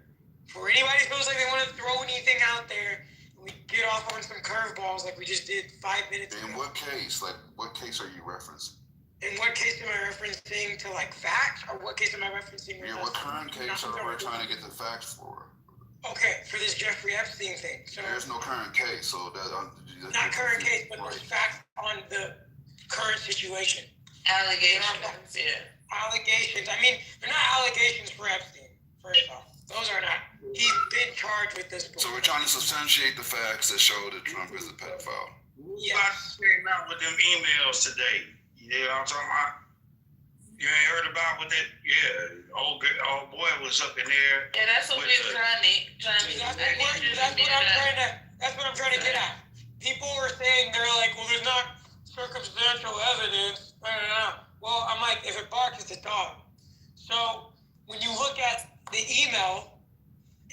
for anybody who feels like they want to throw anything out there, we get off on some curveballs like we just did 5 minutes ago. In what case? What case are you referencing? In what case am I referencing to facts, or what case am I referencing? Yeah, what current case are we trying to get the facts for? Okay, for this Jeffrey Epstein thing. So there's no current case, so not current case, but there's facts on the current situation. Allegations, yeah. Allegations. I mean, they're not allegations for Epstein. First off, those are not He's been charged with this before. So we're trying to substantiate the facts that show that Trump is a pedophile. Yeah. I came out with them emails today. You know what I'm talking about? You ain't heard about what that? Yeah, old boy was up in there. Yeah, that's what we're Johnny. That's what I'm trying to get at. People were saying they're like, well, there's not circumstantial evidence. Well, I'm like, if it barks, it's a dog. So when you look at the email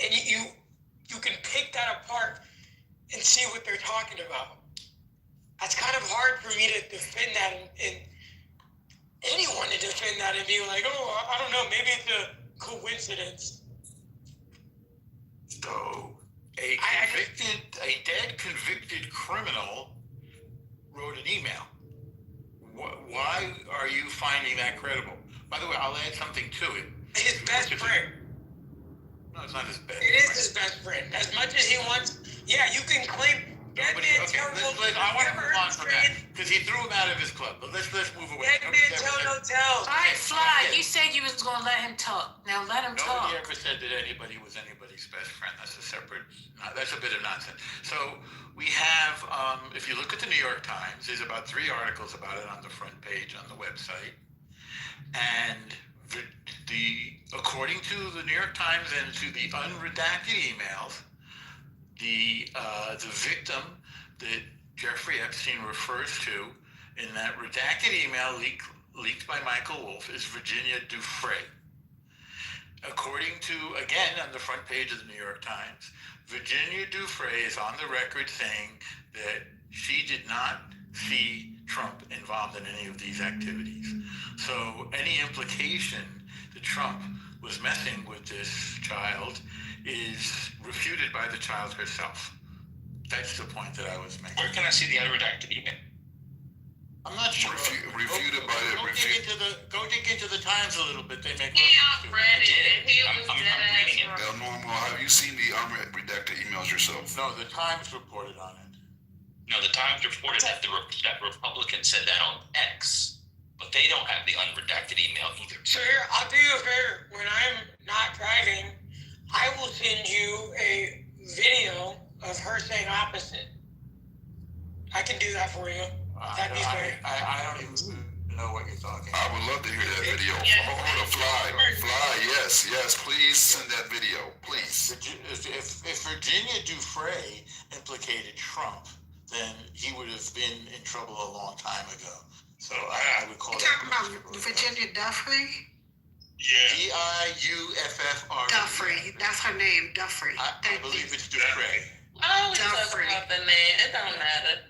and you can pick that apart and see what they're talking about. That's kind of hard for me to defend that and anyone to defend that and be like, oh, I don't know, maybe it's a coincidence. So a dead convicted criminal wrote an email. Why are you finding that credible? By the way, I'll add something to it. His best friend. No, it's not his best friend. It is his best friend. As much as he wants, yeah, you can claim. I want to move on from that because he threw him out of his club. But let's move away. Dead man tell no tell. All right, Fly, you said you was going to let him talk. Now let him talk. Nobody ever said that anybody was anybody's best friend. That's a bit of nonsense. So we have, if you look at the New York Times, there's about 3 articles about it on the front page on the website. And according to the New York Times and to the unredacted emails, the victim that Jeffrey Epstein refers to in that redacted email leaked by Michael Wolff is Virginia Dufresne. According to, again, on the front page of the New York Times, Virginia Dufresne is on the record saying that she did not see Trump involved in any of these activities. So any implication that Trump was messing with this child is refuted by the child herself. That's the point that I was making. Where can I see the unredacted email? I'm not sure. Refuted by the Go dig into the Times a little bit. They make. He read it. He was reading it. Normal. Have you seen the unredacted emails yourself? No, the Times reported on it. No, the Times reported that that Republican said that on X, but they don't have the unredacted email either. So here, I'll do you a favor. When I'm not driving, I will send you a video of her saying opposite. I can do that for you. That'd be fair. I don't even know what you're talking about. I would love to hear that video. Hold on, Fly, yes, please send that video, please. If Virginia Dufresne implicated Trump, then he would have been in trouble a long time ago. So I would call that. You're talking about Virginia Dufresne? Yeah. Dufffre. Dufresne. That's her name, Dufresne. I believe it's Dufresne. I always talk about the name. It don't matter.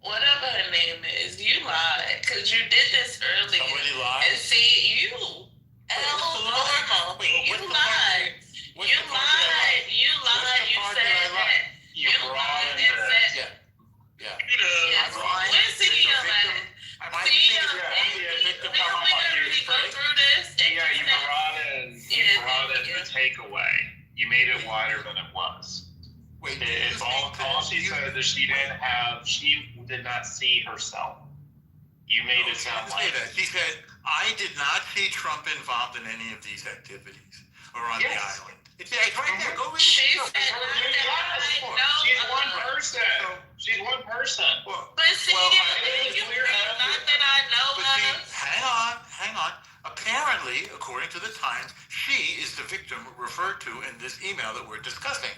Whatever her name is, you lied. Because you did this earlier. Somebody lied? And see, you, normal. You lied. You lied. You said that. You lied and said. Yeah. Where's CEO at? CEO, we already go through this. Yeah, you brought in the takeaway. You made it wider than it was. Wait, it's all she said is she did not see herself. You made it sound like that. She said, I did not see Trump involved in any of these activities or on the island. It's right there. Go read it. She's one person. She's one person. But see, not that I know of. Hang on. Apparently, according to the Times, she is the victim referred to in this email that we're discussing.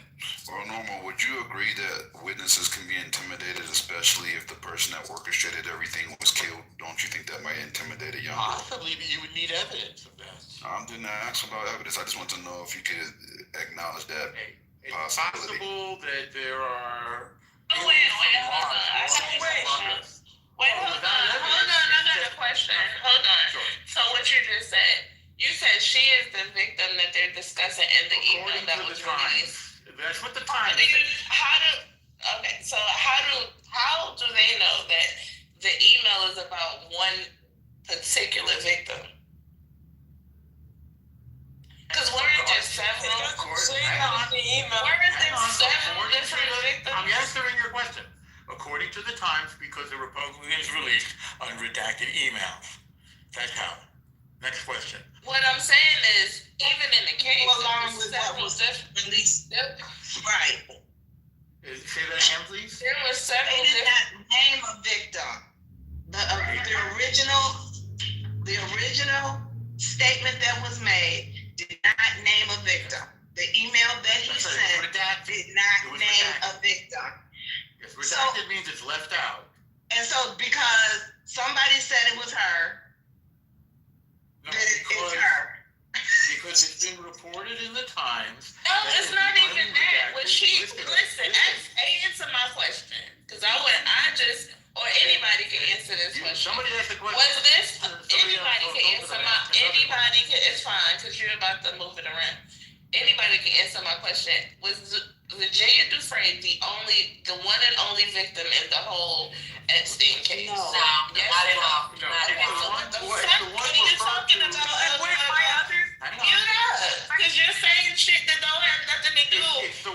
Well, Norma, would you agree that witnesses can be intimidated, especially if the person that orchestrated everything was killed? Don't you think that might intimidate a young girl? Possibly, but you would need evidence of that. I didn't ask about evidence. I just want to know if you could acknowledge that It's possibility. possible that there are... Wait, hold on. Hold on, I got a question. Hold on. Sure. So what you just said, you said she is the victim that they're discussing in the email that was released. That's what the Times said. How do they know that the email is about one particular victim? Because weren't there several? Weren't there several different victims? I'm answering your question. According to the Times, because the Republicans released unredacted emails. That's how. Next question. What I'm saying is, even in the case, along with what was released, right? Say that again, please. There were several. They did not name a victim. The original statement that was made did not name a victim. The email that he sent did not name a victim. If redacted means it's left out. And so because somebody said it was her, it's her. Because it's been reported in the Times. No, it's not even that. When answer my question, because or anybody can answer this question. Somebody asked the question. Was this, anybody can answer it's fine, because you're about to move it around. Anybody can answer my question. Was Virginia Dufresne the one and only victim in the whole Epstein case? No, yes, not at all. So what the fuck are you talking about? Where's my others? You know, because you're saying shit that don't have nothing to do with the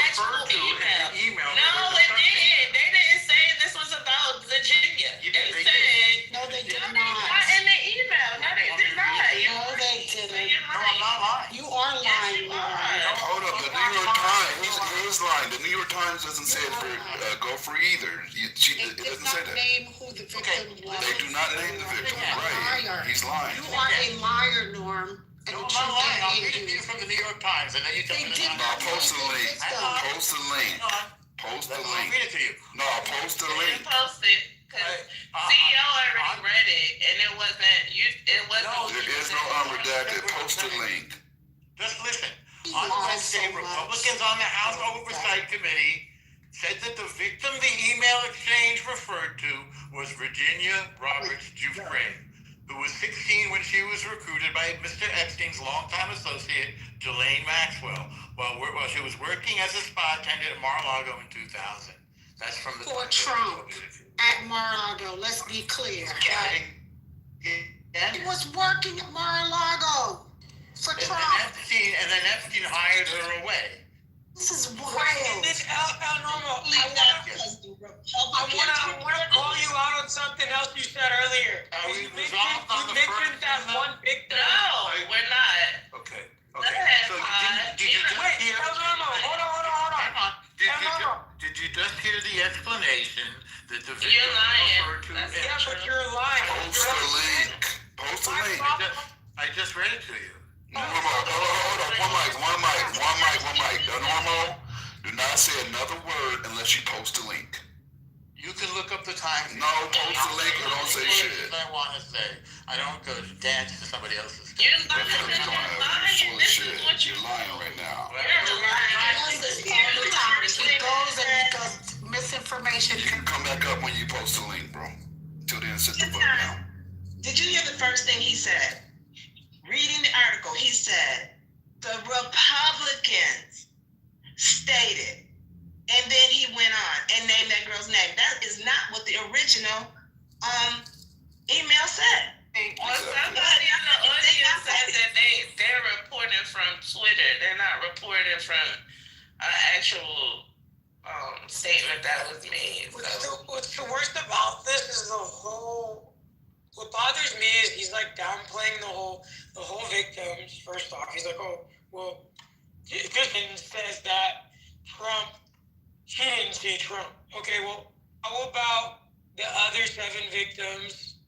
actual email. No, it didn't. They didn't say this was about Virginia. They said No, they did not. Not in the email. No, they did not. No, they didn't. No, I'm not lying. You are lying. Hold up, the New York Times, he is lying. The New York Times doesn't say it for go for either. It doesn't say that. Name who the victim was. They do not name the victim. Right. He's lying. You are a liar, Norm. No, I'm not lying. I'm reading to you from the New York Times, and then you tell me that No, post the link. Post the link. Post the link. I'll read it to you. No, post the link. Post it. Because CEO already read it, and it wasn't. There is no unredacted. Post the link. Just listen. On Wednesday, Republicans on the House Oversight Committee said that the victim the email exchange referred to was Virginia Roberts Dufresne, who was 16 when she was recruited by Mr. Epstein's longtime associate, Ghislaine Maxwell, while she was working as a spa attendant at Mar-a-Lago in 2000. That's from the For Trump at Mar-a-Lago. Let's be clear. He was working at Mar-a-Lago for Trump. And then Epstein hired her away. This is wild. I want to call you out on something else you said earlier. You mentioned that one victim. No, we're not. Okay. So did you just hear? Hold on. Did you just hear the explanation that the victim You're lying. referred to? Yeah, but you're lying. Post the link. Post the link. I just read it to you. Hold on. One mic. Normal. Do not say another word unless you post a link. You can look up the Times. No, post the link or don't say shit. I want to say. I don't go dance to somebody else's. You're lying. Full of shit. You're lying right now. It goes and because misinformation. You can come back up when you post the link, bro. Till then, sit the fuck down. Did you hear the first thing he said? Reading the article, he said, the Republicans stated, and then he went on and named that girl's name. That is not what the original email said. Well, somebody in the audience said that they're reporting from Twitter. They're not reporting from an actual statement that was made. What's the worst about this is what bothers me is he's like downplaying the whole victims. First off, he's like, oh, well, Goodman says that she didn't see Trump. Okay, well, how about the other 7 victims?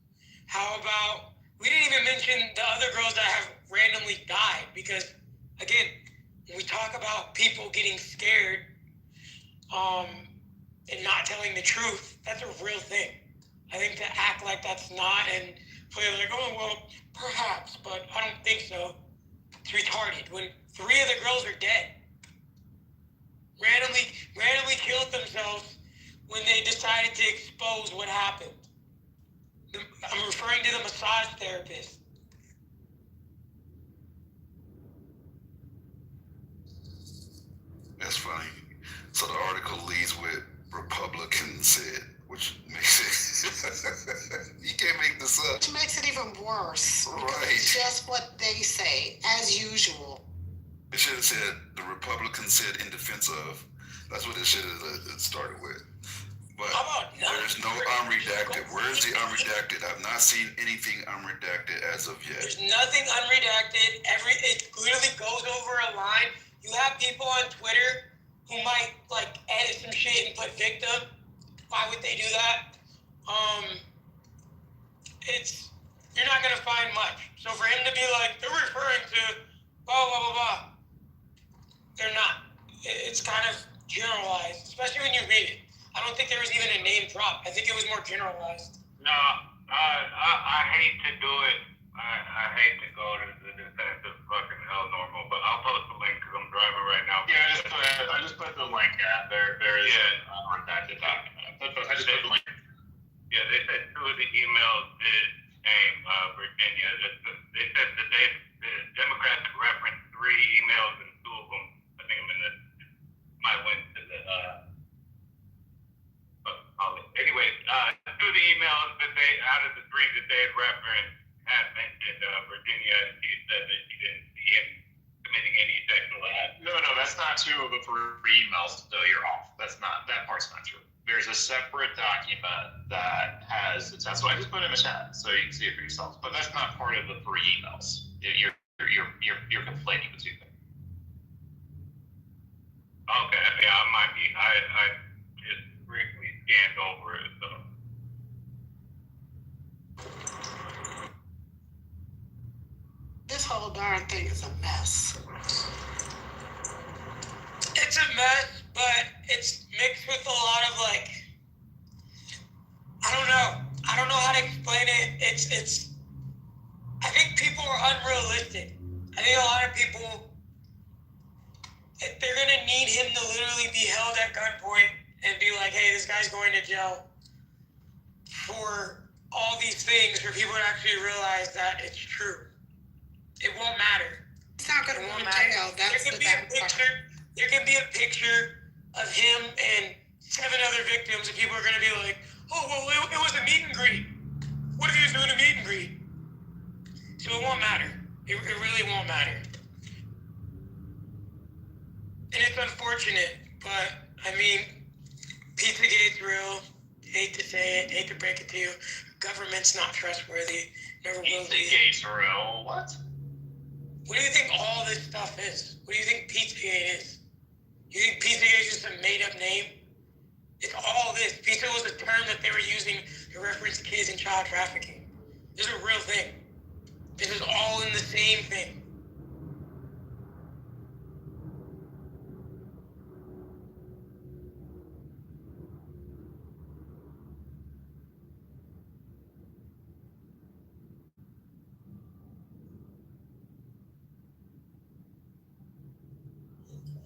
How about, we didn't even mention the other girls that have randomly died, because again, when we talk about people getting scared and not telling the truth, that's a real thing. I think to act like that's not and play like, oh, well, perhaps, but I don't think so. It's retarded. When 3 of the girls are dead, randomly killed themselves when they decided to expose what happened. I'm referring to the massage therapist. That's funny. So the article leads with Republicans said, which makes it, you can't make this up. Which makes it even worse. Right. It's just what they say, as usual. It should have said, the Republicans said in defense of. That's what it should have started with. But How about there's no unredacted. Where's the unredacted? I've not seen anything unredacted as of yet. There's nothing unredacted. It clearly goes over a line. You have people on Twitter who might like edit some shit and put victim. Why would they do that? You're not gonna find much. So for him to be like, they're referring to blah blah blah blah, they're not. It's kind of generalized, especially when you read it. I don't think there was even a name drop. I think it was more generalized. No, I hate to do it. I hate to go to the defensive fucking hell normal, but I'll post the link because I'm driving right now. Yeah, I just put the link out there. There is a redacted document. I just put the link. Yeah, they said 2 of the emails did name Virginia. They said that the Democrats referenced 3 emails and 2 of them, I think might went to the anyway, 2 of the emails that they out of the 3 that they had referenced had mentioned Virginia. She said that she didn't see him committing any sexual acts. No, that's not 2 of the 3 emails. So you're off. That part's not true. There's a separate document that has the test. So I just put it in the chat so you can see it for yourself. But that's not part of the 3 emails. You're conflating the 2 things. Okay, yeah, I might be. I just briefly scanned over it, so. This whole darn thing is a mess. It's a mess, but it's mixed with a lot of like, I don't know how to explain it. It's I think people are unrealistic. I think a lot of people, they're gonna need him to literally be held at gunpoint and be like, hey, this guy's going to jail for all these things for people to actually realize that it's true. It won't matter. It's not gonna go to jail. That's the bad part. There can be a picture of him and 7 other victims, and people are going to be like, oh, well, it was a meet and greet. What if he was doing a meet and greet? So it won't matter. It really won't matter. And it's unfortunate, but, I mean, Pizzagate's real. Hate to say it, hate to break it to you. Government's not trustworthy. Never will be. Pizzagate's real? What? What do you think all this stuff is? What do you think Pizzagate is? You think Pizzagate is just a made-up name? It's all this. Pizza was a term that they were using to reference kids and child trafficking. This is a real thing. This is all in the same thing.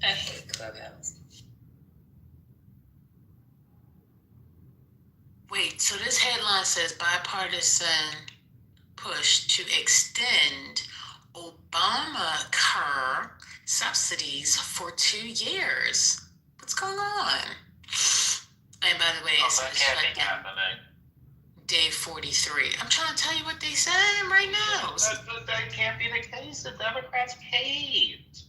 I hate Clubhouse. Wait, so this headline says bipartisan push to extend Obamacare subsidies for 2 years. What's going on? And by the way, it's that can't be happening. Day 43. I'm trying to tell you what they saying right now. That can't be the case. The Democrats caved.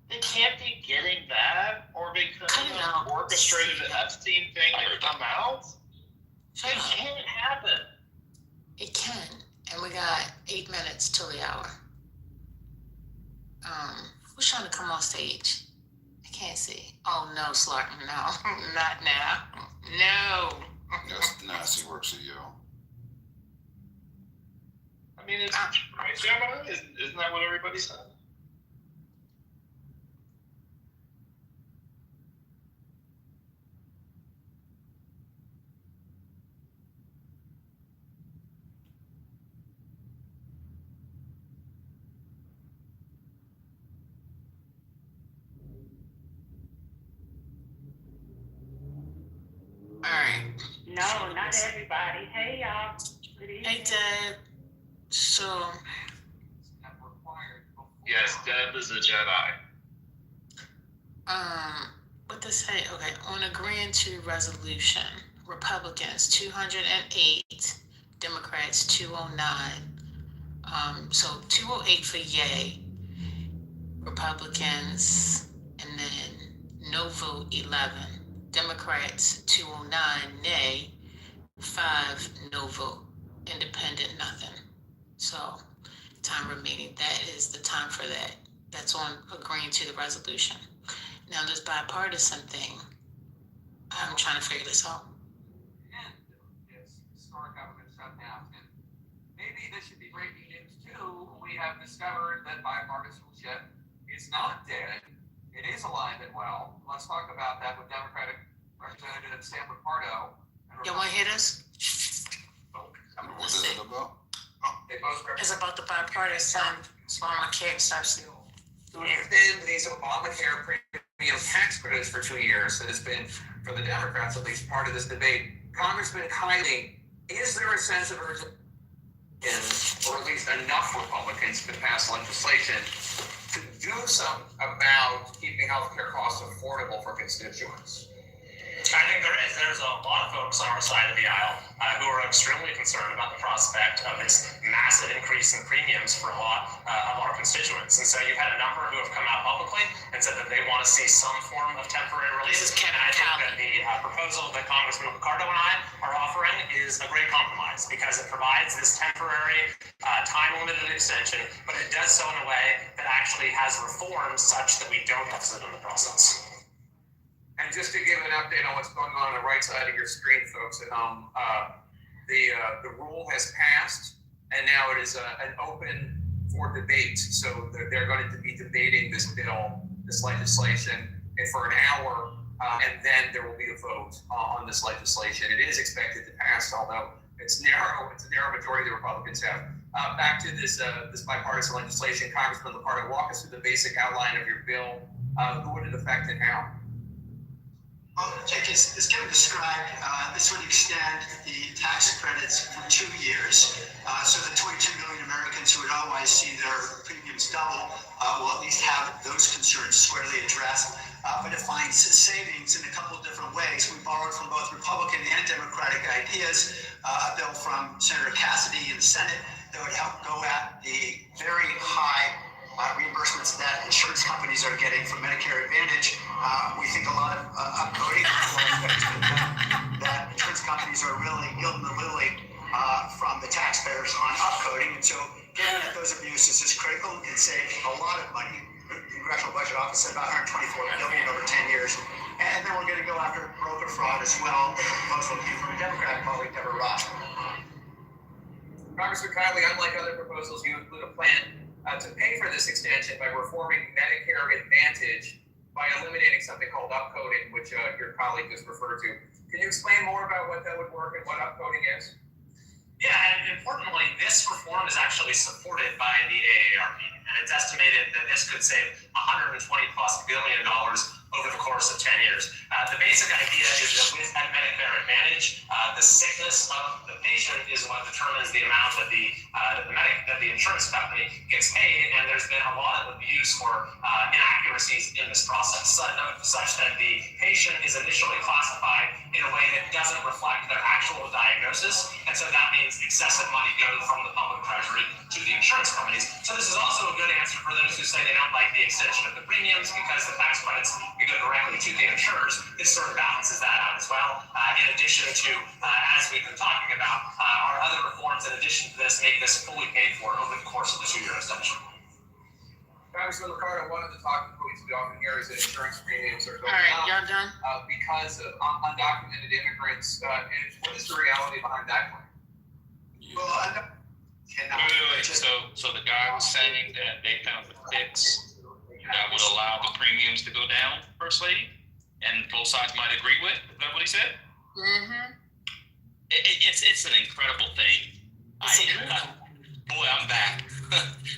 They can't be getting that, or they couldn't have orchestrated the Epstein thing to come out. It can't happen. It can. And we got 8 minutes till the hour. Who's trying to come on stage? I can't see. Oh no, Slarkin, no. Not now. No. That's nasty work, CEO. I mean, it's right, Gemini? Isn't that what everybody said? Alright. No, not everybody. Hey, y'all. Good evening. Hey, Deb. So. Yes, Deb is a Jedi. What does say? Okay, on agreeing to resolution, Republicans 208, Democrats 209. So 208 for yay, Republicans, and then no vote 11, Democrats 209 nay, 5 no vote, independent nothing. So time remaining, that is the time for that. That's on agreeing to the resolution. Now this bipartisan thing, I'm trying to figure this out. And it's historic government shutdown. And maybe this should be breaking news too. We have discovered that bipartisanship is not dead. It is alive and well. Let's talk about that with Democratic Representative Sam Ricardo. You want to hear this? What's it about? They both It's about the bipartisan Obamacare subsidy. There's been these Obamacare premium tax credits for 2 years that has been, for the Democrats at least, part of this debate. Congressman Kiley, is there a sense of urgency, or at least enough Republicans to pass legislation to do something about keeping healthcare costs affordable for constituents? I think there is. There's a lot of folks on our side of the aisle who are extremely concerned about the prospect of this massive increase in premiums for a lot of our constituents. And so you've had a number who have come out publicly and said that they want to see some form of temporary relief. This is Kevin I think Cowley. that the proposal that Congressman Ricardo and I are offering is a great compromise because it provides this temporary, time-limited extension, but it does so in a way that actually has reforms such that we don't deficit in the process. And just to give an update on what's going on the right side of your screen, folks at home, the rule has passed, and now it is an open for debate. So they're going to be debating this bill, this legislation, for an hour, and then there will be a vote on this legislation. It is expected to pass, although it's narrow. It's a narrow majority the Republicans have. Back to this bipartisan legislation, Congressman Ricardo, walk us through the basic outline of your bill. Who would it affect and how? Well, Jake, as Kevin described, this would extend the tax credits for 2 years. So the 22 million Americans who would otherwise see their premiums double will at least have those concerns squarely addressed. But it finds savings in a couple of different ways. We borrowed from both Republican and Democratic ideas. A bill from Senator Cassidy in the Senate that would help go at the very high reimbursements that insurance companies are getting from Medicare Advantage. We think a lot of upcoding that insurance companies are really gilding the lily from the taxpayers on upcoding. And so getting at those abuses is critical and saves a lot of money. The Congressional Budget Office said about $124 billion over 10 years. And then we're going to go after broker fraud as well, mostly from a Democratic colleague, Deborah Ross. Congressman Kiley, unlike other proposals, you include a plan to pay for this extension by reforming Medicare Advantage by eliminating something called upcoding, which your colleague just referred to. Can you explain more about what that would work and what upcoding is? Yeah, and importantly, this reform is actually supported by the AARP, and it's estimated that this could save $120+ billion over the course of 10 years. The basic idea is that with Medicare Advantage, the sickness of the patient is what determines the amount that the insurance company gets paid, and there's been a lot of abuse or inaccuracies in this process, such that the patient is initially classified in a way that doesn't reflect their actual diagnosis, and so that means excessive money goes from the public treasury to the insurance companies. So this is also a good answer for those who say they don't like the extension of the premiums because the tax credits go directly to the insurers. This sort of balances that out as well. In addition to, as we've been talking about, our other reforms in addition to this make this fully paid for over the course of the 2-year extension. Congressman Ricardo, one of the talking points we often hear is that insurance premiums are going All right, up y'all done? because of undocumented immigrants. What is the reality behind that claim? Well, Wait. So the guy was saying that they found the fix that would allow the premiums to go down, First Lady, and both sides might agree with. Is that what he said? Mm-hmm. It's an incredible thing. Boy, I'm back.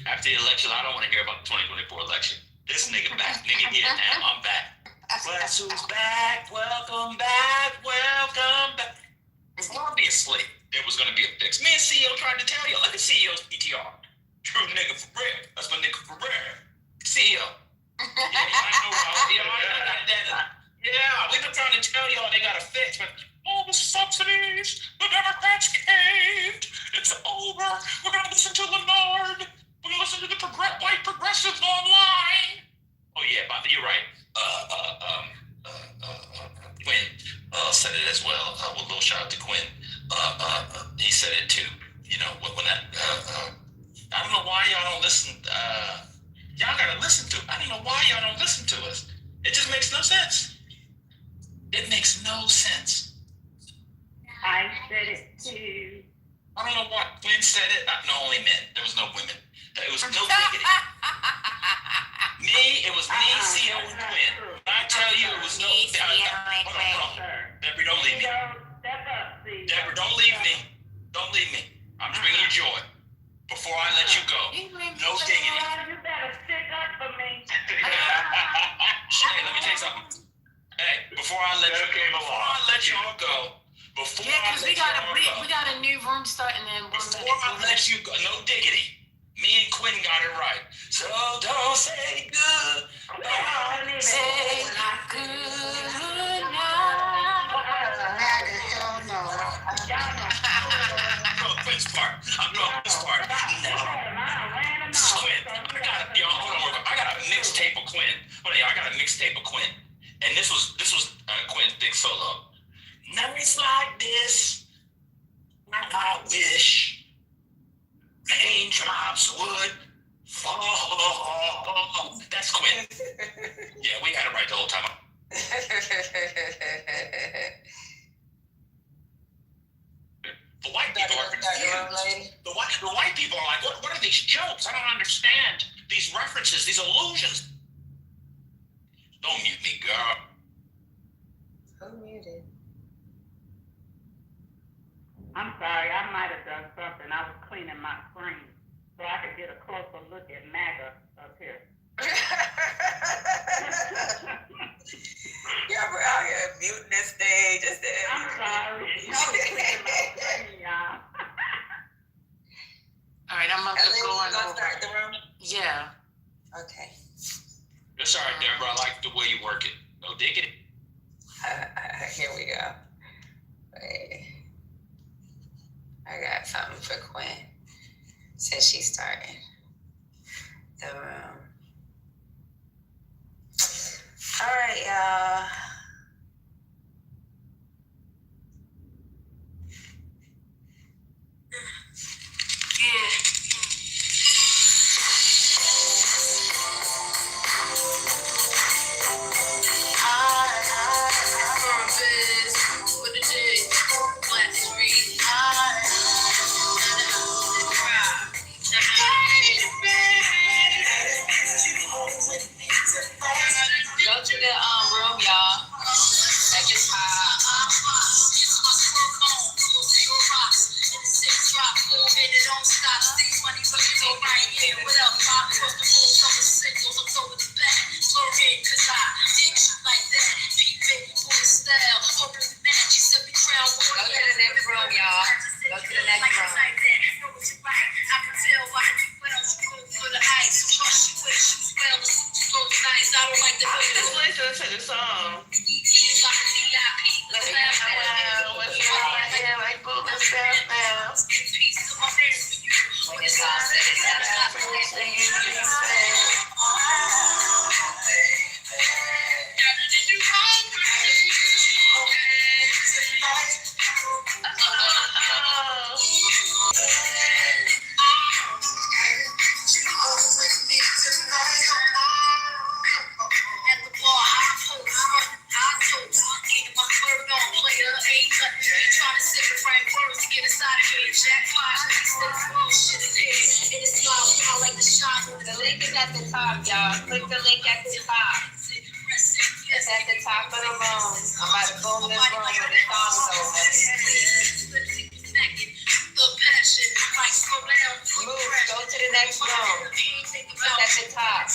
After the election, I don't want to hear about the 2024 election. This nigga back. Nigga here now. I'm back. Guess who's back? Welcome back. Welcome back. Obviously, there was going to be a fix. Me and CEO tried to tell you. Look at CEO's PTR. True nigga for real. That's my nigga for real. CEO. Yeah, we've been trying to tell y'all they got a fix, but all the subsidies, the Democrats caved. It's over. We're going to listen to Leonard. We're going to listen to the white progressives online. Oh, yeah, Bobby, you're right. When it as well. With a little shout out to Quinn. He said it too. You know, when that, I don't know why y'all don't listen. Y'all gotta listen to. I don't know why y'all don't listen to us. It just makes no sense. It makes no sense. I said it too. I don't know why Quinn said it. No, only men. There was no women. It was no diggity. It was me, CO, and Quinn. I tell you, it was no. Hold on. Deborah, don't leave me. Deborah, don't leave me. Don't leave me. I'm bringing you joy. Before I let you go, no diggity. You better stick up for me. Shay, let me tell you something. Hey, before I let y'all go, we got a new room starting in 1 minute. Before I let you go, no diggity. Me and Quinn got it right. So don't say good. Say good night. Hell no. Quinn's part. I'm doing Quinn's part. Quinn. I got a mixtape of Quinn. I got a mixtape of Quinn. And this was Quinn's big solo. Nights like this, I wish raindrops would fall. That's Quinn. Yeah, we had it right the whole time. The white people are confused. The white people are like, what are these jokes? I don't understand these references, these allusions. Don't mute me, girl. Who muted? I'm sorry, I might have done something. I was cleaning my screen so I could get a closer look at MAGA up here. Y'all were out here muting this stage. I'm sorry. I was cleaning my screen, y'all. All right, I'm up to going over. Start the room? Yeah. Okay. That's all right, Deborah. I like the way you work it. No diggity. Here we go. Wait. I got something for Quinn since she's starting the room. All right, y'all. Go to the room, y'all. Take your time. The link is at the top, y'all. Click the link at the top. It's at the top of the room. I'm about to boom this room when the song's over. Move, go to the next room. It's at the top.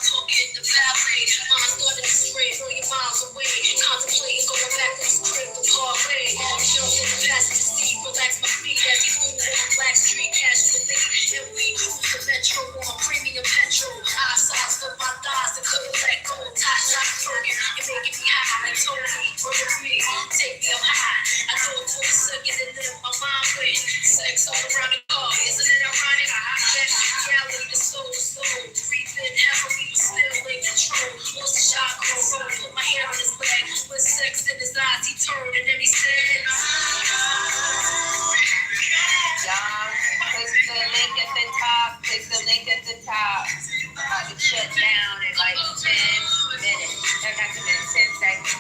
talking the ballet. Mine started to spread a million miles away. Contemplating going back to his crib the hard way. Jumped in the passenger seat, relaxed my feet as he moved on the black street casually. And we cruised the metro on premium petrol. Eyesight for my thighs and couldn't let go. Top twerking, you're making me high. Like Tony, work me, take me up high. I know it for a second and then my mind went. Sex all around the car, isn't it ironic? That reality is so breathing heavily, but still in control. Lost the shot, roll, put my hair on his leg. With sex in his eyes, he turned and then he said, y'all, click the link at the top. Click the link at the top. About to shut down in like 10 minutes. They're not gonna 10 seconds.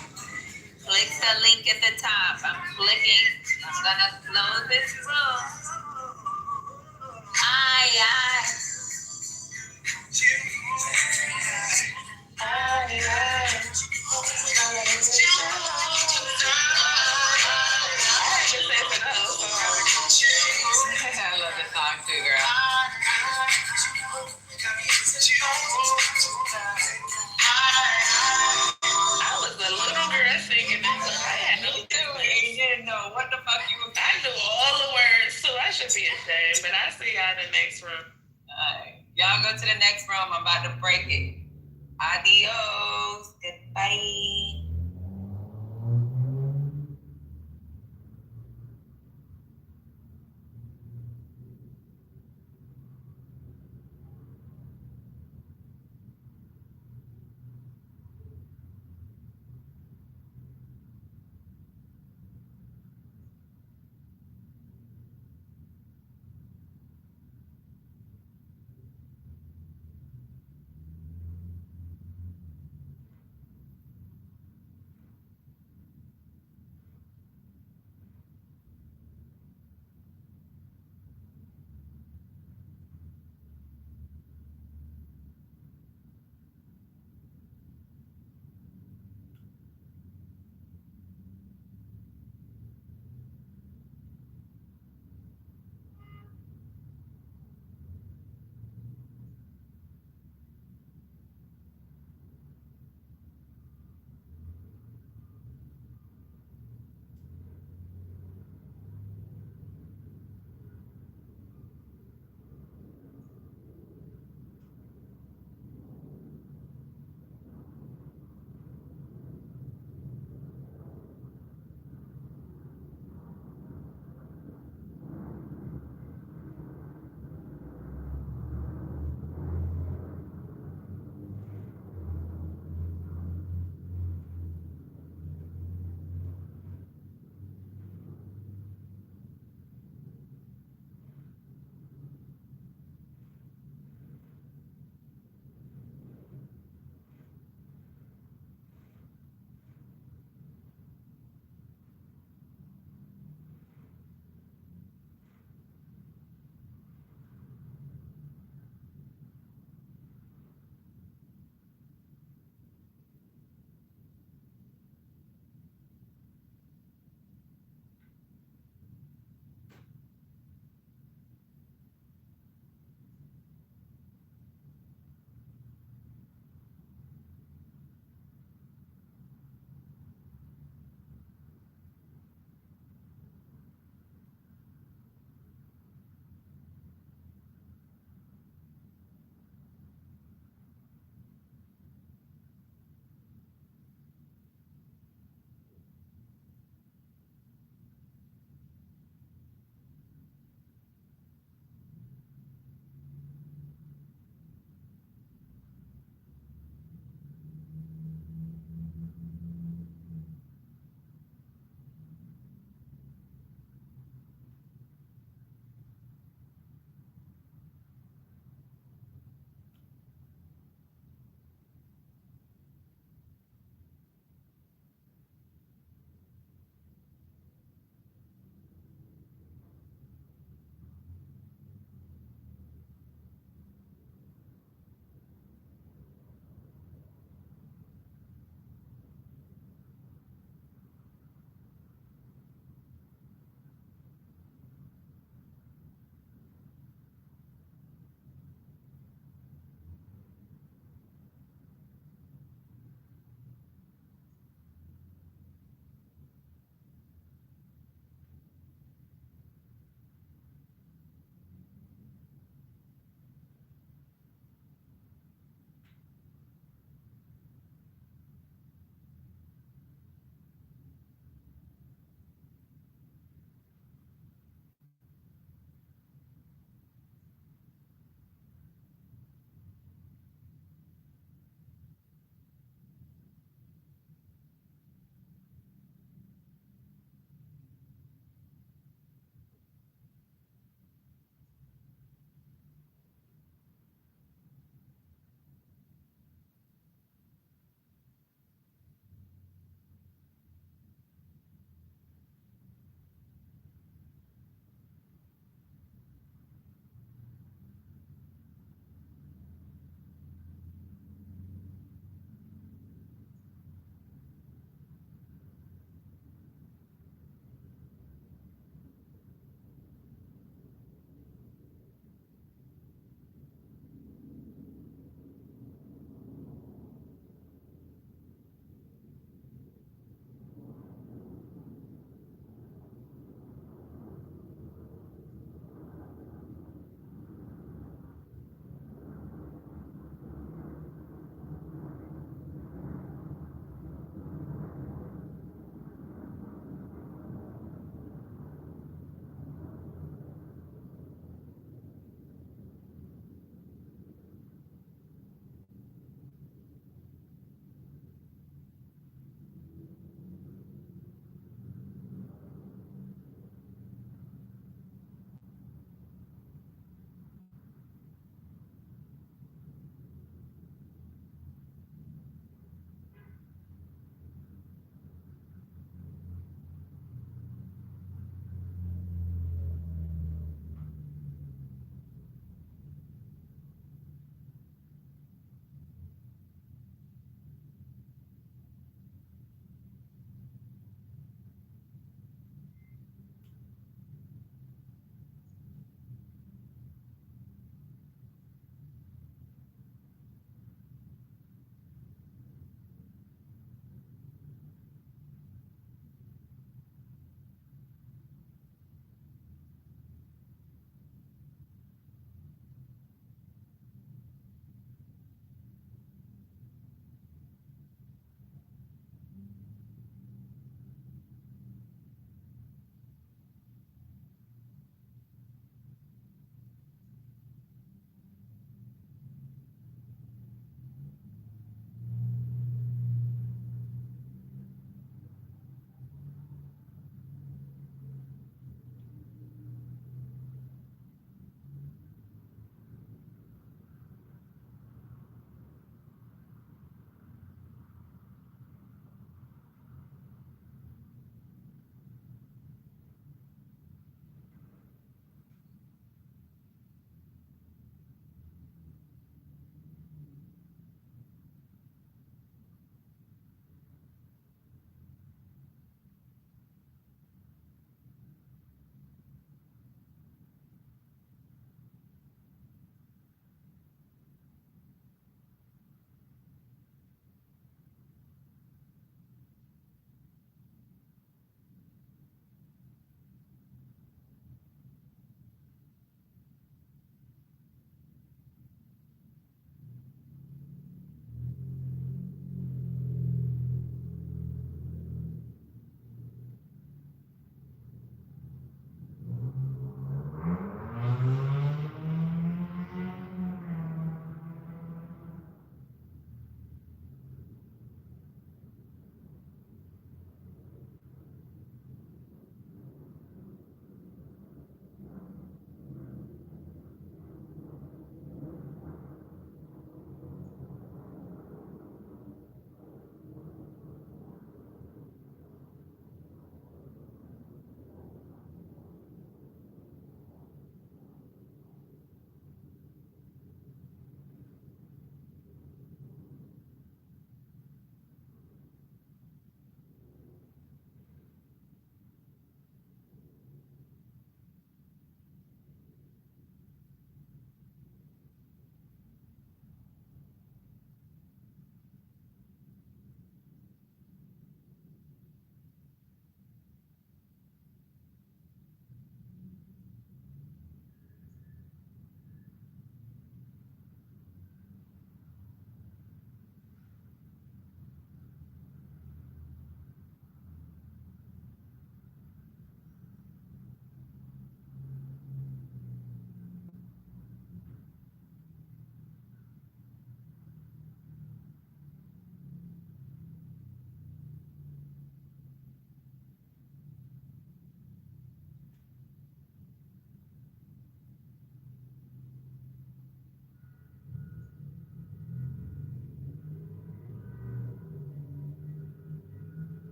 Click the link at the top. I'm clicking. I'm gonna close this room. Aye. I love this song too, girl. I was a little girl singing this. I had no clue. You didn't know what the fuck you were. I knew all the words too. I should be ashamed, but I see y'all in the next room. Alright. Y'all go to the next room. I'm about to break it. Adios. Goodbye.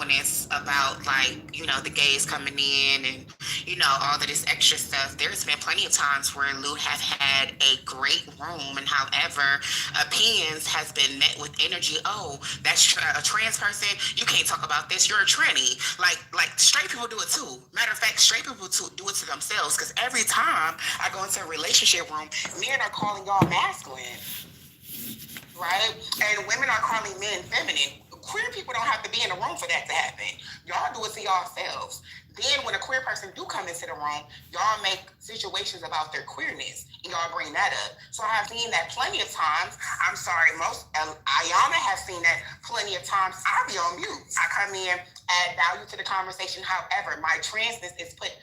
honest about, like, you know, the gays coming in and, you know, all of this extra stuff, there's been plenty of times where Lou have had a great room, and however, opinions has been met with energy. Oh, that's a trans person. You can't talk about this. You're a tranny. Like straight people do it too. Matter of fact, straight people do it to themselves. Because every time I go into a relationship room, men are calling y'all masculine, right? And women are calling men feminine. Queer people don't have to be in the room for that to happen. Y'all do it to yourselves. Then when a queer person do come into the room, y'all make situations about their queerness, and y'all bring that up. So I have seen that plenty of times. I'm sorry, Ayana has seen that plenty of times. I'll be on mute. I come in, add value to the conversation. However, my transness is put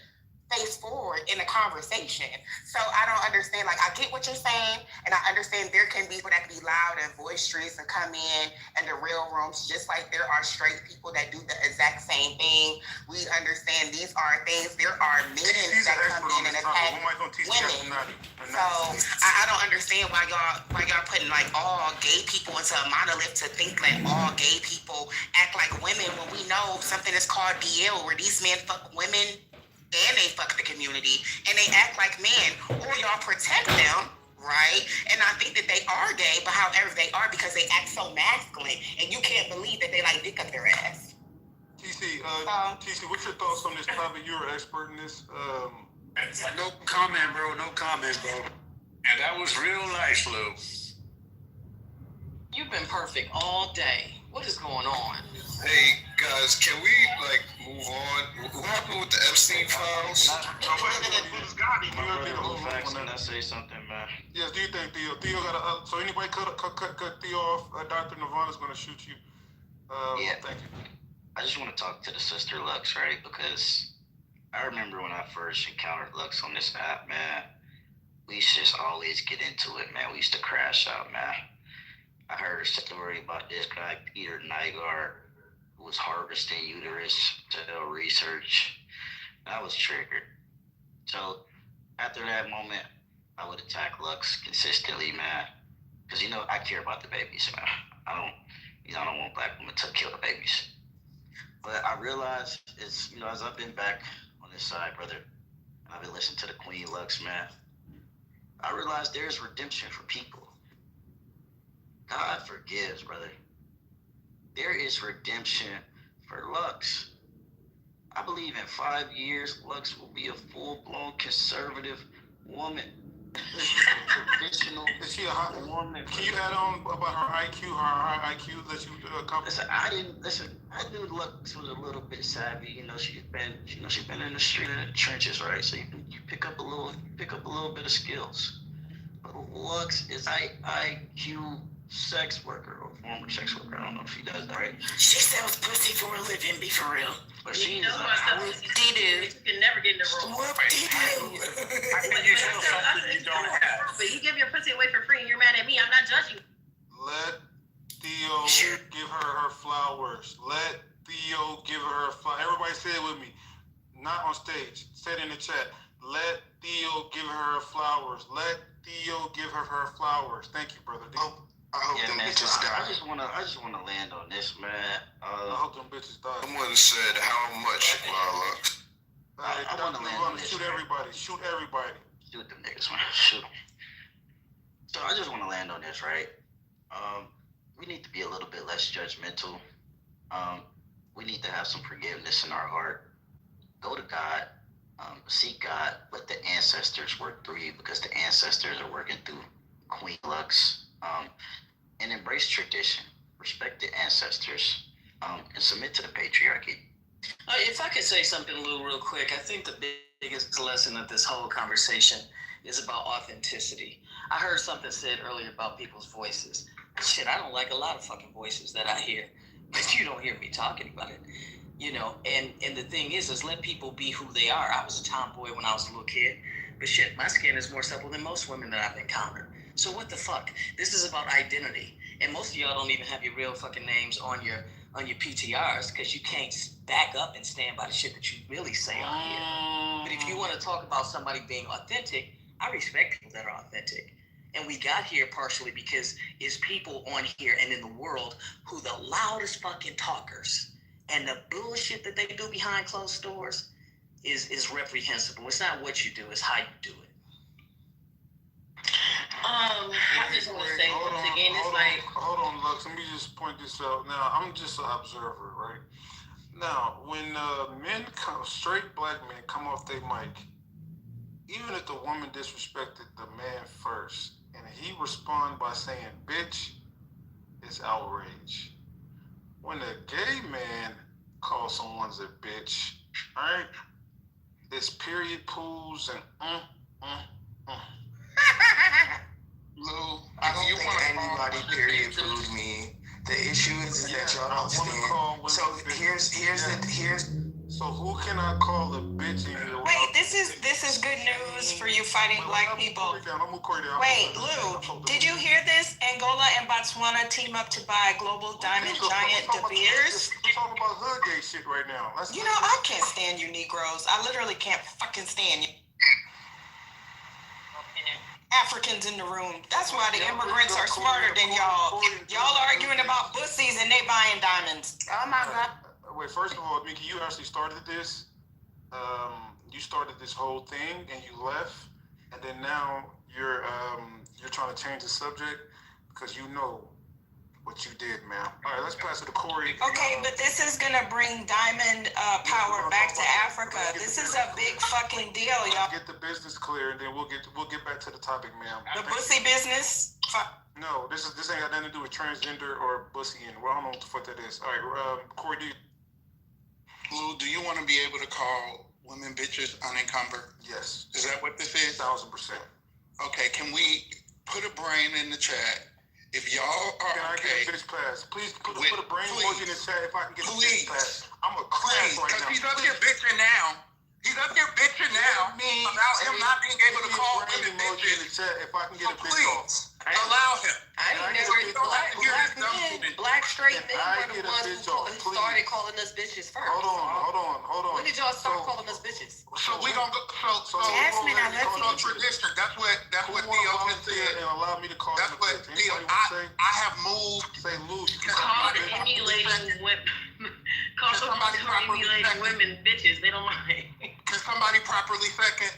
face forward in a conversation. So I don't understand. Like, I get what you're saying, and I understand there can be people that can be loud and boisterous and come in the real rooms, just like there are straight people that do the exact same thing. We understand these are things. There are men that come in and attack women. So I don't understand why y'all putting like all gay people into a monolith to think that all gay people act like women when we know something is called DL, where these men fuck women and they fuck the community and they act like men, or y'all protect them, right? And I think that they are gay, but however they are because they act so masculine, and you can't believe that they like dick up their ass. TC, what's your thoughts on this topic? You're an expert in this. No comment, bro. No comment, bro. And that was real nice, Lou. You've been perfect all day. What is going on? Hey guys, can we move on? What happened with the Epstein files? Can I say something, man? Yes, do you think Theo got a? So anybody cut Theo off? Dr. Nirvana's gonna shoot you. Yeah. Thank you. I just want to talk to the sister Lux, right? Because I remember when I first encountered Lux on this app, man. We used to just always get into it, man. We used to crash out, man. I heard a story about this guy, Peter Nygaard, who was harvesting uterus to research. I was triggered. So after that moment, I would attack Lux consistently, man. Because, you know, I care about the babies, man. I don't want black women to kill the babies. But I realized it's, you know, as I've been back on this side, brother, and I've been listening to the Queen Lux, man, I realized there's redemption for people. God forgives, brother. There is redemption for Lux. I believe in 5 years, Lux will be a full-blown conservative woman. Traditional woman. Can you add on about her IQ, her high IQ that you accomplished? Listen, I knew Lux was a little bit savvy. You know, she's been in the street, in the trenches, right? So you pick up a little bit of skills. But Lux is IQ sex worker or former sex worker. I don't know if she does that, right? She sells pussy for a living, be for real. But she You can never get in the room. I think you show something you don't have. But you give your pussy away for free and you're mad at me. I'm not judging. Let Theo give her flowers. Let Theo give her flowers. Everybody say it with me. Not on stage. Say it in the chat. Let Theo give her flowers. Let Theo give her flowers. Thank you, brother. I hope them bitches die. I just wanna land on this, man. I hope them bitches die. Someone said how much, Lux? I wanna land on this. Shoot everybody. Shoot everybody. Shoot them niggas, man. Shoot them. So I just want to land on this, right? We need to be a little bit less judgmental. We need to have some forgiveness in our heart. Go to God. Seek God. Let the ancestors work through you, because the ancestors are working through Queen Lux. And embrace tradition. Respect the ancestors. And submit to the patriarchy. If I could say something, Lou, real quick, I think the biggest lesson of this whole conversation is about authenticity. I heard something said earlier about people's voices. Shit, I don't like a lot of fucking voices that I hear, but you don't hear me talking about it, you know. And the thing is let people be who they are. I was a tomboy when I was a little kid, but shit, my skin is more supple than most women that I've encountered. So what the fuck? This is about identity, and most of y'all don't even have your real fucking names on your PTRs, because you can't back up and stand by the shit that you really say on here. But if you want to talk about somebody being authentic, I respect people that are authentic. And we got here partially because it's people on here and in the world who the loudest fucking talkers. And the bullshit that they do behind closed doors is reprehensible. It's not what you do, it's how you do it. I just want to say once again, it's like. Hold on, Lux. Let me just point this out. Now, I'm just an observer, right? Now, when straight black men come off their mic, even if the woman disrespected the man first, and he respond by saying, bitch, it's outrage. When a gay man calls someone a bitch, alright, it's period pools and Lou, I don't think anybody period pooed me. The issue is that y'all don't stand. So here's. So who can I call a bitch in here? Wait, this is good news for you fighting black people. Wait, Lou, did you hear this? Angola and Botswana team up to buy global diamond giant De Beers. We're talking about hood gay shit right now. You know, I can't stand you Negroes. I literally can't fucking stand you. Africans in the room. That's why the immigrants are smarter than y'all. Y'all arguing about pussies and they buying diamonds. Oh my God. Wait, first of all, Mickey, you actually started this. You started this whole thing and you left, and then now you're trying to change the subject because you know what you did, man. All right, let's pass it to Corey. Okay, but this is gonna bring diamond power back to Africa. This is a big fucking deal, y'all. Get the business clear, and then we'll get back to the topic, ma'am. The pussy business. No, this ain't got nothing to do with transgender or pussy, and well, I don't know what the fuck that is. All right, Corey, Lou, do you want to be able to call women bitches unencumbered? Yes. Is that what this is? 1,000%. Okay, can we put a brain in the chat? If y'all are can I get a bitch pass? Please put a brain emoji in the chat if I can get a bitch pass. I'm a crash right now. Because he's up here bitching now. He's up here bitching now about him not being able to call women bitches. In the chat if I can get a bitch off. Allow him. I ain't never black straight men were the ones who started calling us bitches first. Hold on. When did y'all start calling us bitches? So we gonna go. So Jasmine, I love you. Tradition. That's what Theo just said. And allow me to call. That's what Theo. I have moved. Say Lou. Call emulating women. Call emulating women bitches. They don't mind. Can somebody properly second?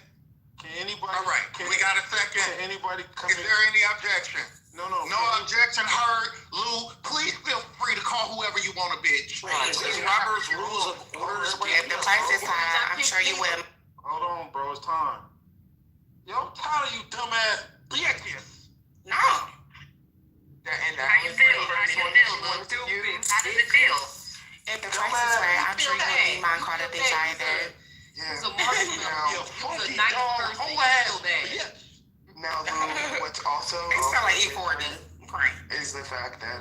Can anybody? All right, we got a second. Can anybody come in? Is there any objection? No objection heard. Lou, please feel free to call whoever you want a bitch. It's Robert's Rules of Orders. If the price is high, I'm sure you will. Hold on, bro. It's time. Yo, I'm tired of you dumbass bitches. No. How you feel? How does it feel? If the price is right, I'm sure you wouldn't be mind caught a bitch either. It's a market. It's a nice person. Now, Lou, what's also is the fact that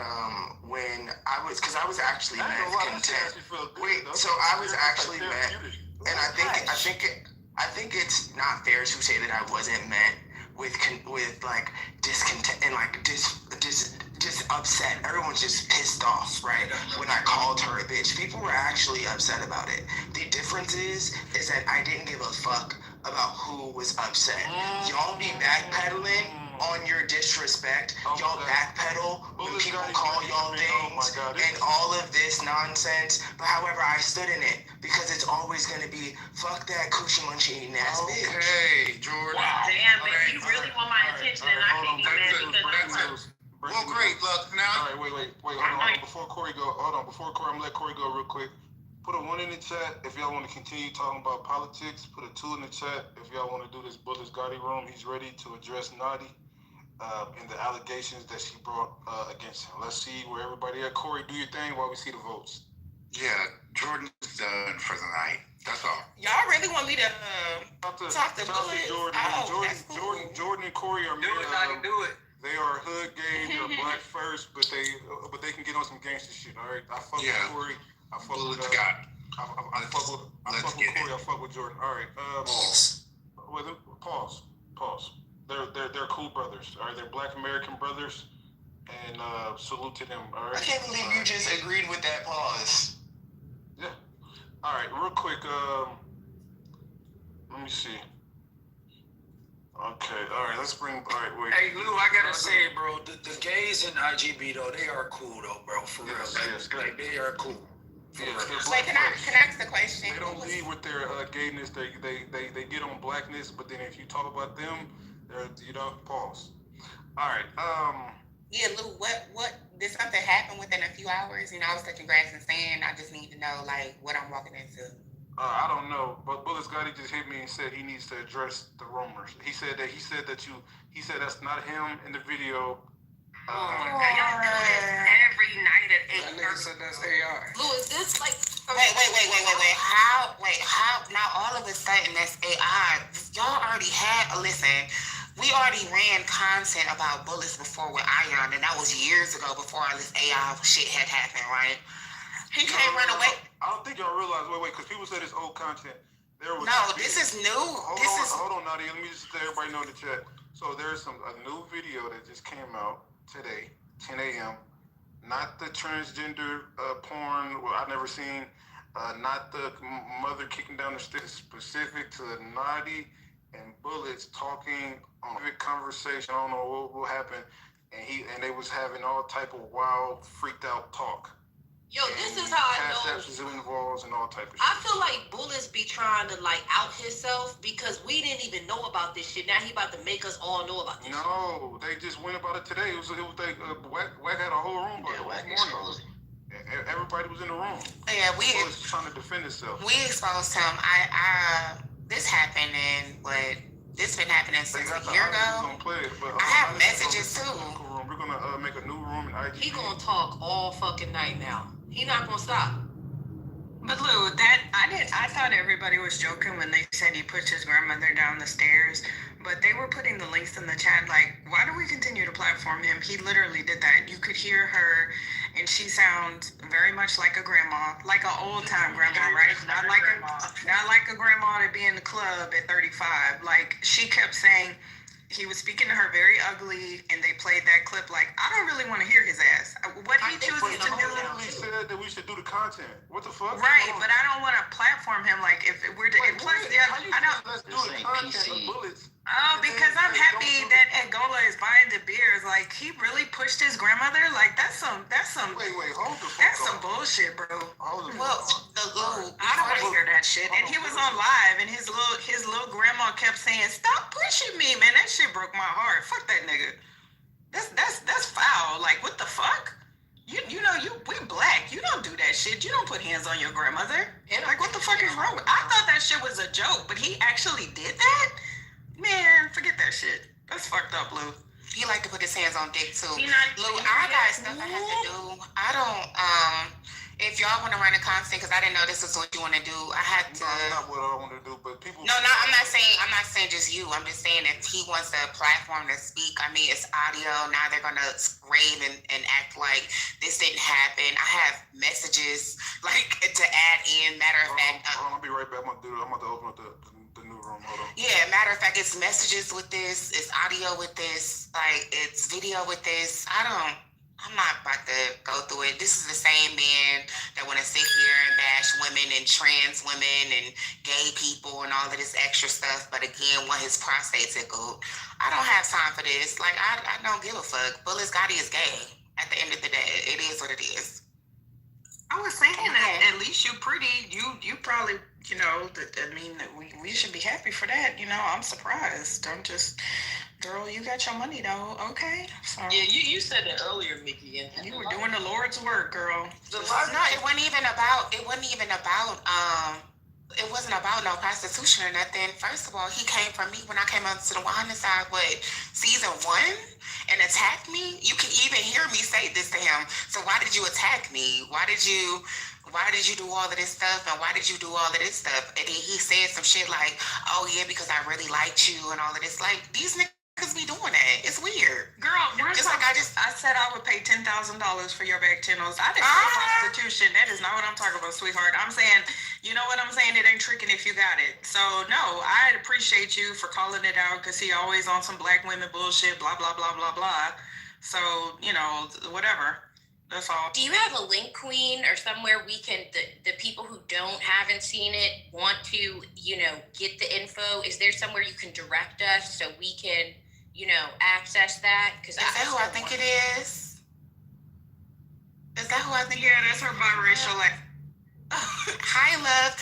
when I was actually met content. Wait, so I was actually met, and I think it's not fair to say that I wasn't met with like discontent and like just upset. Everyone's just pissed off, right? When I called her a bitch, people were actually upset about it. The difference is that I didn't give a fuck about who was upset. Y'all be backpedaling on your disrespect. Y'all backpedal when people call y'all things and all of this nonsense. But however, I stood in it because it's always gonna be fuck that coochie munchie eating ass bitch. Okay, Jordan. Wow. Damn, baby, you really want my attention and I can't get mad because I'm well, great, look, now. All right, wait, hold on. Before Corey, I'm gonna let Corey go real quick. Put a 1 in the chat if y'all want to continue talking about politics. Put a 2 in the chat if y'all want to do this Bullis Gotti room. He's ready to address Nadi and the allegations that she brought against him. Let's see where everybody at. Corey, do your thing while we see the votes. Yeah, Jordan's done for the night. That's all. Y'all really want me to talk to Bullis? Jordan and Corey are married. Do it. They are hood gay, they're black first, but they can get on some gangster shit, all right? I fuck with Corey. I fuck with Corey. I fuck with Jordan. All right. Pause. They're cool brothers. All right. They're Black American brothers, and salute to them. All right. I can't believe you just agreed with that pause. Yeah. All right. Real quick. Let me see. Okay, all right, let's bring, all right, wait. Hey, Lou, I gotta say, bro, the gays in IGB, though, they are cool, though, bro, for real. Yes, Like, they are cool. Wait, can I ask the question? They don't lead with their gayness. They get on blackness, but then if you talk about them, they're pause. All right. Yeah, Lou. What did something happen within a few hours? I was touching grass and sand. I just need to know what I'm walking into. I don't know, but Bullet Scotty just hit me and said he needs to address the rumors. He said that's not him in the video. Y'all do this every night at 8:30. That nigga said that's AR. Lou, is this like? Wait. How? Now all of a sudden that's AI. Y'all already had. Listen, we already ran content about bullets before with Ion, and that was years ago before all this AI shit had happened, right? He can't run away. I don't think y'all realize. Wait, because people said it's old content. This is new. Hold on, Nadia. Let me just let everybody know in the chat. So there's a new video that just came out today, 10 a.m. Not the transgender porn. Well, I've never seen. Not the mother kicking down the stairs. Specific to Naughty and Bullets talking on a conversation. I don't know what will happen. And they was having all type of wild, freaked out talk. Yo, this is how I know. Cash apps involved and all type of shit. I feel like Bullets be trying to out himself because we didn't even know about this shit. Now he about to make us all know about this. No, they just went about it today. It was like Wack had a whole room. Yeah, Wack exposed. Everybody was in the room. Yeah, we was trying to defend itself. We exposed him. This happened this been happening since a year ago. I have messages too. We're gonna make a new room in IG. He gonna talk all fucking night now. He not gonna stop. But Lou, I thought everybody was joking when they said he pushed his grandmother down the stairs, but they were putting the links in the chat like, why do we continue to platform him? He literally did that. You could hear her, and she sounds very much like a grandma, like an old time grandma, right? Not like a grandma to be in the club at 35. Like she kept saying. He was speaking to her very ugly, and they played that clip. Like, I don't really want to hear his ass. What he chooses to do. He said that we should do the content. What the fuck? Right, but I don't want to platform him. Like, if we're to. Plus, I don't. Let's do the content of Bullets. Oh, because I'm happy that Angola is buying the beers. Like, he really pushed his grandmother. Like, that's some. Wait, hold the fuck That's some bullshit, bro. Hold the I don't want to hear that shit. And he was on live, and his little grandma kept saying, "Stop pushing me, man." That shit broke my heart. Fuck that nigga. That's foul. Like, what the fuck? We black. You don't do that shit. You don't put hands on your grandmother. Like, what the fuck is wrong with? I thought that shit was a joke, but he actually did that. Man, forget that shit. That's fucked up, Lou. He like to put his hands on dick too. Lou, I got stuff I have to do. I don't. If y'all want to run a content, because I didn't know this is what you want to do, I had to. No, not what I want to do, but people. No, I'm not saying just you. I'm just saying if he wants a platform to speak. I mean, it's audio. Now they're gonna scream and act like this didn't happen. I have messages like to add in. Matter of fact, I'll be right back. I'm about to open up the new room. Hold on. Yeah, matter of fact, it's messages with this. It's audio with this. Like it's video with this. I'm not about to go through it. This is the same man that want to sit here and bash women and trans women and gay people and all of this extra stuff, but again, want his prostate tickled. I don't have time for this. Like, I don't give a fuck. Bullet Scotty is gay. At the end of the day, it is what it is. I was saying that at least you pretty. You probably, we should be happy for that. I'm surprised. I'm just... Girl, you got your money though, okay? So, yeah, you said that earlier, Mickey. And you were doing the Lord's work, girl. No, it wasn't even about. It wasn't about no prostitution or nothing. First of all, he came from me when I came onto the Wahana side, season 1, and attacked me. You can even hear me say this to him. So why did you attack me? Why did you do all of this stuff? And why did you do all of this stuff? And he said some shit like, oh yeah, because I really liked you and all of this. Like, these niggas be doing that. It's weird. Girl, just like I said I would pay $10,000 for your back channels. I didn't say prostitution. That is not what I'm talking about, sweetheart. I'm saying, you know what I'm saying? It ain't tricking if you got it. So no, I appreciate you for calling it out because he always on some black women bullshit, blah, blah, blah, blah, blah. So, whatever. That's all. Do you have a link, Queen, or somewhere we can, the people who haven't seen it, want to, get the info? Is there somewhere you can direct us so we can, access that? Is that who I think it is? Is that who I think? Yeah, that's her biracial. Hi, love.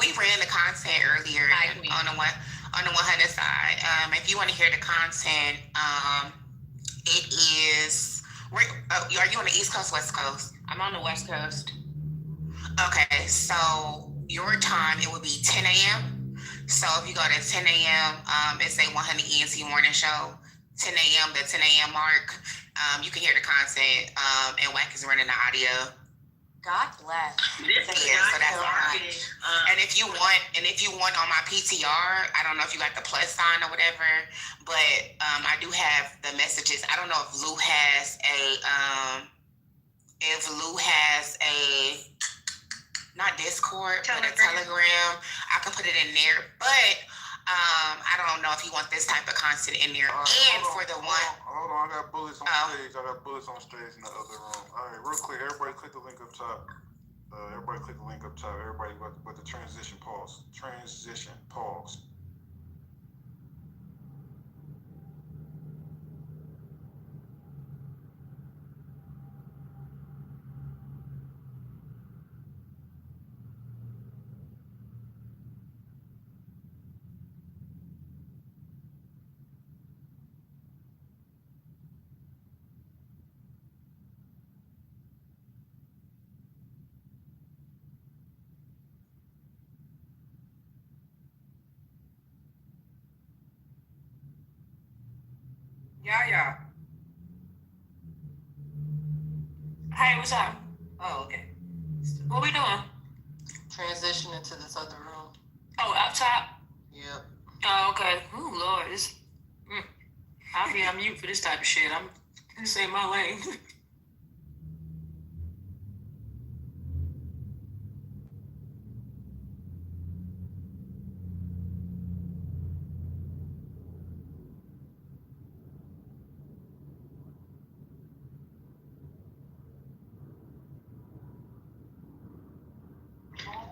We ran the content earlier on the 100 side. If you want to hear the content, it is. Are you on the East Coast, West Coast? I'm on the West Coast. Okay, so your time it would be 10 a.m. So if you go to 10 a.m., it's a 100 ENT morning show. 10 a.m. the 10 a.m. mark, you can hear the content, and WAC is running the audio. God bless. Yeah, so that's all right. And if you want on my PTR, I don't know if you got the plus sign or whatever, but I do have the messages. I don't know if Lou has a not Discord, but a Telegram. I can put it in there, but I don't know if you want this type of content in there. Hold on, I got bullets on stage. I got bullets on stage in the other room. All right, real quick, everybody click the link up top. Everybody with the transition pause. Transition pause. Yeah. Hey, what's up? Oh, okay. What we doing? Transitioning to this other room. Oh, up top? Yep. Oh, okay. Ooh, Lord. I'll be on mute for this type of shit. This ain't my lane.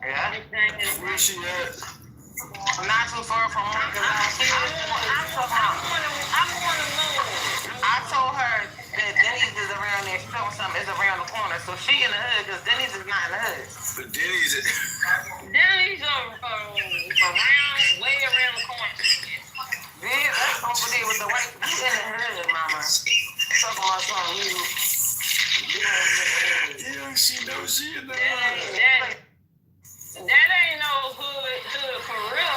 Yeah. Where she at? Not too far from her, because I told her that Denny's is around there. She told me something is around the corner. So she in the hood, because Denny's is not in the hood. But Denny's Denny's way around the corner. Yeah, that's over there with the white. You in the hood, mama. Talking about something Yeah, she knows she in the hood. That ain't no hood for real.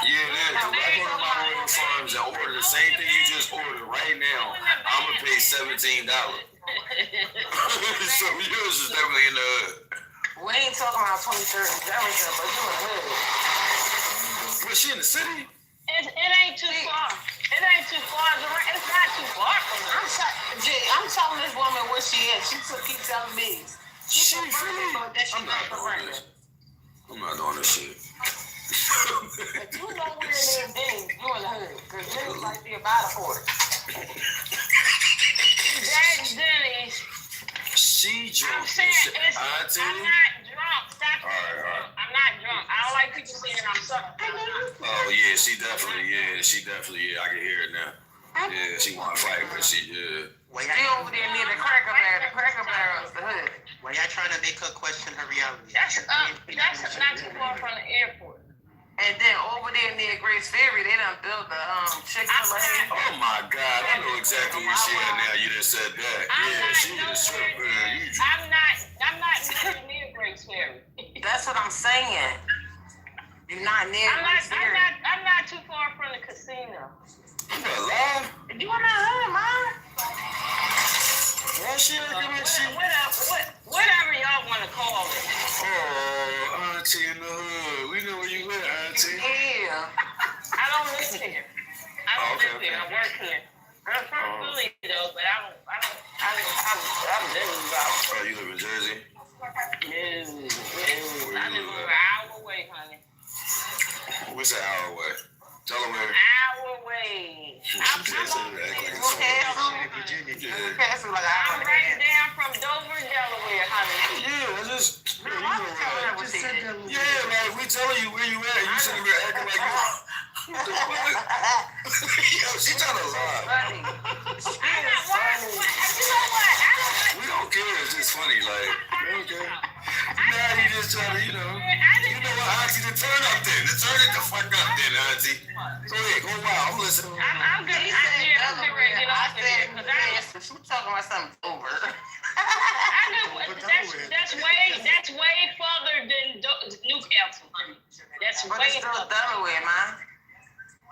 Yeah, that is. I go to my Royal Farms and order the same thing you just ordered right now. I'm going to pay $17. So yours is definitely in the hood. We ain't talking about 23rd and Jefferson, but you in the hood. Was she in the city? It ain't too far. It ain't too far. It's not too far from me. I'm telling this woman where she is. She keep telling me. She free. I'm not doing this. I'm not doing this shit. If you know where it is, Denny's, you in the hood. Because Denny's like the about a quarter. That's Denny's. She drunk. I'm saying I'm not drunk. Stop. All right. I'm not drunk. I don't like people saying I'm sorry. Oh yeah, she definitely. I can hear it now. Yeah, she want to fight, but she Well, she over there near the Cracker Barrel. The Cracker Barrel is the hood. Why y'all trying to make her question her reality? That's not too far from the airport. And then over there near Grace Ferry, they done built the Chick-fil-A. Oh my God, I know exactly where she at now. You just said that. She is tripping. I'm not near Grace Ferry. That's what I'm saying. You're not near Grace Ferry. I'm not too far from the casino. You not lying? You in that hood, man? Well, Whatever y'all want to call it. Oh, Auntie in the hood. We know where you at, Auntie. Yeah. I don't live here. I live here. I work here. I'm from Philly though, but I'm Denny's out. Oh, you live in Jersey? No. I live over an hour away, honey. What's an hour away? Delaware. Hour away. I'm right down from Dover, Delaware, honey. Yeah, I just. Like we telling you where you at. You sitting there acting like you. What the fuck? Yo, she trying to lie. You know what? We don't don't care. It's just funny. Like, okay. Now you just try to, you know what, Auntie, then turn up then. Turn it the fuck up then, Auntie. Go ahead, go wild. I'm listening. I'm good. I'm getting ready to get off of here because She's talking about something over. I know that's way further than Newcastle. That's but way it's still further. Delaware, man.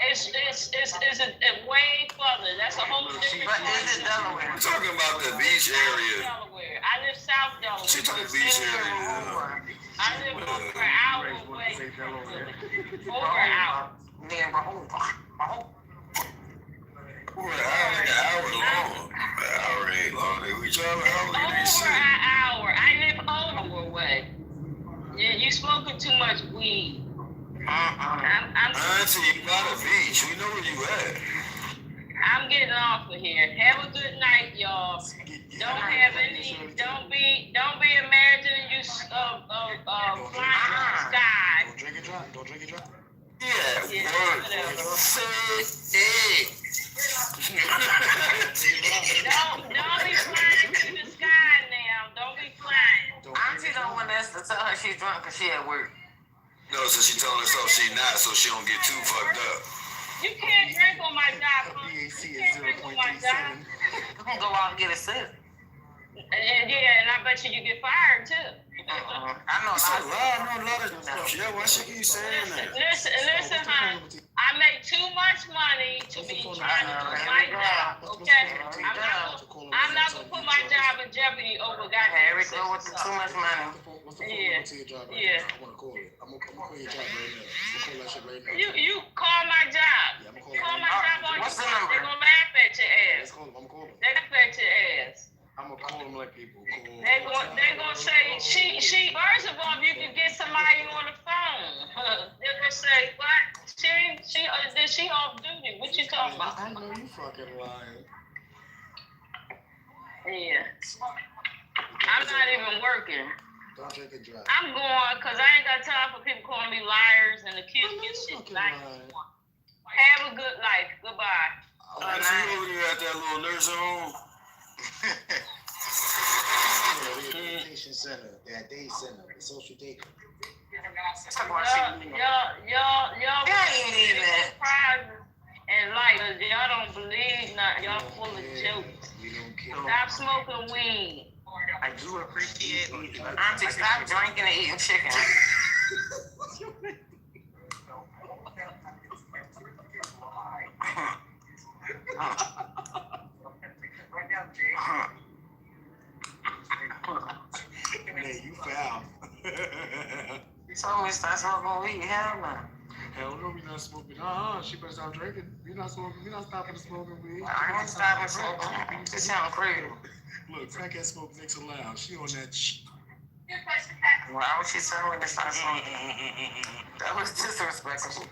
It's way further. That's a whole different. But is it Delaware? We're talking about the beach area. Delaware. I live South Delaware. She talking beach area. I live over an hour away. Over an hour. Near Bahoma. Over an hour, like an hour long. An hour ain't long. We travel over an hour. I live over way. Yeah, you smoking too much weed. I'm Auntie, you by the beach. We know where you at. I'm getting off of here. Have a good night, y'all. Don't be imagining you flying in the sky. Don't drink it dry. Yeah, word. Say it. Don't be flying to the sky now. Don't be flying. Auntie don't want us to tell her she's drunk because she at work. No, so she telling herself she not, so she don't get too fucked up. You can't drink on my job. You can't drink on my job. You can go out and get a sip. And I bet you get fired too. I know a lot of stuff. Yeah, why she keep saying that? Listen, hon. I make too much money to be trying to do my job. Okay, I'm not gonna put my job in jeopardy over goddamn. Here we go with the too much money. What's the phone number to your job right now? I want to call it. I'm gonna call your job right now. I'm gonna call that shit right now. You call my job. Yeah, I'm gonna call my job on What's your the number? They're gonna laugh at your ass. I'm gonna call them. They laugh at your ass. I'm gonna call them like people call. They're gonna say she. First of all, if you can get somebody on the phone, they're gonna say what? She off duty. What you talking about? I know you fucking lying. Yeah. I'm not even working. Don't drink it dry. I'm going because I ain't got time for people calling me liars and accusing me of shit. Have a good life. Goodbye. I see you over there at that little nursing home. Rehabilitation center, that day center, the social day. Y'all ain't even prizes and life. Y'all don't believe nothing. Y'all full of jokes. Stop smoking weed. I do appreciate Auntie, stop drinking and eating chicken. Man, you foul. You told me to stop smoking weed. Hell no. Hell no, we not smoking. She better stop drinking. We not smoking. We not stopping the smoking weed. I ain't stopping smoking. This sound crazy. Look, crackhead smoke makes her loud. She on that shit. Why would she tell me to stop smoking? That was disrespectful.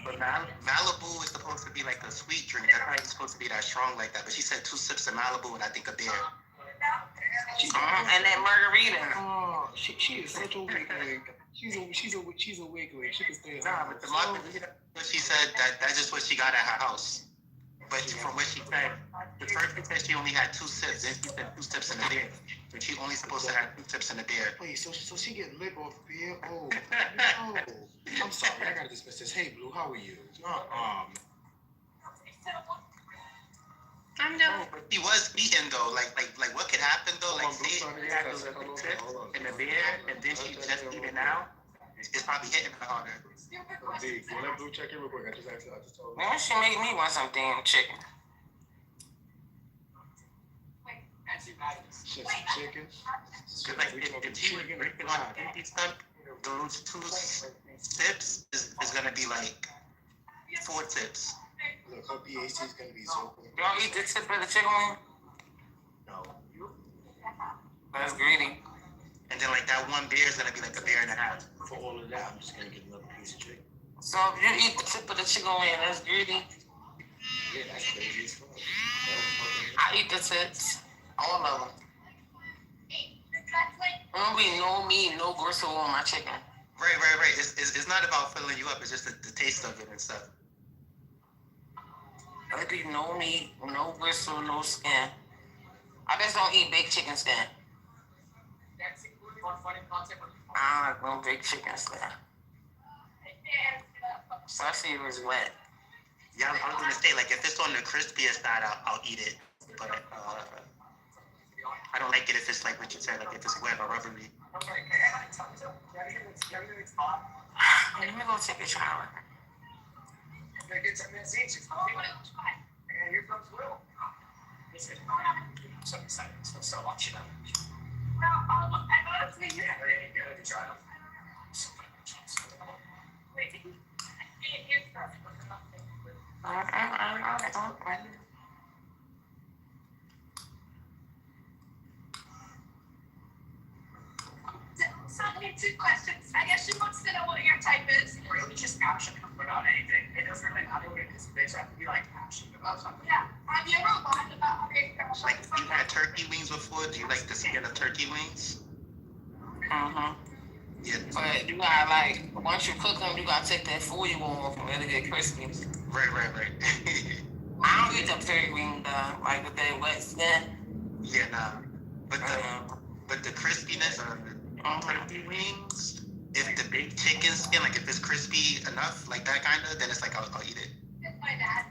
But Malibu is supposed to be like a sweet drink. That's not even supposed to be that strong like that. But she said 2 sips of Malibu and I think a beer. And that margarita. Oh, she is such a weakling. She's a weakling. She can stay. Nah, but the margarita. She said that's just what she got at her house. But from what she said, the first she said she only had 2 sips. Then she said 2 sips in a beer. So she only supposed to have 2 sips in a beer. Wait, so she get lit off beer? Oh, no. I'm sorry. I gotta dismiss this. Hey, Blue, how are you? I'm done. But he was eating though. Like what could happen though? Like say she had those 2 sips in the beer and then she just eat it now. It's probably hitting her harder. D, let Blue check in real quick. I just told her. Man, she make me want some damn chicken. Shit, some chicken. Cause like if she was drinking on empty stuff, those 2 sips is gonna be like 4 tips. Look, her PAC is gonna be so cool. Y'all eat the tip of the chicken wing? No. That's greedy. And then like that 1 beer is gonna be like a beer and a half. For all of that, I'm just gonna get another piece of chicken. So if you eat the tip of the chicken wing, that's greedy. Yeah, that's crazy as fuck. I eat the tips. All of them. There won't be no meat, no gristle on my chicken. Right. It's not about filling you up. It's just the taste of it and stuff. There'll be no meat, no gristle, no skin. I just don't eat big chicken skin. I don't like no big chicken skin. Especially if it's wet. Yeah, I was gonna say, like, if it's on the crispiest side, I'll eat it. But I don't like it if it's like what you said, like if it's wet or rubbery. Let me go take a shower. So, okay, 2 questions. I guess she wants to know what your type is. Really just passionate about anything. It doesn't really matter what it is. They just have to be like passionate about something. Yeah. Have you ever lied about being passionate? Like, you had turkey wings before? Do you like the skin of turkey wings? Yeah. But you gotta, like, once you cook them, you gotta take that foil off and let it get crispy. Right. I don't eat the turkey wing like with that wet skin. Yeah, nah. But the crispiness of turkey wings, if the big chicken skin, like if it's crispy enough, like that kind of, then it's like I'll eat it. My dad.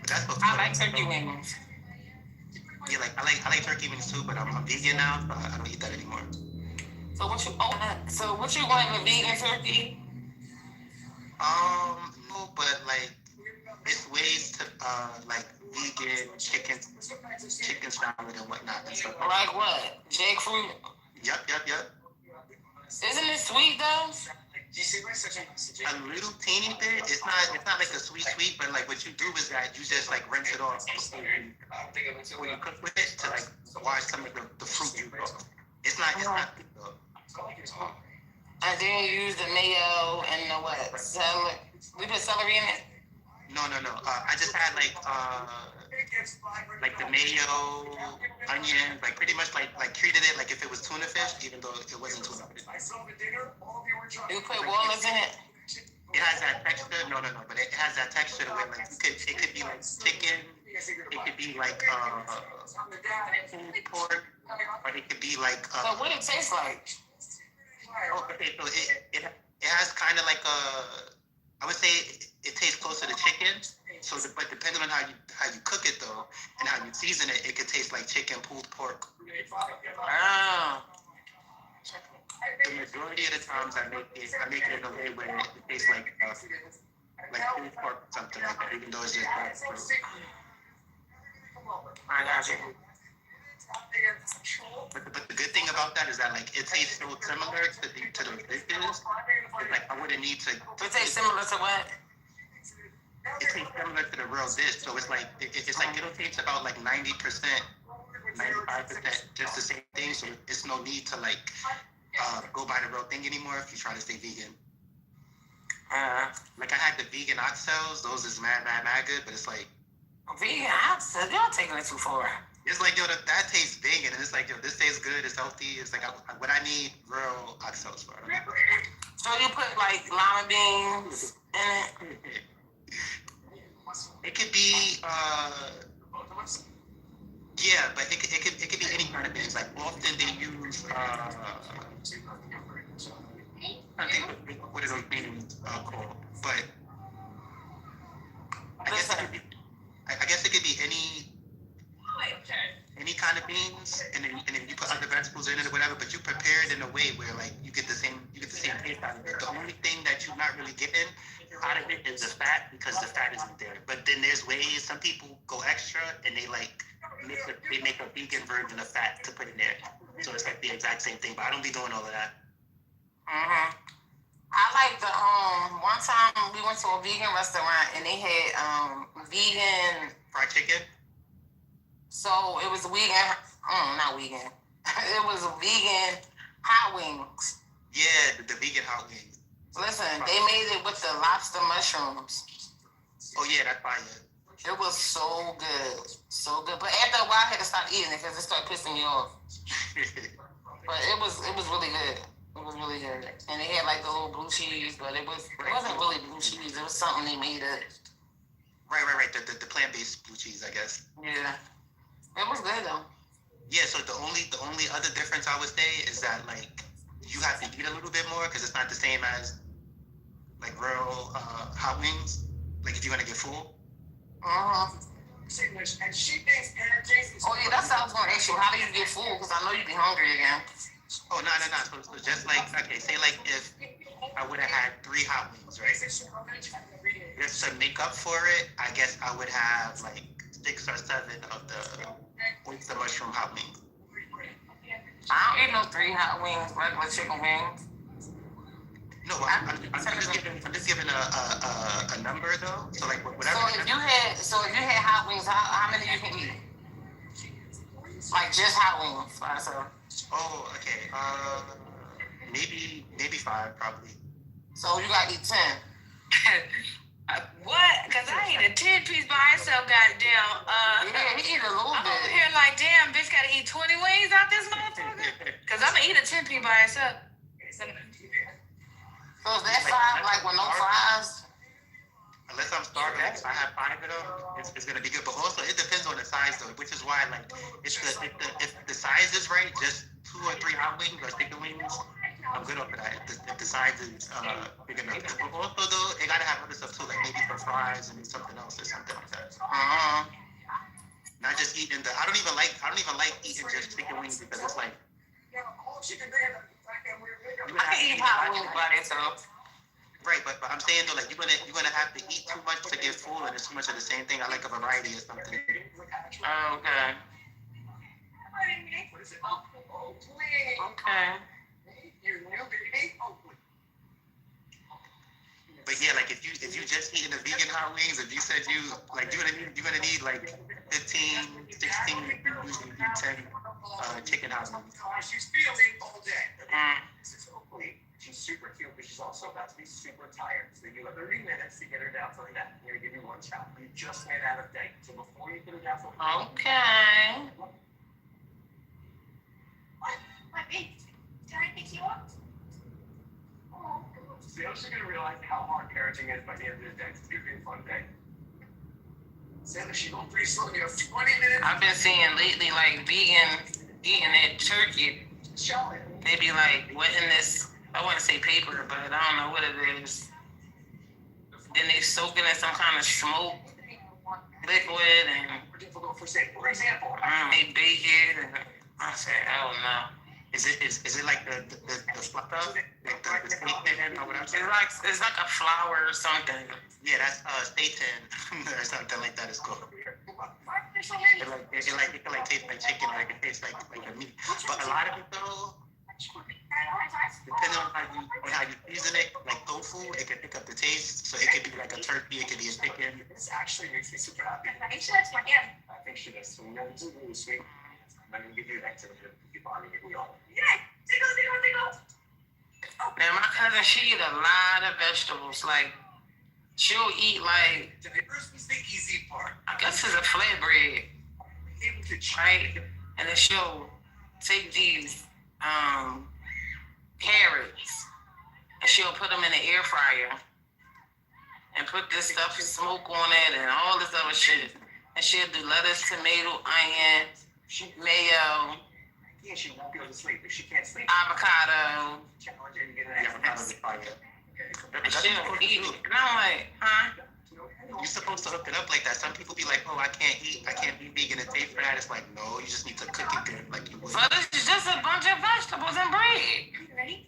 But that's I like turkey wings. Yeah, like I like turkey wings too, but I'm vegan now, so I don't eat that anymore. So what you want with vegan turkey? No, but like it's ways to like vegan chicken salad and whatnot and stuff. Like what? Jackfruit? Yep. Isn't it sweet though? A little teeny bit. It's not like a sweet, but like what you do is that you just like rinse it off when you cook with it to like wash some of the fruit juice off. It's not good though. And then you use the mayo and the what? Celery. We put celery in it? No. I just had like the mayo, onion, like pretty much like treated it like if it was tuna fish, even though it wasn't tuna fish. You put walnuts in it? It has that texture. No, but it has that texture where like it could be like chicken, it could be like pulled pork, or it could be like. But what it tastes like? Okay, so it has kind of like I would say it tastes closer to chicken. So, but depending on how you cook it though, and how you season it, it could taste like chicken, pulled pork. The majority of the times I make it in a way where it tastes like pulled pork or something like that, even though it's just like fruit. I got you. But the good thing about that is that like it tastes so similar to those dishes. It's like I wouldn't need to. It tastes similar to what? It tastes similar to the real dish, so it's like it'll taste about like 90%, 95% just the same thing. So it's no need to like go buy the real thing anymore if you try to stay vegan. Like I had the vegan oxtails, those is mad good, but it's like vegan oxtails, y'all taking it too far. It's like, yo, that tastes vegan, and it's like, yo, this tastes good, it's healthy. It's like what I need real oxtails for. So you put like lima beans in it? It could be, yeah, but it could be any kind of beans. Like often they use, I think what are those beans called? But I guess it could be any kind of beans, and then you put other vegetables in it or whatever. But you prepare it in a way where like you get the same taste out of it. The only thing that you're not really getting out of it is the fat, because the fat isn't there. But then there's ways some people go extra and they like make a vegan version of fat to put in there. So it's like the exact same thing. But I don't be doing all of that. I like the one time we went to a vegan restaurant and they had vegan fried chicken. So it was vegan, not vegan. It was vegan hot wings. Yeah, the vegan hot wings. Listen, they made it with the lobster mushrooms. Oh yeah, that's fire. It was so good, so good. But after a while, I had to stop eating it because it started pissing me off. But it was really good. It was really good, and they had like the little blue cheese, but it wasn't really blue cheese. It was something they made it. Right. The plant-based blue cheese, I guess. Yeah. It was good though. Yeah, so the only other difference I would say is that like you have to eat a little bit more because it's not the same as like real hot wings. Like if you're gonna get full. And she thinks oh yeah, that's what I was gonna ask you. How do you get full? Because I know you be hungry again. Oh no. So just like okay, say like if I would have had 3 hot wings, right? Just to make up for it, I guess I would have like 6 or 7 of the oyster mushroom hot wings. I don't eat no 3 hot wings, regular chicken wings. No, I'm just giving a number though. So like whatever. So if you had hot wings, how many you can eat? Like just hot wings, so. Oh, okay. Maybe 5 probably. So you gotta eat 10. What? Because I eat a 10-piece by itself, goddamn. Yeah, he eat a little I'm bit. over here like, damn, bitch gotta eat 20 wings out this motherfucker? Because I'm gonna eat a 10-piece by itself. So is that size like with no fries? Unless I'm starving, if I have 5 of them, it's gonna be good. But also, it depends on the size though, which is why like if the size is right, just 2 or 3 hot wings or chicken wings, I'm good over that. If the size is big enough. But also though, it gotta have other stuff too, like maybe some fries and something else or something like that. Not just eating I don't even like eating just chicken wings because it's like. I can eat hot wings by itself. Right, but I'm saying though, like you're gonna have to eat too much to get full, and it's too much of the same thing. I like a variety or something. Okay. Okay. But yeah, like if you just eating the vegan hot wings, if you said you like you're gonna need like 15, 16, usually do 10 chicken hot wings. She's feeling all day. She's super cute, but she's also about to be super tired. So you have 30 minutes to get her down for the nap. I'm gonna give you 1 shot. You just made out of date. So before you put her down for the nap. Okay. What, babe? Did I pick you up? Oh, so she's gonna realize how hard parenting is by the end of the day. It's gonna be a fun day. Santa, she's going pretty slow. You have 20 minutes. I've been seeing lately like vegan eating that turkey. They be like wetting this, I wouldn't say paper, but I don't know what it is. Then they soak it in some kind of smoke liquid and for example, they bake it and I said, I don't know. Is it like the flutter? Like the seitan or whatever? It's like a flour or something. Yeah, that's seitan or something like that. It's called. It can taste like chicken, or it can taste like a meat. But a lot of it though, depending on how you season it, like tofu, it can pick up the taste. So it could be like a turkey, it could be a chicken. This actually makes me super happy. I think she does. So it's really sweet. I'm gonna give you that to keep on it. We all. Yeah, tickle. Now my cousin, she eat a lot of vegetables. Like she'll eat like. First was the easy part. I guess it's a flatbread, right? And then she'll take these carrots and she'll put them in the air fryer and put this stuff and smoke on it and all this other shit. And she'll do lettuce, tomato, onion, mayo. Yeah, she won't be able to sleep if she can't sleep. Avocado. Challenge her to get an extra. And she'll eat it. And I'm like, huh? You're supposed to hook it up like that. Some people be like, oh, I can't be vegan and pay for that. It's like, no, you just need to cook it good like you would. But it's just a bunch of vegetables and bread. Ready?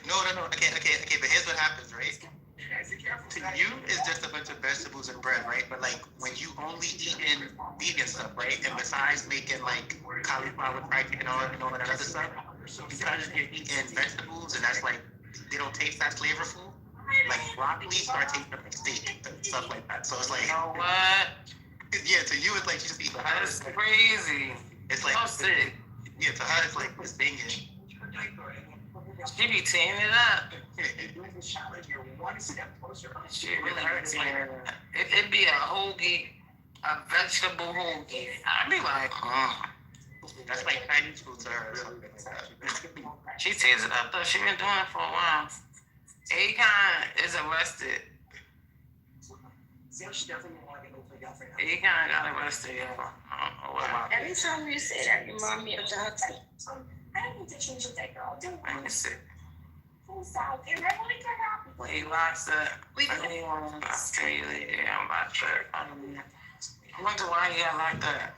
No. Okay, but here's what happens, right? To you, it's just a bunch of vegetables and bread, right? But like when you only eating vegan stuff, right? And besides making like cauliflower fried chicken and all that other stuff, because you're eating vegetables and that's like they don't taste that flavorful. Like broccoli start tasting like steak and stuff like that. So it's like, you know what? Yeah, to you it's like you just eat. That's crazy. It's like so sick. Yeah, to her it's like it's banging. She be tearing it up. She really hurts tearing it up. It'd be a hoagie, a vegetable hoagie. I'd be like, That's like Chinese food to her or something like that. She tears it up though. She been doing it for a while. Akon is arrested. He kind of got arrested, yo. I don't know what about it. Every time you say that, you remind me of the husband. I don't need to change with that girl. Do Let me see. it. He lost it. Australia. Yeah, I'm about to. I wonder why he got like that.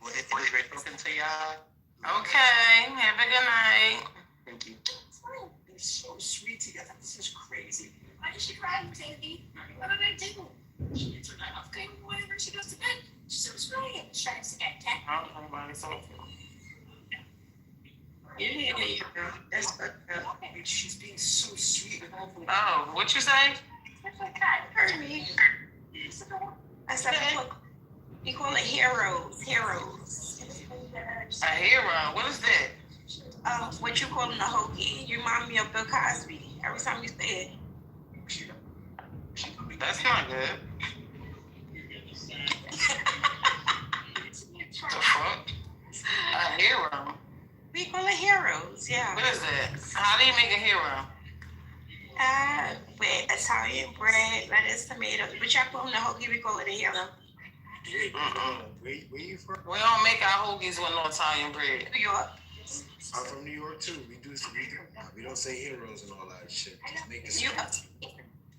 Well, it was great talking to y'all. Okay, have a good night. Thank you. They're so sweet together. This is crazy. Why did she cry, baby? What did I do? She gets her night off. Okay, whatever. She goes to bed. She said, "What's wrong?" She tries to get cat. I don't know about it. So, Yeah. That's fucked up. She's being so sweet. oh, what you say? Heard me. I said, we call it heroes. Heroes. A hero? What is that? What you call them, the hokey. You remind me of Bill Cosby every time you say it. That's not good. The fuck? A hero? We call it heroes, yeah. What is that? How do you make a hero? With Italian bread, lettuce, tomatoes. But y'all call them the hokey, we call it a hero. Where you from? We don't make our hoagies with no Italian bread. New York. I'm from New York too. We don't say heroes and all that shit. Just make it.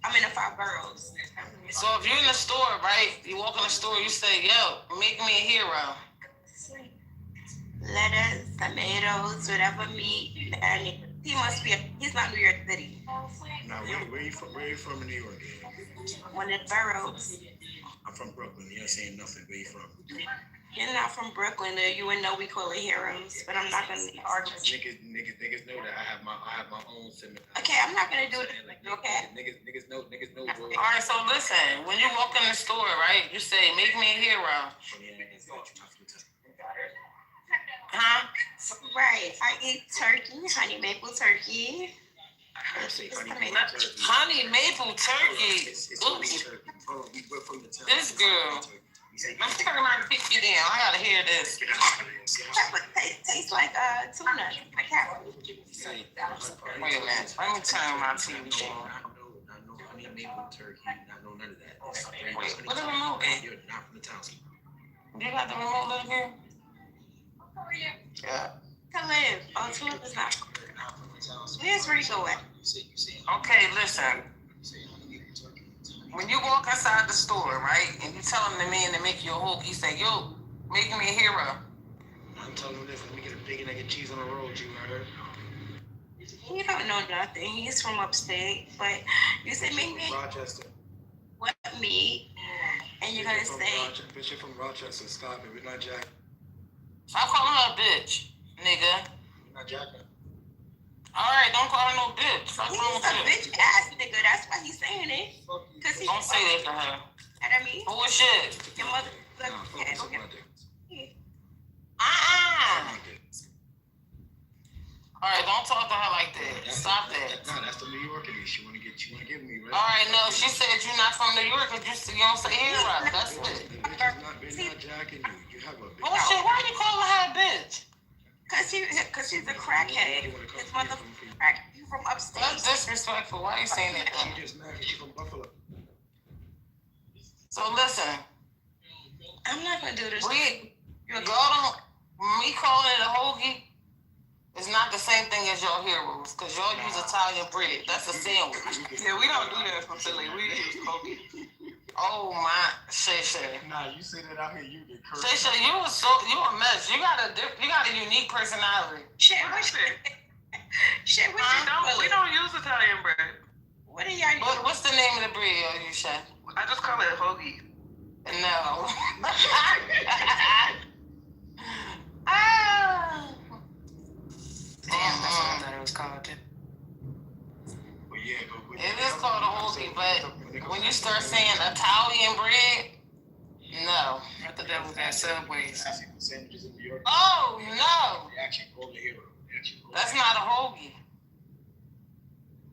I'm in the 5 boroughs. So if you're in the store, right? You walk in the store, you say, "Yo, make me a hero." Lettuce, tomatoes, whatever meat. And he's not New York City. Now, where you from in New York? One of the boroughs. I'm from Brooklyn. You're not saying nothing. Where you from? You're not from Brooklyn, though. You would know we call it heroes, but I'm not gonna argue. Niggas know that I have my own sentiment. Okay, I'm not gonna do it. Okay. Niggas know. Bro. All right, so listen. When you walk in the store, right? You say, "Make me a hero." Huh? Right. I eat turkey, honey maple turkey. Honey maple turkey. This girl. I'm turning around and pick you down. I gotta hear this. Tastes like tuna. I can't. Wait a minute. Let me turn my TV down. I know honey maple turkey. I know none of that. Wait, what the remote? You're not from the town. You got the remote, little girl? Yeah. Khalid. Oh, Tulip is not. Where's Rico at? Okay, listen. When you walk inside the store, right, and you tell them the man to make you a hoagie, you say, "Yo, make me a hero." I'm telling him this. Let me get a big egg and cheese on the road, you heard? He don't know nothing. He's from upstate, but you say make me Rochester. What meat? And you're gonna say Bitch, you're from Rochester. Stop it. We're not jacking. Stop calling her a bitch, nigga. We're not jacking. All right, don't call her no bitch. Stop he's calling a her bitch ass nigga. That's why he's saying it. Cause Don't say that to her. I mean, Bullshit. your mother. All right, don't talk to her like that. Stop that. No, that's the New Yorker. She wanna get me, right? All right, no, she said you're not from New York and you don't say hero. That's it. They're not jacking you. You have a bitch. Bullshit, why you calling her a bitch? Cause she's a crackhead. His mother crack. You from upstate. That's disrespectful. Why are you saying that? You just mad because you from Buffalo. So listen. I'm not gonna do this. Me calling it a hoagie is not the same thing as y'all heroes, because y'all use Italian bread. That's a sandwich. Yeah, we don't do that from Philly. We use hoagie. Oh my, Shay. Nah, you say that out here, you get cursed. Shay, you a mess. You got a unique personality. Shit, we don't use Italian bread. What are y'all? What's the name of the bread, you Shay? I just call it hoagie. No. Damn, that's what I thought it was called. Well, yeah, but it is called a hoagie, but when you start saying Italian bread, no. I thought that was at Subway's. Sandwiches in New York. Oh no. They actually call it hero. That's not a hoagie.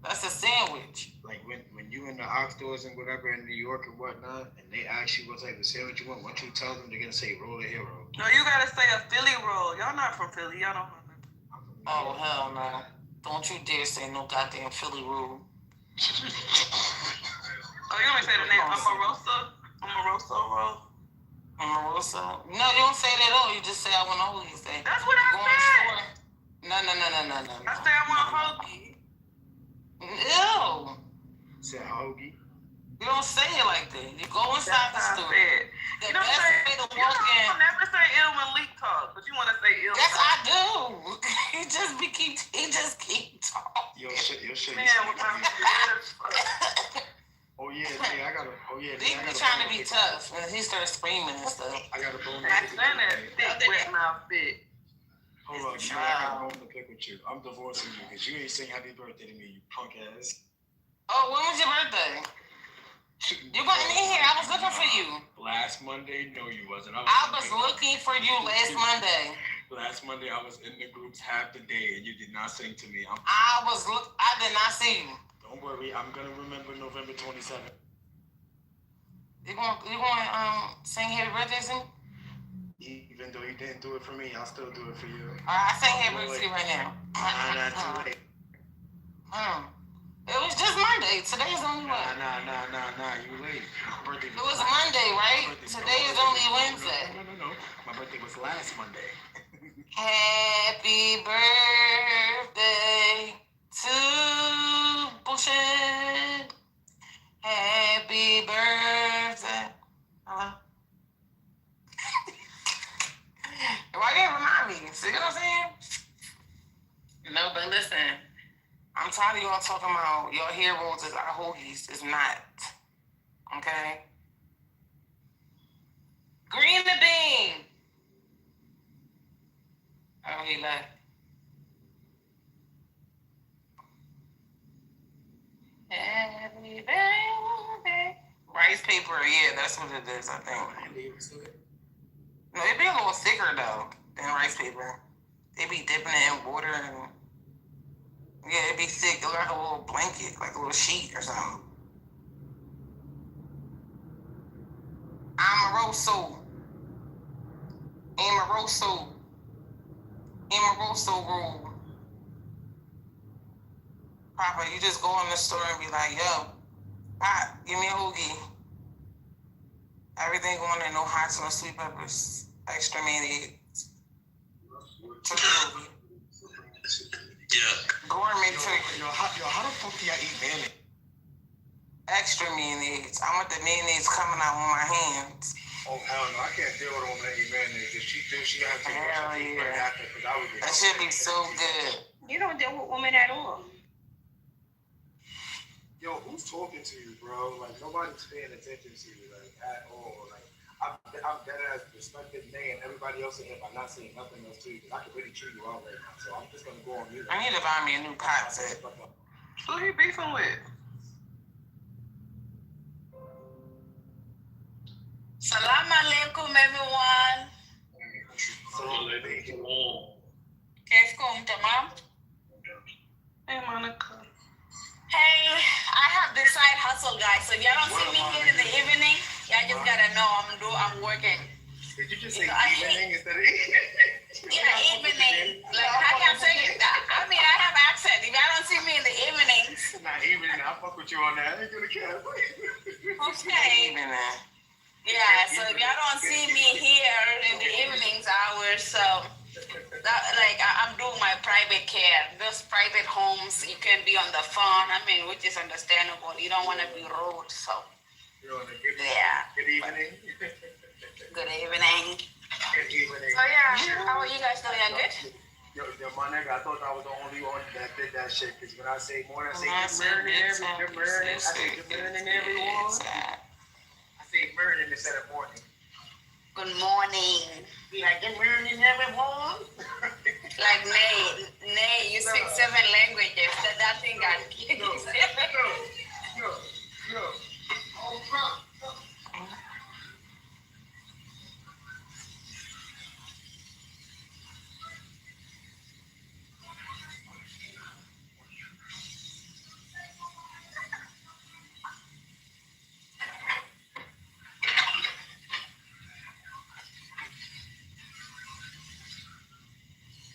That's a sandwich. Like when you in the ox stores and whatever in New York and whatnot, and they ask you what type of sandwich you want, once you tell them, they're gonna say roll a hero. No, you gotta say a Philly roll. Y'all not from Philly. Y'all don't know. Oh hell no! Don't you dare say no goddamn Philly roll. Oh, you only say the name Omarosa? Omarosa roll? Omarosa? No, you don't say that at all. You just say I want a hoagie. That's what I said. No. I said I want a hoagie. Ew. Say hoagie. You don't say it like that. You go inside the store. The You don't best say, way to you walk in. don't never say ill when Leak talk, but you want to say ill. Yes, I do. He just keep talking. Yo, shit. Man, what my Oh yeah, I gotta. Oh yeah, He be trying to be tough, and he starts screaming and stuff. I got a bone. I said that thick wet mouth bitch. Hold on, I got a bone to pick with you. I'm divorcing you because you ain't saying happy birthday to me, you punk ass. Oh, when was your birthday? You wasn't in here. I was looking for you. Last Monday? No, you wasn't. I was looking for you last Monday. Last Monday, I was in the groups half the day, and you did not sing to me. I did not see you. Don't worry, I'm gonna remember November 27th. You gonna sing happy birthday to me? Even though you didn't do it for me, I'll still do it for you. I sing happy birthday right now. Not too late. It was just Monday. Today is only what? Nah. You late. It was Monday, right? Today is only Wednesday. No. My birthday was last Monday. Happy birthday to bullshit. Happy birthday. Hello? Why you didn't remind me? See what I'm saying? No, but listen. I'm tired of y'all talking about your heroes is our hoagies. It's not. Okay? Green the bean. Oh, he left. Happy birthday. Rice paper, yeah, that's what it is, I think. No, it be a little thicker, though, than rice paper. They be dipping it in water and... Yeah, it'd be thick. It look like a little blanket, like a little sheet or something. Amoroso rule. Papa, you just go in the store and be like, yo, Pop, give me a hoagie. Everything going there, no hots, no sweet peppers, extra mayonnaise. Yeah. Gourmet turkey. Yo, how the fuck do y'all eat mayonnaise? Extra mayonnaise. I want the mayonnaise coming out on my hands. Oh, hell no. I can't deal with a woman that eat mayonnaise. If she do, she got to take something right after, because I would get that should be so good. You don't deal with women at all. Yo, who's talking to you, bro? Like, nobody's paying attention to you, like, at all. Like, I'm dead ass respected May and everybody else in here by not saying nothing else to you, because I could really treat you out right now. So I'm just going to go on mute. I need to buy me a new pot set. Who he beefing with? Salam alaikum, everyone. Tamam? Hey, Monica. Hey, I have this side hustle, guys. So if y'all don't see me here in the evening, y'all just gotta know I'm working. Did you just say evening instead of evening? Yeah, evening. Like, how can I say it? I mean, I have accent. If y'all don't see me in the evenings. Not evening. I'll fuck with you on that. I ain't gonna care. Okay. Yeah, so if y'all don't see me here in the evenings hours, so I'm doing my private care. Those private homes, you can be on the phone. I mean, which is understandable. You don't want to be rude, so. Yeah. Good evening. Good evening. Good evening. So yeah, how are you guys doing? Good? Yo, my nigga, I thought I was the only one that did that shit. Because when I say morning, I say good morning. I say good morning, everyone. I say morning instead of morning. Good morning. Be like, good morning, everyone. Like, Nay, you speak 7 languages. That thing got kicked. Yo. Oh, bro.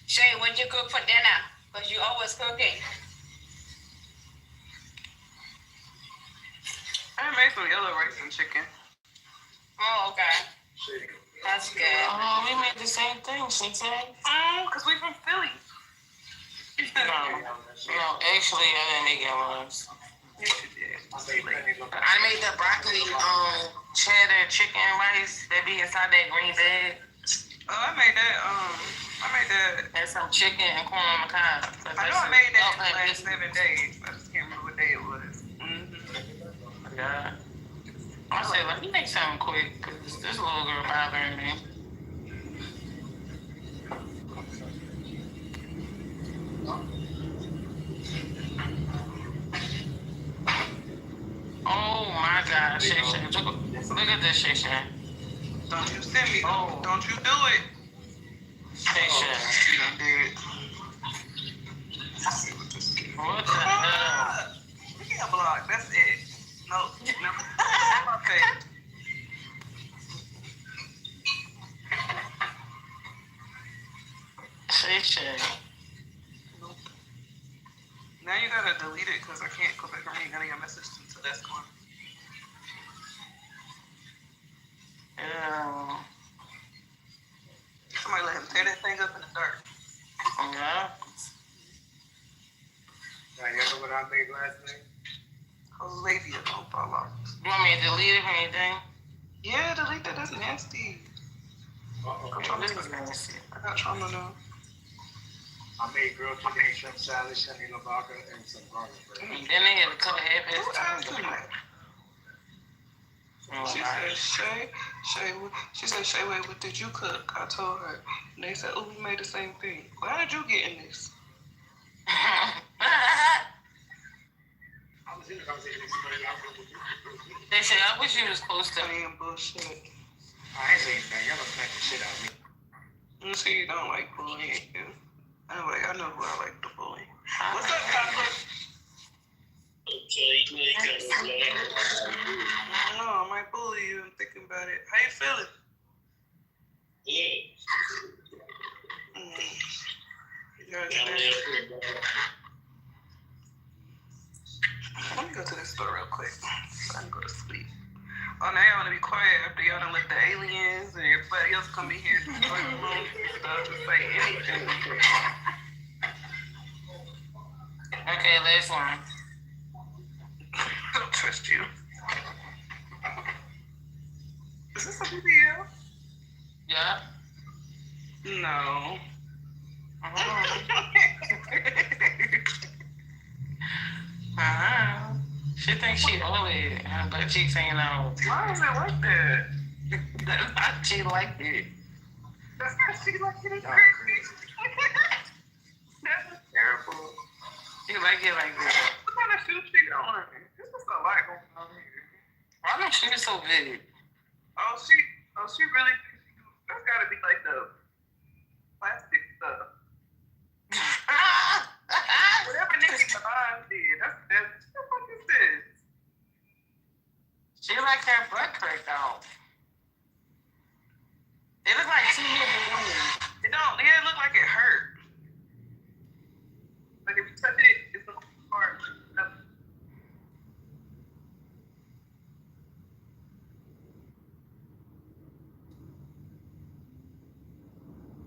Shay, what'd you cook for dinner? Because you always cooking. I made some yellow rice and chicken. Oh, okay. That's good. Oh, we made the same thing, she said. Because we from Philly. No, actually, I didn't make yellow rice. Yes, you did. I made the broccoli, cheddar chicken rice that be inside that green bag. Oh, I made that. And some chicken and corn on the cob. I know I made that in the last 7 days. I just can't remember what day it was. Yeah. I said, let me make something quick, because this little girl bothering me. Oh my God, Shay Shay. Look at this, Shay Shay. Don't you send me. Oh. Don't you do it. Shay Shay. What the hell? Look at block. That's it. No. Okay. Shay Shay. Nope. Now you gotta delete it because I can't go back and read none of your messages until that's gone. Yeah. Somebody let him tear that thing up in the dark. Yeah. Now, you know what I made last night? Olivia don't fall off. You want me to delete it or anything? Yeah, delete that. That's nasty. This is nasty. I got trauma now. I made grilled chicken and shrimp salad, shani lavaca, and some garlic bread. And then they had to cut half his time. She said, Shay, wait, what did you cook? I told her. And they said, oh, we made the same thing. Well, how did you get in this? They said, I wish you was close to me. Bullshit. I ain't saying that. Y'all gonna smack the shit out of me. You see, you don't like bullying. Anyway, I know who I like to bully. What's up, Papa? No, I might bully you. I'm thinking about it. How you feeling? Let me go to the store real quick so I can go to sleep. Oh, now y'all want to be quiet after y'all done let the aliens and everybody else come in here and stuff to say anything. Okay, last one. I don't trust you. Is this a BBL? Yeah. No. She thinks she ugly. Her butt cheeks hanging out. Why is it like that? That's not she like it. That's not she like it. It's crazy. That's terrible. She like it like this. What kind of shoes she on? This is a lot going on here. Why don't she so big? Oh, she really. That's gotta be like the plastic stuff. Whatever Nicki Minaj did, that's what the fuck is this? She like her butt cracked off. It look like she hit the woman. It don't. Yeah, it look like it hurt. Like if you touch it, it's a hard.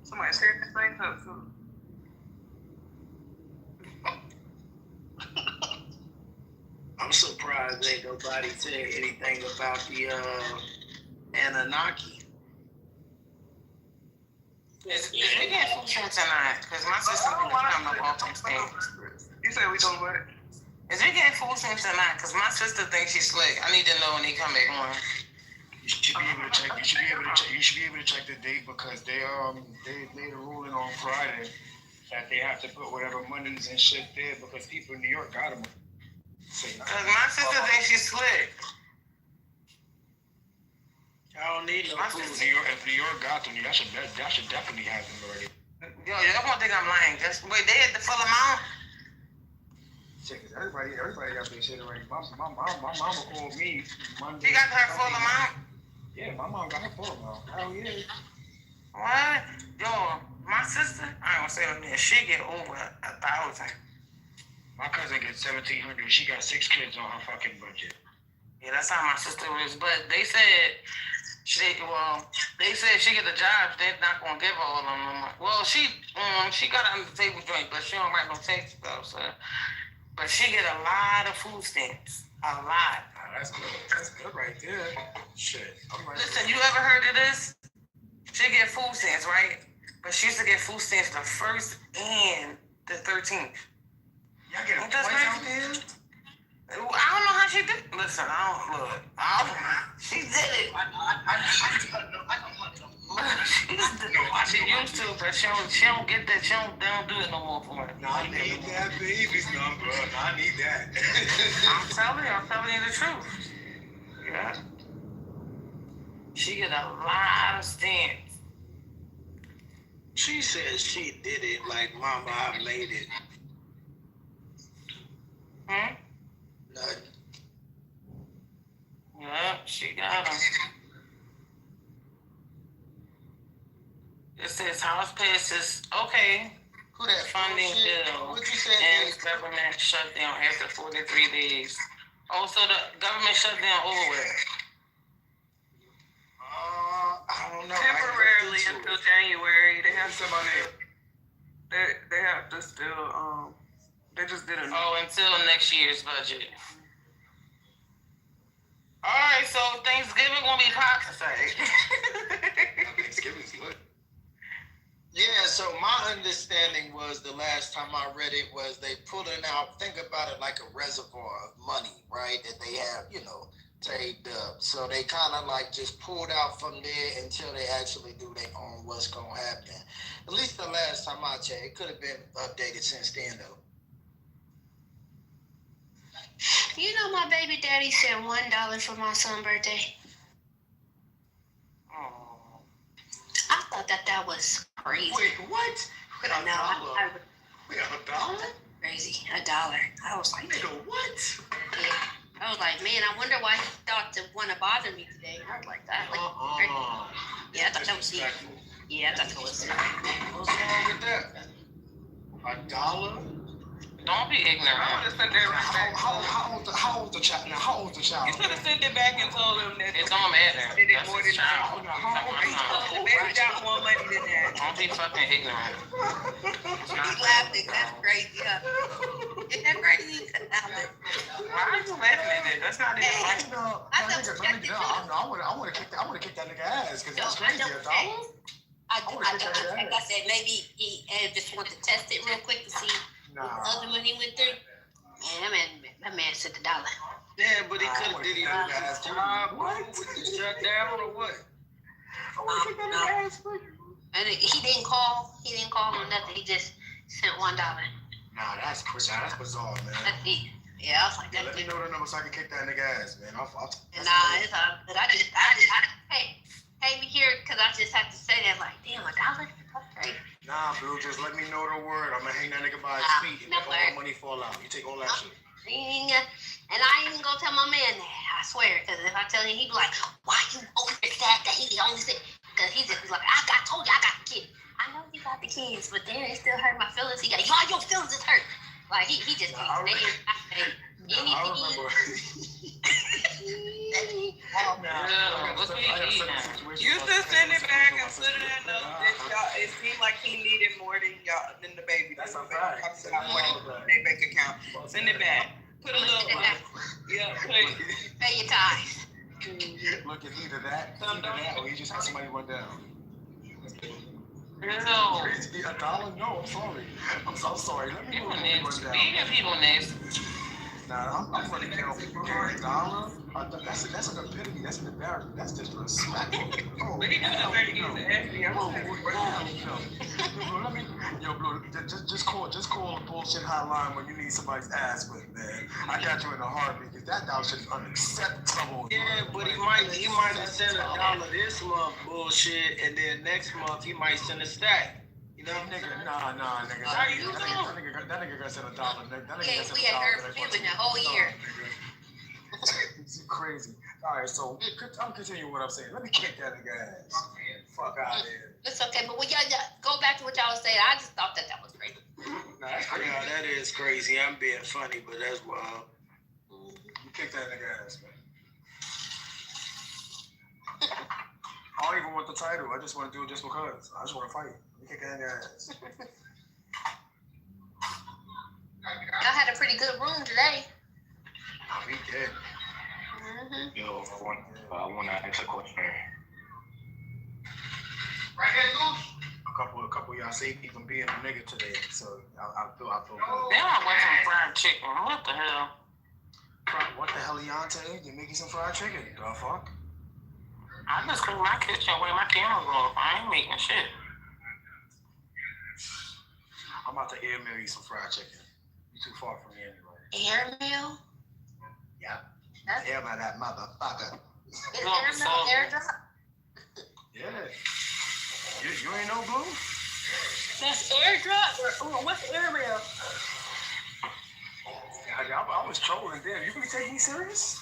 Somebody's tearing this thing up soon. I'm surprised ain't nobody said anything about the Anunnaki. Is we getting food stamps tonight? Because my sister been coming up off them stamps. You said we doing what? Is we getting food stamps tonight? Because my sister thinks she's slick. I need to know when they come back on. You should be able to check. You should be able to check the date because they made a ruling on Friday that they have to put whatever monies and shit there because people in New York got them. Because my sister thinks she's slick. I don't need no food. If New York got them, that should definitely have them already. Yo, y'all gonna think I'm lying. Wait, they had the full amount? Shit, everybody got their shit already. My mama called me Monday. She got her full amount? Yeah, my mom got her full amount. Hell yeah. What? Yo, my sister, I ain't gonna say her name, she get over 1,000. My cousin gets 1,700. She got 6 kids on her fucking budget. Yeah, that's how my sister is. But they said she get a job. They're not gonna give her all of them no money. Well, she got an under the table joint, but she don't write no checks though. So, but she get a lot of food stamps. A lot. Nah, that's good. That's good right there. Shit. Listen, you ever heard of this? She get food stamps, right? But she used to get food stamps the 1st and the 13th. Y'all get a twice out there? I don't know how she did it. Listen, she did it. She used to, but she don't get that. They don't do it no more for her. No, I need that baby's number. No, I need that. I'm telling you the truth. Yeah. She get a lot of stamps. She said she did it like Mama, I made it. Nothing. Yeah, she got them. It says House passes, okay. Who that funding bill What you say? and government shutdown after 43 days. Oh, so the government shutdown over with. I don't know. Temporarily until January. They have to still they just did until next year's budget. All right, so Thanksgiving gonna be popular. Thanksgiving's good. Yeah, so my understanding was the last time I read it was they pulling out, think about it like a reservoir of money, right? That they have, saved up. So they kind of like just pulled out from there until they actually do their own what's going to happen. At least the last time I checked. It could have been updated since then, though. You know, my baby daddy sent $1 for my son's birthday. Oh. I thought that was crazy. Wait, what? No, Wait, $1? Crazy, $1. I was like, Nigga, what? Yeah. I was like, man, I wonder why he thought to want to bother me today. I was like, that. Yeah, I thought that was it. Yeah, I thought that was it. What's wrong with that? $1? Don't be ignorant. I would have sent that back. How old's the child? Now, how old's the child? You should have sent it back and told him that it don't matter. did it more than that. The baby got more money than that. Don't be fucking ignorant. He's laughing. That's crazy. Isn't that crazy? Why are you laughing at that? That's not even funny. I want to kick that nigga ass because that's crazy. $1? Like I said, maybe he just wanted to test it real quick to see what the other money went through. Man, that man said $1. Yeah, but he could have did it on his job. What? Was he shut down or what? No. And he didn't call. He didn't call or nothing. He just sent $1. Nah, that's crazy. That's bizarre, man. Yeah, I was like, let me know the number so I can kick that nigga ass, man. It's all good. I hate me here because I just have to say that, like, damn, $1? That's crazy. Nah, Blue, just let me know the word. I'm gonna hang that nigga by his feet and make all the money fall out. You take all that shit. And I ain't even gonna tell my man that, I swear, because if I tell him, he be like, why you always sad that he the only thing? Because he just was like, told you I got the kid. I know you got the kids, but then it still hurt my feelings. He got, your feelings is hurt. Like, he just can't say anything. You just send it back and put it in y'all. It seemed like he needed more than the baby. That's a fact. Their bank account. Send it back. Put a little. Pay your tithes. Look, it's either that or he just had somebody run down. No. $1? No, I'm sorry. I'm so sorry. Let me people next. Nah, I'm running down $1. That's an epitome. That's an embarrassment. That's disrespectful. But he doesn't hurt to use the Ashley. Yo, Blue, just call the bullshit hotline when you need somebody's ass with, man. I got you in a heartbeat because that $1 shit is unacceptable. Yeah, but he might have sent $1 this month, bullshit, and then next month he might send a stack. You know, nigga, nah, nigga. That nigga gonna send $1, nigga. That nigga gonna send $1. We had heard from him in the whole year. It's crazy. All right, so I'm continuing what I'm saying. Let me kick that nigga ass. Fuck out of here. It's okay, but y'all go back to what y'all was saying. I just thought that was crazy. Yeah, that is crazy. I'm being funny, but that's wild. You kick that nigga ass, man. I don't even want the title. I just want to do it just because. I just want to fight. Let me kick that ass. Y'all had a pretty good room today. We did. Yo, I want to ask a question. Right here, Goose. A couple of y'all say me from being a nigga today, so I feel good. Then I want some fried chicken. What the hell? What the hell, Leonte? You making some fried chicken? The fuck? I just clean my kitchen where my camera's off. I ain't making shit. I'm about to airmail you some fried chicken. You too far from me anyway. Airmail? Yep. Airmail that motherfucker. Is airmail airdrop? Yeah. You ain't no Blue? That's airdrop? Or what's airmail? I was trolling. Damn, you really take me serious?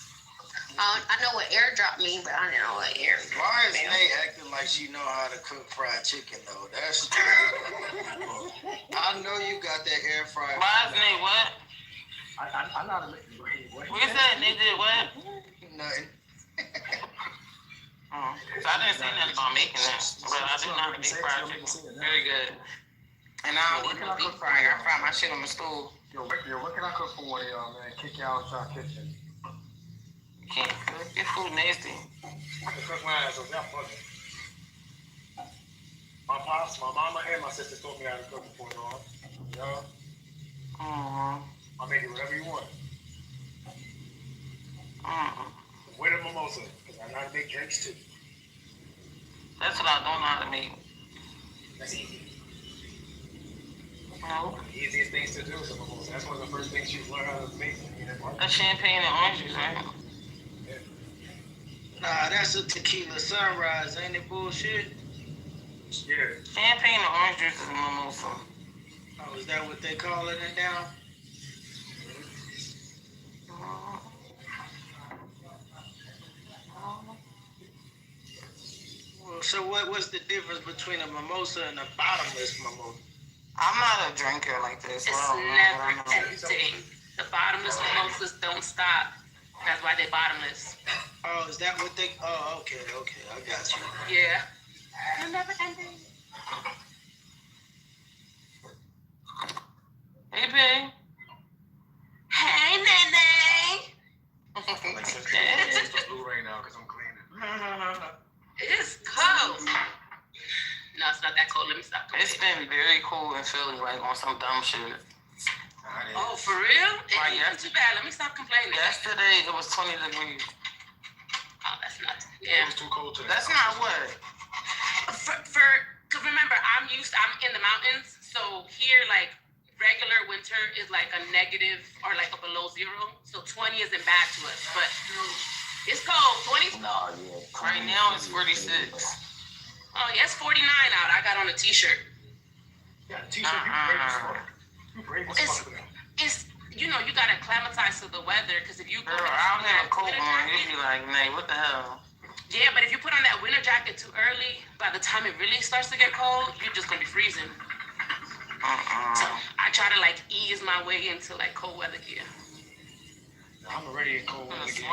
I know what airdrop means, but I don't know what airdrop. Why is Nate acting like she know how to cook fried chicken though? That's I know you got that air fryer. Why is Nate what? I know how to make what? We said they did what? Nothing. So I didn't say nothing about making that, but I do know how to make fried chicken. Very good. And I don't eat no deep fryer. I fry my shit on the stove. Yo, what can I cook for one of y'all, man? Kick y'all out your kitchen. Can't cook. Your food nasty. I can cook my ass off. Y'all fucking. My pops, my mama, and my sister taught me how to cook before, y'all. Y'all. I'll make it whatever you want. With a mimosa, because I know how to make drinks too. That's what I don't know how to make. That's easy. No. The easiest things to do is a mimosa. That's one of the first things you learn how to make. That's champagne and orange juice, right? Yeah. Nah, that's a tequila sunrise, ain't it bullshit? Yeah. Champagne and orange juice is a mimosa. Oh, is that what they calling it now? So what's the difference between a mimosa and a bottomless mimosa? I'm not a drinker like this. It's never ending. The bottomless mimosas don't stop. That's why they're bottomless. Oh, is that what they? Oh, okay, I got you. Yeah. They're never ending. Hey, babe. Hey, Nene. It's blue right now because I'm cleaning. It's cold. No, it's not that cold. Let me stop. It's been very cool in Philly, like on some dumb shit. Oh, for real? It ain't too bad. Let me stop complaining. Yesterday, it was 20 degrees. Oh, that's not. Yeah. It was too cold today. That's not what? Because remember, I'm in the mountains, so here, like, regular winter is like a negative or like a below zero. So 20 isn't bad to us, but it's cold. 20. No, yeah. Right now, it's 46. Oh, yeah, it's 49 out. I got on a t-shirt. Yeah, t-shirt, you brave as fuck. You brave as fuck now. It's, you know, you gotta acclimatize to the weather, because if you Girl, I don't have a coat on, you'd be like, Nay, what the hell? Yeah, but if you put on that winter jacket too early, by the time it really starts to get cold, you're just gonna be freezing. So I try to like ease my way into like cold weather gear. I'm already in cold weather gear. I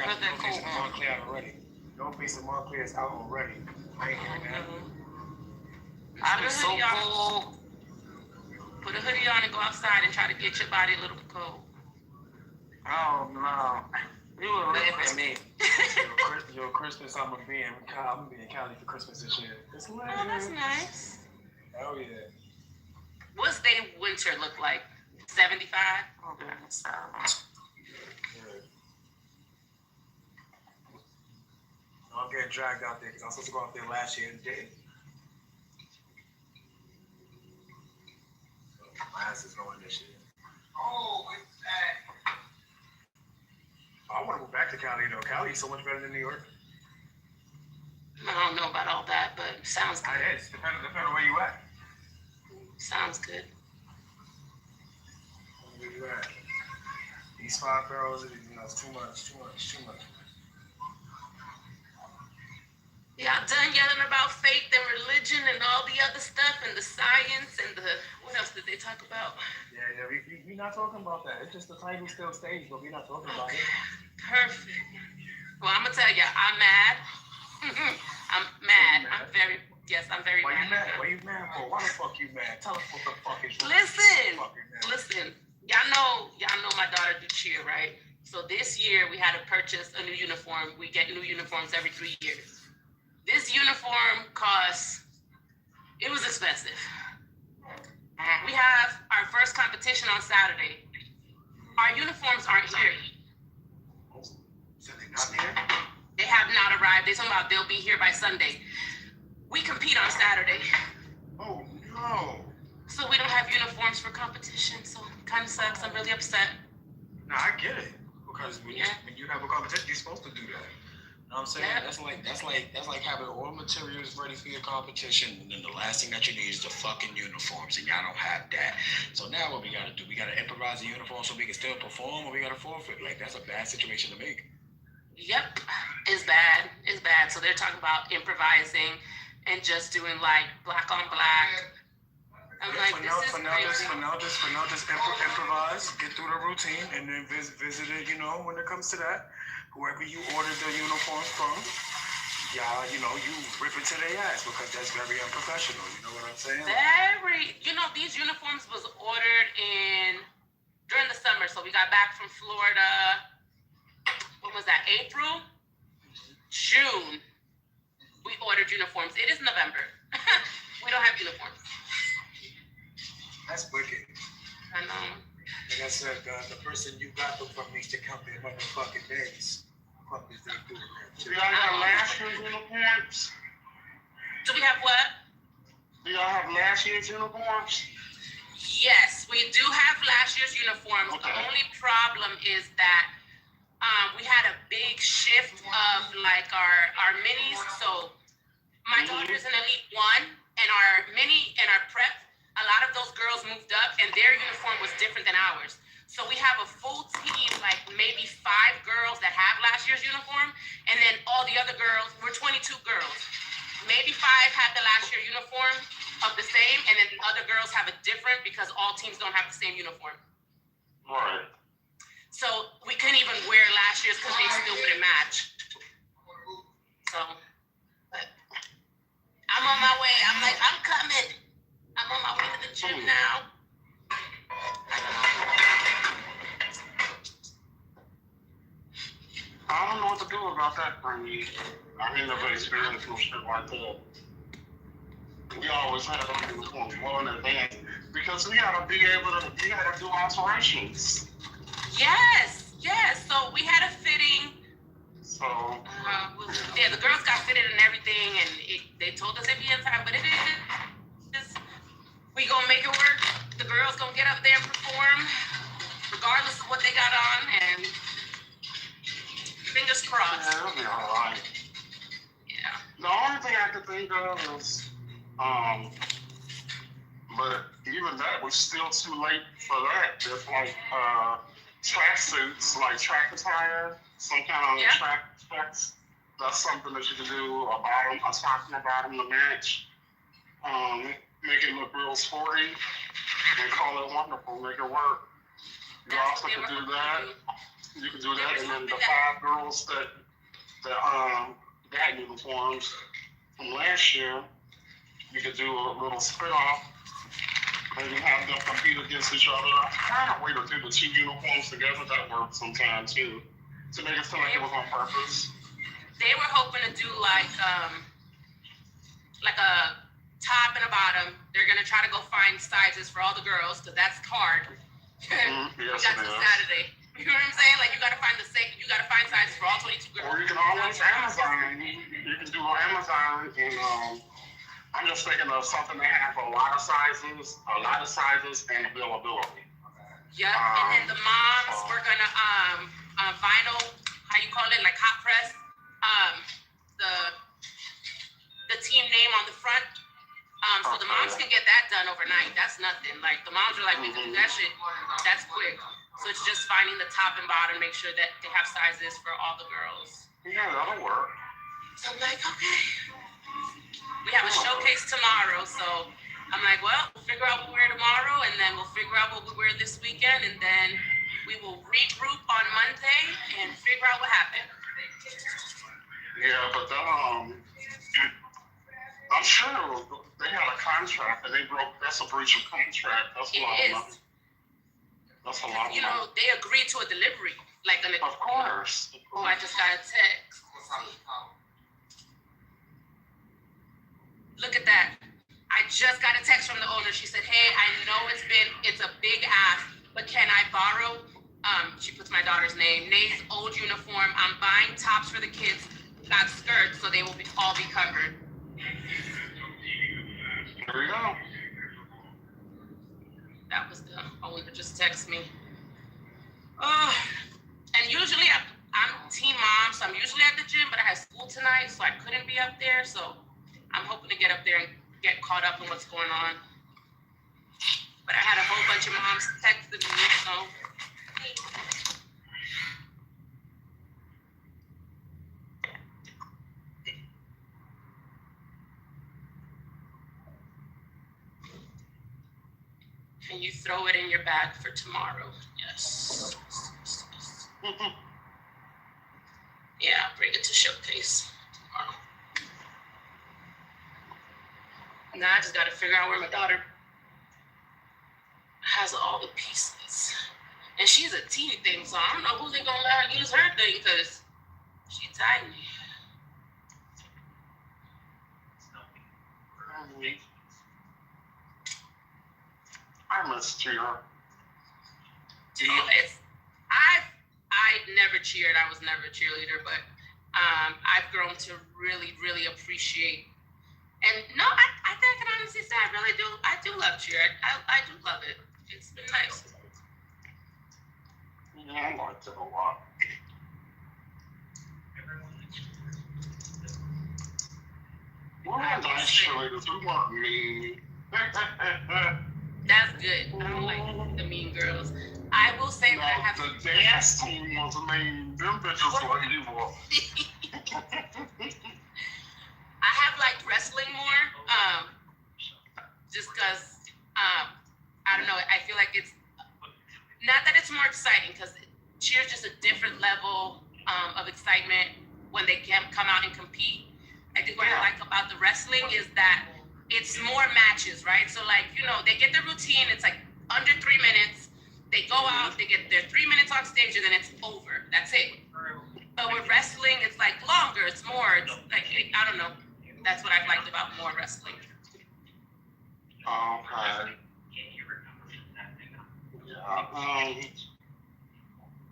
got that face of Montclair out already. No face of Montclair is out already. I ain't hearing that. I be so cold. Put a hoodie on and go outside and try to get your body a little cold. Oh no. You were laughing at me. Yo, Christmas, I'm gonna be in Cali for Christmas this year. Oh, that's nice. Hell yeah. What's their winter look like? 75? Okay, so. I'm getting dragged out there because I was supposed to go out there last year and didn't. So my ass is going this year. Oh, it's bad. I want to move back to Cali though. Cali is so much better than New York. I don't know about all that, but sounds good. It is. Depending on where you at. Sounds good. Where you at? These 5 barrels, it's too much. Y'all done yelling about faith and religion and all the other stuff and the science and the, what else did they talk about? Yeah, we're not talking about that. It's just the title still stays, but we're not talking about it. Perfect. Well, I'm going to tell you, I'm mad. I'm mad. I'm very Why mad. you mad? Why you mad for? Why the fuck you mad? Tell us what the fuck is wrong. Listen. Y'all know my daughter do cheer, right? So this year we had to purchase a new uniform. We get new uniforms every 3 years. This uniform it was expensive. We have our first competition on Saturday. Our uniforms aren't here. So they not here? They have not arrived. They're talking about they'll be here by Sunday. We compete on Saturday. Oh no. So we don't have uniforms for competition, so it kind of sucks. I'm really upset. No, I get it. Because when you have a competition, you're supposed to do that. You know what I'm saying? Yeah. That's like having all materials ready for your competition, and then the last thing that you need is the fucking uniforms, and y'all don't have that. So now what we gotta do? We gotta improvise the uniform so we can still perform, or we gotta forfeit. Like, that's a bad situation to make. Yep, it's bad. It's bad. So they're talking about improvising and just doing like black on black. I'm like, for now, just improvise, get through the routine, and then visit it. You know, when it comes to that, whoever you ordered the uniforms from, you rip it to their ass because that's very unprofessional. You know what I'm saying? These uniforms was ordered during the summer. So we got back from Florida. What was that? April, June. We ordered uniforms. It is November. We don't have uniforms. That's wicked. I know. Like I said, the person you got them from needs to count their motherfucking days. Fuck is they doing that? Do y'all have last year's uniforms? Do we have what? Do y'all have last year's uniforms? Yes, we do have last year's uniforms. Okay. The only problem is that we had a big shift of like our minis. So my daughter's in Elite 1, and our mini and our prep, a lot of those girls moved up, and their uniform was different than ours. So we have a full team, like maybe 5 girls that have last year's uniform, and then all the other girls, we're 22 girls. Maybe 5 have the last year uniform of the same, and then the other girls have a different because all teams don't have the same uniform. Right. So we couldn't even wear last year's because they still wouldn't match. So, but I'm on my way. I'm coming. I'm on my way to the gym now. I don't know what to do about that for me. I ain't never experienced no shit like that. We always had our uniforms well in advance because we gotta do alterations. Yes. So we had a fitting. So the girls got fitted and everything, and they told us it'd be in time, but it is. We gonna make it work. The girls gonna get up there and perform, regardless of what they got on, and fingers crossed. Yeah, it'll be alright. Yeah. The only thing I could think of is, but even that was still too late for that. There's like track suits, like track attire, some kind of tracks. That's something that you can do, a top and a bottom to match. Make it look real sporty and call it wonderful, make it work. You also can do that. You can do that, and then the 5 girls that got uniforms from last year, you could do a little spin-off, maybe have them compete against each other. I found a way to do the 2 uniforms together. That works sometimes too, to make it feel like it was on purpose. They were hoping to do like a top and a bottom. They're gonna try to go find sizes for all the girls because that's hard. Yes, we got to Saturday. You know what I'm saying? Like you gotta find sizes for all 22 girls. Or you can always Amazon. You can do Amazon, and I'm just thinking of something that has a lot of sizes and availability. Yep. And then the moms were gonna vinyl, how you call it, like hot press, the team name on the front. So the moms can get that done overnight. That's nothing. Like the moms are like, we can do that shit. That's quick. So it's just finding the top and bottom, make sure that they have sizes for all the girls. Yeah, that'll work. So I'm like, okay. We have a showcase tomorrow, so I'm like, well, we'll figure out what we wear tomorrow, and then we'll figure out what we wear this weekend, and then we will regroup on Monday and figure out what happened. Yeah, but I'm sure they had a contract and they broke. That's a breach of contract. That's a lot of money. That's a lot of money. They agreed to a delivery. Of course. Oh, I just got a text. Look at that. I just got a text from the owner. She said, hey, I know it's a big ask, but can I borrow? She puts my daughter's name, Nay's old uniform. I'm buying tops for the kids, got skirts, so they will all be covered. There you go. That was the owner just text me. And usually I'm teen mom, so I'm usually at the gym, but I had school tonight, so I couldn't be up there. So I'm hoping to get up there and get caught up in what's going on. But I had a whole bunch of moms texting me, so. Can you throw it in your bag for tomorrow? Yes. Yeah, bring it to showcase tomorrow. Now I just got to figure out where my daughter has all the pieces. And she's a teeny thing, so I don't know who they're going to let her use her thing because she's tiny. I missed you. I never cheered. I was never a cheerleader, but I've grown to really, really appreciate. And no, I think I can honestly say I really do. I do love cheer. I do love it. It's been nice. Yeah, I liked it a lot. We're nice cheerleaders. We weren't mean. That's good. I don't like the mean girls. I will say that I have the dance team was mean. Them bitches were evil. I have liked wrestling more, just because, I don't know, I feel like it's, not that it's more exciting, because cheer's just a different level of excitement when they can come out and compete. I think what I like about the wrestling is that it's more matches, right? So like, they get their routine, it's like under 3 minutes, they go out, they get their 3 minutes on stage, and then it's over. That's it. But with wrestling, it's like longer, it's more, it's like, I don't know. That's what I've liked about more wrestling. Okay.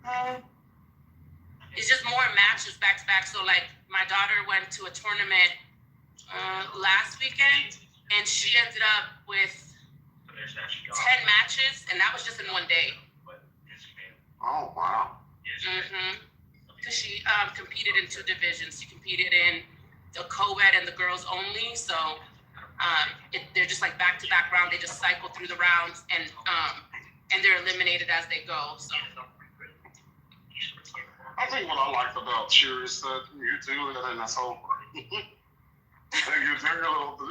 Yeah. It's just more matches back to back. So like my daughter went to a tournament last weekend, and she ended up with 10 matches, and that was just in one day. Oh wow. Because she competed in 2 divisions. She competed in the co-ed and the girls only. So they're just like back to back round. They just cycle through the rounds, and they're eliminated as they go. So. I think what I like about cheer is that you do it and it's over. You do your little do,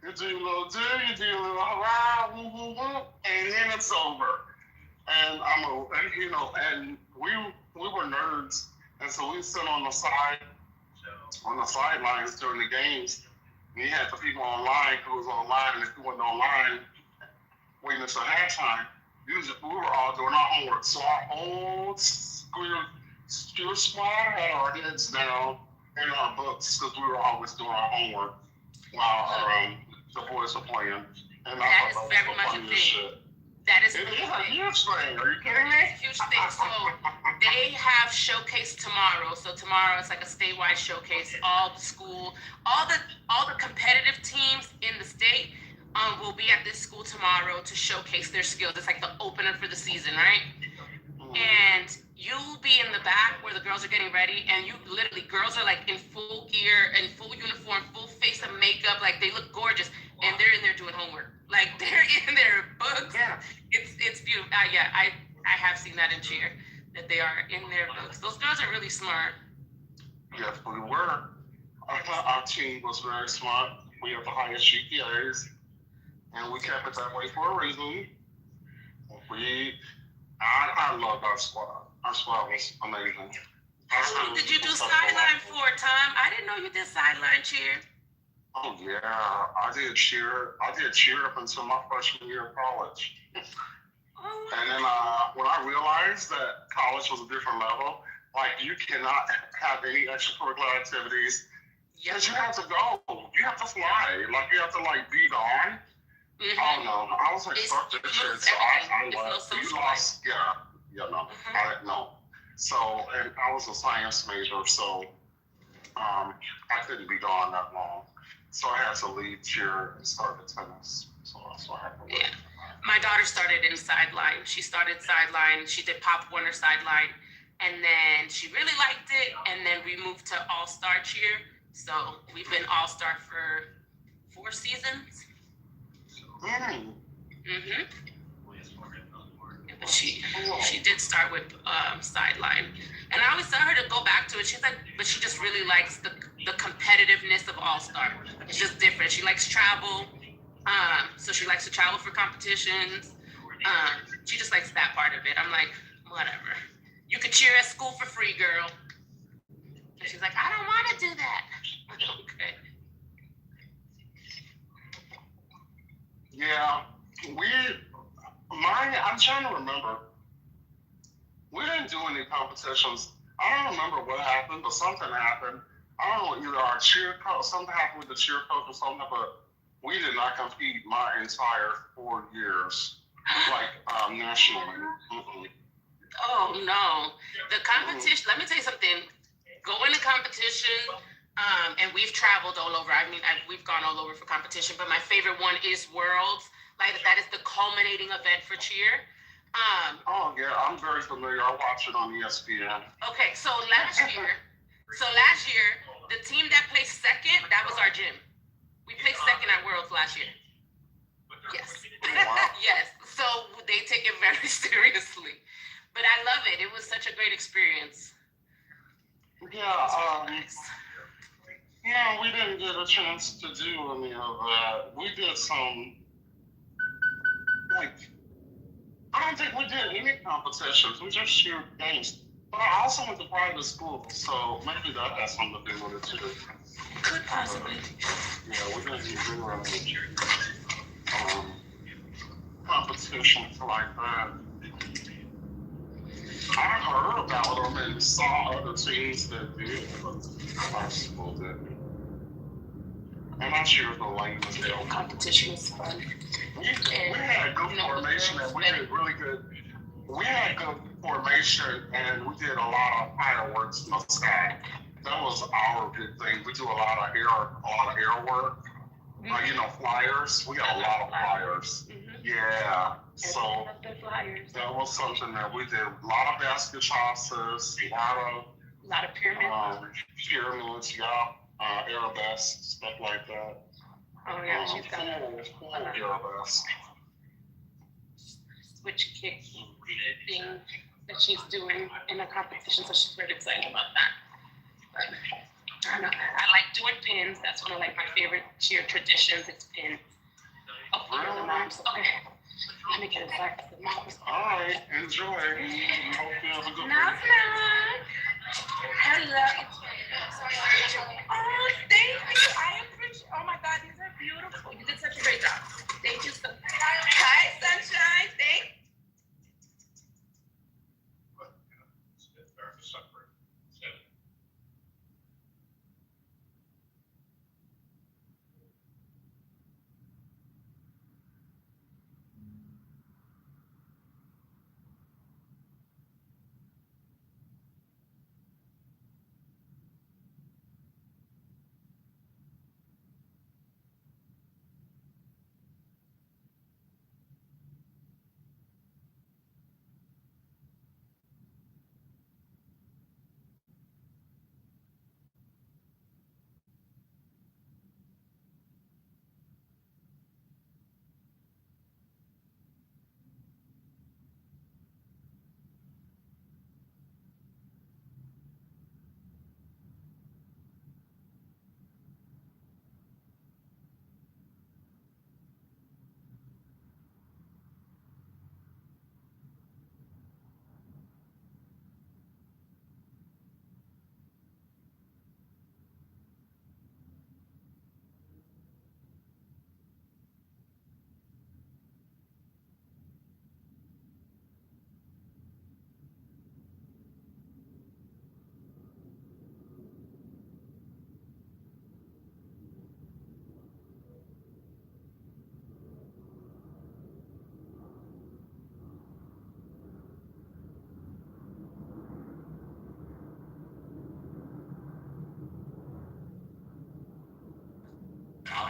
you do your little do, you do your little hurrah, and then it's over. And and we were nerds, and so we sit on the sidelines during the games. And you had the people online who was online, and if you wasn't online, waiting until halftime, usually we were all doing our homework. So our whole school squad had our heads down in our books because we were always doing our homework while the boys were playing. And that is very much a thing. That is a huge thing. Are you kidding me? It's a huge thing. So they have showcase tomorrow. So tomorrow it's like a statewide showcase. All the school, all the competitive teams in the state will be at this school tomorrow to showcase their skills. It's like the opener for the season, right? And you'll be in the back where the girls are getting ready, and girls are like in full gear and full uniform, full face of makeup, like they look gorgeous, and they're in there doing homework. Like they're in their books. Yeah. It's beautiful. I have seen that in cheer, that they are in their books. Those girls are really smart. Yes, we were. Our team was very smart. We have the highest GPAs, and we kept it that way for a reason. I loved our squad. Our squad was amazing. How long did you do sideline for, Tom? I didn't know you did sideline cheer. Oh yeah, I did cheer. I did cheer up until my freshman year of college. And then when I realized that college was a different level, like you cannot have any extracurricular activities because you have to go. You have to fly. Like you have to like be gone. I don't know. I was like, fuck this shit. So I left. You lost. Yeah, no. I no. So, and I was a science major, so I couldn't be gone that long. So I had to leave cheer and start the tennis. So that's what happened. Yeah. My daughter started in sideline. She started sideline. She did Pop Warner sideline. And then she really liked it. And then we moved to All-Star cheer. So we've been All-Star for 4 seasons. Mm-hmm. Yeah, but she did start with sideline. And I always tell her to go back to it. She's like, but she just really likes the competitiveness of All-Star. It's just different. She likes travel. So she likes to travel for competitions. She just likes that part of it. I'm like, whatever. You could cheer at school for free, girl. And she's like, I don't want to do that. Okay. Yeah, I'm trying to remember. We didn't do any competitions. I don't remember what happened, but something happened. I don't know, either our cheer coach, something happened with the cheer coach or something, but we did not compete my entire 4 years, like nationally. Mm-mm. Oh no, the competition. Let me tell you something. Go into competition, and we've traveled all over. I mean, we've gone all over for competition. But my favorite one is Worlds. Like that is the culminating event for cheer. Oh yeah, I'm very familiar. I watch it on ESPN. Okay, so last year, the team that placed second, that was our gym. We placed second at Worlds last year. Yes. Wow. Yes. So they take it very seriously. But I love it. It was such a great experience. Yeah, yeah, we didn't get a chance to do any of that. We did some, like, I don't think we did any competitions. We just cheered games. But I also went to private school, so maybe that has something to do with it too. Could possibly. Yeah, we didn't do any competitions like that. I heard about them and saw other teams that did, but my school didn't. And I cheered the lane as hell. Competition is fun. We had good formation and we did really good. We had good formation and we did a lot of fireworks in the sky. That was our big thing. We do a lot of air work. Flyers. We got a lot of flyers. Yeah. So that was something that we did. A lot of basket tosses, a lot of pyramids. Pyramids, arabesque, stuff like that. Oh yeah, she's got cool arabesque. Switch kick thing that she's doing in a competition, so she's very excited about that. But, I don't know. I like doing pins. That's one of my favorite cheer traditions. It's pins. Oh, really? The moms. Okay. Let me get it back to the moms. All right. Enjoy. Hope you have a good Knock, knock. Hello. Oh, thank you. I appreciate. Oh my God, these are beautiful. You did such a great job. Thank you so much. Hi, sunshine. Thank you.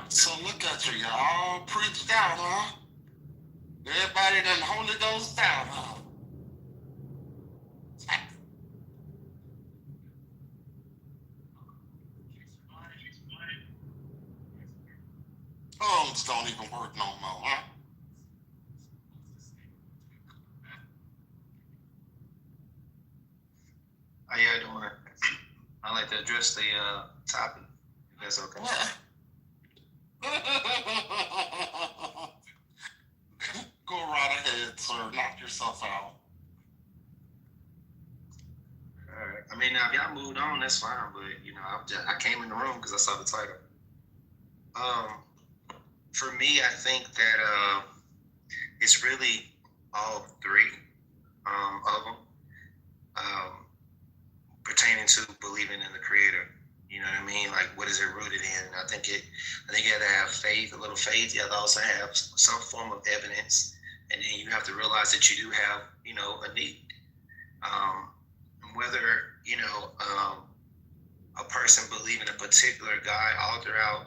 So look at you, y'all preached out, huh? Everybody done Holy Ghost out, huh? Tongues don't even work no more, huh? How y'all doing? I'd like to address the topic, if that's okay. Go right ahead, sir. Knock yourself out. All right. I mean, now if y'all moved on, that's fine. But I came in the room because I saw the title. For me, I think that it's really all three of them pertaining to believing in the Creator. You know what I mean? Like, what is it rooted in? I think you have to have faith, a little faith. You have to also have some form of evidence, and then you have to realize that you do have, a need. Whether a person believing a particular God all throughout,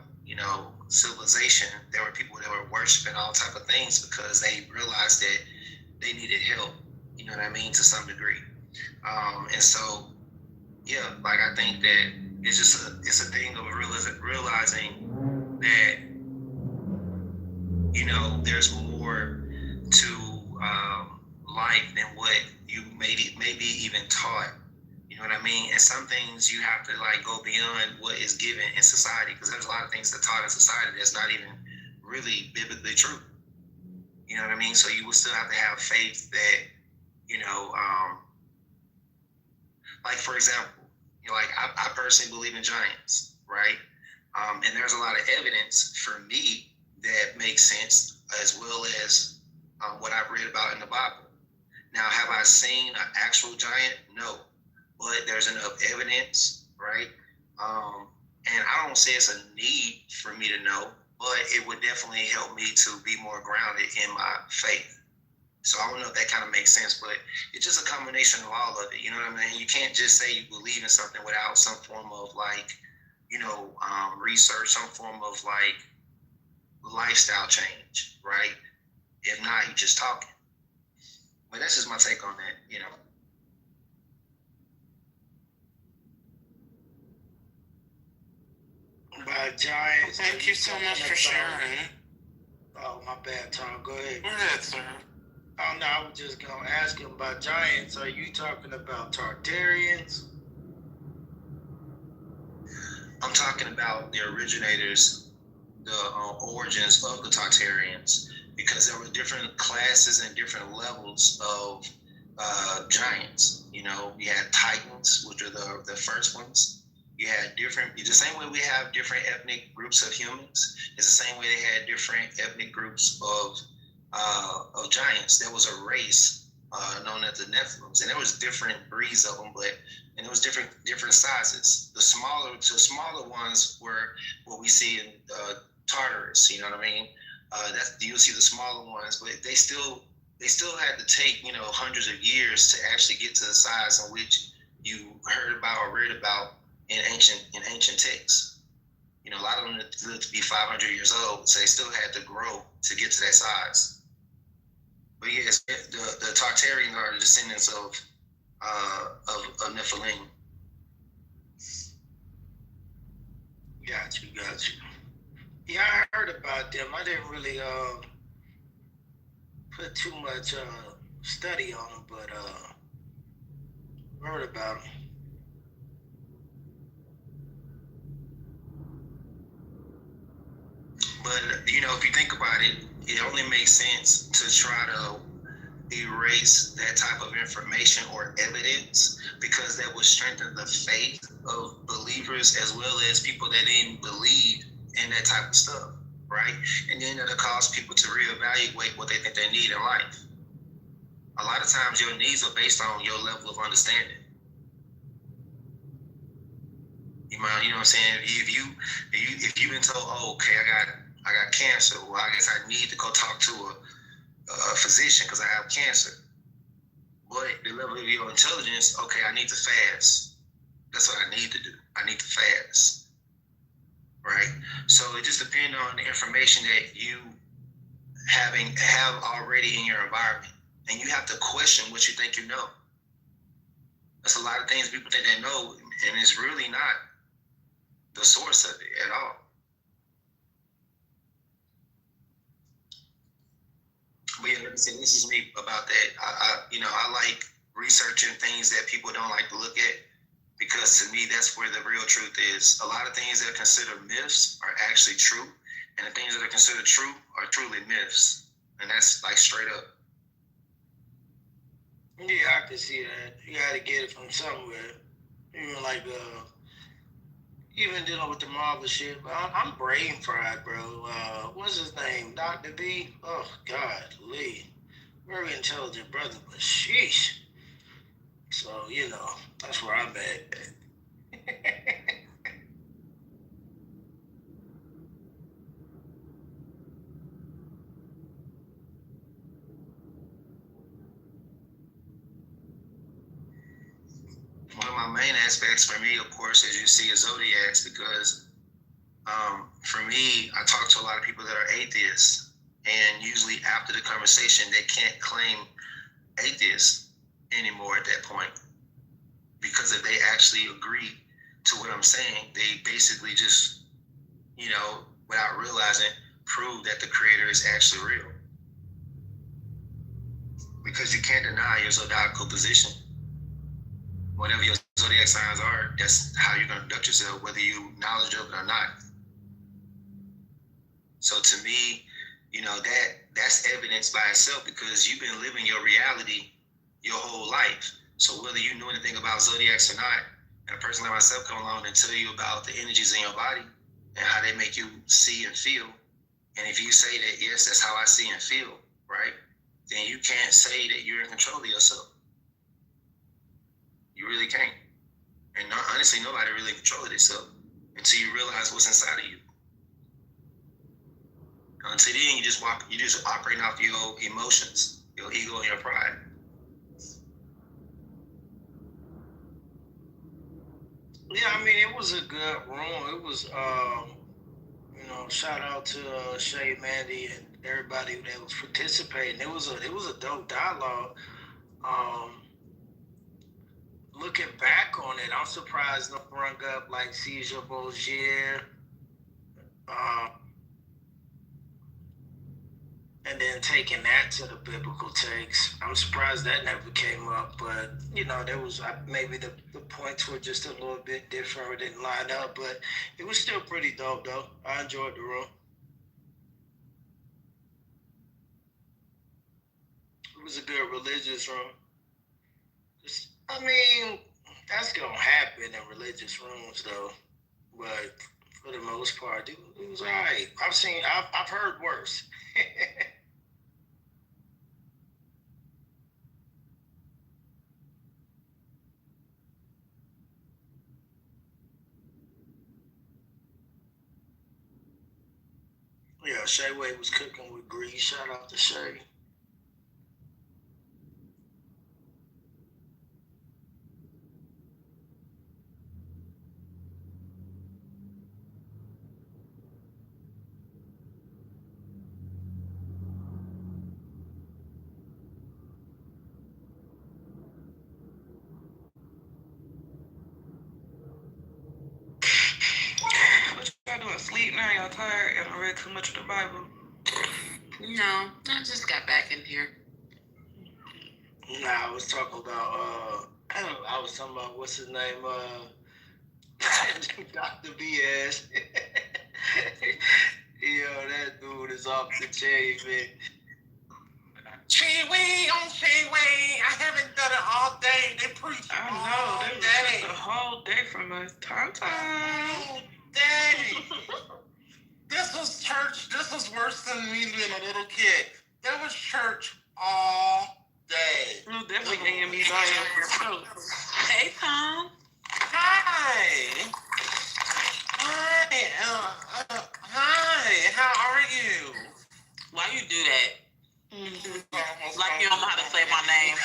civilization, there were people that were worshiping all type of things because they realized that they needed help. You know what I mean? To some degree, and so. Yeah, like I think that it's a thing of realizing that there's more to life than what you maybe even taught. You know what I mean? And some things you have to go beyond what is given in society, because there's a lot of things that taught in society that's not even really biblically true. You know what I mean? So you will still have to have faith that like for example. I personally believe in giants, right? And there's a lot of evidence for me that makes sense, as well as what I've read about in the Bible. Now, have I seen an actual giant? No, but there's enough evidence, right? And I don't say it's a need for me to know, but it would definitely help me to be more grounded in my faith. So I don't know if that kind of makes sense, but it's just a combination of all of it. You know what I mean? You can't just say you believe in something without some form of research, some form of lifestyle change, right? If not, you're just talking. But that's just my take on that, By giants. Thank you so much for sharing. Oh, my bad, Tom. Go ahead. Go ahead, sir. Oh, no, I was just going to ask him about giants. Are you talking about Tartarians? I'm talking about the originators, the origins of the Tartarians, because there were different classes and different levels of giants. You had Titans, which are the first ones. You had the same way we have different ethnic groups of humans, it's the same way they had different ethnic groups of giants. There was a race known as the Nephilims, and there was different breeds of them, and it was different sizes. The smaller ones were what we see in Tartarus. You know what I mean? You'll see the smaller ones, but they still had to take hundreds of years to actually get to the size in which you heard about or read about in ancient texts. A lot of them lived to be 500 years old, so they still had to grow to get to that size. But yes, the Tartarians are the descendants of Nephilim. Got you. Yeah, I heard about them. I didn't really put too much study on them, but heard about them. But if you think about it, it only makes sense to try to erase that type of information or evidence, because that would strengthen the faith of believers as well as people that didn't believe in that type of stuff, right? And then it'll cause people to reevaluate what they think they need in life. A lot of times your needs are based on your level of understanding. You know what I'm saying? If you've been told, oh, okay, I got cancer, well, I guess I need to go talk to a physician because I have cancer. But the level of your intelligence, okay, I need to fast. That's what I need to do. I need to fast. right? So it just depends on the information that you have already in your environment, and you have to question what you think you know. There's a lot of things people think they know, and it's really not the source of it at all. But yeah, like I said, this is me about that. I like researching things that people don't like to look at, because to me, that's where the real truth is. A lot of things that are considered myths are actually true, and the things that are considered true are truly myths. And that's like straight up. Yeah, I can see that. You got to get it from somewhere. Even like, even dealing with the Marvel shit. I'm brain fried, bro. What's his name? Dr. B? Oh, God, Lee. Very intelligent brother, but sheesh. So, that's where I'm at. One of my main aspects for me, of course, as you see, is zodiacs, because for me, I talk to a lot of people that are atheists, and usually after the conversation, they can't claim atheists anymore at that point, because if they actually agree to what I'm saying, they basically just, without realizing, prove that the creator is actually real. Because you can't deny your zodiacal position. Whatever your zodiac signs are, that's how you're going to conduct yourself, whether you acknowledge it or not. So to me, that's evidence by itself, because you've been living your reality your whole life. So whether you know anything about zodiacs or not, and a person like myself come along and tell you about the energies in your body and how they make you see and feel, and if you say that, yes, that's how I see and feel, right, then you can't say that you're in control of yourself. You really can't. And honestly, nobody really controls themselves until you realize what's inside of you. Until then, you just operating off your emotions, your ego, and your pride. Yeah, it was a good room. It was, shout out to Shay, Mandy, and everybody that was participating. It was a dope dialogue. Looking back on it, I'm surprised no brung up like Caesar Borgia, and then taking that to the biblical takes. I'm surprised that never came up, but there was maybe the points were just a little bit different or didn't line up, but it was still pretty dope though. I enjoyed the room. It was a good religious room. That's gonna happen in religious rooms though, but for the most part, it was alright. I've heard worse. Yeah, Shay Wade was cooking with grease. Shout out to Shay. What y'all doing? Sleep now? Y'all tired? Y'all read too much of the Bible? No, I just got back in here. Nah, I was talking about what's his name? Dr. BS. Yo, that dude is off the chain, man. Chiwi on Chiwi. I haven't done it all day. They preach all They day. the whole day from us. Time. All day. This was church. This was worse than me being a little kid. There was church all day. You definitely gave me by Hey, Tom. Hi. Hi. How are you? Why you do that? Like you don't know how to say my name.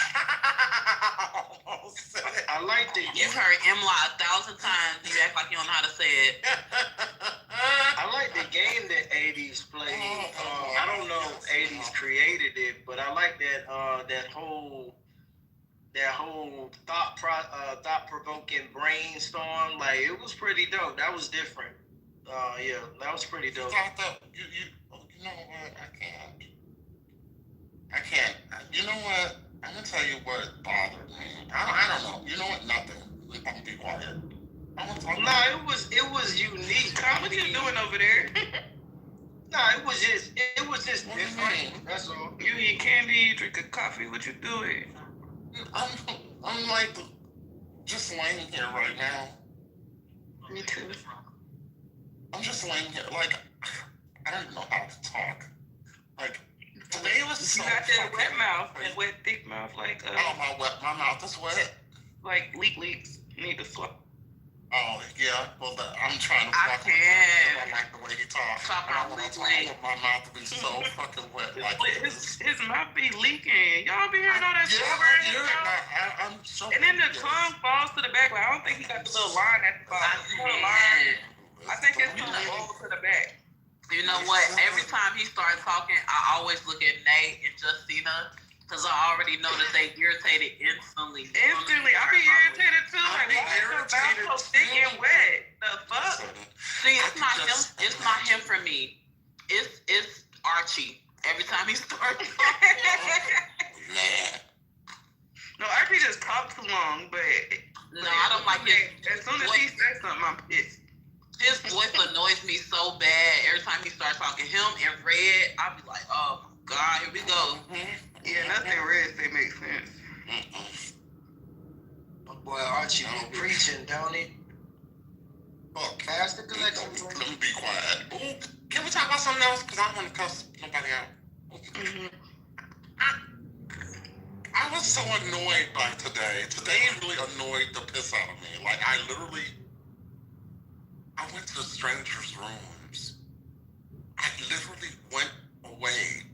I like that. You've heard Imla 1,000 times. You act like you don't know how to say it. I like the game that 80s played. I don't know if 80s created it, but I like that whole thought provoking brainstorm. Like it was pretty dope. That was different. Yeah, that was pretty dope. You know what? I can't. You know what? I'm gonna tell you what bothered me. I don't know. You know what? Nothing. I'm gonna be quiet. It was unique. What you doing over there? It was just different. That's all. You eat candy, you drink a coffee. What you doing? I'm like just laying here right now. Me too. I'm just laying here like I don't even know how to talk. Like today was so. You got that wet mouth, that wet thick mouth, like my mouth is wet. Like leaks. You need to swap. Oh yeah, well I'm trying to. I can't. I like the way he talks. I want my mouth to be so fucking wet. Like his mouth be leaking. Y'all be hearing all that stuff? I'm so. And then the tongue falls to the back. Like, I don't think he got the little line at the bottom. I think his tongue falls to the back. You know what? Every time he starts talking, I always look at Nate and Justina. Because I already know that they irritated instantly. I be irritated too. Like, they so thick and wet. The fuck? See, it's not him. It's not him for me. It's Archie. Every time he starts talking. No, Archie just talk too long, but no, I don't like his. As soon as he says something, I'm pissed. His voice annoys me so bad. Every time he starts talking, him and Red, I'll be like, oh my God, here we go. Yeah, nothing Red say makes sense. Boy, Archie be preaching, don't he? Fuck. Pass the collection. Let me be quiet. Ooh, can we talk about something else? Because I don't want to cuss nobody out. I was so annoyed by today. Today really annoyed the piss out of me. Like, I went to strangers' rooms. I literally went away.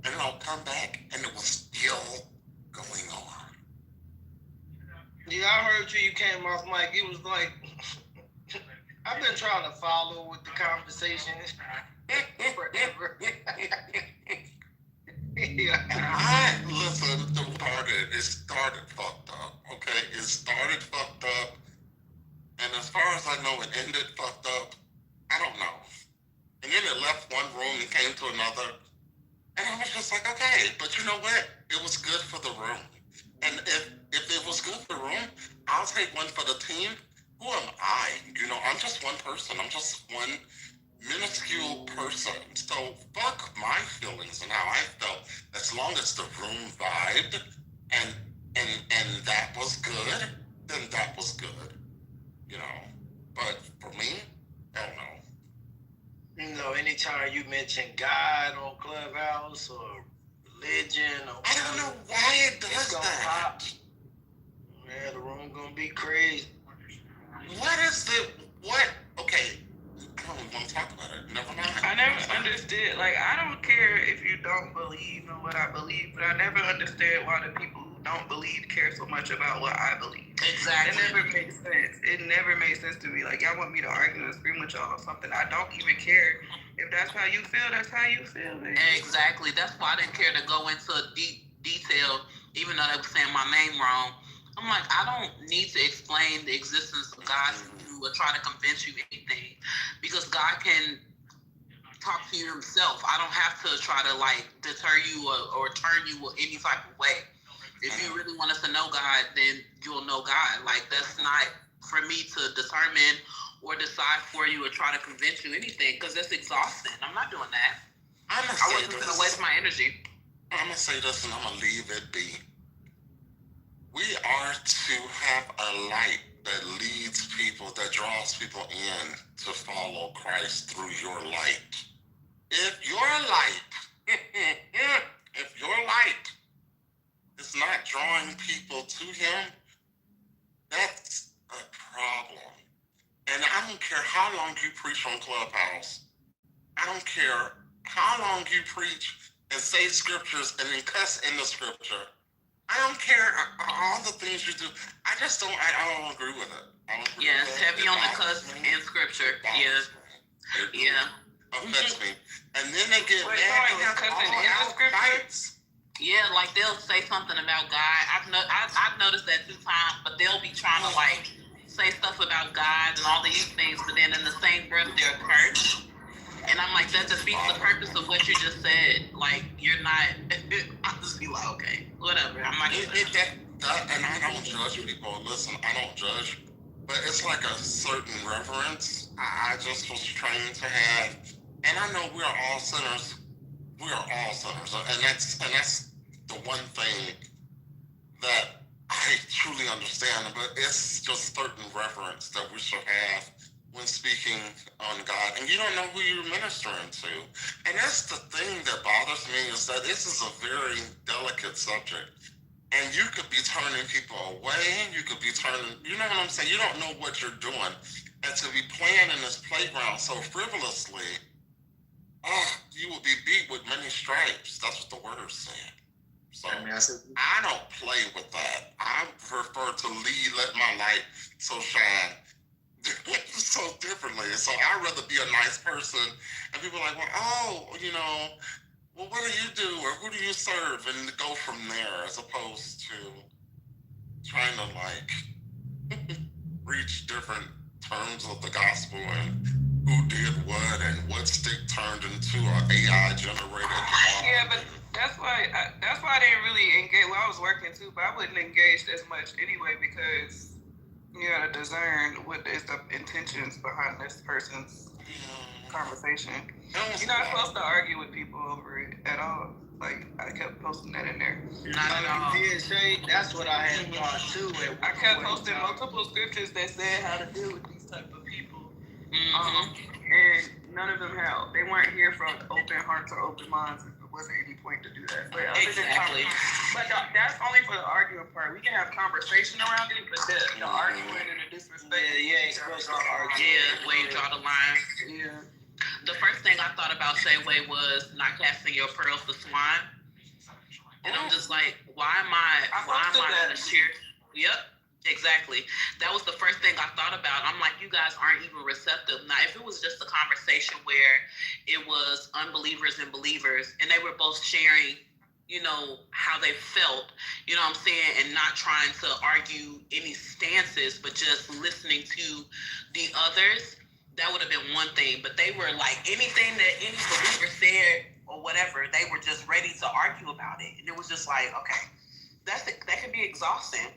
And then I'll come back and it was still going on. Yeah, I heard you came off mic. It was like, I've been trying to follow with the conversation forever. Listen, it started fucked up, okay? It started fucked up. And as far as I know, it ended fucked up. I don't know. And then it left one room and came to another. And I was just like, okay, but you know what? It was good for the room. And if it was good for the room, I'll take one for the team. Who am I? You know, I'm just one person. I'm just one minuscule person. So fuck my feelings and how I felt. As long as the room vibed and that was good, then that was good. You know. But for me, hell no. You know, anytime you mention God on Clubhouse or religion or I don't know why it does that. Pop. Yeah, the room gonna be crazy. What is okay, I don't even want to talk about it. Never mind. I never understood. Like, I don't care if you don't believe in what I believe, but I never understood why the people who don't believe care so much about what I believe. Exactly. It never made sense. It never made sense to me. Like, y'all want me to argue and scream with y'all or something. I don't even care. If that's how you feel, that's how you feel. Man. Exactly. That's why I didn't care to go into deep detail, even though they were saying my name wrong. I'm like, I don't need to explain the existence of God to you or try to convince you anything, because God can talk to you himself. I don't have to try to like deter you or turn you any type of way. If you really want us to know God, then you'll know God. Like, that's not for me to determine or decide for you or try to convince you anything, because that's exhausting. I'm not doing that. I wasn't going to waste my energy. I'm going to say this and I'm going to leave it be. We are to have a light that leads people, that draws people in to follow Christ through your light. If your light is not drawing people to him, that's a problem. And I don't care how long you preach on Clubhouse. I don't care how long you preach and say scriptures and then cuss in the scripture. I don't care all the things you do. I don't agree with it. Yes, heavy on the cuss in scripture. Yeah. Yeah. Affects me. And then they get mad and and cussing all in the out scripture? fights. Yeah, like they'll say something about God. I've noticed that 2 times, but they'll be trying to like say stuff about God and all these things, but then in the same breath they're cursed. And I'm like, that defeats the purpose of what you just said. Like, you're not. I'll just be like, okay, whatever. I'm not. And I don't judge people. Listen, I don't judge, but it's like a certain reverence I just was trained to have. And I know we are all sinners. We are all sinners, and that's the one thing that I truly understand. But it's just certain reverence that we should have when speaking on God, and you don't know who you're ministering to. And that's the thing that bothers me, is that this is a very delicate subject. And you could be turning people away. You could be turning, you know what I'm saying? You don't know what you're doing. And to be playing in this playground so frivolously, you will be beat with many stripes. That's what the word said. So I don't play with that. I prefer to let my light so shine so differently. So I'd rather be a nice person. And people are like, well, well, what do you do, or who do you serve, and go from there, as opposed to trying to like reach different terms of the gospel and who did what and what stick turned into an AI generated. Yeah, but that's why I didn't really engage. Well, I was working too, but I wouldn't engage as much anyway, because you gotta discern what is the intentions behind this person's conversation. You're not supposed to argue with people over it at all. Like, I kept posting that in there. Not at all. That's what I had thought too. I kept posting multiple scriptures that said how to deal with these type of people. And none of them held. They weren't here for open hearts or open minds. There wasn't any point to do that. But exactly. But that's only for the arguing part. We can have conversation around it, but the arguing and the disrespect. Yeah, you ain't supposed to argue. Yeah, where you draw the line. Yeah. The first thing I thought about Shayway was not casting your pearls to swine. And I'm just like, why am I going to share? Yep, exactly. That was the first thing I thought about. I'm like, you guys aren't even receptive. Now, if it was just a conversation where it was unbelievers and believers, and they were both sharing, how they felt, you know what I'm saying, and not trying to argue any stances, but just listening to the others, that would have been one thing. But they were like, anything that any believer said or whatever, they were just ready to argue about it. And it was just like, okay, that can be exhausting.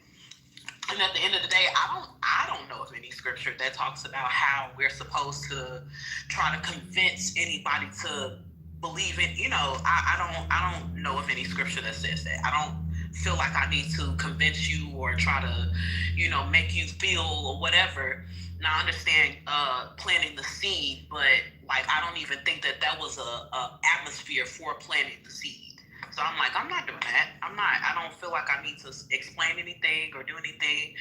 And at the end of the day, I don't know of any scripture that talks about how we're supposed to try to convince anybody to believe in, I don't know of any scripture that says that. I don't feel like I need to convince you or try to, make you feel or whatever. Now, I understand planting the seed, but like, I don't even think that was a atmosphere for planting the seed. So I'm like, I'm not doing that. I don't feel like I need to explain anything or do anything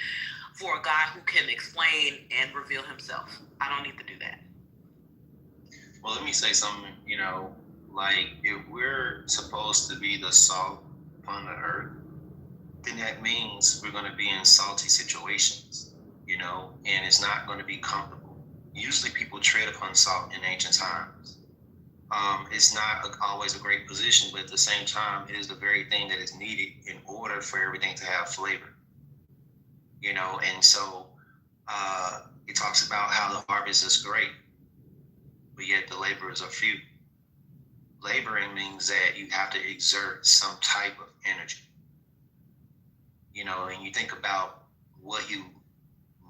for a God who can explain and reveal himself. I don't need to do that. Well, let me say something, like, if we're supposed to be the salt upon the earth, then that means we're going to be in salty situations, and it's not going to be comfortable. Usually people tread upon salt in ancient times. It's not always a great position, but at the same time, it is the very thing that is needed in order for everything to have flavor. And so it talks about how the harvest is great, but yet the laborers are few. Laboring means that you have to exert some type of energy. And you think about what you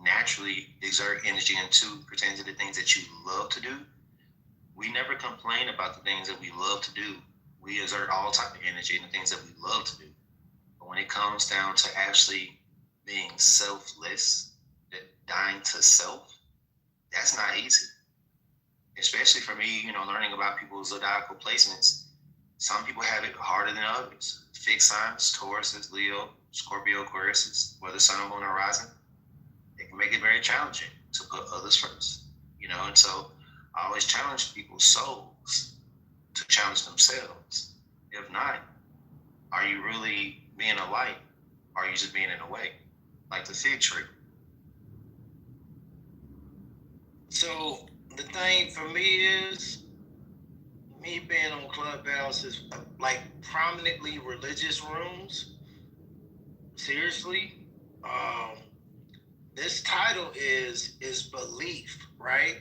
naturally exert energy into pertaining to the things that you love to do. We never complain about the things that we love to do. We exert all type of energy in the things that we love to do. But when it comes down to actually being selfless, dying to self, that's not easy. Especially for me, learning about people's zodiacal placements. Some people have it harder than others. Fixed signs, Taurus, Leo, Scorpio, Aquarius, whether sun or moon or rising, it can make it very challenging to put others first. And so I always challenge people's souls to challenge themselves. If not, are you really being a light? Or are you just being in a way? Like the fig tree. So the thing for me is, me being on Clubhouse is like prominently religious rooms. Seriously, this title is belief, right?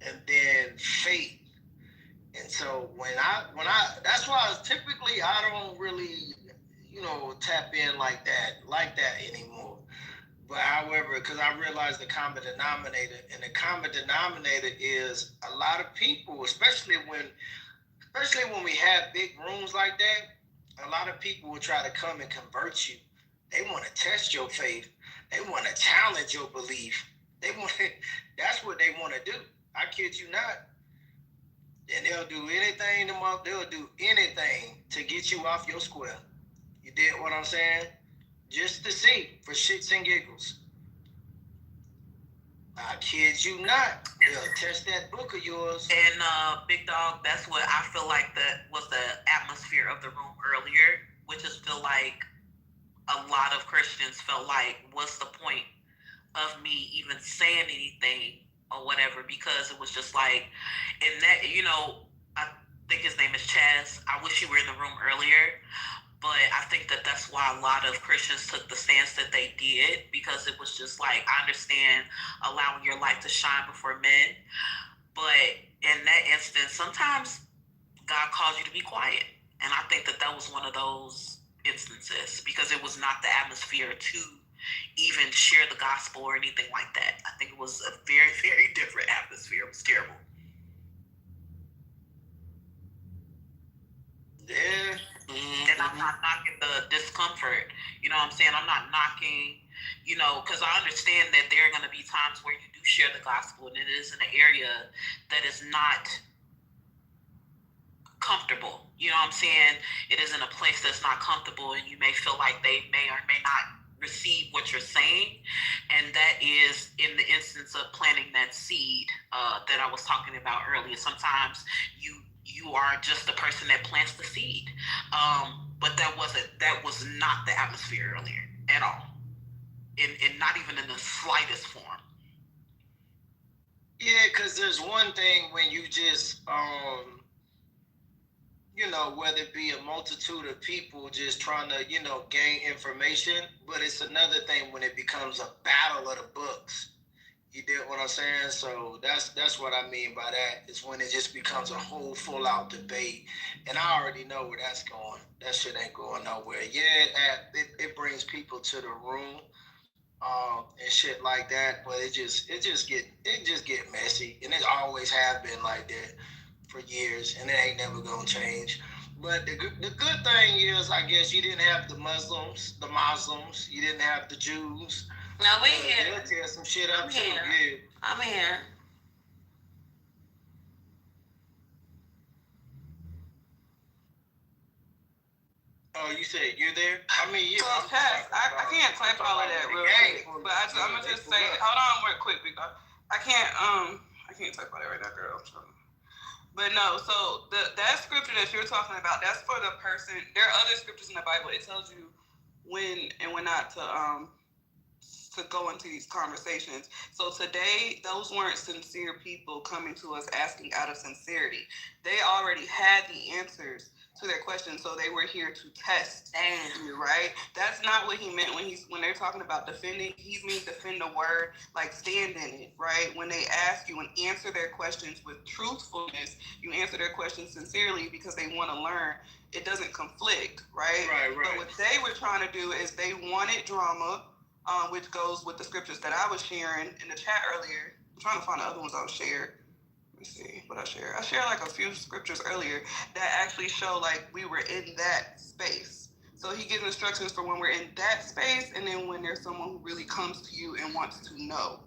And then faith. And so when I that's why typically I don't really, tap in like that anymore. But however, because I realize the common denominator, and the common denominator is a lot of people, especially when we have big rooms like that, a lot of people will try to come and convert you. They want to test your faith. They want to challenge your belief. That's what they want to do. I kid you not. And they'll do anything to get you off your square. You did what I'm saying? Just to see, for shits and giggles. I kid you not. They'll test that book of yours. And Big Dog, that's what I feel like that was the atmosphere of the room earlier, which is feel like a lot of Christians felt like, what's the point of me even saying anything or whatever? Because it was just like, in that, I think his name is Chaz. I wish you were in the room earlier. But I think that that's why a lot of Christians took the stance that they did, because it was just like, I understand allowing your light to shine before men. But in that instance, sometimes God calls you to be quiet. And I think that that was one of those instances, because it was not the atmosphere to even share the gospel or anything like that. I think it was a very, very different atmosphere. It was terrible. Yeah. And I'm not knocking the discomfort. You know what I'm saying? I'm not knocking, because I understand that there are going to be times where you do share the gospel, and it is in an area that is not comfortable. You know what I'm saying? It is in a place that's not comfortable, and you may feel like they may or may not receive what you're saying. And that is in the instance of planting that seed that I was talking about earlier. Sometimes you are just the person that plants the seed. But that was not the atmosphere earlier at all. And not even in the slightest form. Yeah, because there's one thing when you just, whether it be a multitude of people just trying to, gain information, but it's another thing when it becomes a battle of the books. You get what I'm saying? So that's what I mean by that. It's when it just becomes a whole full out debate. And I already know where that's going. That shit ain't going nowhere. Yeah, it brings people to the room and shit like that, but it just get messy. And it always have been like that for years, and it ain't never gonna change. But the good thing is, I guess you didn't have the Muslims, you didn't have the Jews. No, we here. They'll tear some shit up too. Here. Yeah. I'm here. Oh, you said you're there? I mean, yeah. So, Chaz, I can't type all of that real quick, but I'm gonna just say, hold on real quick, because I can't type all that right now, girl. I'm trying. But no, so that scripture that you're talking about, that's for the person. There are other scriptures in the Bible. It tells you when and when not to go into these conversations. So today, those weren't sincere people coming to us asking out of sincerity. They already had the answers to their questions, so they were here to test you, right? That's not what he meant when they're talking about defending. He means defend the word, like stand in it, right? When they ask you and answer their questions with truthfulness, you answer their questions sincerely because they want to learn. It doesn't conflict, right? Right. But what they were trying to do is they wanted drama, which goes with the scriptures that I was sharing in the chat earlier. I'm trying to find the other ones I was sharing. Let me see what I shared. I shared like a few scriptures earlier that actually show like we were in that space. So he gives instructions for when we're in that space, and then when there's someone who really comes to you and wants to know.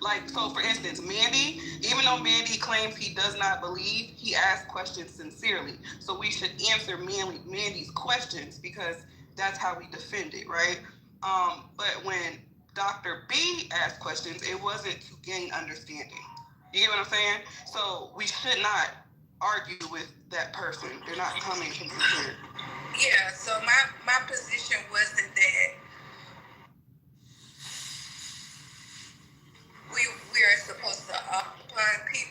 Like, so for instance, Mandy, even though Mandy claims he does not believe, he asks questions sincerely. So we should answer Mandy's questions because that's how we defend it, right? But when Dr. B asked questions, it wasn't to gain understanding. You get what I'm saying? So we should not argue with that person. They're not coming from sincere. Yeah, so my position wasn't that we are supposed to occupy people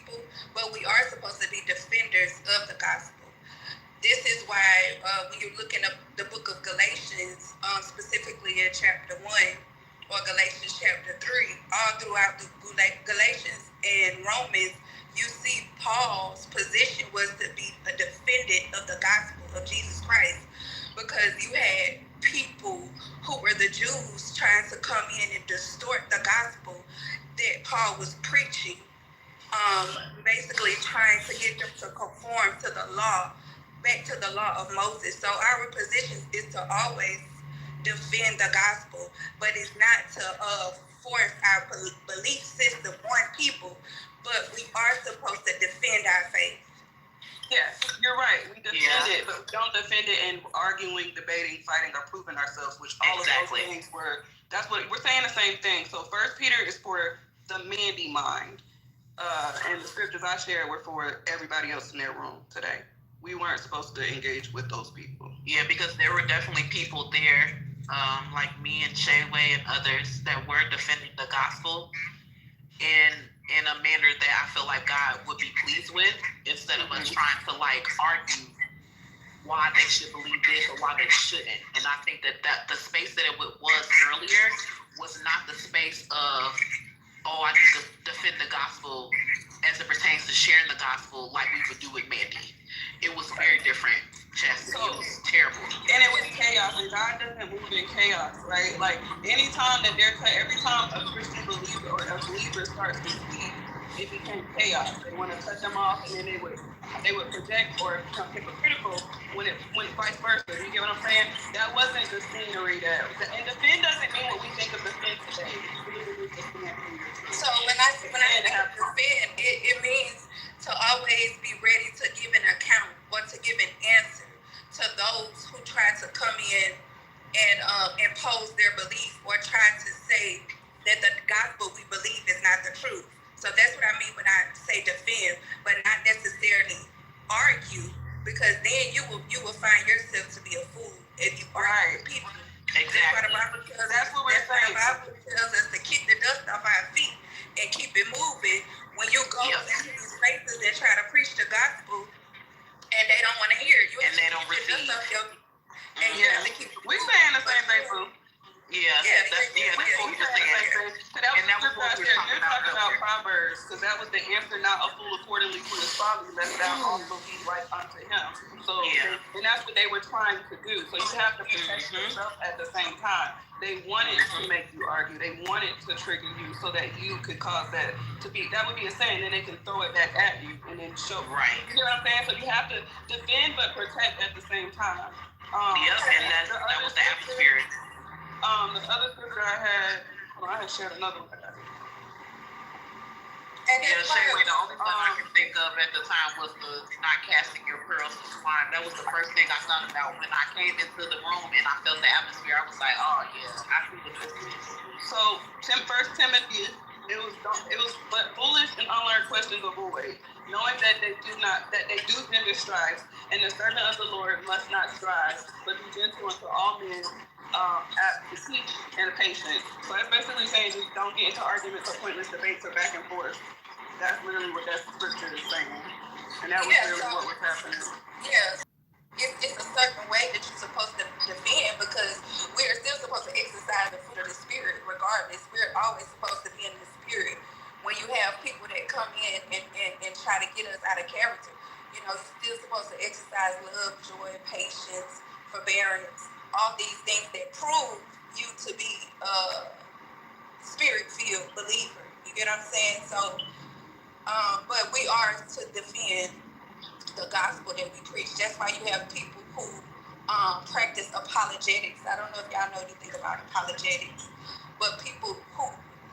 Philippians chapter 1 or Galatians chapter 3, all throughout the Galatians and Romans, you see Paul's position was to be a defendant of the gospel of Jesus Christ, because you had people who were the Jews trying to come in and distort the gospel that Paul was preaching, basically trying to get them to conform to the law, back to the law of Moses. So our position is to always defend the gospel, but it's not to force our belief system on people, but we are supposed to defend our faith. Yes, you're right. We defend it, but we don't defend it in arguing, debating, fighting, or proving ourselves, which all of those things were, that's what, we're saying the same thing. So 1 Peter is for the Mandy mind. And the scriptures I shared were for everybody else in their room today. We weren't supposed to engage with those people. Yeah, because there were definitely people there, like me and Shayway and others, that were defending the gospel in a manner that I feel like God would be pleased with, instead of us trying to like argue why they should believe this or why they shouldn't. And I think that the space that it was earlier was not the space of, oh, I need to defend the gospel as it pertains to sharing the gospel like we would do with Mandy. It was very different, Chastity. It was terrible. And it was chaos, and God doesn't move in chaos, right? Like, anytime that every time a Christian believer or a believer starts to speak, it became chaos. They want to cut them off, and then they would project or become hypocritical when vice versa. You get what I'm saying? That wasn't the scenery and defend doesn't mean what we think of defend today. So when I think of defend, it means to always be ready to give an account or to give an answer to those who try to come in and impose their belief or try to say that the gospel we believe is not the truth. So that's what I mean when I say defend, but not necessarily argue, because then you will find yourself to be a fool if you argue with people. Exactly. That's what we're saying. The Bible tells us to kick the dust off our feet and keep it moving. When you go into these places and try to preach the gospel and they don't want to hear you, and they don't receive. And you have to keep it moving. We're saying the same thing, boo. That's what we're saying. And that was what we were talking about Proverbs, because that was the answer, not a fool accordingly to his folly, lest thou also be like unto him. So, and that's what they were trying to do. So you have to protect yourself at the same time. They wanted to make you argue. They wanted to trigger you so that you could cause that to be, that would be a saying, then they can throw it back at you and then show. Right. You know what I'm saying? So you have to defend but protect at the same time. And that was the atmosphere. The other scripture I had shared another one. And the only thing I can think of at the time was the not casting your pearls to swine. That was the first thing I thought about when I came into the room and I felt the atmosphere. I was like, oh yeah, I see what this is. So, 1 Timothy, it was but foolish and unlearned questions avoid, knowing that they do hinder strife, and the servant of the Lord must not strive, but be gentle unto all men, to teach and patient. So that's basically saying just don't get into arguments or pointless debates or back and forth. That's literally what that scripture is saying. And that was really what was happening. Yeah. It's a certain way that you're supposed to defend, because we're still supposed to exercise the fruit of the Spirit regardless. We're always supposed to be in the Spirit. When you have people that come in and try to get us out of character, you're still supposed to exercise love, joy, patience, forbearance, all these things that prove you to be a Spirit-filled believer. You get what I'm saying? So, but we are to defend the gospel that we preach. That's why you have people who practice apologetics. I don't know if y'all know anything about apologetics, but people who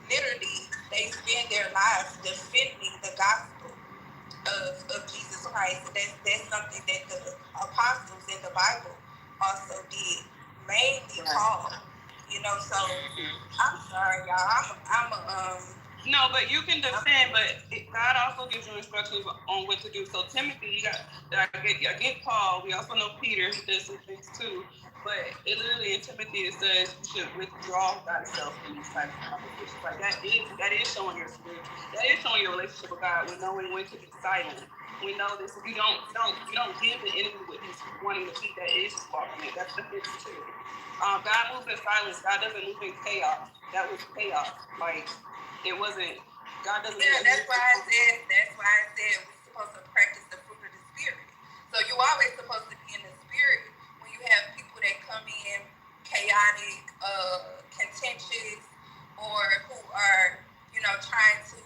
literally, they spend their lives defending the gospel of Jesus Christ. And that's something that the apostles in the Bible also did, mainly Paul. So I'm sorry, y'all. No, but you can defend, but God also gives you instructions on what to do. So Timothy, I get Paul. We also know Peter, who did some things too. But it literally in Timothy it says you should withdraw thyself from these types of conversations. Like that is showing your spirit. That is showing your relationship with God. When knowing when to be silent. We know this. If you don't give the enemy what he's wanting to feed. That is walking it. That's the fifth too. God moves in silence. God doesn't move in chaos. That was chaos. Like it wasn't. God doesn't. Yeah, that's why I said we're supposed to practice the fruit of the spirit. So you always supposed to be in the spirit when you have people that come in chaotic, contentious, or who are, trying to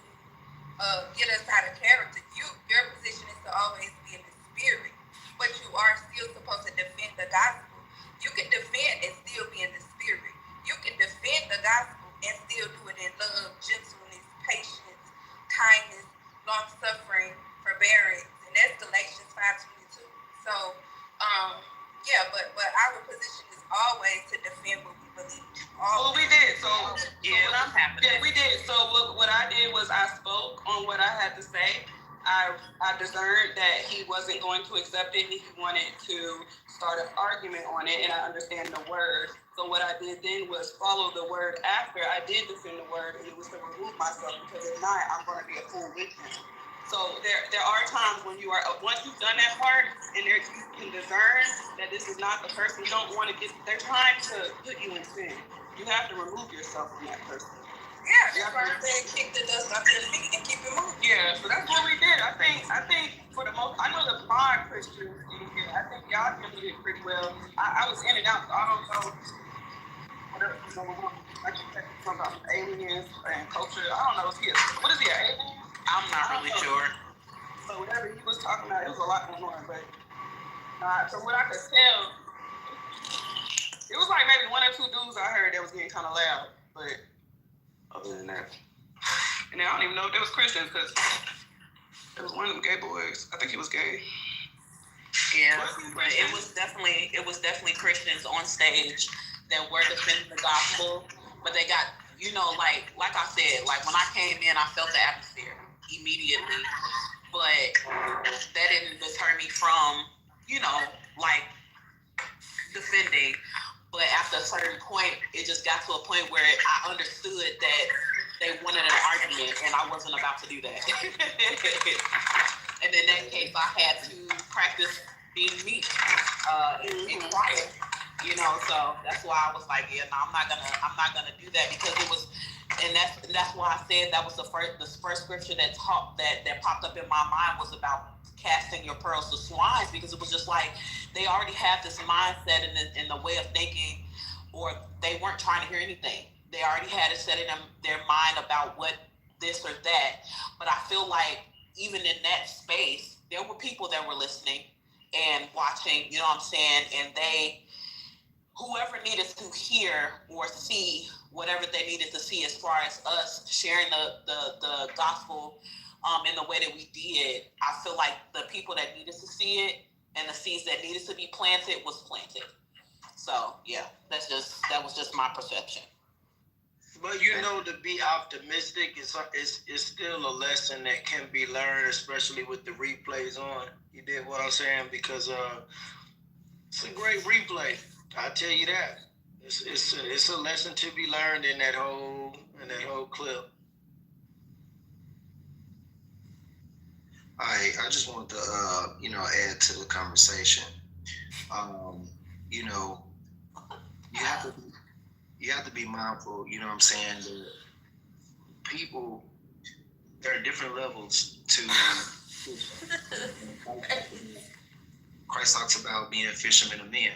get us out of character. Your position is to always be in the spirit, but you are still supposed to defend the gospel. You can defend and still be in the spirit. You can defend the gospel and still do it in love, gentleness, patience, kindness, long suffering, forbearance, and that's Galatians 5:22. So, but our position is always to defend what we believe. Well, we did. So I'm happy. Yeah, we did. So what I did was I spoke on what I had to say. I discerned that he wasn't going to accept it. He wanted to start an argument on it, and I understand the word. So what I did then was follow the word after I did defend the word, and it was to remove myself, because if not, I'm going to be a fool with him. So there are times when you are, once you've done that part, and you can discern that this is not the person you don't want to get, they're trying to put you in sin. You have to remove yourself from that person. Yeah, that's why I said kick the dust off your feet and keep it moving. Yeah, so that's what we did. I think for the most, I know the mod Christians in here, I think y'all handled it pretty well. I was in and out, so I don't know what else is going on. I can check something about aliens and culture. I don't know. What is he, an alien? I'm not really sure. So whatever he was talking about, it was a lot going on, but from what I could tell, it was like maybe one or two dudes I heard that was getting kind of loud, but other than that, and I don't even know if they was Christians, because it was one of them gay boys. I think he was gay. Yeah, but it was definitely Christians on stage that were defending the gospel, but they got, like I said, like when I came in, I felt the atmosphere immediately, but that didn't deter me from, defending. But after a certain point, it just got to a point where I understood that they wanted an argument, and I wasn't about to do that. And in that case, I had to practice being meek and be quiet. So that's why I was like, yeah, no, I'm not gonna do that, because it was, and that's why I said that was the first scripture that popped up in my mind was about casting your pearls to swines, because it was just like they already have this mindset in the way of thinking, or they weren't trying to hear anything. They already had it set in their mind about what this or that. But I feel like even in that space, there were people that were listening and watching, you know what I'm saying? And whoever needed to hear or see whatever they needed to see as far as us sharing the gospel in the way that we did, I feel like the people that needed to see it and the seeds that needed to be planted was planted. So yeah, that was just my perception. But to be optimistic is still a lesson that can be learned, especially with the replays on. You did what I'm saying? Because it's a great replay. I tell you that. It's a lesson to be learned in that whole clip. I just wanted to add to the conversation. You have to be mindful, you know what I'm saying, that people, there are different levels to Christ talks about being a fisherman of men.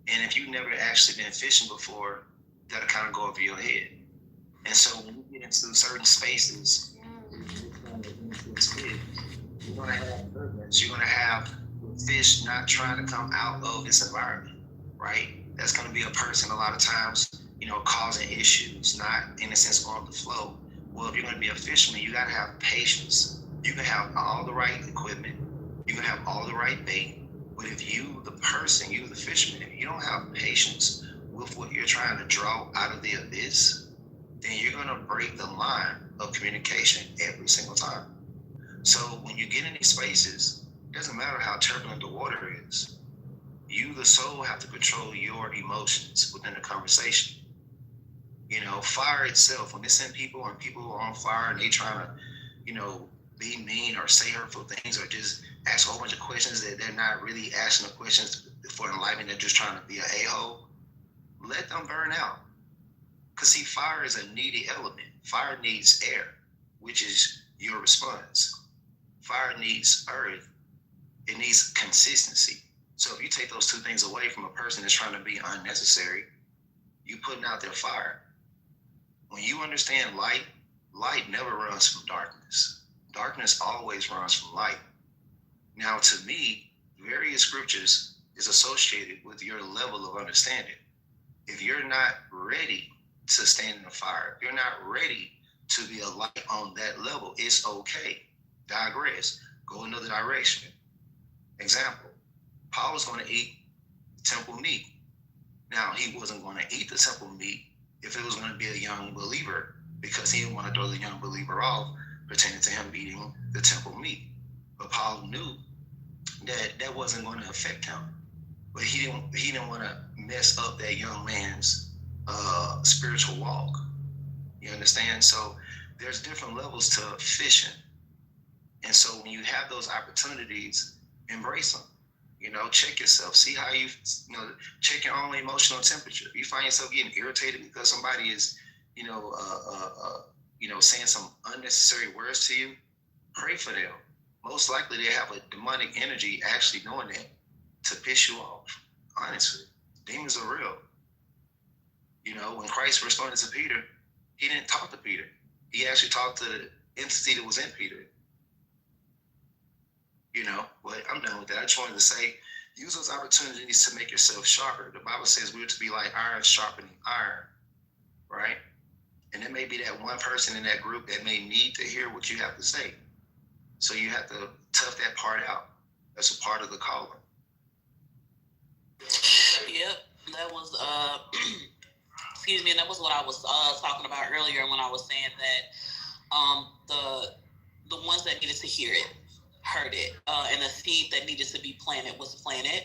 And if you've never actually been fishing before, that'll kind of go over your head. And so when you get into certain spaces, you're going to have turbulence. You're going to have fish not trying to come out of this environment, right? That's going to be a person a lot of times, causing issues, not in a sense off the flow. Well, if you're going to be a fisherman, you got to have patience. You can have all the right equipment. You can have all the right bait. But if you, the fisherman, if you don't have patience with what you're trying to draw out of the abyss, then you're going to break the line of communication every single time. So when you get in these spaces, it doesn't matter how turbulent the water is. You, the soul, have to control your emotions within the conversation. You know, fire itself, when it's in people and people are on fire and they trying to, you know, be mean or say hurtful things or just ask a whole bunch of questions that they're not really asking the questions for enlightenment, they're just trying to be an a-hole, let them burn out. Because see, fire is a needy element. Fire needs air, which is your response. Fire needs earth. It needs consistency. So if you take those two things away from a person that's trying to be unnecessary, you putting out their fire. When you understand light, light never runs from darkness. Darkness always runs from light. Now, to me, various scriptures is associated with your level of understanding. If you're not ready to stand in the fire, if you're not ready to be a light on that level, it's okay. Digress. Go another direction. Example, Paul was going to eat temple meat. Now, he wasn't going to eat the temple meat if it was going to be a young believer, because he didn't want to throw the young believer off pertaining to him eating the temple meat. But Paul knew that that wasn't going to affect him. But he didn't want to mess up that young man's spiritual walk. You understand? So there's different levels to fishing. And so when you have those opportunities, embrace them. You know, check yourself. See how you know, check your own emotional temperature. If you find yourself getting irritated because somebody is, saying some unnecessary words to you, pray for them. Most likely they have a demonic energy actually doing that to piss you off. Honestly, demons are real. You know, when Christ responded to Peter, he didn't talk to Peter. He actually talked to the entity that was in Peter. You know, but I'm done with that. I just wanted to say, use those opportunities to make yourself sharper. The Bible says we're to be like iron sharpening iron, right? And there may be that one person in that group that may need to hear what you have to say. So you have to tough that part out. That's a part of the calling. Yep, that was excuse me, and that was what I was talking about earlier when I was saying that the ones that needed to hear it heard it, and the seed that needed to be planted was planted.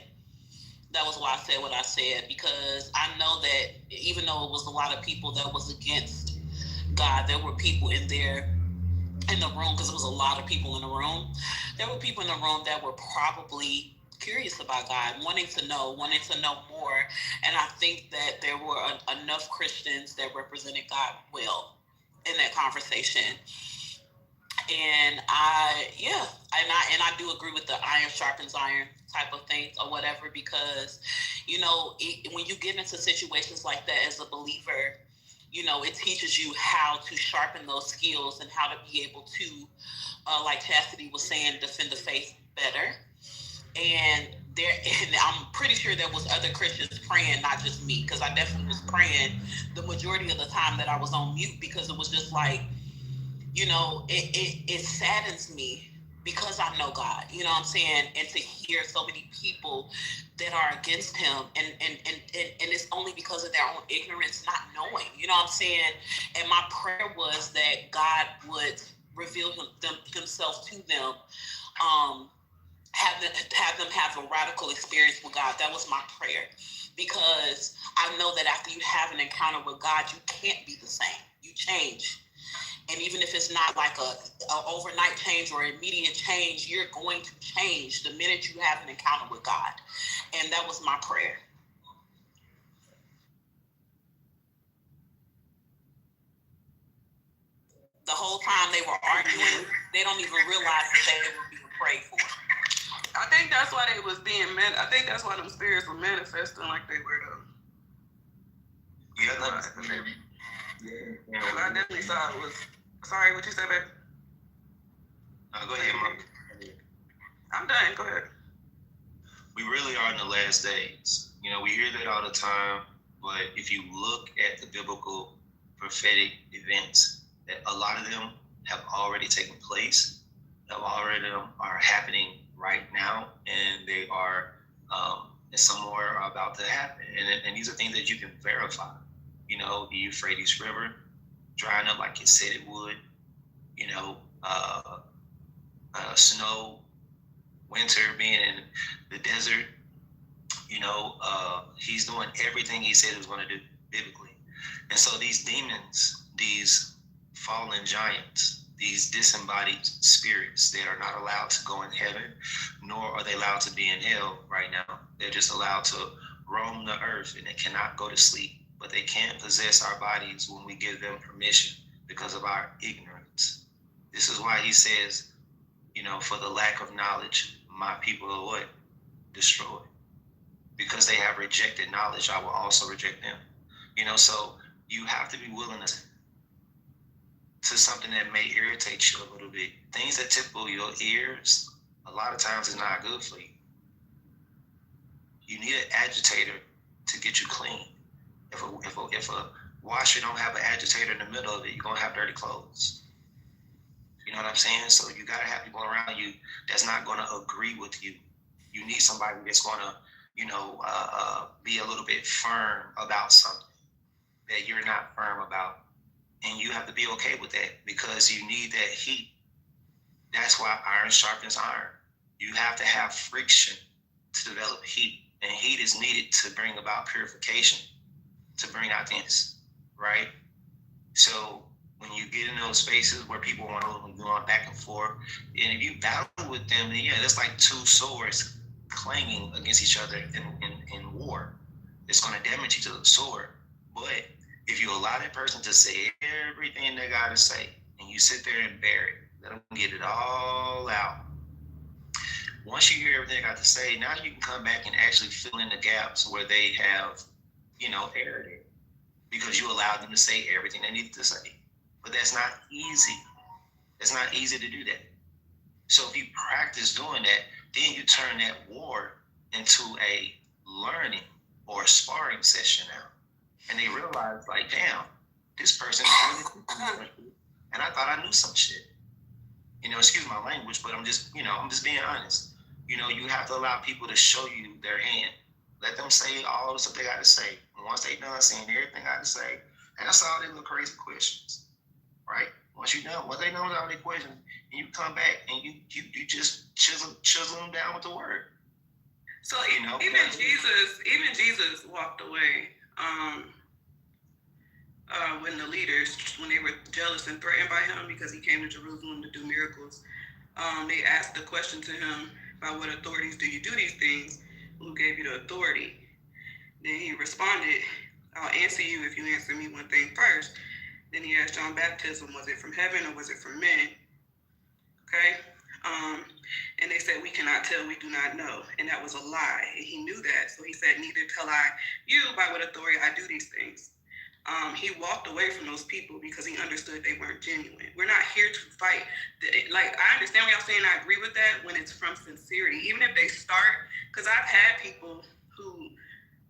That was why I said what I said, because I know that even though it was a lot of people that was against God, there were people in there in the room, because it was a lot of people in the room. There were people in the room that were probably curious about God, wanting to know more. And I think that there were enough Christians that represented God well in that conversation. And I do agree with the iron sharpens iron type of thing or whatever, because, you know, when you get into situations like that as a believer, you know, it teaches you how to sharpen those skills and how to be able to, like Chastity was saying, defend the faith better. And I'm pretty sure there was other Christians praying, not just me, because I definitely was praying the majority of the time that I was on mute, because it was just like, you know, it saddens me because I know God, you know what I'm saying? And to hear so many people that are against him, and it's only because of their own ignorance, not knowing, you know what I'm saying? And my prayer was that God would reveal himself to them, have them have a radical experience with God. That was my prayer, because I know that after you have an encounter with God, you can't be the same. You change. And even if it's not like a overnight change or immediate change, you're going to change the minute you have an encounter with God. And that was my prayer. The whole time they were arguing, they don't even realize that they were being prayed for. I think that's why they was being I think that's why them spirits were manifesting like they were though. Yeah, I definitely saw it was. Sorry, what you said, babe? Go ahead, Mom. I'm done. Go ahead. We really are in the last days. You know, we hear that all the time, but if you look at the biblical prophetic events, that a lot of them have already taken place, are happening right now, and they are, and some more are about to happen. And these are things that you can verify. You know, the Euphrates River drying up like it said it would. You know, snow, winter being in the desert, He's doing everything he said he was going to do biblically. And so these demons, these fallen giants, these disembodied spirits that are not allowed to go in heaven, nor are they allowed to be in hell right now. They're just allowed to roam the earth, and they cannot go to sleep. But they can't possess our bodies when we give them permission because of our ignorance. This is why he says, for the lack of knowledge, my people are what? Destroyed. Because they have rejected knowledge, I will also reject them. So you have to be willing to something that may irritate you a little bit. Things that tickle your ears, a lot of times is not good for you. You need an agitator to get you clean. If a washer don't have an agitator in the middle of it, you're gonna have dirty clothes. You know what I'm saying? So you gotta have people around you that's not gonna agree with you. You need somebody that's gonna, be a little bit firm about something that you're not firm about. And you have to be okay with that because you need that heat. That's why iron sharpens iron. You have to have friction to develop heat. And heat is needed to bring about purification, to bring out things, right? So when you get in those spaces where people want to go back and forth, and if you battle with them, then that's like two swords clanging against each other in war. It's going to damage each other's sword. But if you allow that person to say everything they got to say, and you sit there and bear it, let them get it all out. Once you hear everything they got to say, now you can come back and actually fill in the gaps where they have, erred it, because you allowed them to say everything they needed to say. But that's not easy. It's not easy to do that. So if you practice doing that, then you turn that war into a learning or a sparring session now. And they realize, like, damn, this person is really, and I thought I knew some shit. Excuse my language, but I'm just being honest. You have to allow people to show you their hand. Let them say all the stuff they got to say. And once they done saying everything I got to say, that's all they little crazy questions, right? Once they know all their questions, and you come back and you just chisel them down with the word. So even Jesus walked away. When the leaders, when they were jealous and threatened by him because he came to Jerusalem to do miracles, they asked the question to him, by what authorities do you do these things? Who gave you the authority? Then he responded, I'll answer you if you answer me one thing first. Then he asked John baptism, was it from heaven or was it from men? Okay? And they said, we cannot tell, we do not know. And that was a lie. And he knew that. So he said, neither tell I you by what authority I do these things. He walked away from those people because he understood they weren't genuine. We're not here to fight. I understand what y'all saying. I agree with that when it's from sincerity. Even if they start, because I've had people who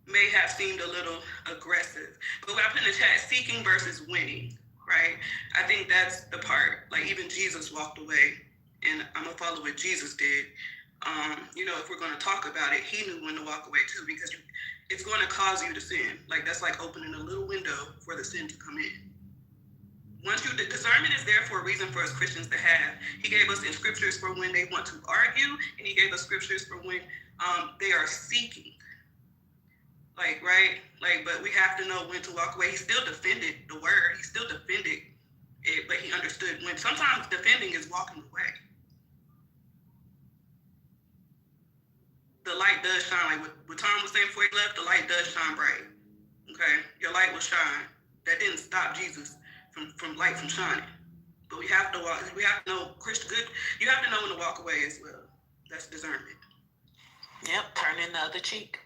may have seemed a little aggressive. But when I put in the chat, seeking versus winning, right? I think that's the part. Like even Jesus walked away, and I'm going to follow what Jesus did. If we're going to talk about it, he knew when to walk away too, because it's going to cause you to sin. That's like opening a little window for the sin to come in. Discernment is there for a reason for us Christians to have. He gave us in scriptures for when they want to argue, and he gave us scriptures for when they are seeking. But we have to know when to walk away. He still defended the word. He still defended it, but he understood when. Sometimes defending is walking away. The light does shine. Like what Tom was saying before he left, the light does shine bright. Okay? Your light will shine. That didn't stop Jesus from light from shining. But we have to know you have to know when to walk away as well. That's discernment. Yep, turning the other cheek.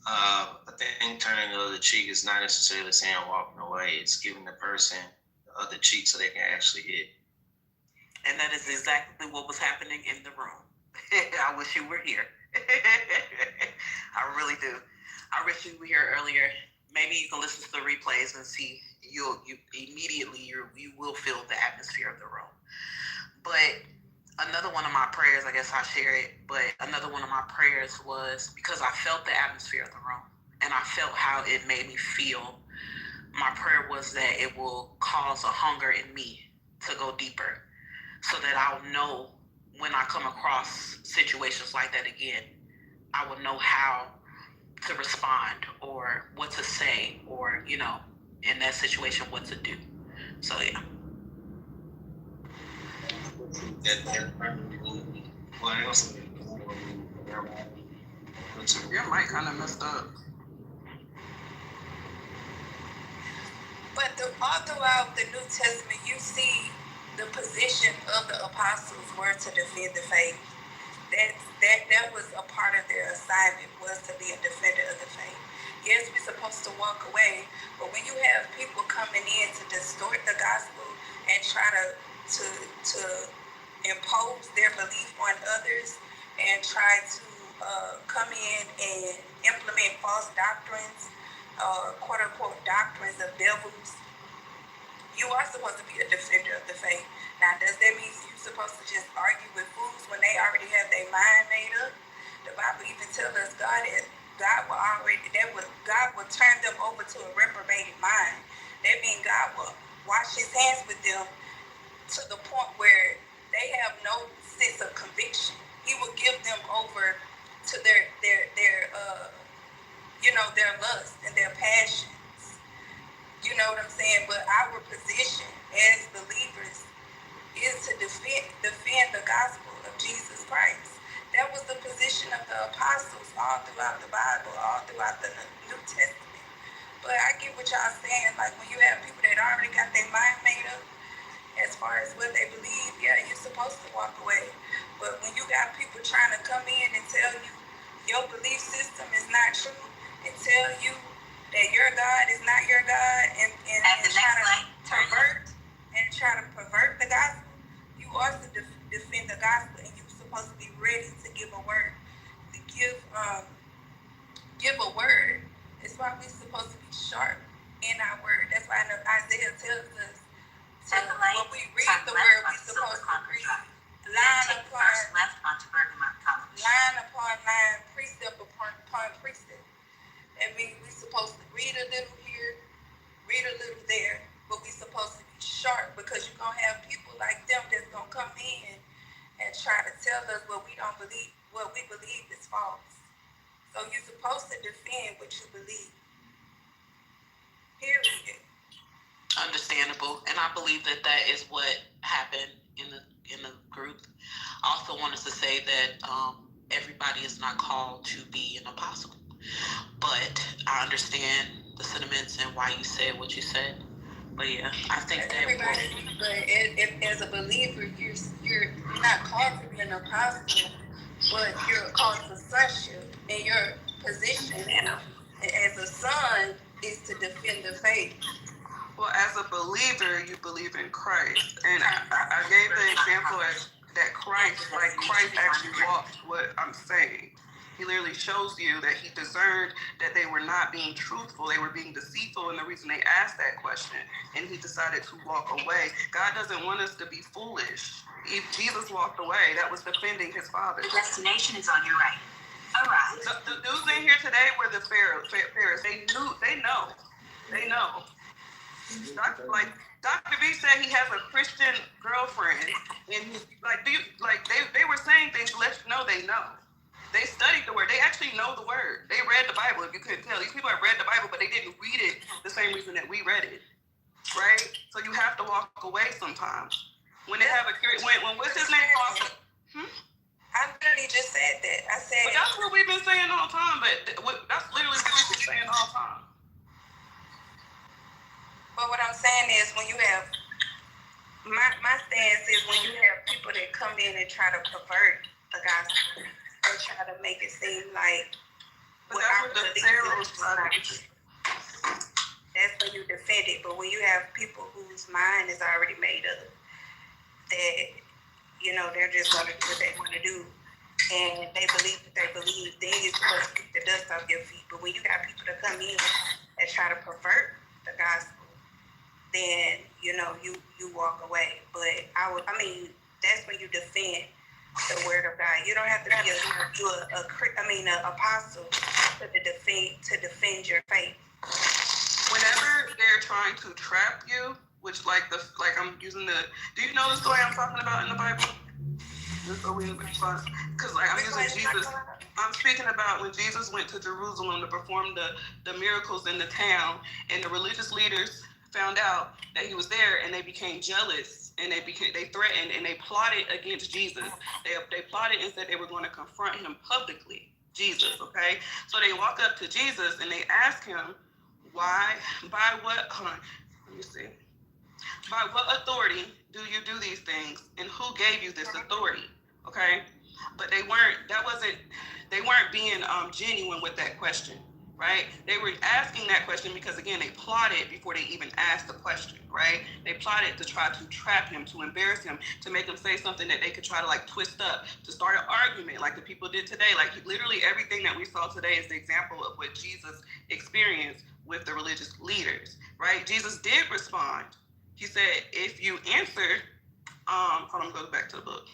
I think turning the other cheek is not necessarily saying walking away. It's giving the person the other cheek so they can actually hit. And that is exactly what was happening in the room. I wish you were here. I really do. I wish you were here earlier. Maybe you can listen to the replays and see you will feel the atmosphere of the room. But another one of my prayers, I guess I'll share it, but another one of my prayers was because I felt the atmosphere of the room and I felt how it made me feel. My prayer was that it will cause a hunger in me to go deeper, so that I'll know when I come across situations like that again, I will know how to respond or what to say, or, you know, in that situation, what to do. So, yeah. Your mic kind of messed up. But all throughout the New Testament, you see the position of the apostles were to defend the faith. That was a part of their assignment, was to be a defender of the faith. Yes, we're supposed to walk away, but when you have people coming in to distort the gospel and try to impose their belief on others and try to come in and implement false doctrines, quote unquote doctrines of devils, you are supposed to be a defender of the faith. Now, does that mean you're supposed to just argue with fools when they already have their mind made up? The Bible even tells us God will turn them over to a reprobated mind. That means God will wash his hands with them to the point where they have no sense of conviction. He will give them over to their lust and their passions. You know what I'm saying? But our position as believers is to defend the gospel of Jesus Christ. That was the position of the apostles all throughout the Bible, all throughout the New Testament. But I get what y'all saying. Like, when you have people that already got their mind made up as far as what they believe, yeah, you're supposed to walk away. But when you got people trying to come in and tell you your belief system is not true, and tell you that your God is not your God, and try to pervert the gospel, you also defend the gospel, and you're supposed to be ready to give a word. To give a word. That's why we're supposed to be sharp in our word. That's why Isaiah tells us when we read the word, we're supposed to read line upon line, precept upon precept. That means we're supposed to read a little here, read a little there, but we're supposed to be sharp, because you're going to have people like them that's going to come in and try to tell us what we believe is false. So you're supposed to defend what you believe. Period. Understandable, and I believe that is what happened in the group. I also wanted to say that everybody is not called to be an apostle, but I understand the sentiments and why you said what you said. But yeah, I think that everybody. But if as a believer, you're not called to be an apostle, but you're called to sonship, and your position as a son is to defend the faith. Well, as a believer, you believe in Christ. And I gave the example that Christ actually walked what I'm saying. He literally shows you that he discerned that they were not being truthful, they were being deceitful, and the reason they asked that question, and he decided to walk away. God doesn't want us to be foolish. If Jesus walked away, that was defending his Father. The destination is on your right. All right. The dudes in here today were the Pharisees. They know. Dr. B said he has a Christian girlfriend, and they were saying things to let you know they know. They studied the word. They actually know the word. They read the Bible, if you couldn't tell. These people have read the Bible, but they didn't read it the same reason that we read it, right? So you have to walk away sometimes. When they have when what's his name? I literally just said that. I said. But that's what we've been saying all the time. But that's literally what we've been saying all the time. But what I'm saying is, when you have my stance is, when you have people that come in and try to pervert the gospel, or try to make it seem like what I believe is not true, that's when you defend it. But when you have people whose mind is already made up, that they're just going to do what they want to do, and they believe what they believe, then you're supposed to keep the dust off your feet. But when you got people that come in and try to pervert the gospel, then you walk away. But that's when you defend the word of God. You don't have to be an apostle to defend your faith. Whenever they're trying to trap you, which like I'm using the. Do you know the story I'm talking about in the Bible? Because like I'm using Jesus. I'm speaking about when Jesus went to Jerusalem to perform the miracles in the town, and the religious leaders found out that he was there, and they became jealous, and they threatened, and they plotted against Jesus. They plotted and said they were going to confront him publicly. Jesus, okay? So they walk up to Jesus and they ask him, why, by what, hold on, let me see. By what authority do you do these things, and who gave you this authority? Okay, but they weren't being genuine with that question, right? They were asking that question because again they plotted before they even asked the question, right? They plotted to try to trap him, to embarrass him, to make him say something that they could try to like twist up, to start an argument like the people did today. Like literally everything that we saw today is the example of what Jesus experienced with the religious leaders, right? Jesus did respond. He said, if you answer, hold on, I'm going to go back to the book.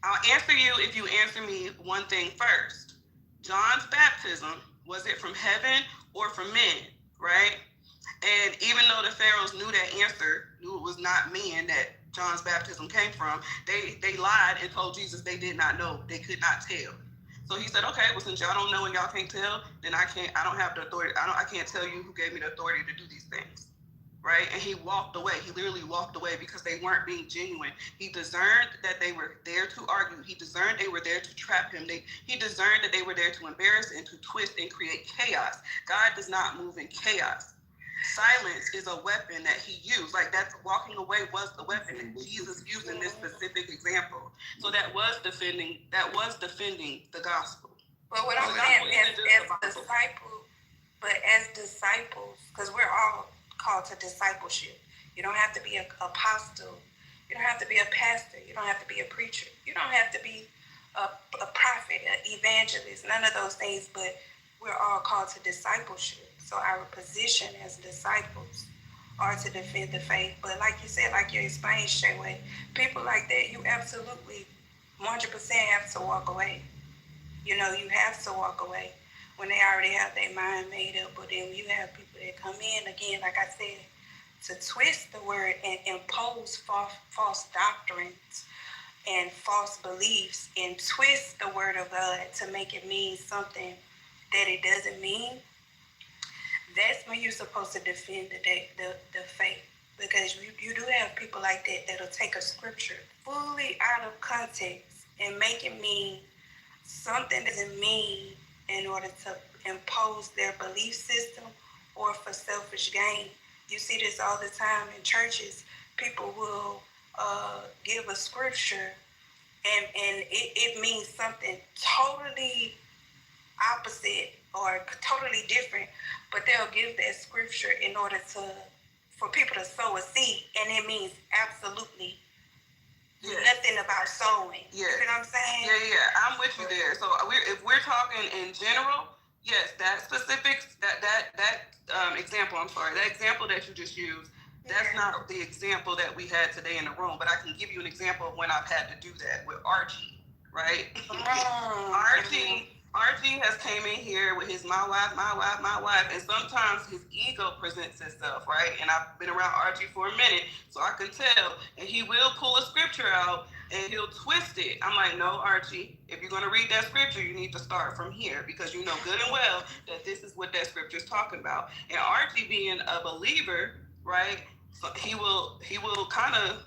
I'll answer you if you answer me one thing first. John's baptism, was it from heaven or from men, right? And even though the pharaohs knew that answer, knew it was not men that John's baptism came from, they lied and told Jesus they did not know, they could not tell. So he said, okay, well, since y'all don't know and y'all can't tell, then I don't have the authority, I can't tell you who gave me the authority to do these things. Right? And he walked away. He literally walked away because they weren't being genuine. He discerned that they were there to argue. He discerned they were there to trap him. He discerned that they were there to embarrass and to twist and create chaos. God does not move in chaos. Silence is a weapon that he used. Like that's walking away was the weapon that Jesus used in this specific example. So that was defending the gospel. But what I'm saying as disciples, because we're all called to discipleship. You don't have to be an apostle. You don't have to be a pastor. You don't have to be a preacher. You don't have to be a prophet, an evangelist, none of those things, but we're all called to discipleship. So our position as disciples are to defend the faith. But like you said, like you explained, Shayway, people like that, you absolutely 100% have to walk away. You know, you have to walk away when they already have their mind made up. But then you have people that come in, again, like I said, to twist the word and impose false doctrines and false beliefs and twist the word of God to make it mean something that it doesn't mean. That's when you're supposed to defend the faith. Because you do have people like that that'll take a scripture fully out of context and make it mean something doesn't mean in order to impose their belief system or for selfish gain. You see this all the time in churches. People will give a scripture and it means something totally opposite or totally different, but they'll give that scripture in order for people to sow a seed, and it means absolutely nothing about sowing. Yes. You know what I'm saying? Yeah, I'm with you there. So if we're talking in general, yes, that specific example, that example that you just used, that's not the example that we had today in the room, but I can give you an example of when I've had to do that with Archie, right? Archie has came in here with his my wife, and sometimes his ego presents itself, right? And I've been around Archie for a minute, so I can tell. And he will pull a scripture out and he'll twist it. I'm like, no, Archie, if you're going to read that scripture, you need to start from here because you know good and well that this is what that scripture is talking about. And Archie being a believer, right? So he will kind of,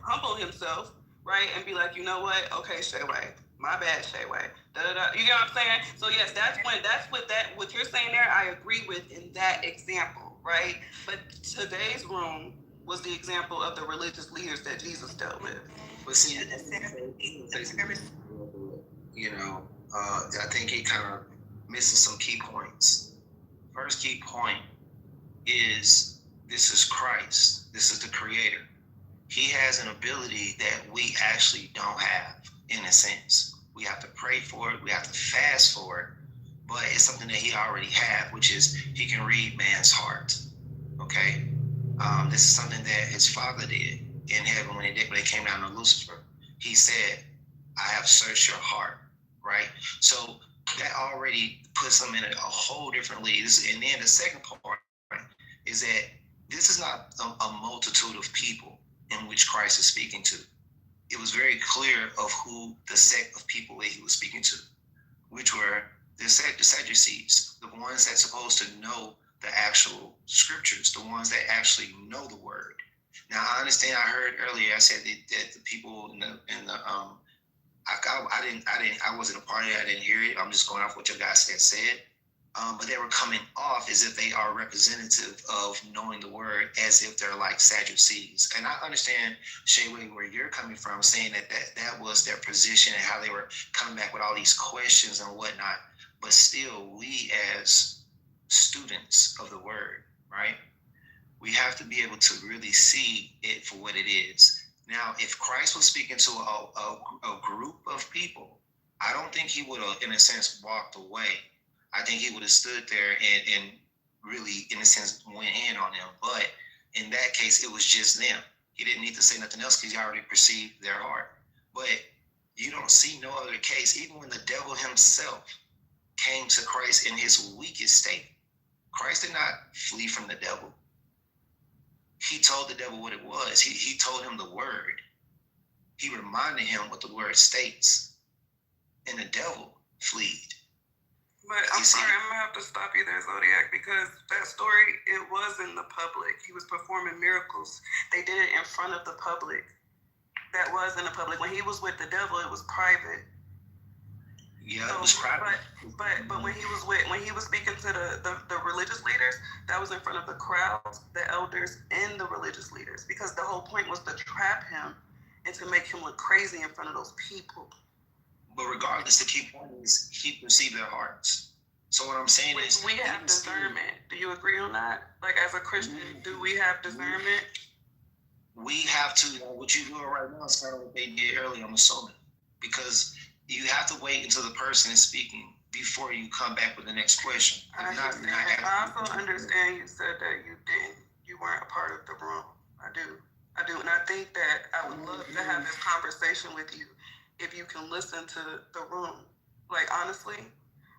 humble himself, right? And be like, you know what? Okay, Shayway. My bad, Shayway. You get what I'm saying? So yes, what you're saying there, I agree with in that example, right? But today's room was the example of the religious leaders that Jesus dealt with. But see, I think he kind of misses some key points. First key point is this is Christ. This is the Creator. He has an ability that we actually don't have, in a sense. We have to pray for it. We have to fast for it. But it's something that he already had, which is he can read man's heart. Okay? This is something that his father did in heaven when they came down to Lucifer. He said, I have searched your heart, right? So that already puts him in a whole different league. And then the second part is that This is not a multitude of people in which Christ is speaking to. It was very clear of who the sect of people that he was speaking to, which were the Sadducees, the ones that's supposed to know the actual scriptures, the ones that actually know the word. Now, I understand. I heard earlier. I said that the people in the I wasn't a part of it. I didn't hear it. I'm just going off what your guys had said. But they were coming off as if they are representative of knowing the word, as if they're like Sadducees. And I understand, Shayway, where you're coming from, saying that was their position and how they were coming back with all these questions and whatnot. But still, we as students of the word, right? We have to be able to really see it for what it is. Now, if Christ was speaking to a group of people, I don't think he would have, in a sense, walked away. I think he would have stood there and really, in a sense, went in on them. But in that case, it was just them. He didn't need to say nothing else because he already perceived their heart. But you don't see no other case, even when the devil himself came to Christ in his weakest state. Christ did not flee from the devil. He told the devil what it was. He told him the word. He reminded him what the word states. And the devil fled. But I'm sorry, I'm gonna have to stop you there, Zodiac, because that story, it was in the public. He was performing miracles. They did it in front of the public. That was in the public. When he was with the devil, it was private. Yeah, it was private. But when he was speaking to the religious leaders, that was in front of the crowds, the elders, and the religious leaders, because the whole point was to trap him and to make him look crazy in front of those people. But regardless, the key point is he perceived their hearts. So what I'm saying is, we have discernment. Do you agree on that? Like, as a Christian, do we have discernment? We have to. What you're doing right now is kind of what they did earlier, I'm assuming, because you have to wait until the person is speaking before you come back with the next question. I also understand you said that you weren't a part of the room. I do, and I think that I would love to have this conversation with you if you can listen to the room, like, honestly,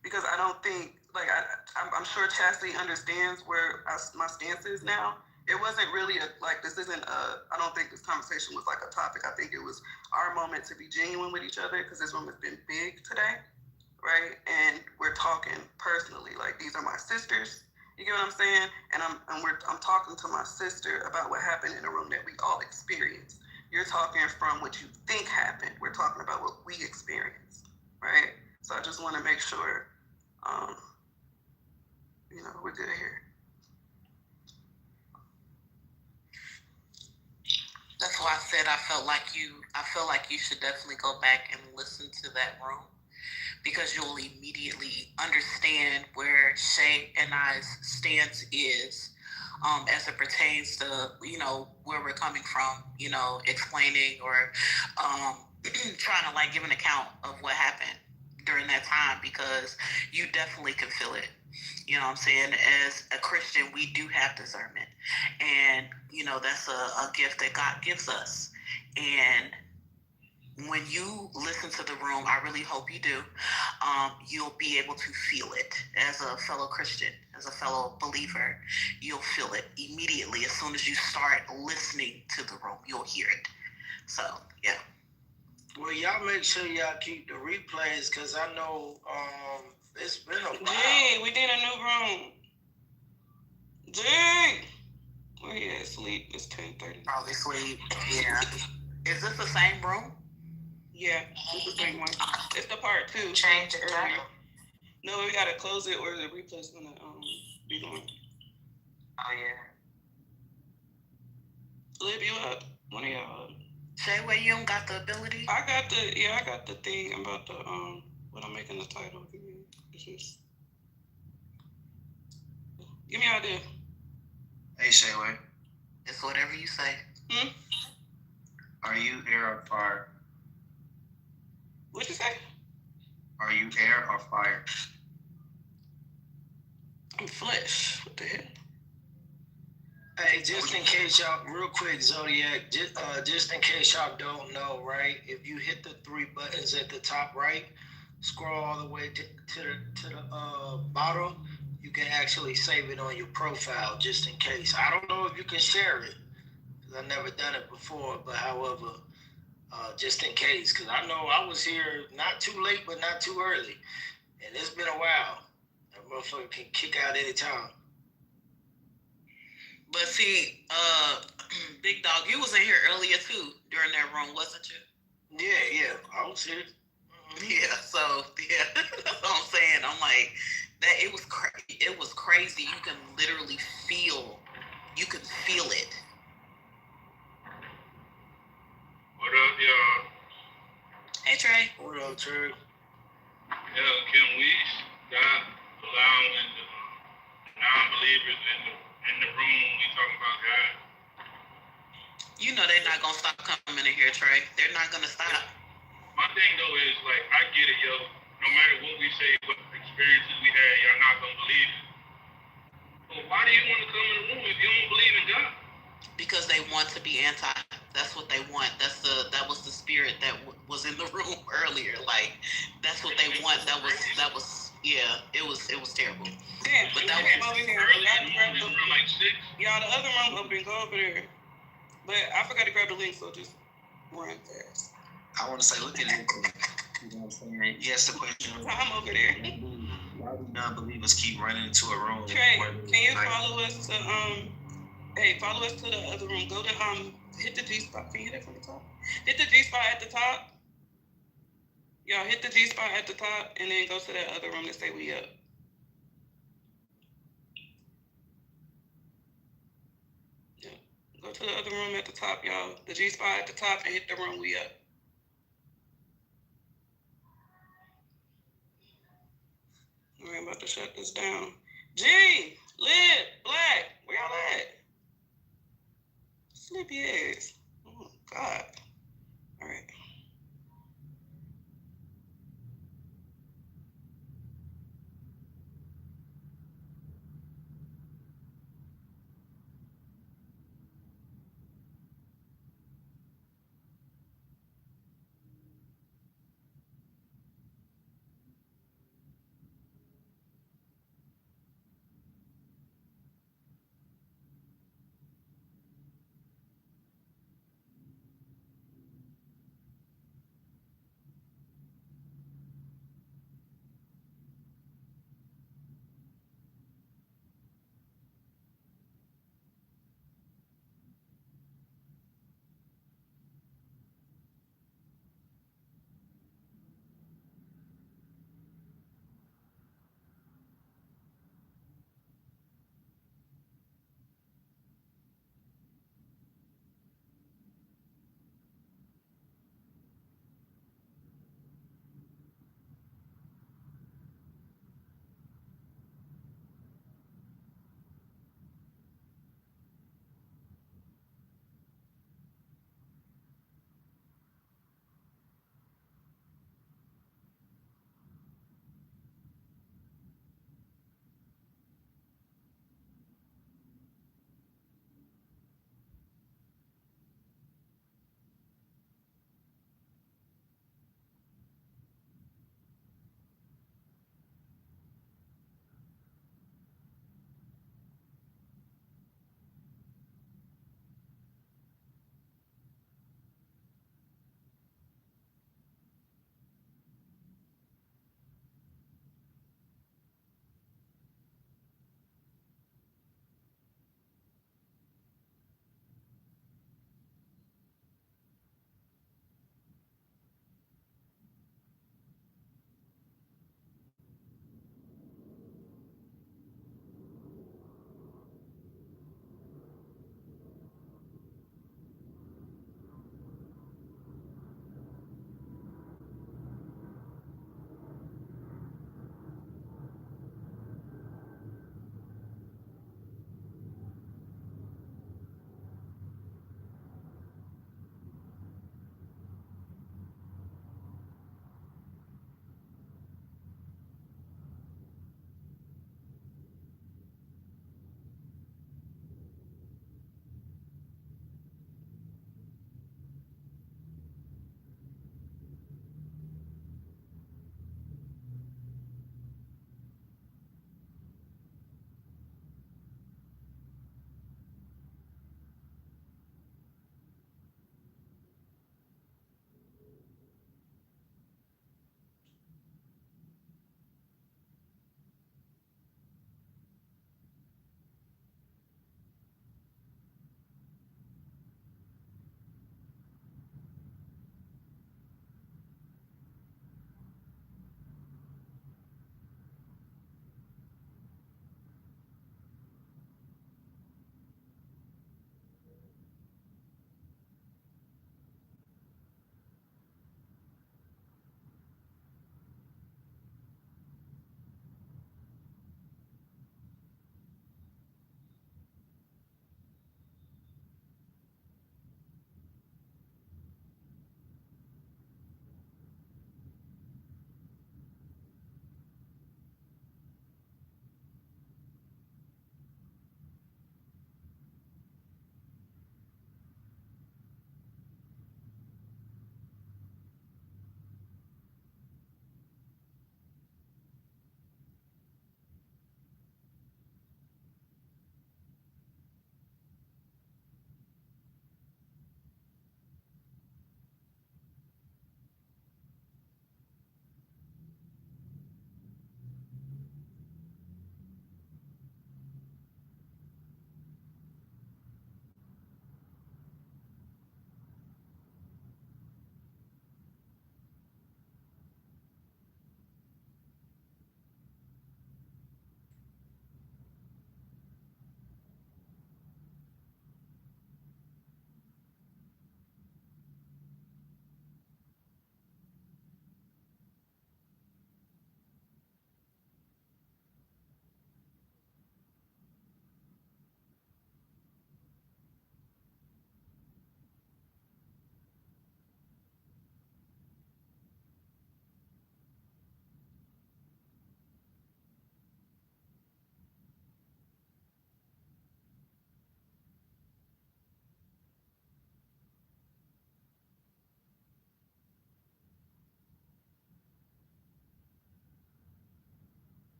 because I don't think, like, I'm sure Chastity understands where my stance is now. It wasn't really I don't think this conversation was like a topic. I think it was our moment to be genuine with each other, because this room has been big today, right? And we're talking personally, like, these are my sisters. You get what I'm saying? And I'm talking to my sister about what happened in a room that we all experienced. You're talking from what you think happened. We're talking about what we experienced, right? So I just want to make sure, we're good here. That's why I said I felt like you should definitely go back and listen to that room, because you'll immediately understand where Shay and I's stance is, as it pertains to, where we're coming from, explaining or trying to, like, give an account of what happened during that time, because you definitely can feel it. You know what I'm saying? As a Christian, we do have discernment. And, that's a gift that God gives us. And when you listen to the room, I really hope you do, you'll be able to feel it as a fellow Christian, as a fellow believer. You'll feel it immediately. As soon as you start listening to the room, you'll hear it. So, yeah. Well, y'all make sure y'all keep the replays, because I know it's been a while. Jay, we did a new room. Jay! Where you at? Sleep? It's 10:30. Probably sleep. Yeah. Is this the same room? Yeah, it's the same one. It's the part 2. Change it title. No, we gotta close it, or the replay's gonna be going. Oh yeah. Lib, you up? One of y'all up? Say where you don't got the ability. I got the thing. I'm about to what I'm making the title. Give me an idea. Hey, Shayway. It's whatever you say. Are you air or fire? What'd you say? Are you air or fire? I'm flesh. What the hell? Hey, just in case y'all, real quick, Zodiac, just in case y'all don't know, right? If you hit the 3 buttons at the top right, scroll all the way to the bottom, you can actually save it on your profile just in case. I don't know if you can share it because I've never done it before, but however, just in case, because I know I was here not too late, but not too early, and it's been a while. That motherfucker can kick out any time. But see, Big Dog, you was in here earlier too during that room, wasn't you? Yeah, I was here. Yeah, so yeah, that's what I'm saying. I'm like, that it was crazy. You can literally feel it. What up, y'all? Hey, Trey. What up, Trey? Yeah, can we stop allowing the non-believers in the room we talking about God? You know they're not gonna stop coming in here, Trey. They're not gonna stop. My thing though is like, I get it, yo. No matter what we say, what experiences we had, y'all not gonna believe it. But why do you want to come in the room if you don't believe in God? Because they want to be anti. That's what they want. That was the spirit that was in the room earlier. Like that's what they want. That was yeah. It was terrible. Yeah, but that was over here. Y'all, the other room open. Go over there. But I forgot to grab the link, so just run fast. I want to say, look at it. You know what I'm saying? Yes, the question. I'm over there. Why do non-believers keep running into a room? Trey, can you follow us to Hey, follow us to the other room. Go to hit the G spot. Can you hit it from the top? Hit the G spot at the top. Y'all hit the G spot at the top, and then go to that other room that say we up. Yeah. Go to the other room at the top, y'all. The G spot at the top, and hit the room we up. We're about to shut this down. G, Lib, Black, where y'all at? Sleepy ass. Oh, God.